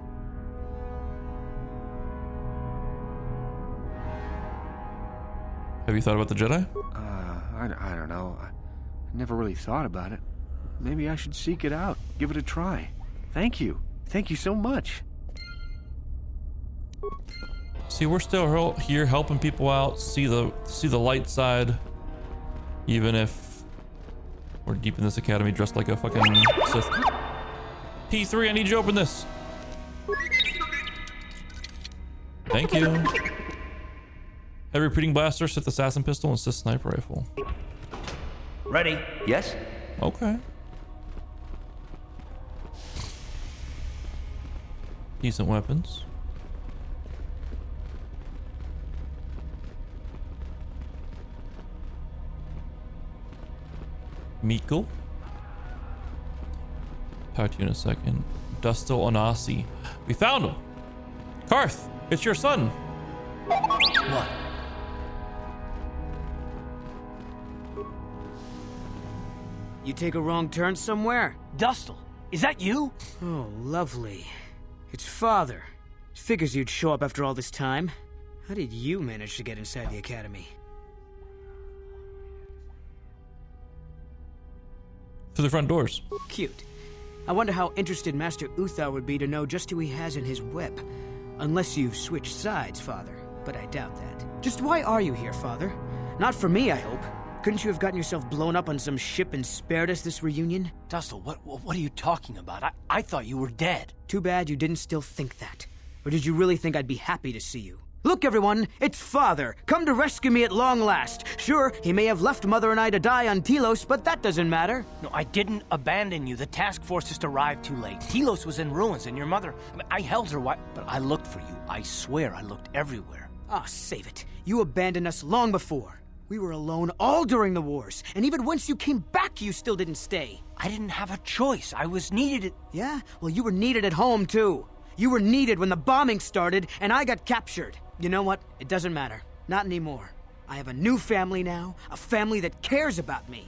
Have you thought about the Jedi? I don't know. I never really thought about it. Maybe I should seek it out. Give it a try. Thank you. Thank you so much. See, we're still here helping people out. See the light side. Even if we're deep in this academy dressed like a fucking Sith. P3, I need you to open this. Thank you. Heavy repeating blaster, Sith assassin pistol, and Sith sniper rifle. Ready? Yes? Okay. Decent weapons. Meekle. Talk to you in a second. Dustil Onasi. We found him. Karth, it's your son. What? You take a wrong turn somewhere? Dustil, is that you? Oh, lovely. It's Father. Figures you'd show up after all this time. How did you manage to get inside the Academy? Through the front doors. Cute. I wonder how interested Master Uthar would be to know just who he has in his web. Unless you've switched sides, Father. But I doubt that. Just why are you here, Father? Not for me, I hope. Couldn't you have gotten yourself blown up on some ship and spared us this reunion? Dustil, what are you talking about? I thought you were dead. Too bad you didn't still think that. Or did you really think I'd be happy to see you? Look, everyone, it's Father, come to rescue me at long last. Sure, he may have left Mother and I to die on Telos, but that doesn't matter. No, I didn't abandon you. The task force just arrived too late. Telos was in ruins, and your mother... I held her, but I looked for you. I swear I looked everywhere. Ah, save it. You abandoned us long before. We were alone all during the wars, and even once you came back, you still didn't stay. I didn't have a choice. I was needed Yeah? Well, you were needed at home, too. You were needed when the bombing started, and I got captured. You know what? It doesn't matter. Not anymore. I have a new family now, a family that cares about me.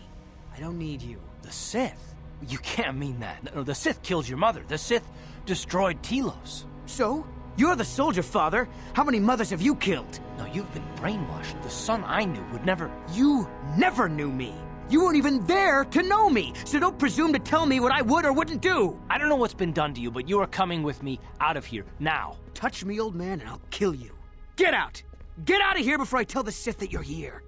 I don't need you. The Sith? You can't mean that. No, the Sith killed your mother. The Sith destroyed Telos. So? You're the soldier, Father. How many mothers have you killed? No, you've been brainwashed. The son I knew would never... You never knew me. You weren't even there to know me, so don't presume to tell me what I would or wouldn't do. I don't know what's been done to you, but you are coming with me out of here, now. Touch me, old man, and I'll kill you. Get out! Get out of here before I tell the Sith that you're here.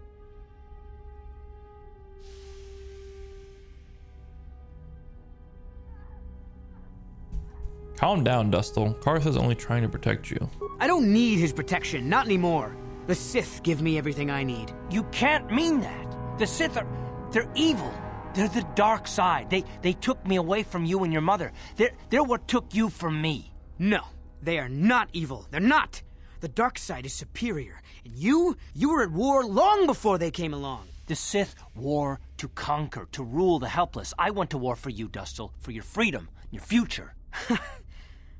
Calm down, Dustil. Karth is only trying to protect you. I don't need his protection, not anymore. The Sith give me everything I need. You can't mean that. The Sith are... they're evil. They're the dark side. They took me away from you and your mother. They're what took you from me. No, they are not evil. They're not. The dark side is superior. And you were at war long before they came along. The Sith war to conquer, to rule the helpless. I went to war for you, Dustil, for your freedom, your future.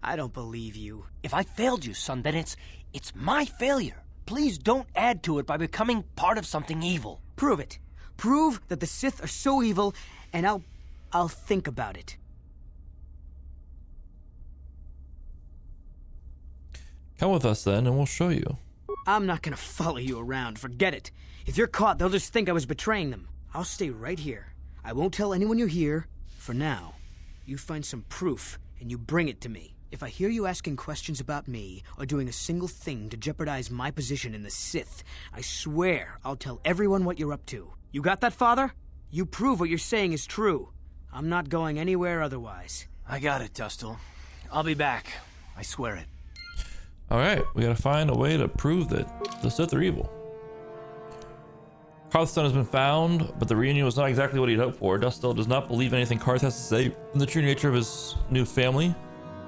I don't believe you. If I failed you, son, then it's my failure. Please don't add to it by becoming part of something evil. Prove it. Prove that the Sith are so evil, and I'll think about it. Come with us then, and we'll show you. I'm not gonna follow you around, forget it. If you're caught, they'll just think I was betraying them. I'll stay right here. I won't tell anyone you're here, for now. You find some proof, and you bring it to me. If I hear you asking questions about me, or doing a single thing to jeopardize my position in the Sith, I swear I'll tell everyone what you're up to. You got that, Father? You prove what you're saying is true. I'm not going anywhere otherwise. I got it, Dustil. I'll be back. I swear it. Alright, we gotta find a way to prove that the Sith are evil. Karth's son has been found, but the reunion was not exactly what he'd hoped for. Dustil does not believe anything Karth has to say in the true nature of his new family.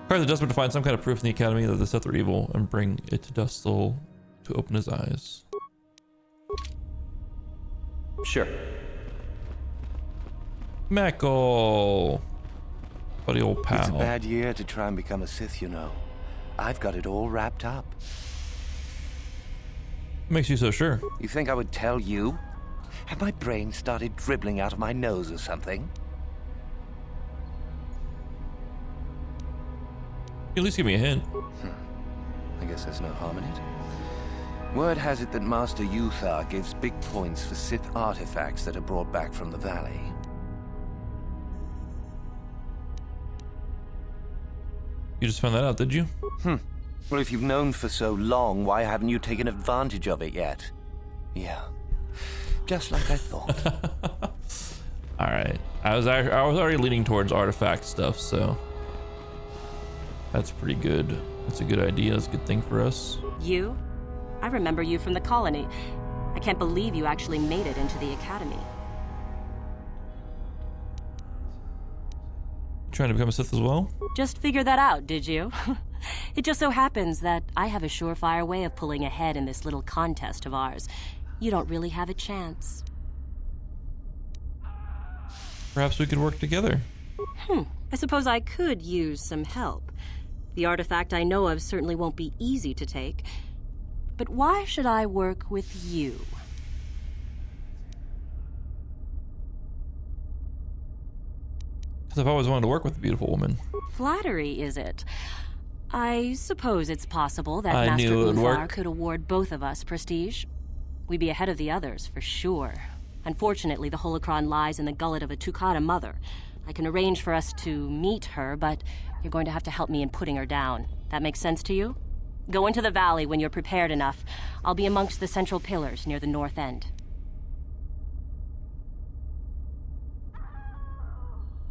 Karth is desperate to find some kind of proof in the Academy that the Sith are evil and bring it to Dustil to open his eyes. Sure. Meckle. Buddy old pal. It's a bad year to try and become a Sith, you know. I've got it all wrapped up. What makes you so sure? You think I would tell you? Have my brain started dribbling out of my nose or something? You at least give me a hint. I guess there's no harm in it. Word has it that Master Uthar gives big points for Sith artifacts that are brought back from the valley. You just found that out, did you? Well, if you've known for so long, why haven't you taken advantage of it yet? Yeah, just like I thought. All right, I was already leaning towards artifact stuff, so that's pretty good. That's a good idea. That's a good thing for us. You? I remember you from the colony. I can't believe you actually made it into the academy. Trying to become a Sith as well? Just figured that out, did you? It just so happens that I have a surefire way of pulling ahead in this little contest of ours. You don't really have a chance. Perhaps we could work together. I suppose I could use some help. The artifact I know of certainly won't be easy to take. But why should I work with you? Because I've always wanted to work with a beautiful woman. Flattery, is it? I suppose it's possible that I Master knew it would Uthar work. could award both of us prestige. We'd be ahead of the others, for sure. Unfortunately, the holocron lies in the gullet of a Tukata mother. I can arrange for us to meet her, but you're going to have to help me in putting her down. That makes sense to you? Go into the valley when you're prepared enough. I'll be amongst the central pillars near the north end.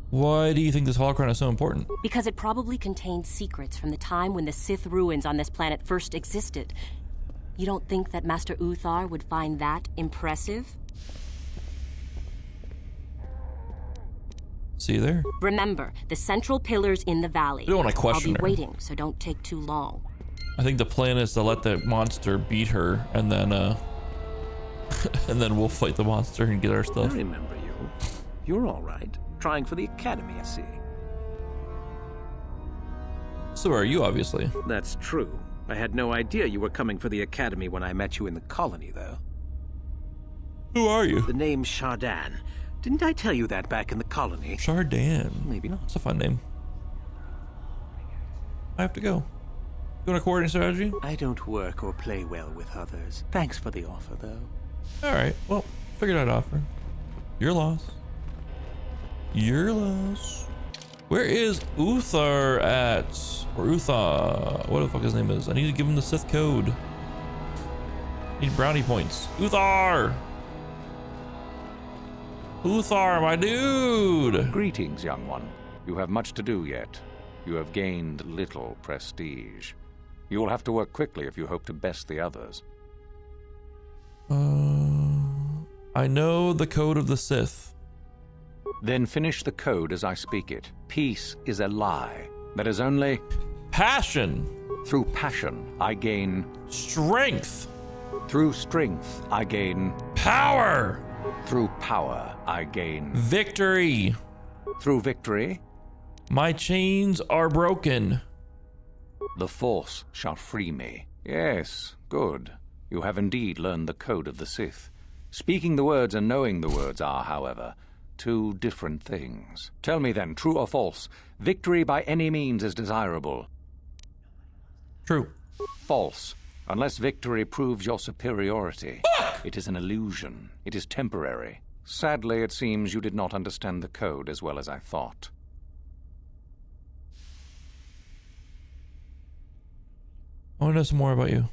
Why do you think this holocron is so important? Because it probably contains secrets from the time when the Sith ruins on this planet first existed. You don't think that Master Uthar would find that impressive? See you there. Remember, the central pillars in the valley. We don't want to question I'll be her. waiting, so don't take too long. I think the plan is to let the monster beat her, and then and then we'll fight the monster and get our I stuff. remember you. You're all right. Trying for the academy, I see. So are you, obviously. That's true. I had no idea you were coming for the academy when I met you in the colony, though. Who are you? The name's Shardan. Didn't I tell you that back in the colony? Shardan. Maybe not. It's a fun name. I have to go. You want a coordinate strategy? I don't work or play well with others. Thanks for the offer, though. Alright, well, figured I'd offer. Your loss. Your loss. Where is Uthar at? Or Uthar. What the fuck his name is? I need to give him the Sith code. Need brownie points. Uthar! Uthar, my dude! Greetings, young one. You have much to do yet. You have gained little prestige. You will have to work quickly if you hope to best the others. I know the code of the Sith. Then finish the code as I speak it. Peace is a lie. That is only... passion. Through passion, I gain... strength. Through strength, I gain... power. Through power, I gain... victory. Through victory... my chains are broken. The Force shall free me. Yes, good. You have indeed learned the code of the Sith. Speaking the words and knowing the words are, however, two different things. Tell me then, true or false, victory by any means is desirable. True. False. Unless victory proves your superiority. It is an illusion. It is temporary. Sadly, it seems you did not understand the code as well as I thought. I want to know some more about you.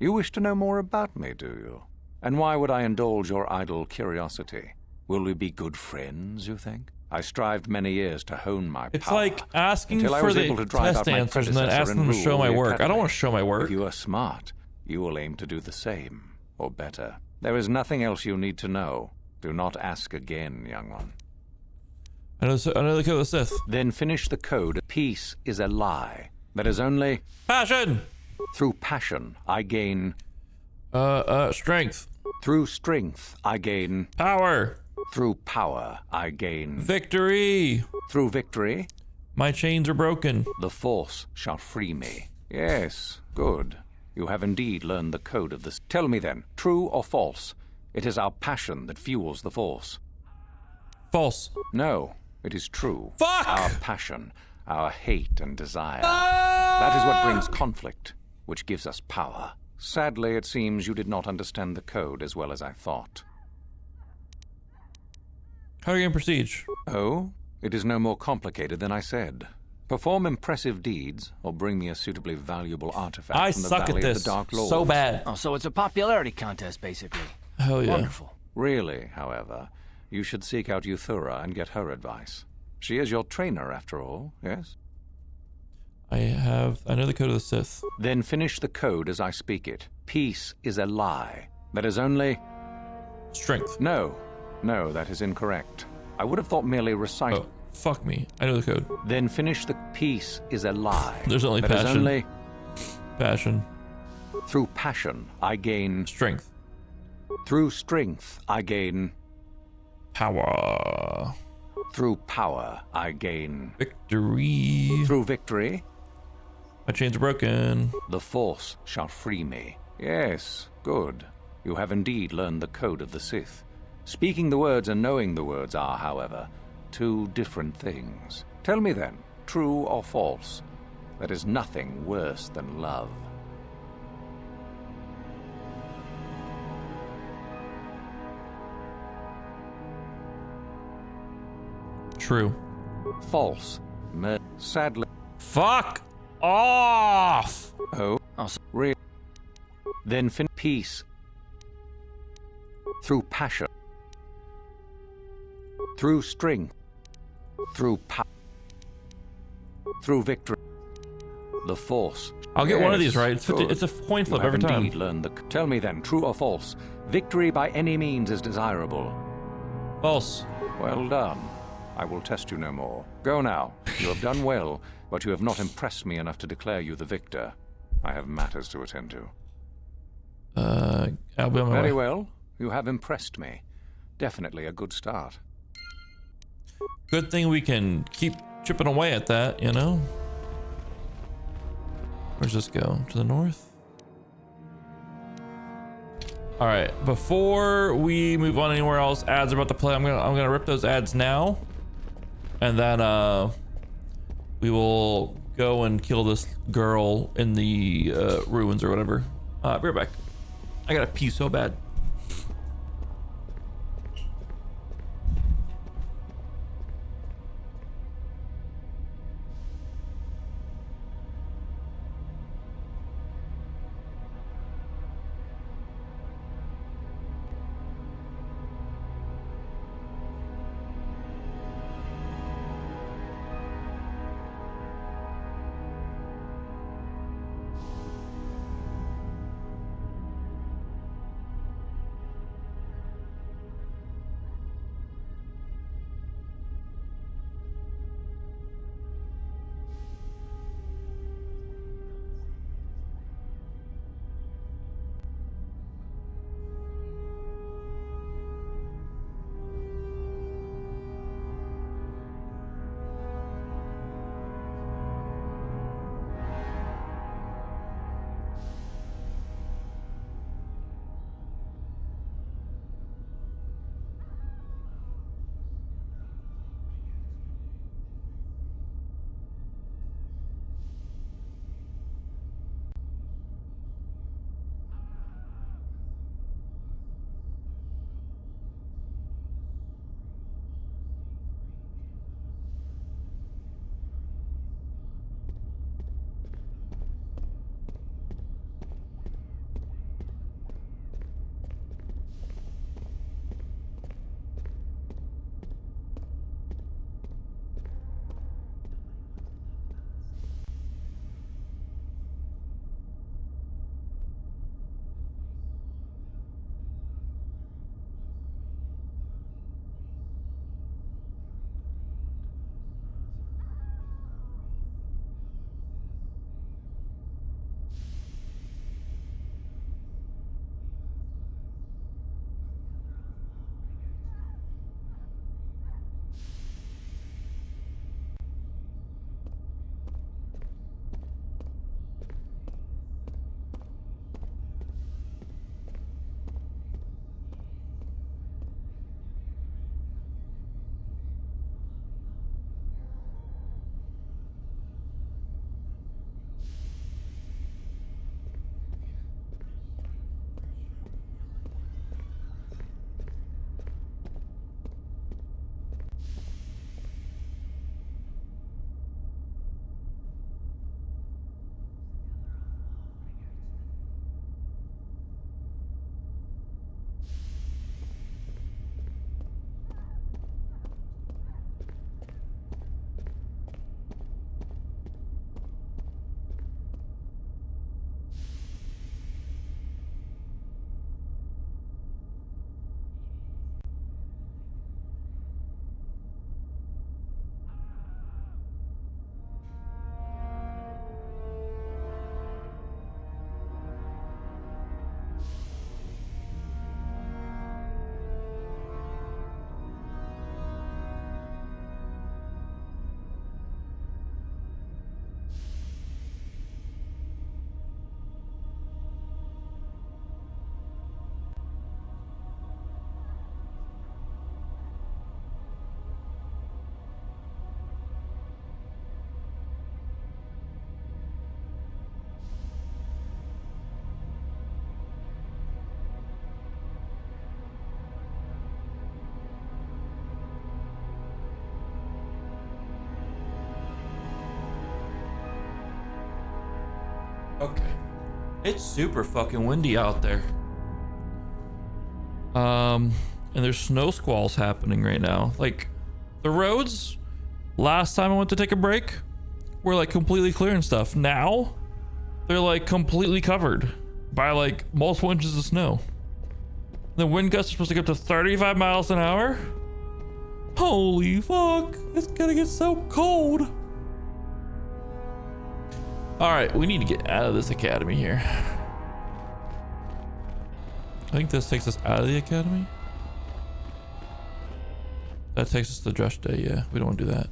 You wish to know more about me, do you? And why would I indulge your idle curiosity? Will we be good friends, you think? I strived many years to hone my It's power. like asking until I for was the able to drive test out my answers and then predecessor asking them to and show rule my the work. I don't academy. want to show my work. If you are smart, you will aim to do the same, or better. There is nothing else you need to know. Do not ask again, young one. I know the code of the Sith. Then finish the code. Peace is a lie. That is only... passion! Through passion, I gain... strength. Through strength, I gain... power. Through power, I gain... victory. Through victory... my chains are broken. The Force shall free me. Yes, good. You have indeed learned the code of this. Tell me then, true or false? It is our passion that fuels the Force. False. No, it is true. Fuck! Our passion, our hate and desire. That is what brings conflict, which gives us power. Sadly, it seems you did not understand the code as well as I thought. How are you going to prestige? Oh, it is no more complicated than I said. Perform impressive deeds, or bring me a suitably valuable artifact I from the suck at Valley of this the Dark Lord. so bad. Oh, so it's a popularity contest, basically. Hell yeah. Wonderful. Really, however, you should seek out Uthura and get her advice. She is your trainer, after all, yes? I know the code of the Sith. Then finish the code as I speak it. Peace is a lie. That is only... Strength. No, that is incorrect. I would have thought merely recite... Oh, fuck me. I know the code. Then finish the... Peace is a lie. There's only that passion. Is only... Passion. Through passion, I gain... Strength. Through strength, I gain... Power. Through power, I gain... Victory. Through victory... My chains are broken. The Force shall free me. Yes, good. You have indeed learned the code of the Sith. Speaking the words and knowing the words are, however, two different things. Tell me then, true or false, there is nothing worse than love. True. False. Sadly. Fuck off! Oh, real. Then peace. Through passion. Through strength. Through power. Through victory. The Force. I'll get one of these right. It's a coin flip every time. Tell me then, true or false? Victory by any means is desirable. False. Well done. I will test you no more. Go now. You have done well, but you have not impressed me enough to declare you the victor. I have matters to attend to. I'll be on my way. Very well. You have impressed me. Definitely a good start. Good thing we can keep chipping away at that, you know? Where's this go? To the north? All right, before we move on anywhere else, ads are about to play. I'm gonna rip those ads now, and then we will go and kill this girl in the ruins or whatever. Be right back. I gotta pee so bad. Okay. It's super fucking windy out there. And there's snow squalls happening right now. Like, the roads, last time I went to take a break, were like completely clear and stuff. Now, they're like completely covered by like multiple inches of snow. The wind gusts are supposed to get up to 35 miles an hour. Holy fuck, it's gonna get so cold. All right, we need to get out of this academy here. I think this takes us out of the academy. That takes us to Drush Day, yeah. We don't want to do that.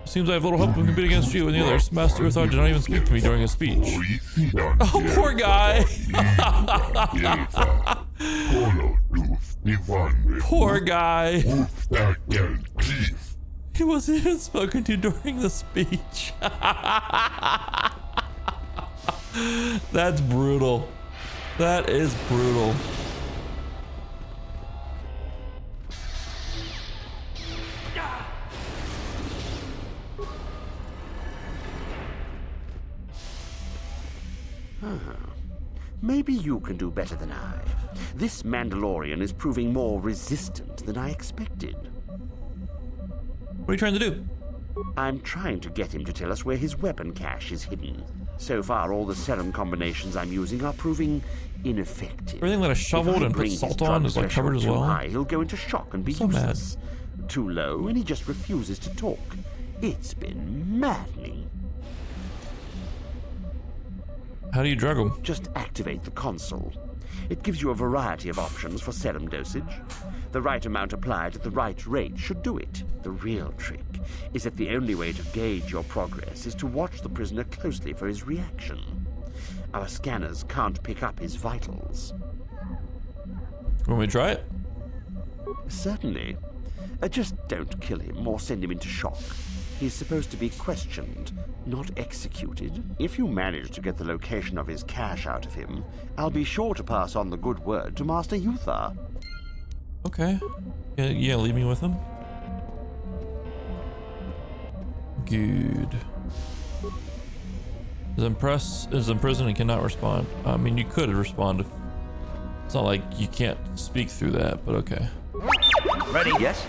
Seems I have little hope of competing against you and the others. Master Uthar did not even speak to me during his speech. Oh, poor guy. Poor guy. He wasn't even spoken to during the speech. That's brutal. That is brutal. Maybe you can do better than I. This Mandalorian is proving more resistant than I expected. What are you trying to do? I'm trying to get him to tell us where his weapon cache is hidden. So far, all the serum combinations I'm using are proving ineffective. Everything that I shoveled and put salt on is like covered as well. Too high, he'll go into shock and be useless. Too low, and he just refuses to talk. It's been maddening. How do you drug him? Just activate the console. It gives you a variety of options for serum dosage. The right amount applied at the right rate should do it. The real trick is that the only way to gauge your progress is to watch the prisoner closely for his reaction. Our scanners can't pick up his vitals. Want me to try it? Certainly. Just don't kill him or send him into shock. He's supposed to be questioned, not executed. If you manage to get the location of his cache out of him, I'll be sure to pass on the good word to Master Uthar. Okay. Yeah, leave me with him. Good. Is in prison and cannot respond. I mean, you could respond if... It's not like you can't speak through that, but okay. Ready? Yes?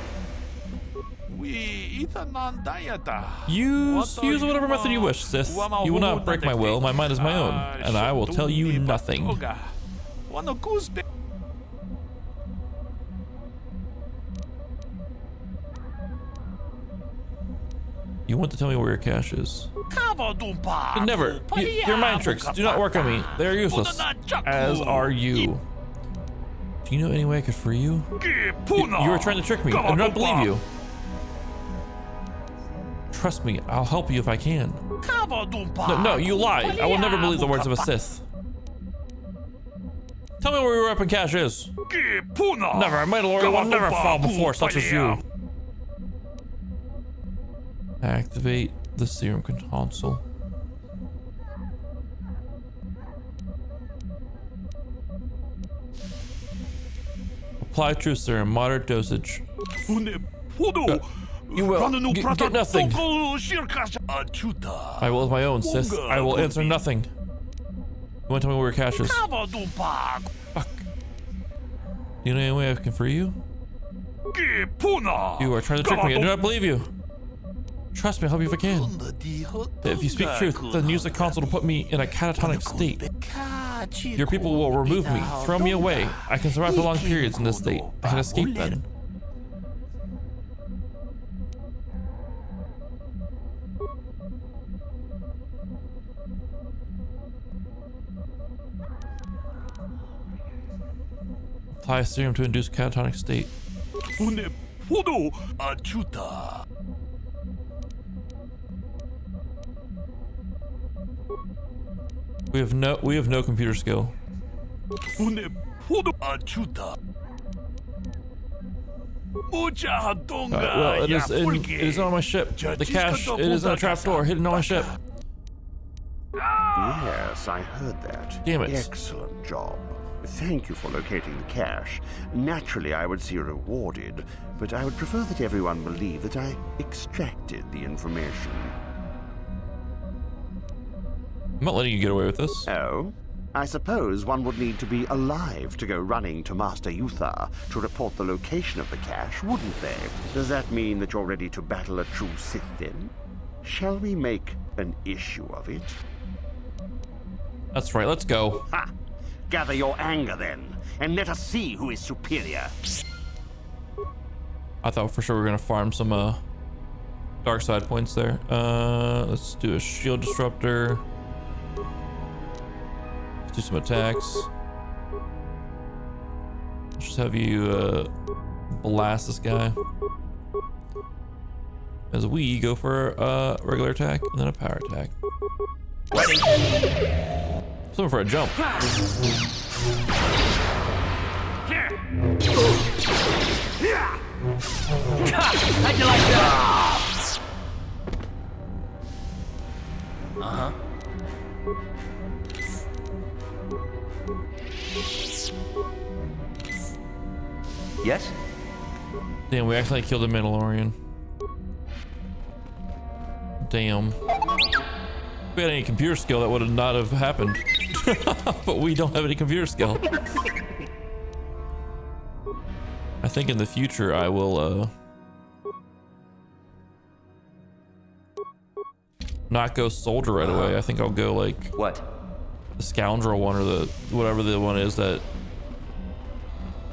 Use whatever method you wish, Sith. You will not break my will. My mind is my own, and I will tell you nothing. You want to tell me where your cache is? Never. Your mind tricks do not work on me. They are useless. As are you. Do you know any way I could free you? You were trying to trick me. I do not believe you. Trust me, I'll help you if I can. No, you lie. I will never believe the words of a Sith. Tell me where your weapon cache is. Never. A Mandalorian will never fall before such as you. Activate the serum console. Apply true serum, moderate dosage. You will get nothing. I will with my own, Sith. I will answer nothing. You want to tell me where your cache is? Fuck. You know any way I can free you? You are trying to trick me. I do not believe you. Trust me, I'll help you if I can. If you speak truth, then use the console to put me in a catatonic state. Your people will remove me, throw me away. I can survive for long periods in this state. I can escape then. Apply a serum to induce catatonic state. We have no computer skill. Well, it is on my ship. The cache, it is in a trapdoor hidden on my ship. Yes, I heard that. Damn it. Excellent job. Thank you for locating the cache. Naturally, I would see you rewarded, but I would prefer that everyone believe that I extracted the information. I'm not letting you get away with this. Oh? I suppose one would need to be alive to go running to Master Uthar to report the location of the cache, wouldn't they? Does that mean that you're ready to battle a true Sith then? Shall we make an issue of it? That's right, let's go. Ha! Gather your anger then, and let us see who is superior. I thought for sure we were gonna farm some dark side points there. Let's do a shield disruptor. Let's do some attacks. Let's just have you blast this guy. As we go for a regular attack and then a power attack. Something for a jump. How'd you like that? Uh-huh. Yes? Damn, we actually killed a Mandalorian. Damn. If we had any computer skill, that would not have happened. But we don't have any computer skill. I think in the future I will not go soldier right away. I think I'll go like what? The scoundrel one or the whatever the one is that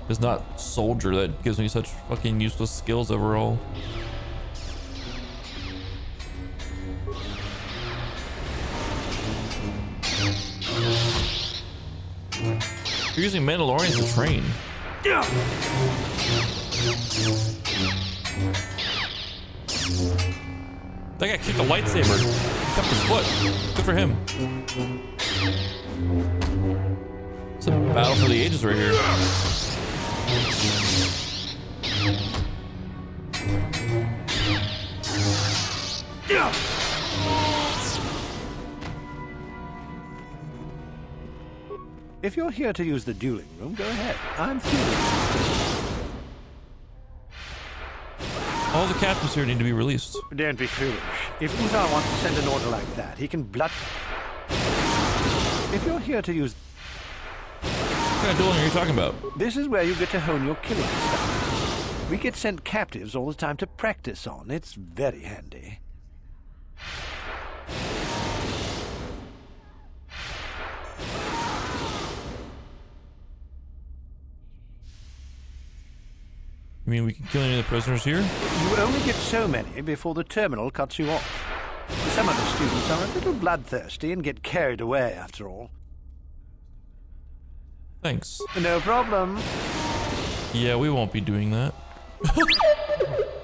is not soldier that gives me such fucking useless skills overall. You're using Mandalorians to train. That guy kicked a lightsaber. He kept his foot. Good for him. It's a battle for the ages right here. If you're here to use the dueling room, go ahead. I'm feeling. All the captains here need to be released. Don't be foolish. If Uthar wants to send an order like that, he can blood. If you're here to use... What kind of dueling are you talking about? This is where you get to hone your killing style. We get sent captives all the time to practice on. It's very handy. You mean we can kill any of the prisoners here? You only get so many before the terminal cuts you off. Some of the students are a little bloodthirsty and get carried away, after all. Thanks. No problem. Yeah, we won't be doing that. I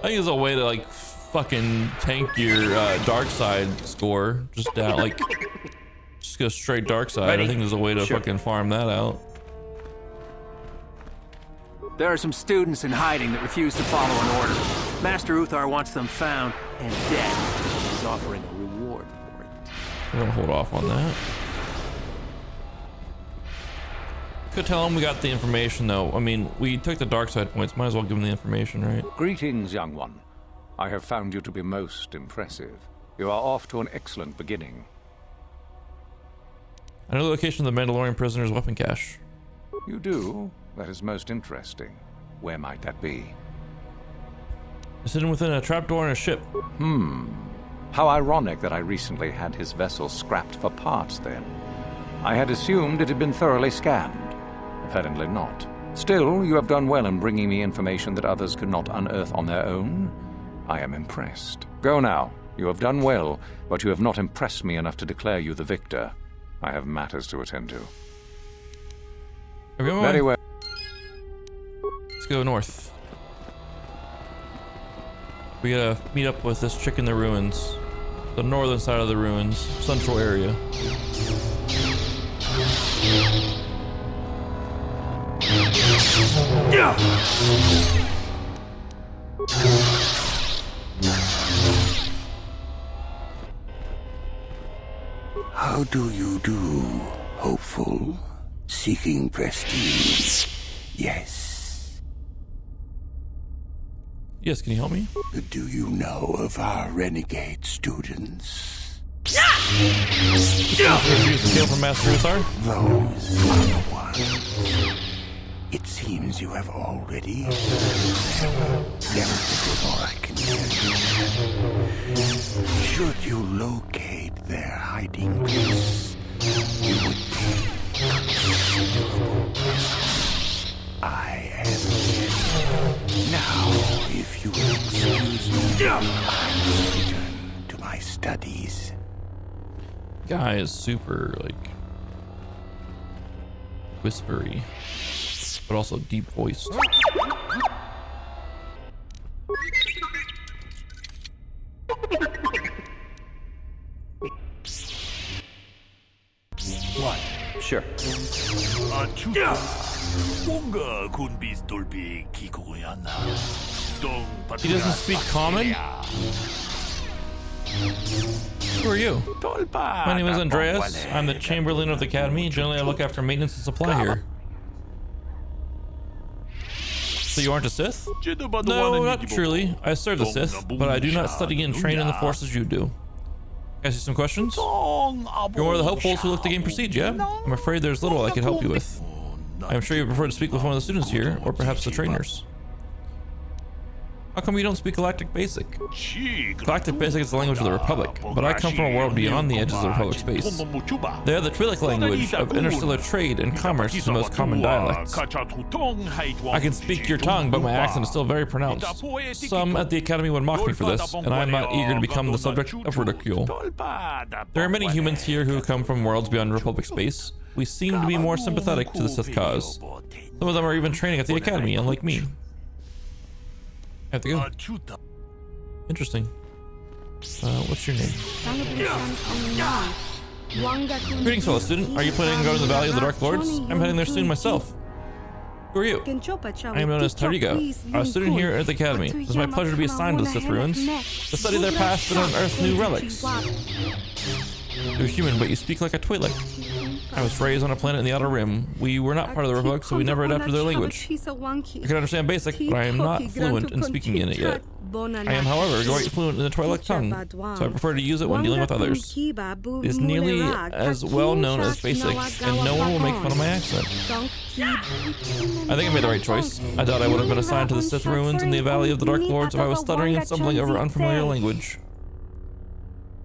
think there's a way to like fucking tank your dark side score just down, like just go straight dark side. Ready? I think there's a way to Sure. fucking farm that out. There are some students in hiding that refuse to follow an order. Master Uthar wants them found and dead. He's offering a reward for it. We're gonna hold off on that. Could tell him we got the information though. I mean, we took the dark side points. Might as well give him the information, right? Greetings, young one. I have found you to be most impressive. You are off to an excellent beginning. I know the location of the Mandalorian prisoner's weapon cache. You do? That is most interesting. Where might that be? It's hidden within a trapdoor in a ship. How ironic that I recently had his vessel scrapped for parts then. I had assumed it had been thoroughly scanned. Apparently not. Still, you have done well in bringing me information that others could not unearth on their own. I am impressed. Go now. You have done well, but you have not impressed me enough to declare you the victor. I have matters to attend to. Very well. Let's go north. We gotta meet up with this chick in the ruins. The northern side of the ruins. Central area. How do you do, hopeful? Seeking prestige. Yes. Yes, can you help me? Do you know of our renegade students? Refuse to kill from Master Uthar? Those are the ones. It seems you have already There is little more I can tell you. Should you locate their hiding place, you would be considerable prestige. I am dead. Now, if you will excuse me, I must return to my studies. Guy is super, like, whispery, but also deep voiced. What? Sure. He doesn't speak common? Who are you? My name is Andreas. I'm the Chamberlain of the Academy. Generally, I look after maintenance and supply here. So you aren't a Sith? No, not truly. I serve the Sith, but I do not study and train in the Force as you do. Can I ask you some questions? You're one of the hopefuls who look to gain prestige, yeah? I'm afraid there's little I could help you with. I'm sure you prefer to speak with one of the students here, or perhaps the trainers. How come you don't speak Galactic Basic? Galactic Basic is the language of the Republic, but I come from a world beyond the edges of the Republic space. They are the Twi'lek language of interstellar trade and commerce is the most common dialects. I can speak your tongue, but my accent is still very pronounced. Some at the Academy would mock me for this, and I am not eager to become the subject of ridicule. There are many humans here who come from worlds beyond Republic space. We seem to be more sympathetic to the Sith cause. Some of them are even training at the Academy, unlike me. I have to go. Interesting. What's your name? Greetings, fellow student. Are you planning on going to the Valley of the Dark Lords? I'm heading there soon myself. Who are you? I am known as Tarigo. I'm a student here at the Academy. It is my pleasure to be assigned to the Sith ruins, to study their past and unearth new relics. You're human, but you speak like a Twi'lek. I was raised on a planet in the Outer Rim. We were not part of the Republic, so we never adapted their language. I can understand Basic, but I am not fluent in speaking in it yet. I am, however, quite fluent in the Twi'lek tongue, so I prefer to use it when dealing with others. It is nearly as well known as Basic, and no one will make fun of my accent. I think I made the right choice. I doubt I would have been assigned to the Sith ruins in the Valley of the Dark Lords if I was stuttering and stumbling over unfamiliar language.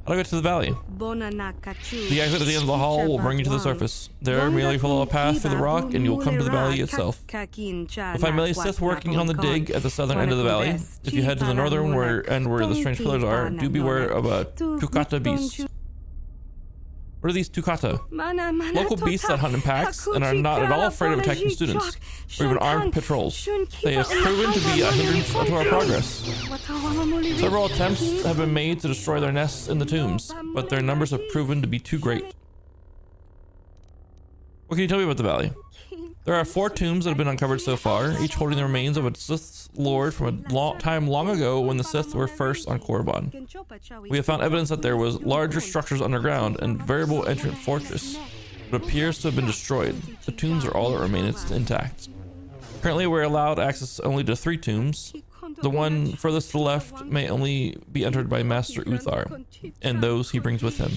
How do I get to the valley? The exit at the end of the hall will bring you to the surface. There, merely follow a path through the rock and you will come to the valley itself. You'll find many Sith working on the dig at the southern end of the valley. If you head to the northern end where the strange pillars are, do beware of a Tukata beast. What are these Tukata? Local beasts that hunt in packs and are not at all afraid of attacking students, or even armed patrols. They have proven to be a hindrance to our progress. Several attempts have been made to destroy their nests in the tombs, but their numbers have proven to be too great. What can you tell me about the valley? There are 4 tombs that have been uncovered so far, each holding the remains of a Sith Lord from a time long ago when the Sith were first on Korriban. We have found evidence that there was larger structures underground and variable entrant fortress, but appears to have been destroyed. The tombs are all that remain intact. Currently, we're allowed access only to 3 tombs. The one furthest to the left may only be entered by Master Uthar, and those he brings with him.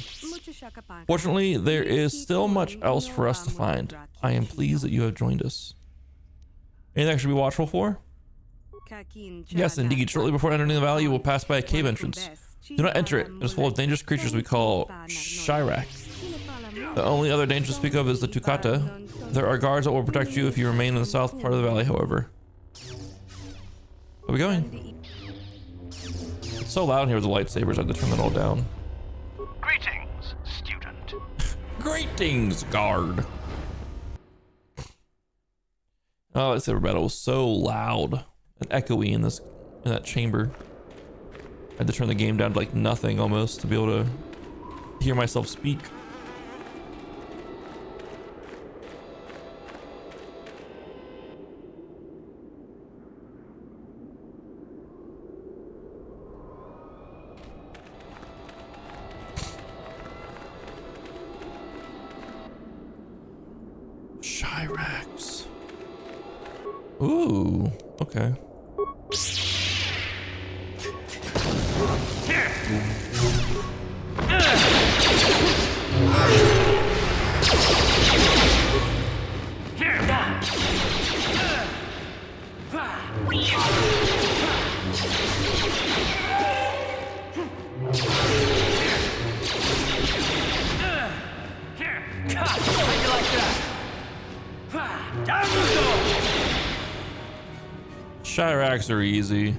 Fortunately, there is still much else for us to find. I am pleased that you have joined us. Anything I should be watchful for? Yes, indeed. Shortly before entering the valley, you will pass by a cave entrance. Do not enter it. It is full of dangerous creatures we call Shirak. The only other danger to speak of is the Tukata. There are guards that will protect you if you remain in the south part of the valley, however. Where are we going? It's so loud in here with the lightsabers, I had to turn that all down. Greetings, student. Greetings, guard. Oh, lightsaber battle was so loud and echoey in that chamber. I had to turn the game down to like nothing almost to be able to hear myself speak. Chirax. Ooh, okay. Chirax are easy.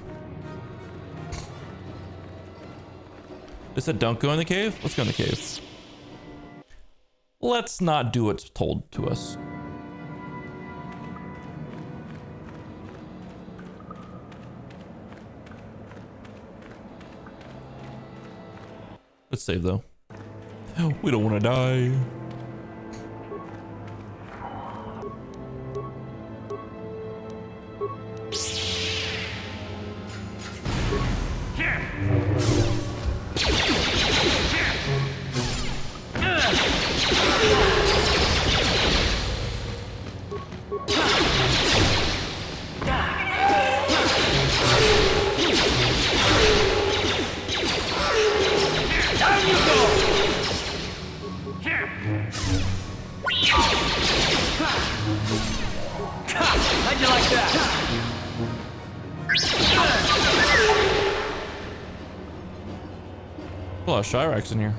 It said don't go in the cave? Let's go in the cave. Let's not do what's told to us. Let's save though. We don't want to die. How'd you like that? A lot of Chirax in here.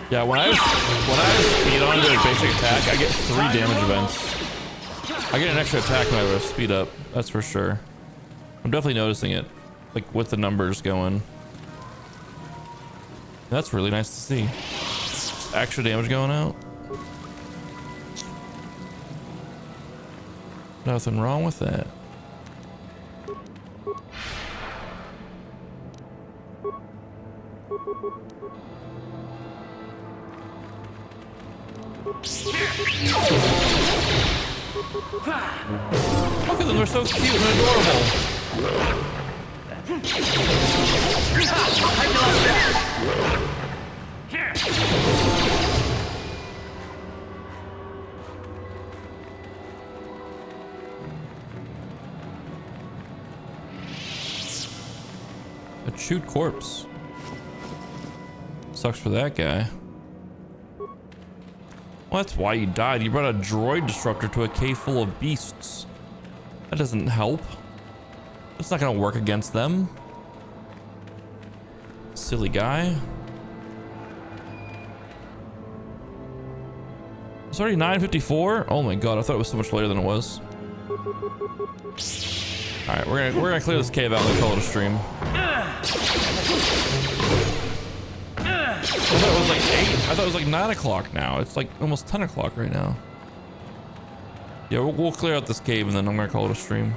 Yeah, when I speed on to a basic attack, I get 3 damage events. I get an extra attack when I speed up, that's for sure. I'm definitely noticing it, like with the numbers going. That's really nice to see. Just extra damage going out. Nothing wrong with that. Look at them, they're so cute and adorable. A chewed corpse. Sucks for that guy. Well, that's why he died. He brought a droid disruptor to a cave full of beasts. That doesn't help. It's not gonna work against them. Silly guy. It's already 9:54. Oh my god, I thought it was so much later than it was. All right, we're gonna clear this cave out and call it a stream. I thought it was like 8. I thought it was like 9 o'clock now. It's like almost 10 o'clock right now. Yeah, we'll clear out this cave and then I'm gonna call it a stream.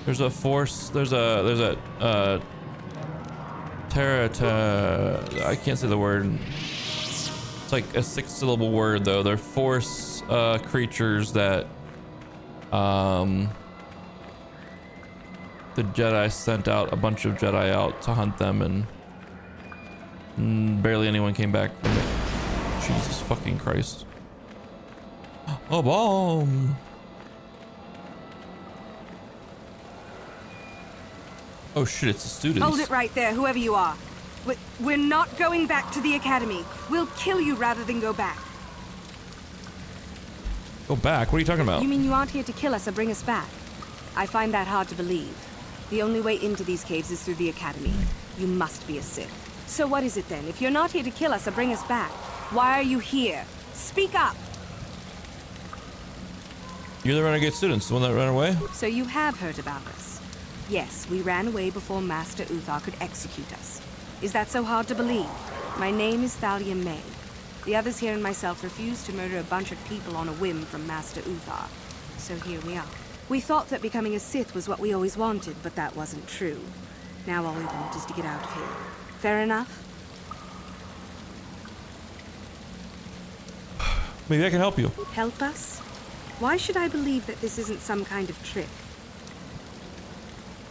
There's a force, there's a I can't say the word. It's like a 6-syllable word though. They're force creatures that the Jedi sent out a bunch of Jedi out to hunt them, and barely anyone came back from it. Jesus fucking Christ. A bomb. Oh shit, it's the students. Hold it right there, whoever you are. We're not going back to the academy. We'll kill you rather than go back. Go back? What are you talking about? You mean you aren't here to kill us or bring us back? I find that hard to believe. The only way into these caves is through the Academy. You must be a Sith. So what is it then? If you're not here to kill us or bring us back, why are you here? Speak up! You're the renegade students, the one that ran away? So you have heard about us. Yes, we ran away before Master Uthar could execute us. Is that so hard to believe? My name is Thalia May. The others here and myself refused to murder a bunch of people on a whim from Master Uthar. So here we are. We thought that becoming a Sith was what we always wanted, but that wasn't true. Now all we want is to get out of here. Fair enough? Maybe I can help you. Help us? Why should I believe that this isn't some kind of trick?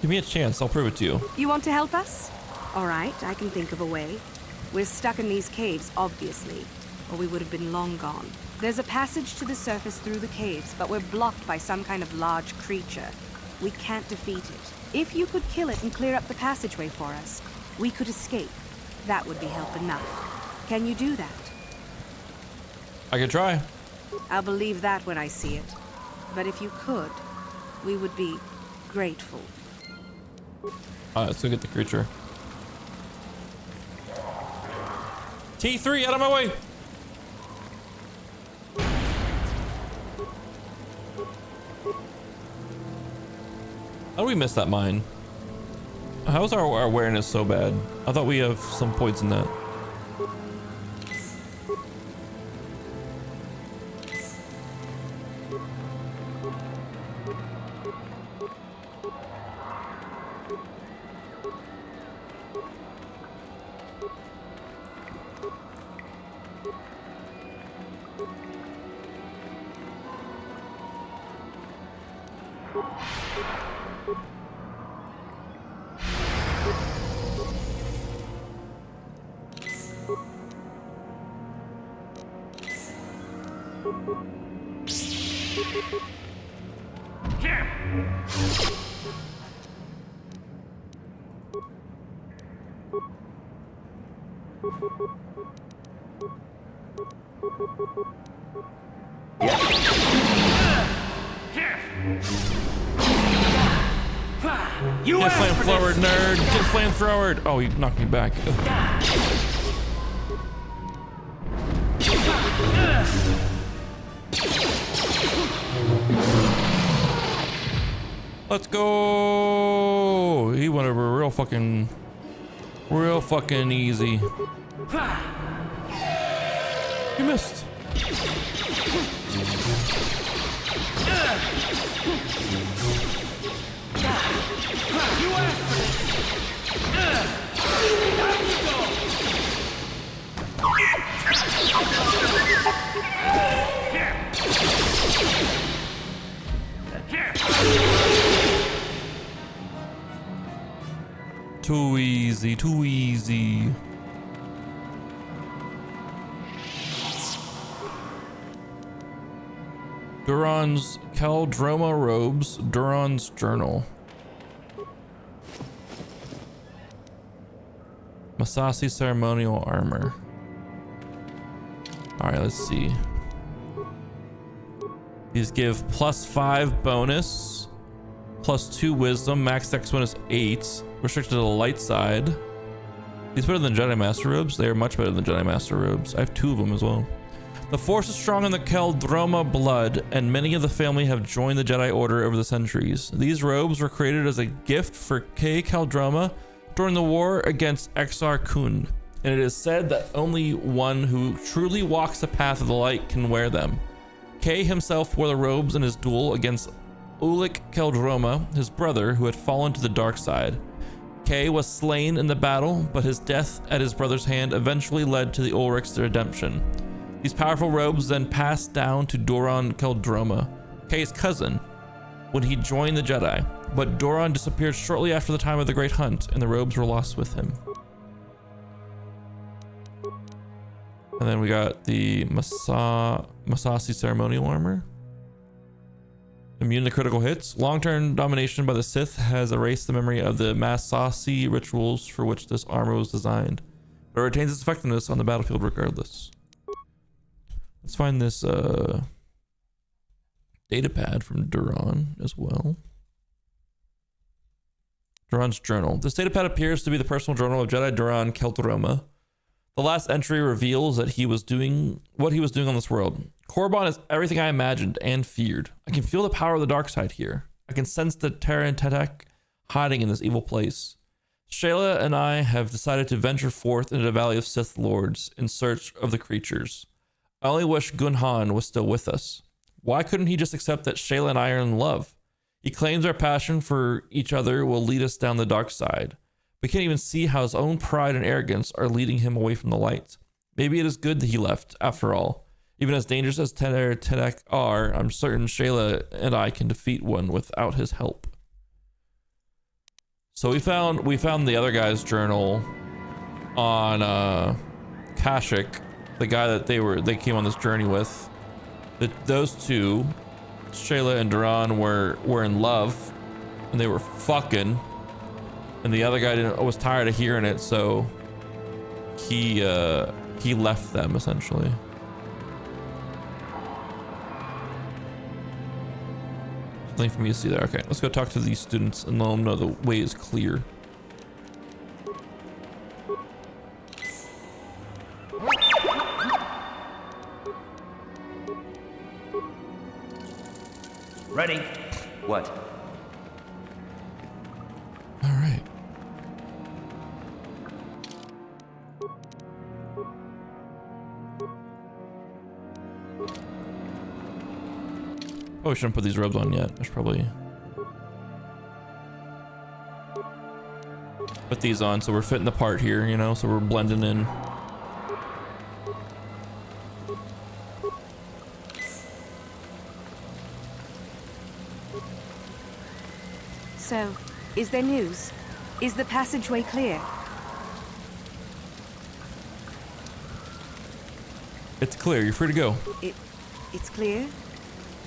Give me a chance, I'll prove it to you. You want to help us? All right, I can think of a way. We're stuck in these caves, obviously, or we would have been long gone. There's a passage to the surface through the caves, but we're blocked by some kind of large creature. We can't defeat it. If you could kill it and clear up the passageway for us, we could escape. That would be help enough. Can you do that? I could try. I'll believe that when I see it. But if you could, we would be grateful. Alright, let's go get the creature. T3, out of my way! How do we miss that mine? How is our awareness so bad? I thought we have some points in that. Get flamethrowered, nerd! Get flamethrowered! Oh, he knocked me back. Let's go! He went over real fucking easy. You missed. Too easy, too easy. Duran's Caldroma robes, Duran's journal. Masasi ceremonial armor. Alright, let's see. These give +5 bonus, +2 wisdom, max dex bonus 8, restricted to the light side. These better than Jedi Master robes? They are much better than Jedi Master robes. I have 2 of them as well. The force is strong in the Caldroma blood, and many of the family have joined the Jedi Order over the centuries. These robes were created as a gift for Kay Caldroma during the war against Exar Kun, and it is said that only one who truly walks the path of the light can wear them. Kay himself wore the robes in his duel against Ulic Caldroma, his brother, who had fallen to the dark side. Kay was slain in the battle, but his death at his brother's hand eventually led to the Ulric's redemption. These powerful robes then passed down to Duran Caldroma, Kay's cousin, when he joined the Jedi, but Duran disappeared shortly after the time of the Great Hunt, and the robes were lost with him. And then we got the Masasi ceremonial armor. Immune to critical hits. Long-term domination by the Sith has erased the memory of the Masasi rituals for which this armor was designed, but it retains its effectiveness on the battlefield regardless. Let's find this data pad from Duran as well. Duran's journal. This datapad appears to be the personal journal of Jedi Duran Keltaroma. The last entry reveals that he was doing what he was doing on this world. Korriban is everything I imagined and feared. I can feel the power of the dark side here. I can sense the Terra and Tetek hiding in this evil place. Shayla and I have decided to venture forth into the Valley of Sith Lords in search of the creatures. I only wish Gunhan was still with us. Why couldn't he just accept that Shayla and I are in love? He claims our passion for each other will lead us down the dark side. We can't even see how his own pride and arrogance are leading him away from the light. Maybe it is good that he left, after all. Even as dangerous as Tetek are, I'm certain Shayla and I can defeat one without his help. So we found the other guy's journal on Kashyyyk, the guy that they came on this journey with. Those two, Shayla and Duran, were in love, and they were fucking. And the other guy was tired of hearing it, so he left them essentially. Nothing for me to see there. Okay, let's go talk to these students and let them know the way is clear. Ready? What? All right. Probably shouldn't put these robes on yet. I should probably put these on so we're fitting the part here, you know, so we're blending in. So, is there news? Is the passageway clear? It's clear. You're free to go. It's clear?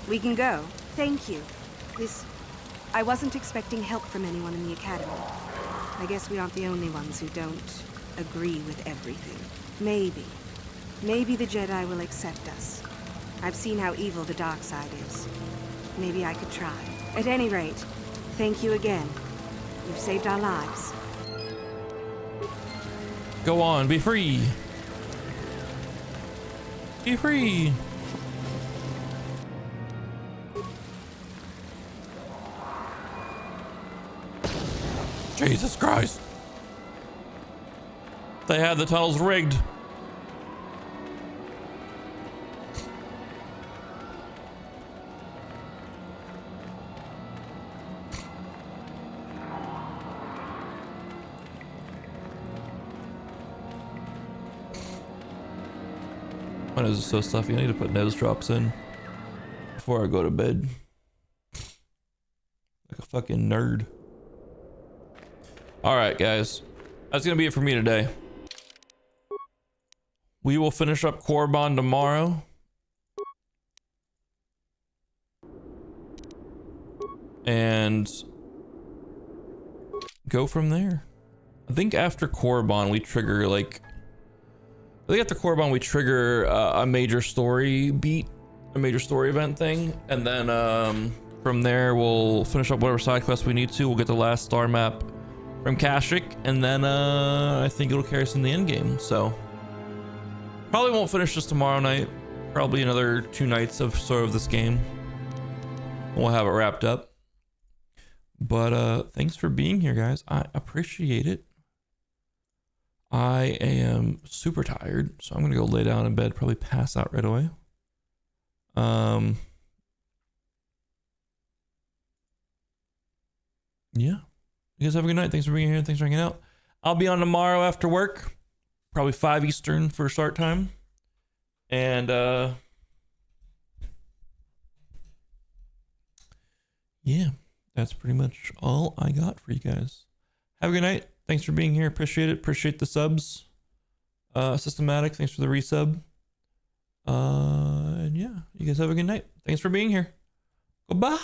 We can go. Thank you. I wasn't expecting help from anyone in the Academy. I guess we aren't the only ones who don't agree with everything. Maybe the Jedi will accept us. I've seen how evil the dark side is. Maybe I could try. At any rate, thank you again. You've saved our lives. Go on, be free. Be free. Jesus Christ. They had the tunnels rigged. My nose is so stuffy. I need to put nose drops in before I go to bed. Like a fucking nerd. All right, guys. That's going to be it for me today. We will finish up Korriban tomorrow. And go from there. I think after Korriban, we trigger like... I think after Korriban, we trigger a major story beat, a major story event thing. And then from there, we'll finish up whatever side quests we need to. We'll get the last star map from Kashyyyk, and then I think it'll carry us in the end game. So probably won't finish this tomorrow night. Probably another 2 nights of sort of this game. We'll have it wrapped up. But thanks for being here, guys. I appreciate it. I am super tired, so I'm gonna go lay down in bed, probably pass out right away. Yeah. You guys have a good night. Thanks for being here. Thanks for hanging out. I'll be on tomorrow after work, probably 5 Eastern for start time. And yeah, that's pretty much all I got for you guys. Have a good night. Thanks for being here. Appreciate it. Appreciate the subs. Systematic, thanks for the resub. And yeah, you guys have a good night. Thanks for being here. Goodbye.